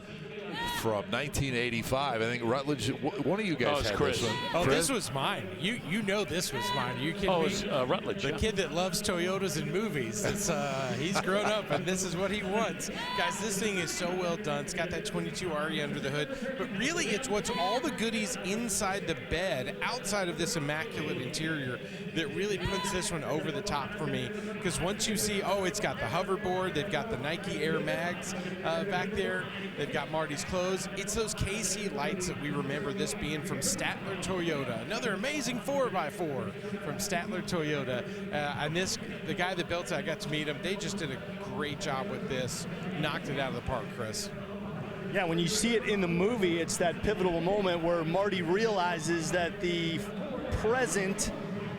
from 1985. I think Rutledge, one of you guys had Chris. this one. Oh, Chris? this was mine. You know this was mine. You kidding me? It's Rutledge. The kid that loves Toyotas and movies. It's he's grown up, and this is what he wants. Guys, this thing is so well done. It's got that 22 RE under the hood, but really it's what's all the goodies inside the bed, outside of this immaculate interior, that really puts this one over the top for me. Because once you see, oh, it's got the hoverboard, they've got the Nike Air Mags back there, they've got Marty's clothes. It's those KC lights that we remember this being from Statler Toyota. Another amazing 4x4 from Statler Toyota. And the guy that built it, I got to meet him. They just did a great job with this. Knocked it out of the park, Chris. Yeah, when you see it in the movie, it's that pivotal moment where Marty realizes that the present,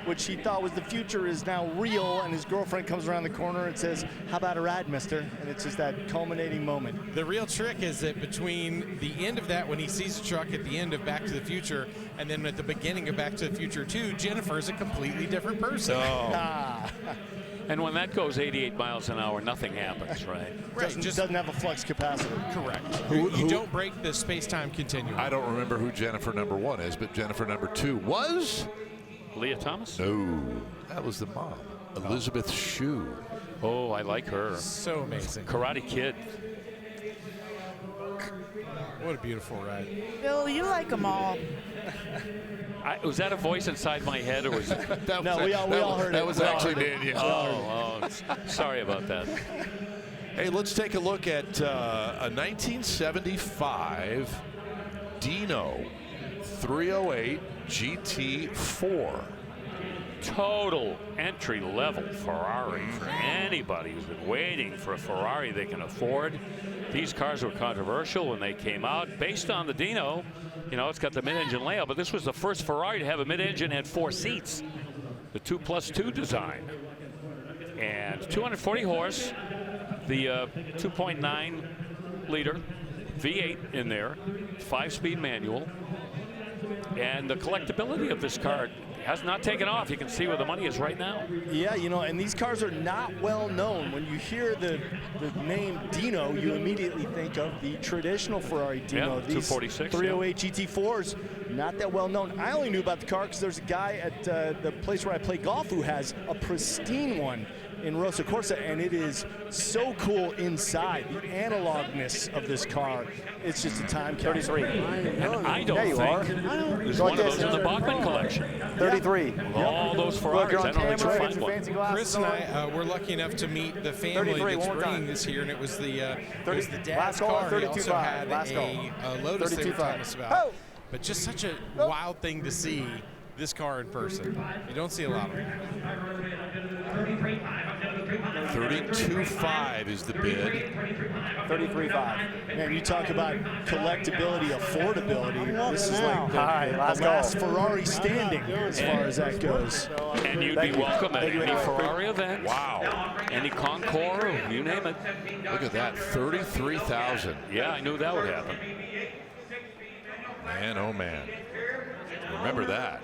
which he thought was the future, is now real, and his girlfriend comes around the corner and says, "How about a ride, mister?" And it's just that culminating moment. The real trick is that between the end of that, when he sees the truck at the end of Back to the Future, and then at the beginning of Back to the Future 2, Jennifer's a completely different person. Oh. And when that goes 88 miles an hour, nothing happens, right? Doesn't have a flux capacitor. Correct. You don't break the space-time continuum. I don't remember who Jennifer number 1 is, but Jennifer number 2 was? Leah Thomas? No, that was the mom, Elizabeth Shue. Oh, I like her. So amazing. Karate Kid. What a beautiful ride. Bill, you like them all. Was that a voice inside my head, or was No, we all heard it. That was actually Danielle. Oh, sorry about that. Hey, let's take a look at a 1975 Dino 308 GT4. Total entry-level Ferrari for anybody who's been waiting for a Ferrari they can afford. These cars were controversial when they came out. Based on the Dino, you know, it's got the mid-engine layout, but this was the first Ferrari to have a mid-engine had 4 seats. The 2+2 design. And 240 horse, the 2.9 liter V8 in there, 5-speed manual. And the collectability of this car has not taken off. You can see where the money is right now. Yeah, you know, and these cars are not well known. When you hear the name Dino, you immediately think of the traditional Ferrari Dino. Yeah, these 246. 308 GT4s, not that well known. I only knew about the car because there's a guy at the place where I play golf who has a pristine one in Rosa Corsa, and it is so cool inside. The analogness of this car, it's just a time capsule. 33. And I don't think there's one of those in the Bachman collection. 33. All those Ferraris, I don't know where to find one. Chris and I were lucky enough to meet the family that's bringing this here, and it was the dad's car. He also had a Lotus they were telling us about. But just such a wild thing to see this car in person. You don't see a lot of them. 32.5 is the bid. 33.5. Man, you talk about collectability, affordability. This is like the last Ferrari standing as far as that goes. And you'd be welcome at any Ferrari event. Wow. Any Concours, you name it. Look at that, 33,000. Yeah, I knew that would happen. Man, oh man. Remember that.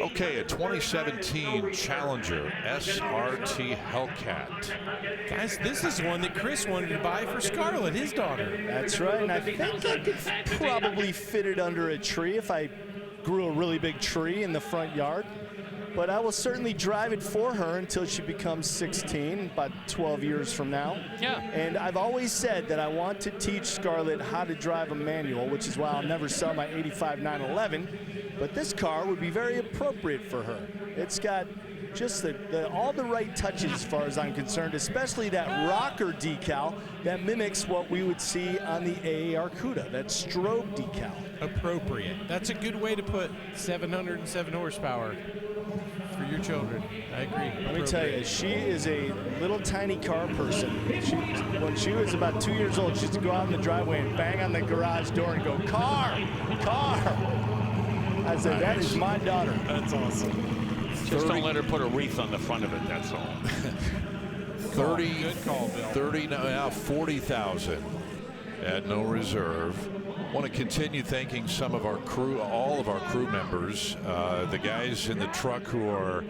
Okay, a 2017 Challenger SRT Hellcat. Guys, this is one that Chris wanted to buy for Scarlett, his daughter. That's right, and I think I could probably fit it under a tree if I grew a really big tree in the front yard. But I will certainly drive it for her until she becomes 16, about 12 years from now. Yeah. And I've always said that I want to teach Scarlett how to drive a manual, which is why I'll never sell my 85 911. But this car would be very appropriate for her. It's got just all the right touches as far as I'm concerned, especially that rocker decal that mimics what we would see on the AAR Cuda, that strobe decal. Appropriate. That's a good way to put 707 horsepower for your children. I agree. Let me tell you, she is a little tiny car person. When she was about 2 years old, she used to go out in the driveway and bang on the garage door and go, "Car, car." I said, "That is my daughter." That's awesome. Just don't let her put a wreath on the front of it, that's all. 40,000 at no reserve. Want to continue thanking some of our crew, all of our crew members, the guys in the truck who are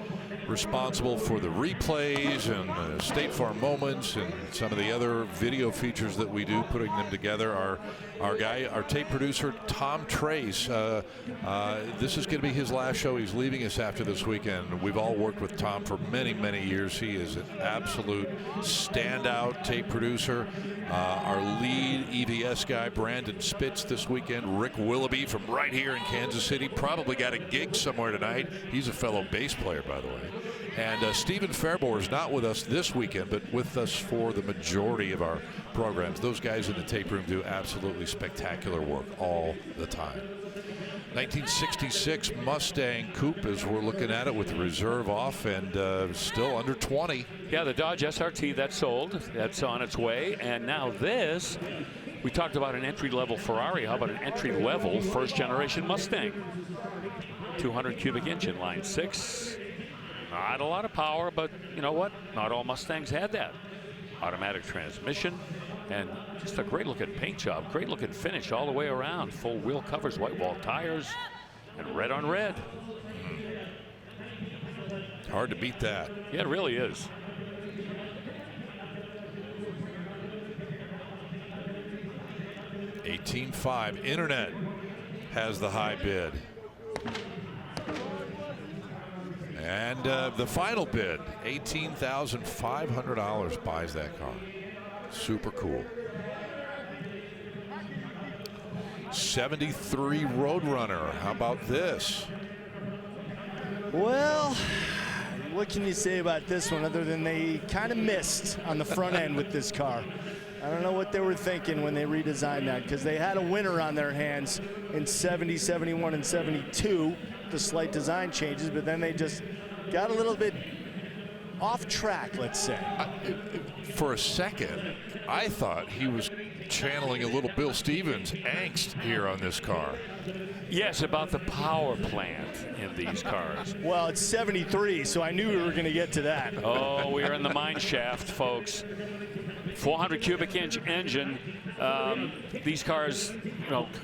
responsible for the replays and State Farm moments and some of the other video features that we do, putting them together. Our tape producer, Tom Trace. This is going to be his last show. He's leaving us after this weekend. We've all worked with Tom for many, many years. He is an absolute standout tape producer. Our lead EVS guy, Brandon Spitz, this weekend. Rick Willoughby from right here in Kansas City. Probably got a gig somewhere tonight. He's a fellow bass player, by the way. And Stephen Fairmore is not with us this weekend, but with us for the majority of our programs. Those guys in the tape room do absolutely spectacular work all the time. 1966 Mustang Coupe, as we're looking at it with the reserve off and still under 20. Yeah, the Dodge SRT that sold. That's on its way. And now this, we talked about an entry-level Ferrari. How about an entry-level first-generation Mustang? 200 cubic inch in line 6. Not a lot of power, but you know what? Not all Mustangs had that. Automatic transmission and just a great looking paint job, great looking finish all the way around. Full wheel covers, white wall tires, and red on red. Hard to beat that. Yeah, it really is. $18,500. Internet has the high bid. And the final bid, $18,500, buys that car. Super cool. 73 Roadrunner. How about this? Well, what can you say about this one other than they kind of missed on the front end with this car? I don't know what they were thinking when they redesigned that, because they had a winner on their hands in 70, 71, and 72. The slight design changes, but then they just got a little bit off track, let's say. For a second, I thought he was channeling a little Bill Stevens angst here on this car. Yes, about the power plant in these cars. Well, it's 73, so I knew we were going to get to that. Oh, we are in the mine shaft, folks. 400 cubic inch engine. These cars,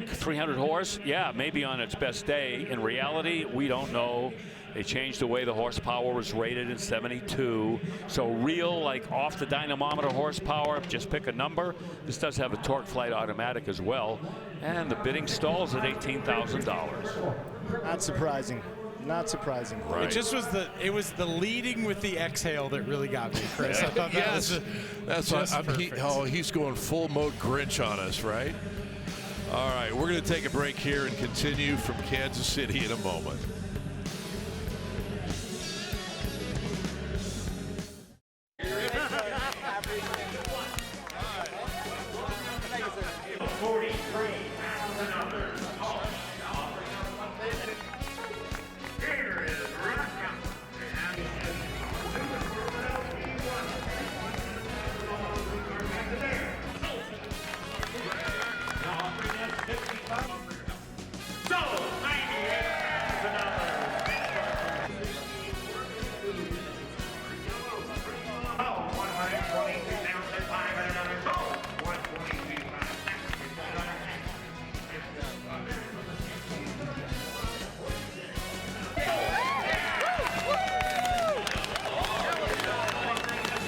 300 horse, yeah, maybe on its best day. In reality, we don't know. They changed the way the horsepower was rated in 72. So real, like off the dynamometer horsepower, just pick a number. This does have a torque flight automatic as well. And the bidding stalls at $18,000. Not surprising. Not surprising. Right. It just was the leading with the exhale that really got me, Chris. I thought that was he's going full mode Grinch on us, right? All right, we're going to take a break here and continue from Kansas City in a moment.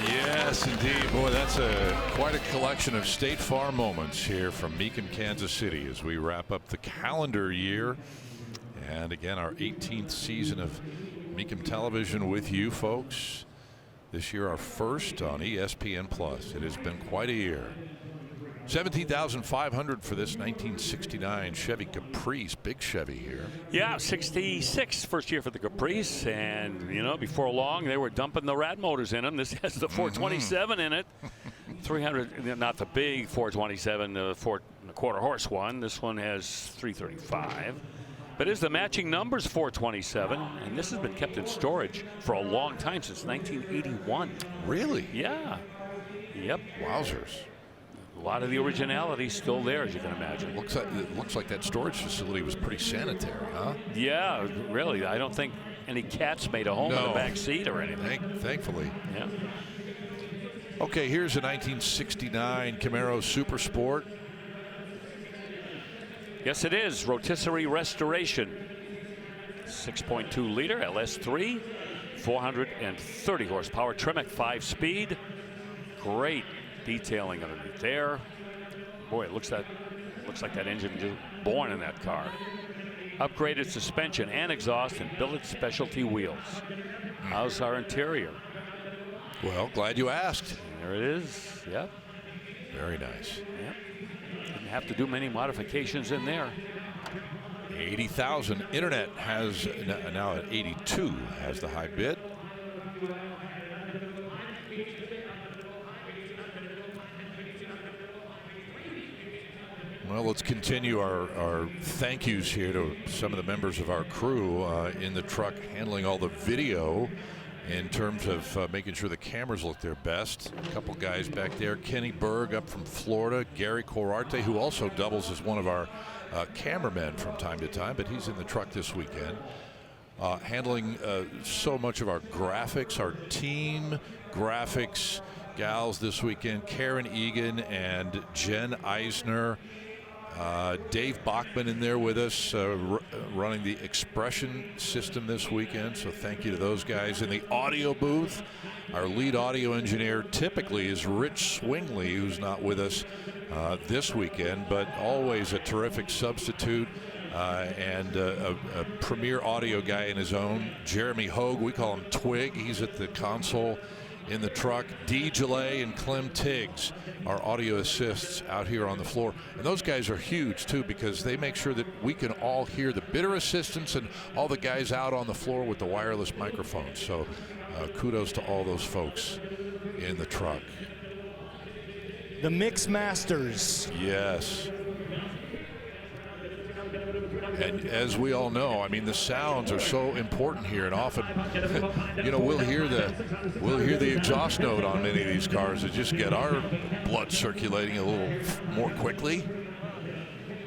Yes, indeed. Boy, that's quite a collection of State Farm moments here from Mecum, Kansas City as we wrap up the calendar year. And again, our 18th season of Mecum Television with you folks. This year, our first on ESPN Plus. It has been quite a year. $17,500 for this 1969 Chevy Caprice, big Chevy here. Yeah, 66 first year for the Caprice, and before long they were dumping the rat motors in them. This has the 427 in it, 300, not the big 427, the 4.25 horse one. This one has 335, but it's the matching numbers 427, and this has been kept in storage for a long time, since 1981. Really? Yeah. Yep. Wowzers. A lot of the originality still there, as you can imagine. It looks like that storage facility was pretty sanitary, huh? Yeah, really. I don't think any cats made a home in the back seat or anything. Thankfully. Yeah. Okay, here's a 1969 Camaro Super Sport. Yes, it is. Rotisserie restoration. 6.2 liter LS3, 430 horsepower. Tremec 5-speed. Great detailing underneath there. Boy, it looks like that engine was born in that car. Upgraded suspension and exhaust and billet specialty wheels. How's our interior? Well, glad you asked. There it is. Yep. Very nice. Yep. Didn't have to do many modifications in there. 80,000. Internet has now at 82 has the high bid. Well, let's continue our thank yous here to some of the members of our crew in the truck handling all the video in terms of making sure the cameras look their best. A couple guys back there. Kenny Berg up from Florida. Gary Corarte, who also doubles as one of our cameramen from time to time, but he's in the truck this weekend. Handling so much of our graphics, our team graphics gals this weekend. Karen Egan and Jen Eisner. Dave Bachman in there with us running the expression system this weekend, so thank you to those guys. In the audio booth, our lead audio engineer typically is Rich Swingley, who's not with us this weekend, but always a terrific substitute and a premier audio guy in his own. Jeremy Hogue, we call him Twig, he's at the console in the truck. Dee Gillet and Clem Tiggs, our audio assists out here on the floor. And those guys are huge too, because they make sure that we can all hear the bidder assistants and all the guys out on the floor with the wireless microphones. So kudos to all those folks in the truck. The Mix Masters. Yes. And as we all know, I mean, the sounds are so important here, and often, you know, we'll hear the exhaust note on many of these cars that just get our blood circulating a little more quickly.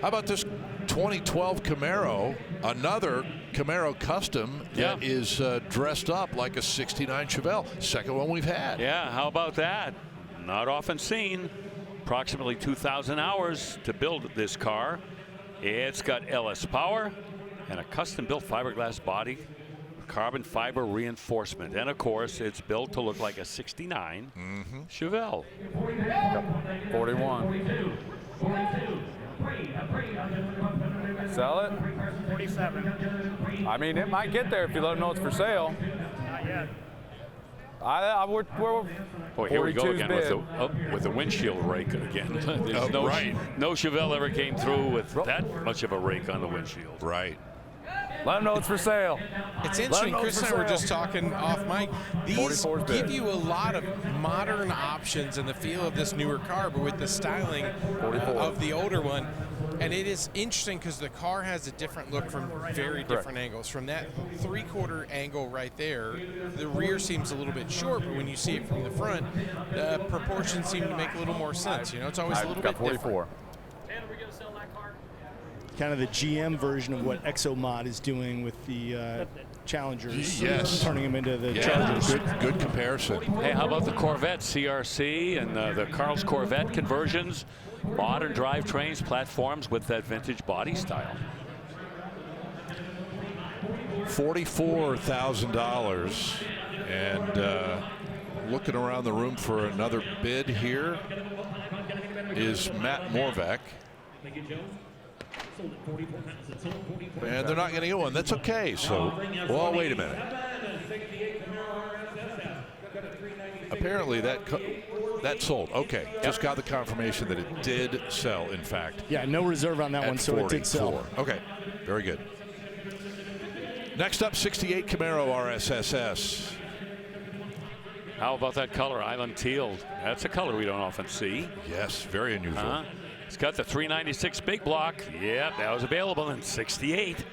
How about this 2012 Camaro, another Camaro custom that is dressed up like a '69 Chevelle, second one we've had. Yeah, how about that? Not often seen. Approximately 2,000 hours to build this car. It's got LS power and a custom-built fiberglass body, carbon fiber reinforcement, and of course, it's built to look like a '69 Chevelle. 41. Sell it? 47. I mean, it might get there if you let them know it's for sale. Not yet. We're Boy, here we go again with the windshield rake again. No Chevelle ever came through with that much of a rake on the windshield. Right. Let them know it's for sale. It's interesting. Chris and I were just talking off mic. These give you a lot of modern options in the feel of this newer car, but with the styling of the older one. And it is interesting because the car has a different look from very different angles. From that 3/4 angle right there, the rear seems a little bit short, but when you see it from the front, the proportions seem to make a little more sense. You know, it's always a little bit 44. And are we going to sell that car? Kind of the GM version of what ExoMod is doing with the Challengers. Yes. Turning them into the Chargers. Good comparison. Hey, how about the Corvette CRC and the Carl's Corvette conversions? Modern drivetrains, platforms with that vintage body style. $44,000. And looking around the room for another bid here is Matt Morvac. And they're not going to get one. That's okay. So, well, wait a minute. Apparently that sold. Okay, just got the confirmation that it did sell, in fact. Yeah, no reserve on that one, so it did sell. Okay, very good. Next up, 68 Camaro RSSS. How about that color, island teal? That's a color we don't often see. Yes, very unusual. It's got the 396 big block. Yep, that was available in 68.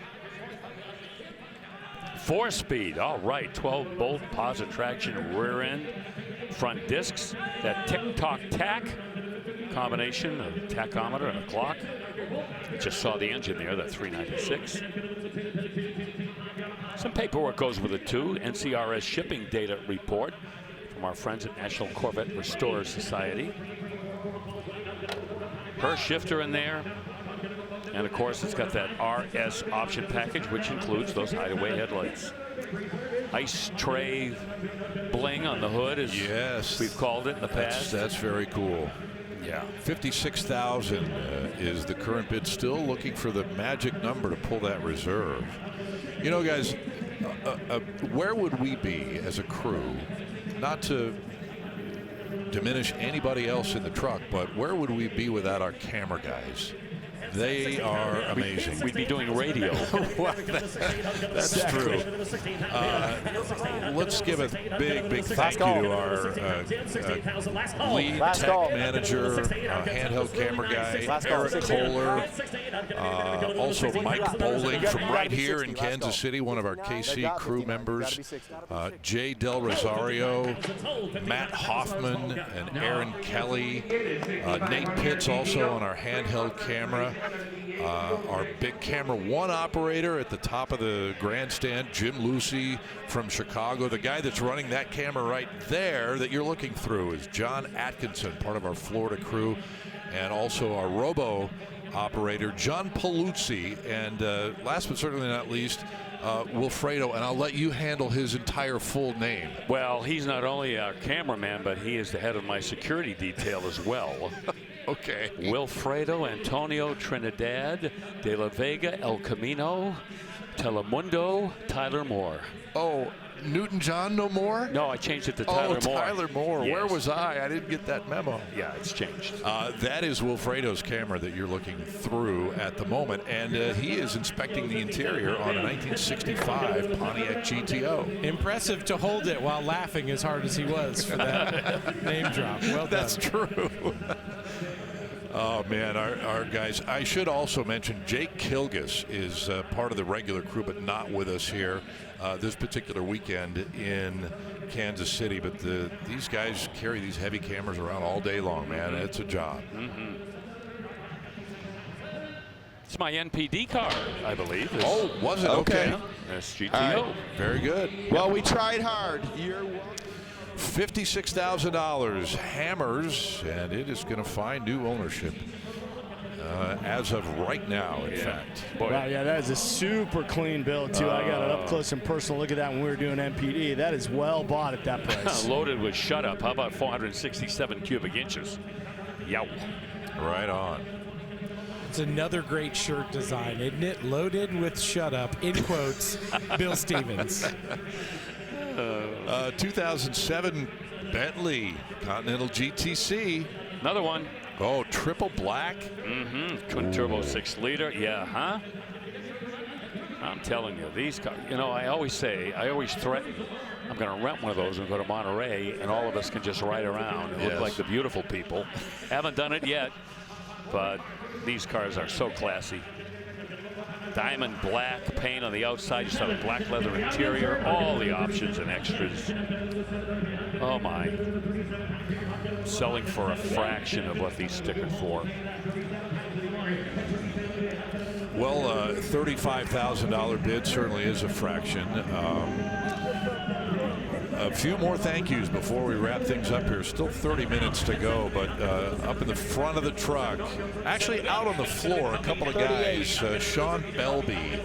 4-speed, all right, 12-bolt positive traction rear end, front discs, that tick-tock-tack combination of tachometer and a clock. Just saw the engine there, that 396. Some paperwork goes with it too. NCRS shipping data report from our friends at National Corvette Restorers Society. Her shifter in there. And of course, it's got that RS option package, which includes those hideaway headlights. Ice tray bling on the hood, as we've called it in the past. That's very cool. Yeah. 56,000 is the current bid. Still looking for the magic number to pull that reserve. You know, guys, where would we be as a crew, not to diminish anybody else in the truck, but where would we be without our camera guys? They are amazing. We'd be doing radio. Well, that's true. Let's give a big thank you to our lead tech manager, handheld camera guy, Eric Kohler, also Mike Bowling from right here in Kansas City, one of our KC crew members, Jay Del Rosario, Matt Hoffman, and Aaron Kelly, Nate Pitts also on our handheld camera. Our big camera one operator at the top of the grandstand, Jim Lucy from Chicago. The guy that's running that camera right there that you're looking through is John Atkinson, part of our Florida crew, and also our robo operator, John Paluzzi, and last but certainly not least, Wilfredo, and I'll let you handle his entire full name. Well, he's not only our cameraman, but he is the head of my security detail as well. Okay. Wilfredo Antonio Trinidad de la Vega El Camino Telemundo Tyler Moore. Oh, Newton John no more? No, I changed it to Tyler Moore. Tyler Moore. Yes. Where was I? I didn't get that memo. Yeah, it's changed. That is Wilfredo's camera that you're looking through at the moment, and he is inspecting the interior on a 1965 Pontiac GTO. Impressive to hold it while laughing as hard as he was for that name drop. Well done. That's true. Oh, man, our guys. I should also mention Jake Kilgus is part of the regular crew, but not with us here this particular weekend in Kansas City. But these guys carry these heavy cameras around all day long, man. It's a job. Mm-hmm. It's my NPD car, I believe. Oh, was it? Okay. That's GTO. Right. Very good. Well, we tried hard. You're $56,000 Hammers, and it is going to find new ownership as of right now, in fact. Wow, yeah, that is a super clean build, too. I got an up close and personal look at that when we were doing MPD. That is well bought at that price. Loaded with shut up. How about 467 cubic inches? Yow. Right on. It's another great shirt design, isn't it? Loaded with shut up, in quotes, Bill Stevens. 2007 Bentley Continental GTC. Another one. Oh, triple black. Mm-hmm. Twin turbo 6-liter. Yeah, huh? I'm telling you, these cars, you know, I always threaten, I'm going to rent one of those and go to Monterey, and all of us can just ride around and look like the beautiful people. Haven't done it yet, but these cars are so classy. Diamond black paint on the outside, just have a black leather interior, all the options and extras. Oh my. Selling for a fraction of what these stick are for. Well, $35,000 bid certainly is a fraction. A few more thank yous before we wrap things up here. Still 30 minutes to go, but up in the front of the truck, actually out on the floor, a couple of guys. Sean Belby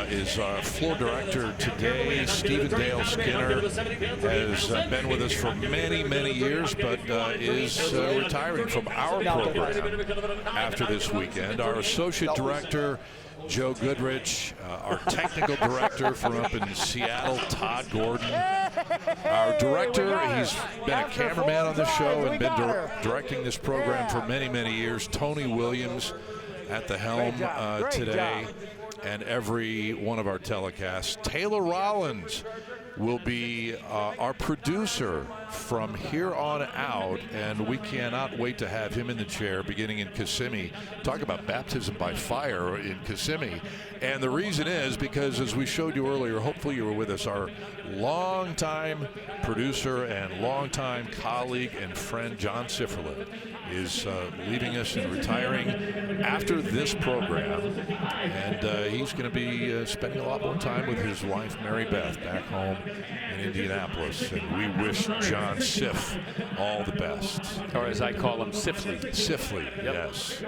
is our floor director today. Stephen Dale Skinner has been with us for many, many years, but is retiring from our program after this weekend. Our associate director, Joe Goodrich, our technical director from up in Seattle, Todd Gordon. Our director, he's been a cameraman on the show and been directing this program for many, many years. Tony Williams at the helm today and every one of our telecasts. Taylor Rollins will be our producer from here on out, and we cannot wait to have him in the chair beginning in Kissimmee. Talk about baptism by fire in Kissimmee. And the reason is because, as we showed you earlier, hopefully you were with us, our longtime producer and longtime colleague and friend John Sifferlin is leaving us and retiring after this program, and he's going to be spending a lot more time with his wife Mary Beth back home in Indianapolis, and we wish John Siff all the best. Or as I call him, Siffley. Siffley, yes.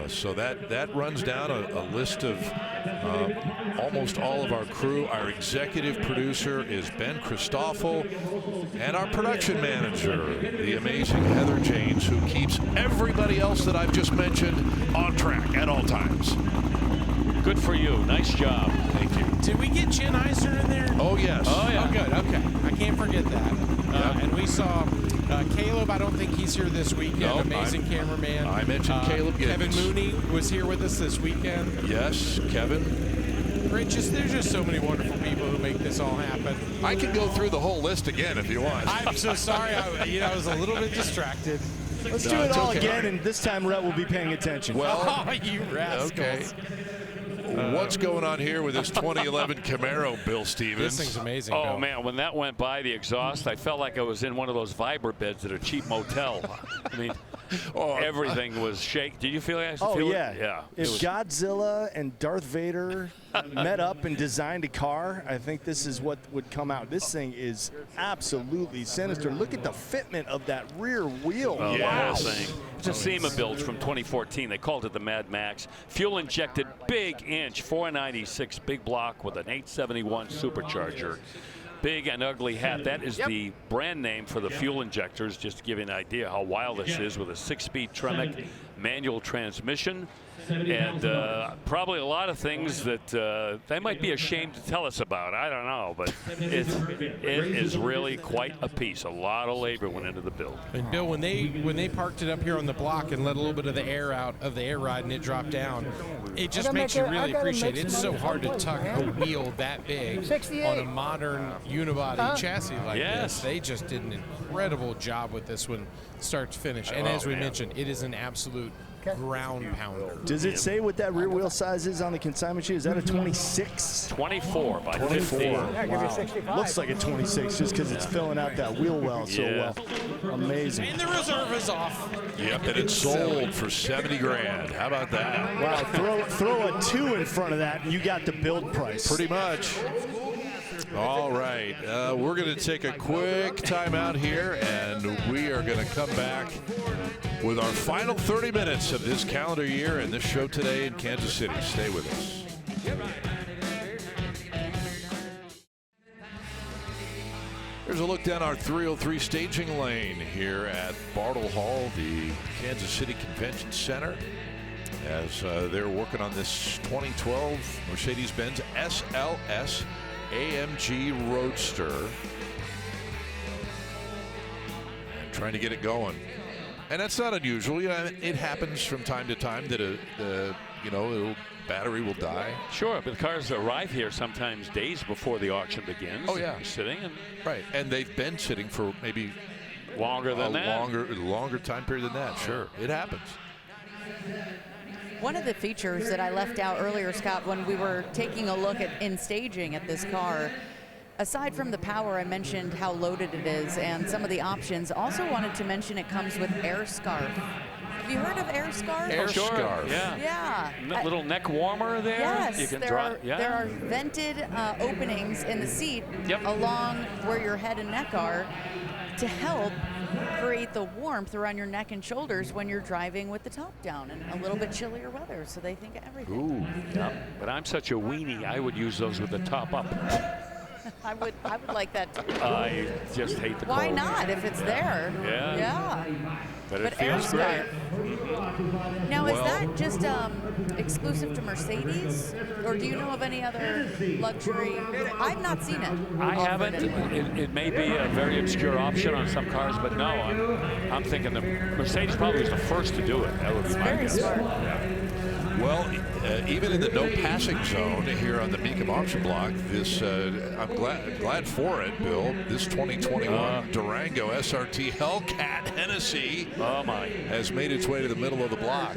So that runs down a list of almost all of our crew. Our executive producer is Ben Christoffel, and our production manager, the amazing Heather James, who keeps everybody else that I've just mentioned on track at all times. Good for you. Nice job. Thank you. Did we get Jen Eisner in there? Oh, yes. Oh, yeah. Oh, good. Okay. I can't forget that. And we saw Caleb. I don't think he's here this weekend. No, Amazing cameraman. I mentioned Caleb Kevin Gibbons. Mooney was here with us this weekend. Yes, Kevin. There's just so many wonderful people who make this all happen. I can go through the whole list again if you want. I'm so sorry. I was a little bit distracted. Let's do it all again, and this time Rhett will be paying attention. Well, oh, you rascals. Okay. What's going on here with this 2011 Camaro, Bill Stevens? This thing's amazing, Oh, Bill. man, when that went by, the exhaust, I felt like I was in one of those Viber beds at a cheap motel. I mean, everything was shaking. Did you feel it? Yeah. Yeah. If Godzilla and Darth Vader met up and designed a car, I think this is what would come out. This thing is absolutely sinister. Look at the fitment of that rear wheel. Oh, wow. Thing. It's a SEMA build from 2014. They called it the Mad Max. Fuel injected, big inch, 496 big block with an 871 supercharger. Big and ugly hat. That is the brand name for the fuel injectors, just to give you an idea how wild this is, with a 6-speed Tremec manual transmission. And probably a lot of things that they might be ashamed to tell us about. I don't know, but it is really quite a piece. A lot of labor went into the build. And Bill, when they parked it up here on the block and let a little bit of the air out of the air ride and it dropped down, it just makes you really appreciate it. It's so hard to tuck a wheel that big on a modern unibody chassis like this. They just did an incredible job with this one, start to finish. And as we mentioned, it is an absolute ground pounder. Does it say what that rear wheel size is on the consignment sheet? Is that a 26? 24 by 24. 15. Yeah, give you 65. Looks like a 26 just because it's filling out that wheel well so well. Amazing. And the reserve is off. Yep, and it's sold for 70 grand. How about that? Wow, throw a 2 in front of that and you got the build price. Pretty much. All right, we're going to take a quick timeout here, and we are going to come back with our final 30 minutes of this calendar year and this show today in Kansas City. Stay with us. Here's a look down our 303 staging lane here at Bartle Hall, the Kansas City Convention Center, as they're working on this 2012 Mercedes-Benz SLS AMG Roadster. And trying to get it going. And that's not unusual. You know, it happens from time to time that battery will die. Sure, but the cars arrive here sometimes days before the auction begins. Oh, yeah. They're sitting. And right, and they've been sitting for maybe longer than that. Longer time period than that, sure. It happens. One of the features that I left out earlier, Scott, when we were taking a look in staging at this car, aside from the power, I mentioned how loaded it is and some of the options. Also wanted to mention it comes with air scarf. Have you heard of air scarf? Air scarf. Yeah. Little neck warmer there. Yes, You can there are vented openings in the seat along where your head and neck are to help create the warmth around your neck and shoulders when you're driving with the top down and a little bit chillier weather, so they think of everything. Ooh, yeah. But I'm such a weenie, I would use those with the top up. I would like that too. I just hate the cold. Why not if it's there? Yeah. But it feels great. Now, is that just exclusive to Mercedes, or do you know of any other luxury? I've not seen it. I haven't. It may be a very obscure option on some cars, but no, I'm thinking the Mercedes probably was the first to do it. That would be my guess. Smart. Yeah. Well, even in the no passing zone here on the Mecum auction block, this I'm glad for it, Bill. This 2021 Durango SRT Hellcat Hennessy has made its way to the middle of the block.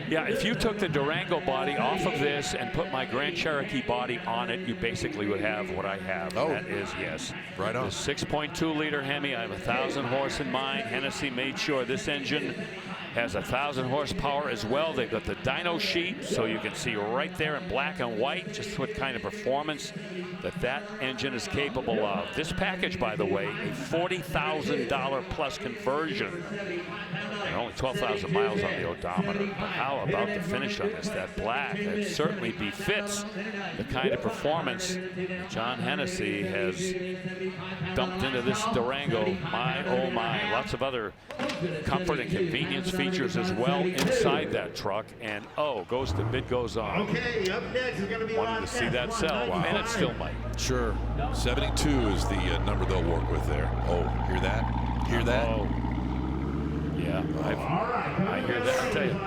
Yeah, if you took the Durango body off of this and put my Grand Cherokee body on it, you basically would have what I have. Oh. That is, yes. Right on. The 6.2 liter Hemi. I have 1,000 horse in mine. Hennessy made sure this engine has 1,000 horsepower as well. They've got the dyno sheet, so you can see right there in black and white just what kind of performance that engine is capable of. This package, by the way, a $40,000 plus conversion. And only 12,000 miles on the odometer. But how about the finish on this? That black, it certainly befits the kind of performance John Hennessy has dumped into this Durango. My, oh my. Lots of other comfort and convenience features as well inside that truck. And oh, bid goes on. Okay, up next is going to be wanted to see that sell, Wow. and it still might. Sure. 72 is the number they'll work with there. Oh, hear that? Hear that? Oh. Yeah, I hear that. I'll tell you.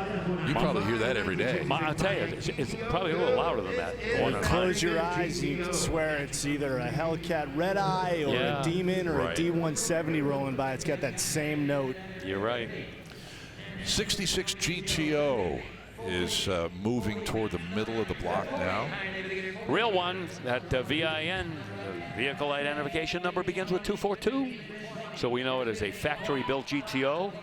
You probably hear that every day. I'll tell you, it's probably a little louder than that. Close your eyes, you can swear it's either a Hellcat Red Eye or a Demon or a D170 rolling by. It's got that same note. You're right. 66 GTO is moving toward the middle of the block now. Real one, that VIN, vehicle identification number, begins with 242. So we know it is a factory-built GTO.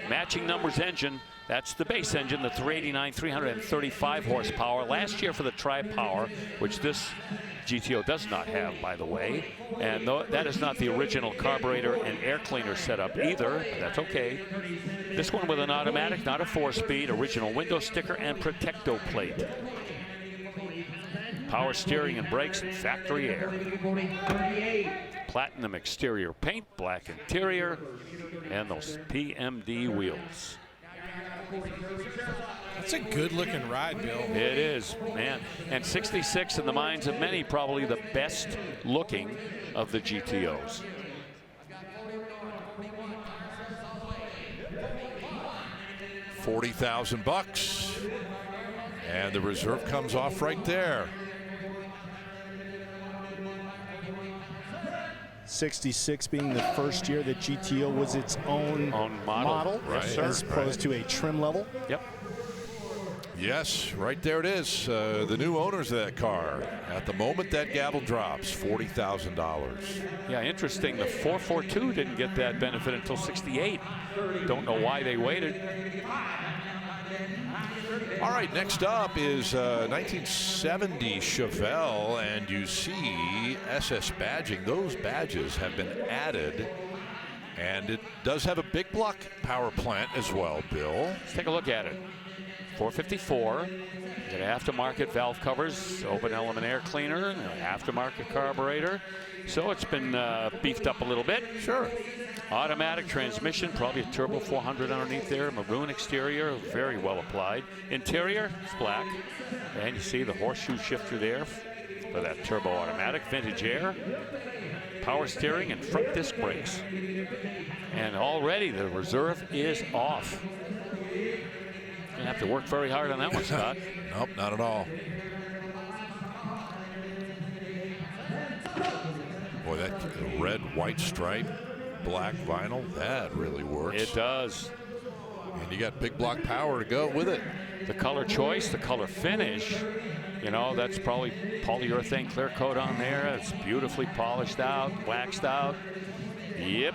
Matching numbers engine, that's the base engine, the 389, 335 horsepower. Last year for the Tri-Power, which this GTO does not have, by the way. And that is not the original carburetor and air cleaner setup either. But that's okay. This one with an automatic, not a 4-speed, original window sticker and Protecto plate. Power steering and brakes and factory air. Platinum exterior paint, black interior, and those PMD wheels. That's a good-looking ride, Bill. It is, man. And 66, in the minds of many, probably the best looking of the GTOs. $40,000, and the reserve comes off right there. 66 being the first year that GTO was its own model right. as opposed to a trim level. Yep. Yes, right there it is. The new owners of that car. At the moment that gavel drops, $40,000. Yeah, interesting. The 442 didn't get that benefit until 68. Don't know why they waited. All right, next up is 1970 Chevelle, and you see SS badging. Those badges have been added, and it does have a big block power plant as well, Bill. Let's take a look at it. 454. Got aftermarket valve covers, open element air cleaner, aftermarket carburetor. So it's been beefed up a little bit. Sure. Automatic transmission, probably a turbo 400 underneath there. Maroon exterior, very well applied. Interior, it's black. And you see the horseshoe shifter there for that turbo automatic. Vintage air, power steering, and front disc brakes. And already the reserve is off. Gonna have to work very hard on that one, Scott. Nope, not at all. Boy, that red, white stripe, black vinyl, that really works. It does. And you got big block power to go with it. The color choice, the color finish, you know, that's probably polyurethane clear coat on there. It's beautifully polished out, waxed out. Yep.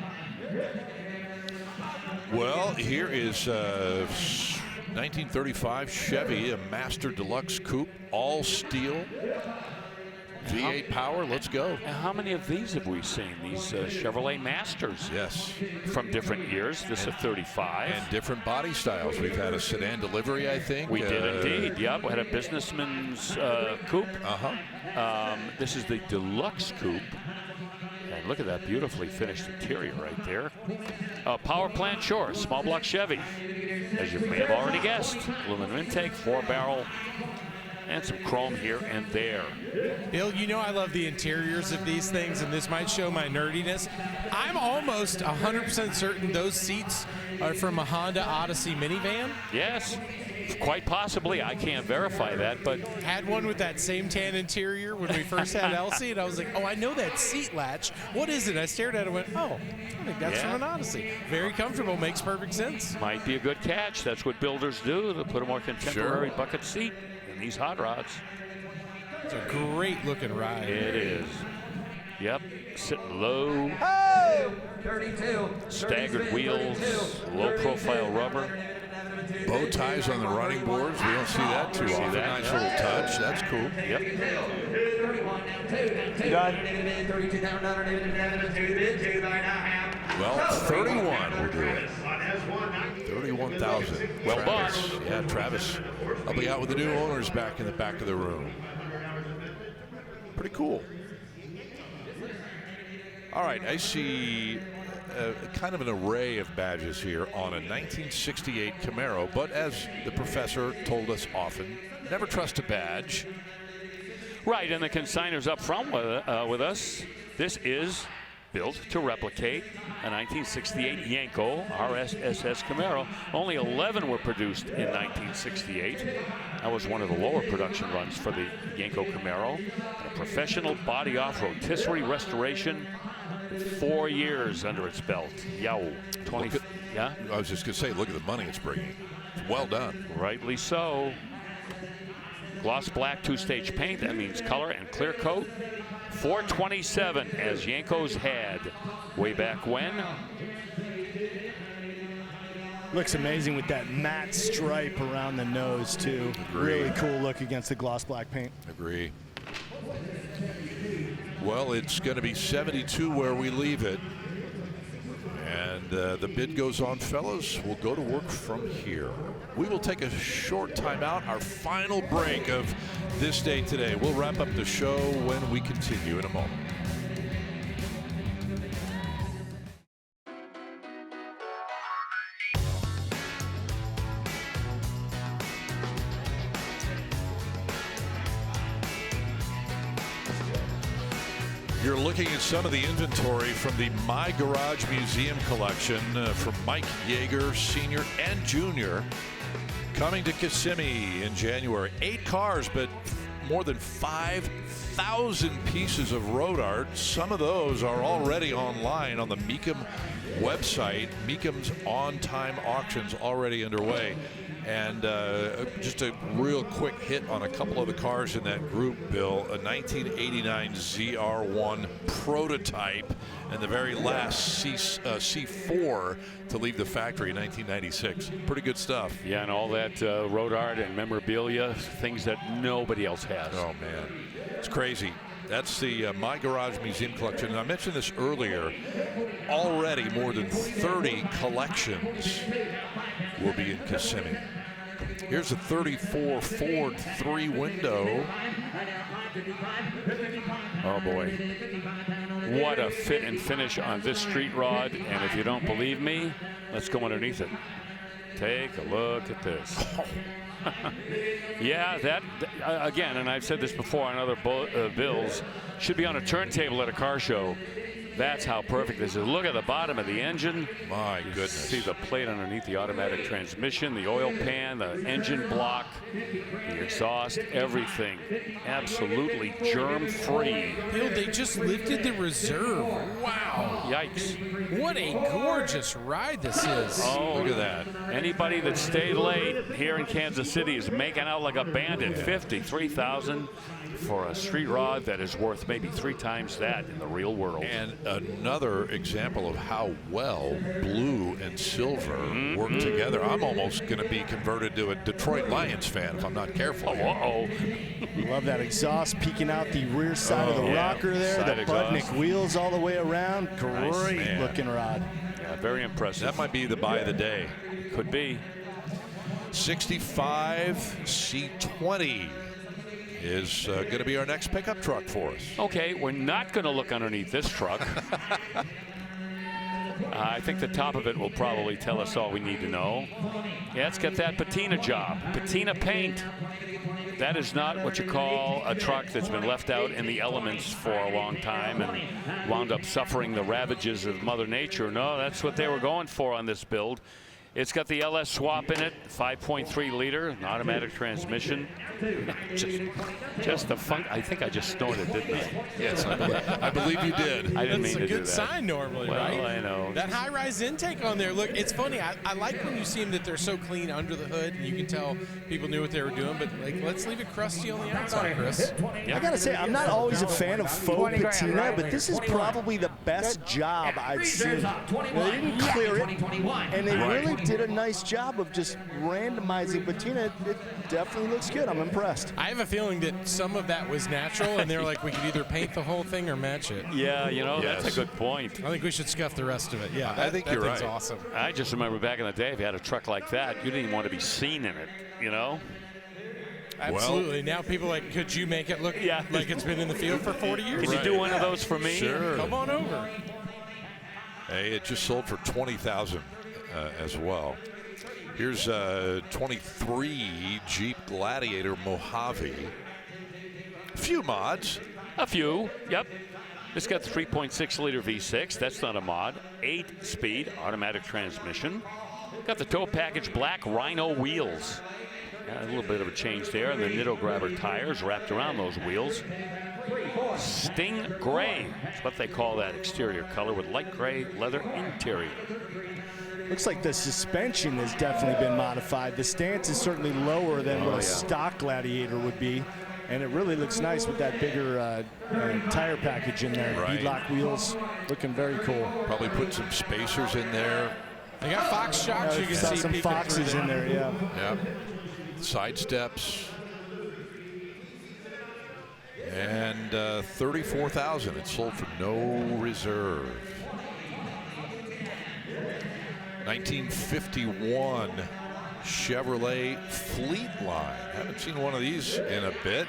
Well, here is 1935 Chevy, a Master Deluxe Coupe, all steel. V8 power, let's go. And how many of these have we seen? These Chevrolet Masters. Yes. From different years. This is a 35. And different body styles. We've had a sedan delivery, I think. We did indeed. Yep. We had a businessman's coupe. Uh-huh. This is the Deluxe Coupe. And look at that beautifully finished interior right there. Power plant, sure. Small block Chevy. As you may have already guessed. Aluminum intake, 4-barrel. And some chrome here and there. Bill, you know I love the interiors of these things, and this might show my nerdiness. I'm almost 100% certain those seats are from a Honda Odyssey minivan. Yes, quite possibly. I can't verify that, but... Had one with that same tan interior when we first had Elsie, and I was like, oh, I know that seat latch. What is it? I stared at it and went, oh, I think that's from an Odyssey. Very comfortable, makes perfect sense. Might be a good catch. That's what builders do. They put a more contemporary bucket seat in these hot rods. It's a great looking ride. It is. Yep, sitting low. Oh! 32. Staggered wheels, low profile rubber. Bow ties on the running boards. We don't see that too often. Nice little touch. That's cool. Yep. Well, 31 will do it. 31,000. Well bought. Yeah, Travis. I'll be out with the new owners back in the back of the room. Pretty cool. All right, I see kind of an array of badges here on a 1968 Camaro, but as the professor told us often, never trust a badge. Right, and the consigner's up front with us. This is built to replicate a 1968 Yenko RSSS Camaro. Only 11 were produced in 1968. That was one of the lower production runs for the Yenko Camaro. And a professional body off rotisserie restoration with 4 years under its belt. Yow. 20. Yeah? I was just going to say, look at the money it's bringing. It's well done. Rightly so. Gloss black 2-stage paint. That means color and clear coat. 427 as Yenkos had way back when. Looks amazing with that matte stripe around the nose too. Agree. Really cool look against the gloss black paint. Agree. Well, it's going to be 72 where we leave it. And the bid goes on, fellas. We'll go to work from here. We will take a short timeout, our final break of this day today. We'll wrap up the show when we continue in a moment. You're looking at some of the inventory from the My Garage Museum collection from Mike Yeager, Sr. and Jr. Coming to Kissimmee in January. 8 cars, but more than 5,000 pieces of road art. Some of those are already online on the Mecum website. Mecum's on-time auctions already underway. And just a real quick hit on a couple of the cars in that group, Bill. A 1989 ZR1 prototype and the very last C4 to leave the factory in 1996. Pretty good stuff. Yeah, and all that road art and memorabilia, things that nobody else has. Oh, man. It's crazy. That's the My Garage Museum collection. And I mentioned this earlier. Already more than 30 collections will be in Kissimmee. Here's a 34 Ford 3-window. Oh, boy. What a fit and finish on this street rod. And if you don't believe me, let's go underneath it. Take a look at this. Yeah, that, again, and I've said this before on other bills, should be on a turntable at a car show. That's how perfect this is. Look at the bottom of the engine. My goodness. See the plate underneath the automatic transmission, the oil pan, the engine block, the exhaust, everything. Absolutely germ-free. Bill, they just lifted the reserve. Wow. Yikes. What a gorgeous ride this is. Oh, look at that. Anybody that stayed late here in Kansas City is making out like a bandit. $53,000 for a street rod that is worth maybe 3 times that in the real world. And another example of how well blue and silver work together. I'm almost going to be converted to a Detroit Lions fan if I'm not careful. Uh-oh. Love that exhaust peeking out the rear side of the rocker there. Side The exhaust. Budnick wheels all the way around. Nice, Great man. looking rod. Yeah, very impressive. That might be the buy of the day. Could be. 65 C20 is going to be our next pickup truck for us. Okay, we're not going to look underneath this truck. I think the top of it will probably tell us all we need to know. Yeah, it's got that patina job, patina paint. That is not what you call a truck that's been left out in the elements for a long time and wound up suffering the ravages of Mother Nature. No, that's what they were going for on this build. It's got the LS swap in it, 5.3 liter, an automatic transmission. just the fun. I think I just snorted, didn't I? Yes, I believe you did. I didn't mean to do that. That's a good sign normally, well, right? I know. That high-rise intake on there. Look, it's funny. I like when you see them that they're so clean under the hood, and you can tell people knew what they were doing. But like, let's leave it crusty on the outside, Chris. I gotta say, I'm not always a fan of faux patina, but this is probably the best job I've seen. They didn't clear it, and they really did a nice job of just randomizing patina. It definitely looks good. I'm impressed. I have a feeling that some of that was natural, and they're like, we could either paint the whole thing or match it. Yeah, you know, that's a good point. I think we should scuff the rest of it. Yeah, I think you're right. Awesome. I just remember back in the day, if you had a truck like that, you didn't even want to be seen in it, you know? Absolutely. Now people are like, could you make it look like it's been in the field for 40 years? Can you do one of those for me? Sure. Come on over. Hey, it just sold for $20,000 as well. Here's 23 Jeep Gladiator Mojave. A few mods. A few, yep. This got the 3.6-liter V6. That's not a mod. 8-speed automatic transmission. Got the tow package black Rhino wheels. A little bit of a change there, and the Nitto Grabber tires wrapped around those wheels. Sting Gray, that's what they call that exterior color, with light gray leather interior. Looks like the suspension has definitely been modified. The stance is certainly lower than what a stock Gladiator would be, and it really looks nice with that bigger tire package in there. Right. Beadlock wheels, looking very cool. Probably put some spacers in there. They got Fox shocks. You can see some Foxes in there, yeah. Yep. Side steps. And $34,000. It sold for no reserve. 1951 Chevrolet Fleet Line. Haven't seen one of these in a bit.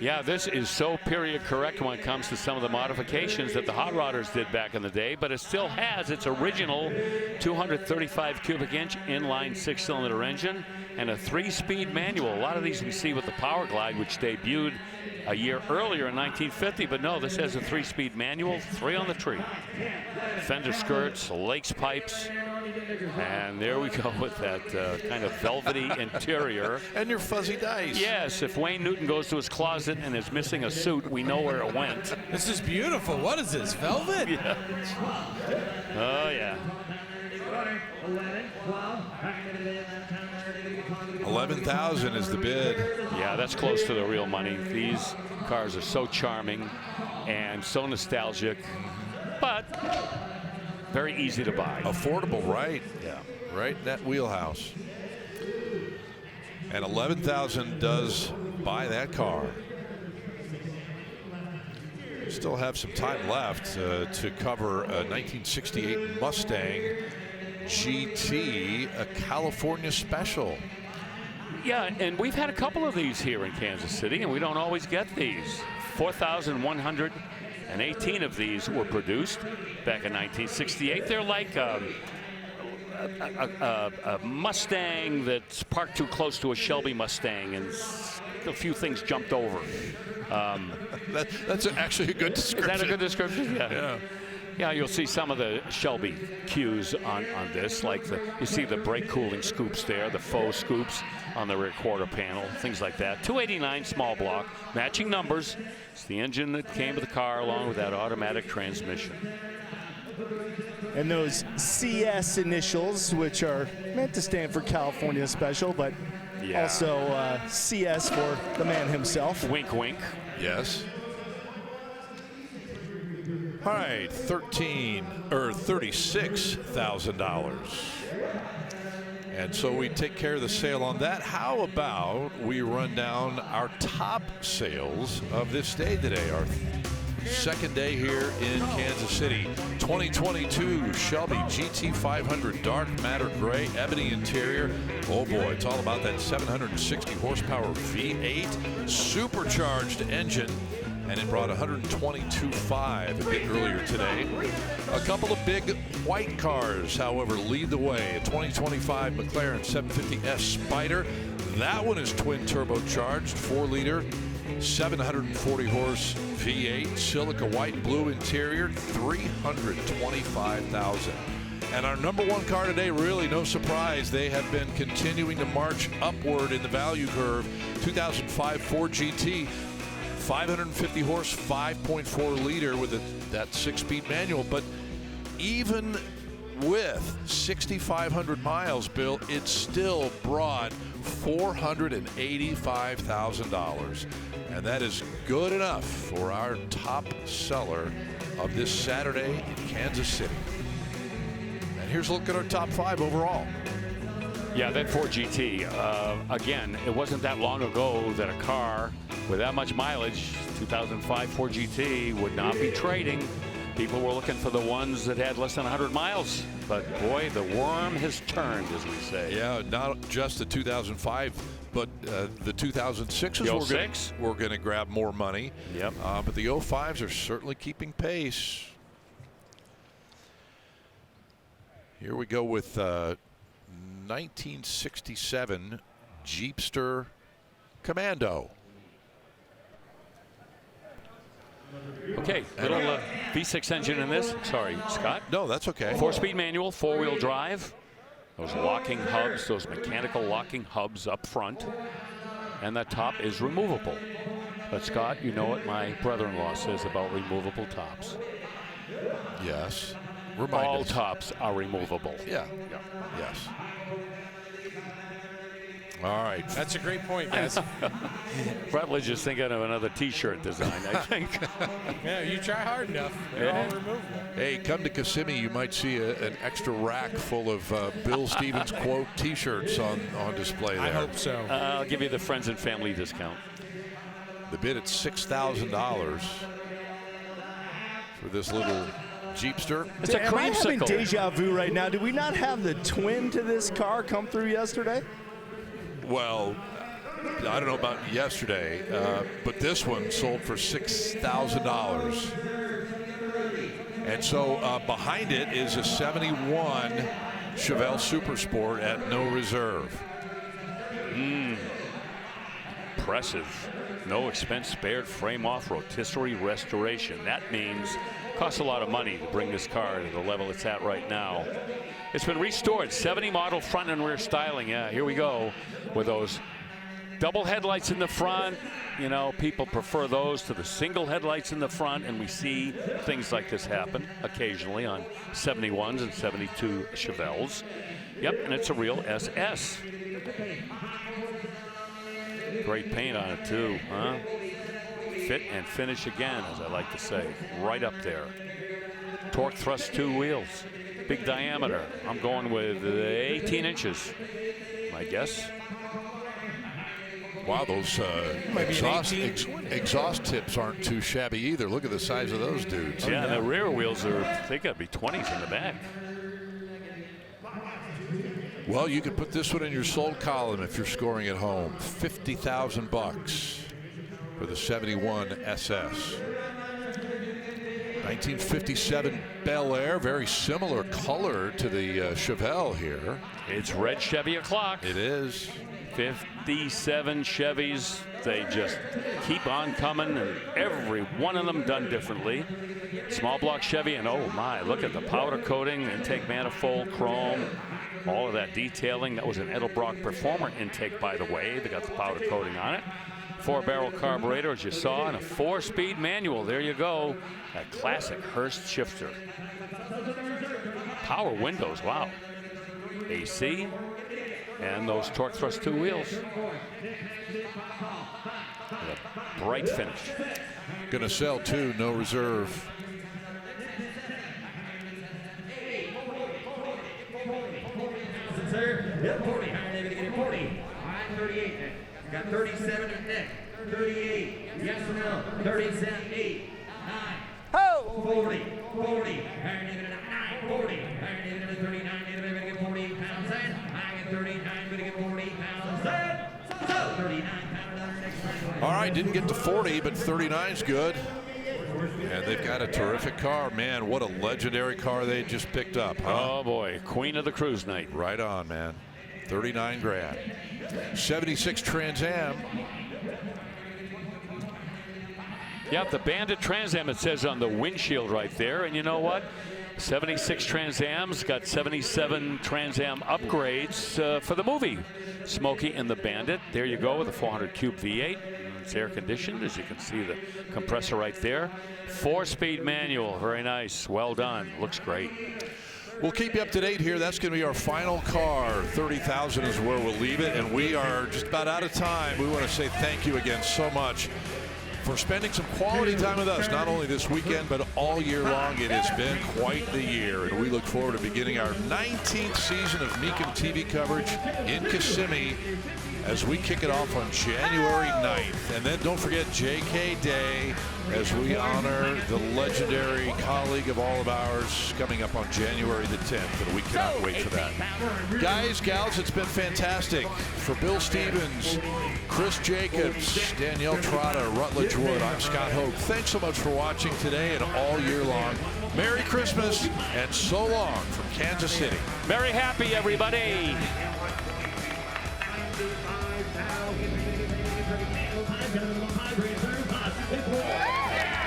Yeah, this is so period correct when it comes to some of the modifications that the Hot Rodders did back in the day, but it still has its original 235 cubic inch inline 6-cylinder engine and a 3-speed manual. A lot of these we see with the Power Glide, which debuted a year earlier in 1950, but no, this has a 3-speed manual, 3 on the tree. Fender skirts, Lakes pipes, and there we go with that kind of velvety interior. And your fuzzy dice. Yes, if Wayne Newton goes to his closet and is missing a suit, we know where it went. This is beautiful. What is this, velvet? Yeah. Oh, yeah. 11,000 is the bid. Yeah, that's close to the real money. These cars are so charming and so nostalgic, but very easy to buy. Affordable, right? Yeah. Right in that wheelhouse. And 11,000 does buy that car. Still have some time left to cover a 1968 Mustang GT, a California special. Yeah, and we've had a couple of these here in Kansas City, and we don't always get these. 4,118 of these were produced back in 1968. They're like a Mustang that's parked too close to a Shelby Mustang, and a few things jumped over. That's actually a good description. Is that a good description? Yeah. Yeah, you'll see some of the Shelby cues on this, like you see the brake cooling scoops there, the faux scoops on the rear quarter panel, things like that. 289 small block, matching numbers. It's the engine that came with the car along with that automatic transmission. And those CS initials, which are meant to stand for California Special, but also CS for the man himself. Wink, wink. Yes. All right, $36,000. And so we take care of the sale on that. How about we run down our top sales of this day today, our second day here in Kansas City. 2022 Shelby GT 500 dark matter gray ebony interior. Oh boy, it's all about that 760 horsepower V8 supercharged engine. And it brought 122.5 a bit earlier today. A couple of big white cars, however, lead the way. A 2025 McLaren 750S Spider. That one is twin turbocharged, 4-liter, 740 horse V8, silica white blue interior, 325,000. And our number one car today, really no surprise, they have been continuing to march upward in the value curve. 2005 Ford GT. 550 horse, 5.4 liter with that 6-speed manual. But even with 6,500 miles, Bill, it still brought $485,000. And that is good enough for our top seller of this Saturday in Kansas City. And here's a look at our top 5 overall. Yeah, that Ford GT. Again, it wasn't that long ago that a car with that much mileage, 2005 Ford GT, would not be trading. People were looking for the ones that had less than 100 miles. But boy, the worm has turned, as we say. Yeah, not just the 2005, but the 2006s were going to grab more money. Yep. But the 05s are certainly keeping pace. Here we go with 1967 Jeepster Commando. Okay, little V6 engine in this. Sorry, Scott. No, that's okay. 4-speed manual, 4-wheel drive. Those locking hubs, those mechanical locking hubs up front. And that top is removable. But Scott, you know what my brother-in-law says about removable tops. Yes. All tops are removable. Yeah. Yes. All right. That's a great point, guys. Rutledge is thinking of another T-shirt design, I think. Yeah, you try hard enough. They're all removable. Hey, come to Kissimmee. You might see an extra rack full of Bill Stevens quote T-shirts on display there. I hope so. I'll give you the friends and family discount. The bid at $6,000 for this little Jeepster. It's a Am I having creamsicle. deja vu right now? Did we not have the twin to this car come through yesterday? Well, I don't know about yesterday, but this one sold for $6,000. And so behind it is a 71 Chevelle Super Sport at no reserve. Impressive. No expense spared, frame off, rotisserie restoration. That means it costs a lot of money to bring this car to the level it's at right now. It's been restored, 70 model front and rear styling. Yeah, here we go with those double headlights in the front. You know, people prefer those to the single headlights in the front, and we see things like this happen occasionally on 71s and 72 Chevelles. Yep, and it's a real SS. Great paint on it too, huh? Fit and finish again, as I like to say, right up there. Torque thrust 2 wheels, big diameter. I'm going with 18 inches, my guess. Wow, those exhaust tips aren't too shabby either. Look at the size of those dudes. Yeah, the rear wheels are, they got to be 20s in the back. Well, you could put this one in your sold column if you're scoring at home. $50,000 for the 71 SS. 1957 Bel Air, very similar color to the Chevelle here. It's red Chevy o'clock. It is. 57 Chevys, they just keep on coming, and every one of them done differently. Small block Chevy, and oh my, look at the powder coating, intake manifold, chrome, all of that detailing. That was an Edelbrock Performer intake, by the way. They got the powder coating on it. 4-barrel carburetor, as you saw, and a 4-speed manual. There you go. That classic Hurst shifter. Power windows, wow. AC, and those torque thrust 2 wheels. With a bright finish. Gonna sell too, no reserve. Yep, 40. Higher, they're going to get 40. All right, 38. Got 37 in neck. 38. Yes or no? 37, 8, 9. Ho! 40. 40. Higher, they're going to 9. 40. Higher, they're going to 39. They're going to get 48 pounds. Higher, 39. Going to get 48 pounds. So 39 pounds. All right, didn't get to 40, but 39's good. And they've got a terrific car. Man, what a legendary car they just picked up, huh? Oh boy, queen of the cruise night. Right on, man. 39 grand. 76 Trans Am. Yep, the Bandit Trans Am, it says on the windshield right there. And you know what? 76 Trans Am's got 77 Trans Am upgrades for the movie Smokey and the Bandit. There you go with a 400 cube V8. It's air conditioned, as you can see the compressor right there. 4-speed manual, very nice, well done, looks great. We'll keep you up to date here. That's going to be our final car. 30,000 is where we'll leave it, and we are just about out of time. We want to say thank you again so much for spending some quality time with us, not only this weekend, but all year long. It has been quite the year, and we look forward to beginning our 19th season of Mecum TV coverage in Kissimmee as we kick it off on January 9th. And then don't forget JK Day as we honor the legendary colleague of all of ours coming up on January the 10th, and we cannot wait for that. Guys, gals, it's been fantastic. For Bill Stevens, Chris Jacobs, Danielle Trotta, Rutledge Wood, I'm Scott Hoke. Thanks so much for watching today and all year long. Merry Christmas and so long from Kansas City. Merry happy, everybody. Yeah!